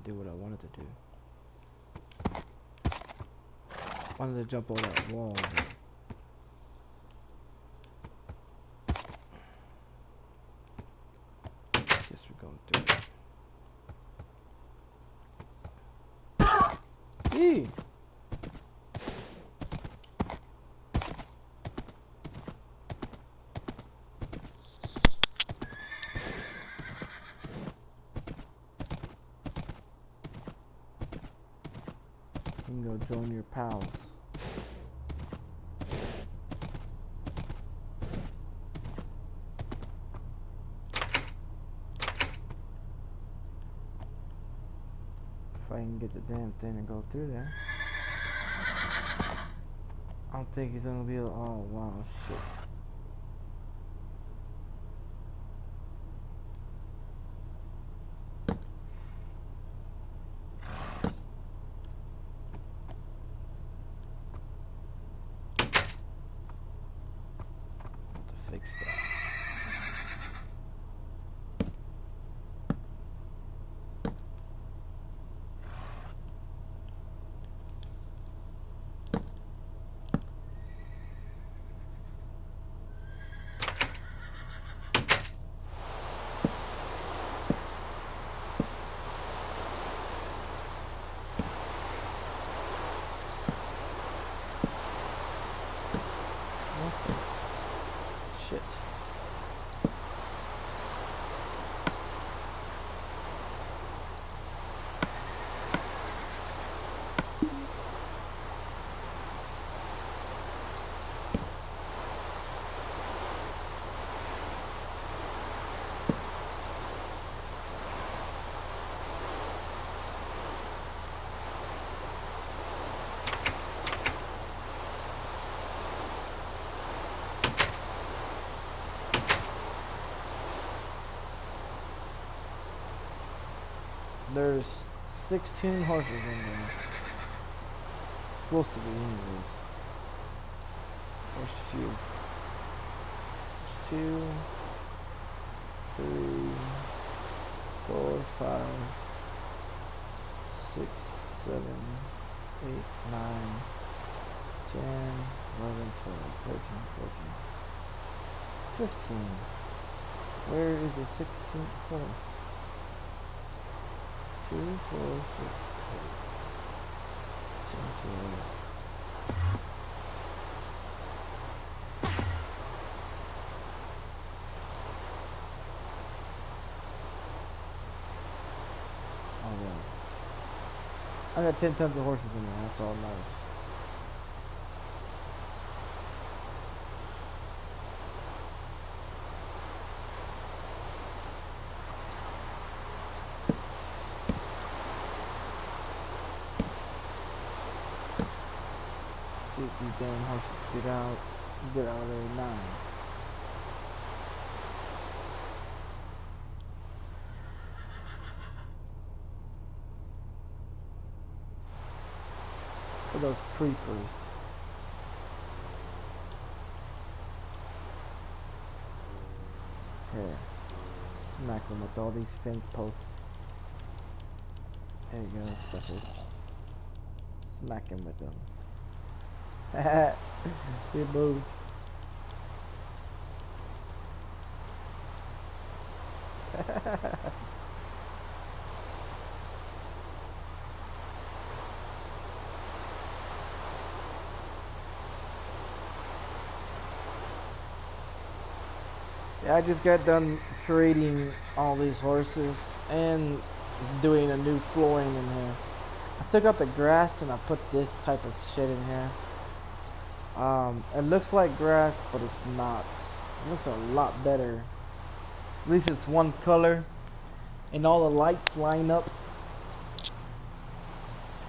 do what I wanted to do. I wanted to jump over that wall. Guess we're going through it. Yee! You can go join your pals. If I can get the damn thing to go through there. I don't think he's gonna be able. Oh wow, shit. Fix that. Shit. There's 16 horses in there. Supposed to be anyways. There's few. There's 2, 3, 4, 5, 6, 7, 8, 9, 10, 11, 12, 13, 14, 15. Where is the 16th horse? 2, 4, 6, 8, 10, 12. Oh yeah. I got 10 tons of horses in there, that's all nice. See if these damn horses get out of there now. For those creepers. Here. Smack them with all these fence posts. There you go, suckers. Smack him with them. He moved. Yeah, I just got done creating all these horses and doing a new flooring in here. I took out the grass and I put this type of shit in here. It looks like grass, but it's not. It looks a lot better. At least it's one color, and all the lights line up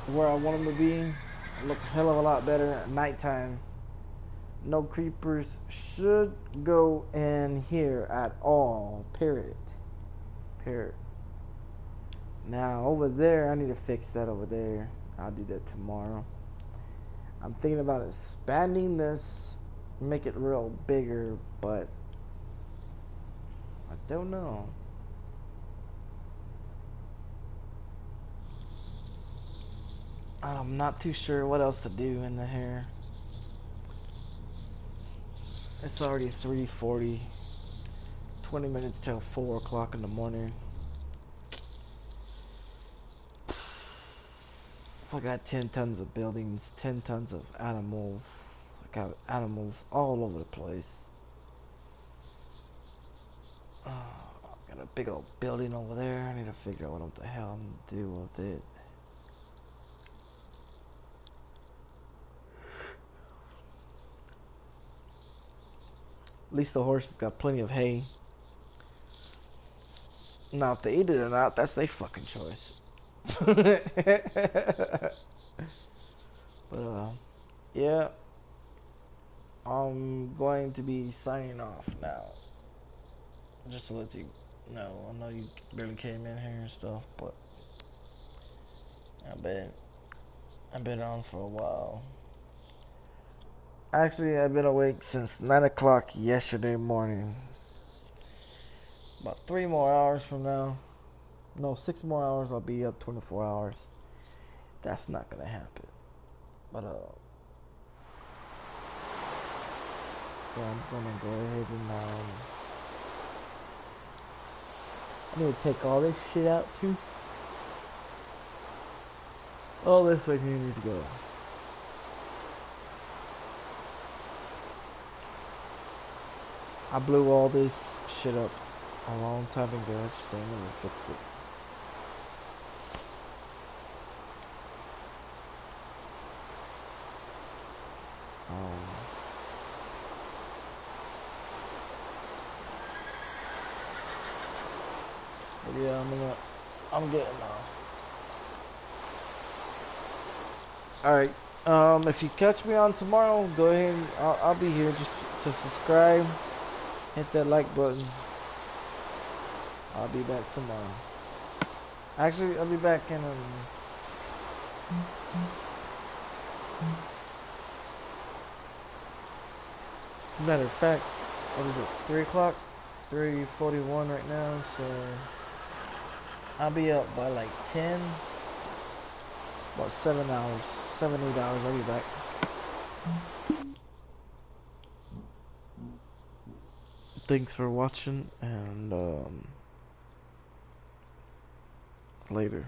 where I want them to be. It look a hell of a lot better at nighttime. No creepers should go in here at all. Period. Period. Now over there, I need to fix that over there. I'll do that tomorrow. I'm thinking about expanding this, make it real bigger, but I don't know. I'm not too sure what else to do in the hair. It's already 3:40. 20 minutes till 4 o'clock in the morning. I got 10 tons of buildings, 10 tons of animals. I got animals all over the place. Got a big old building over there. I need to figure out what the hell I'm gonna do with it. At least the horses got plenty of hay. Now if they eat it or not, that's their fucking choice. But yeah, I'm going to be signing off now. Just to let you know, I know you barely came in here and stuff, but I've been on for a while. Actually, I've been awake since 9 o'clock yesterday morning. About 3 more hours from now. No, 6 more hours, I'll be up 24 hours. That's not gonna happen. But, so I'm gonna go ahead and, I need to take all this shit out too. All this right here needs to go. I blew all this shit up a long time ago. I just ain't never fixed it. But yeah, I'm getting off. Alright, if you catch me on tomorrow, go ahead and I'll be here. Just to subscribe, hit that like button. I'll be back tomorrow. Actually, I'll be back in matter of fact, what is it, 3 o'clock? 3:41 right now, so I'll be up by like 10, about 7 hours, 7, 8 hours, I'll be back. Thanks for watching, and later.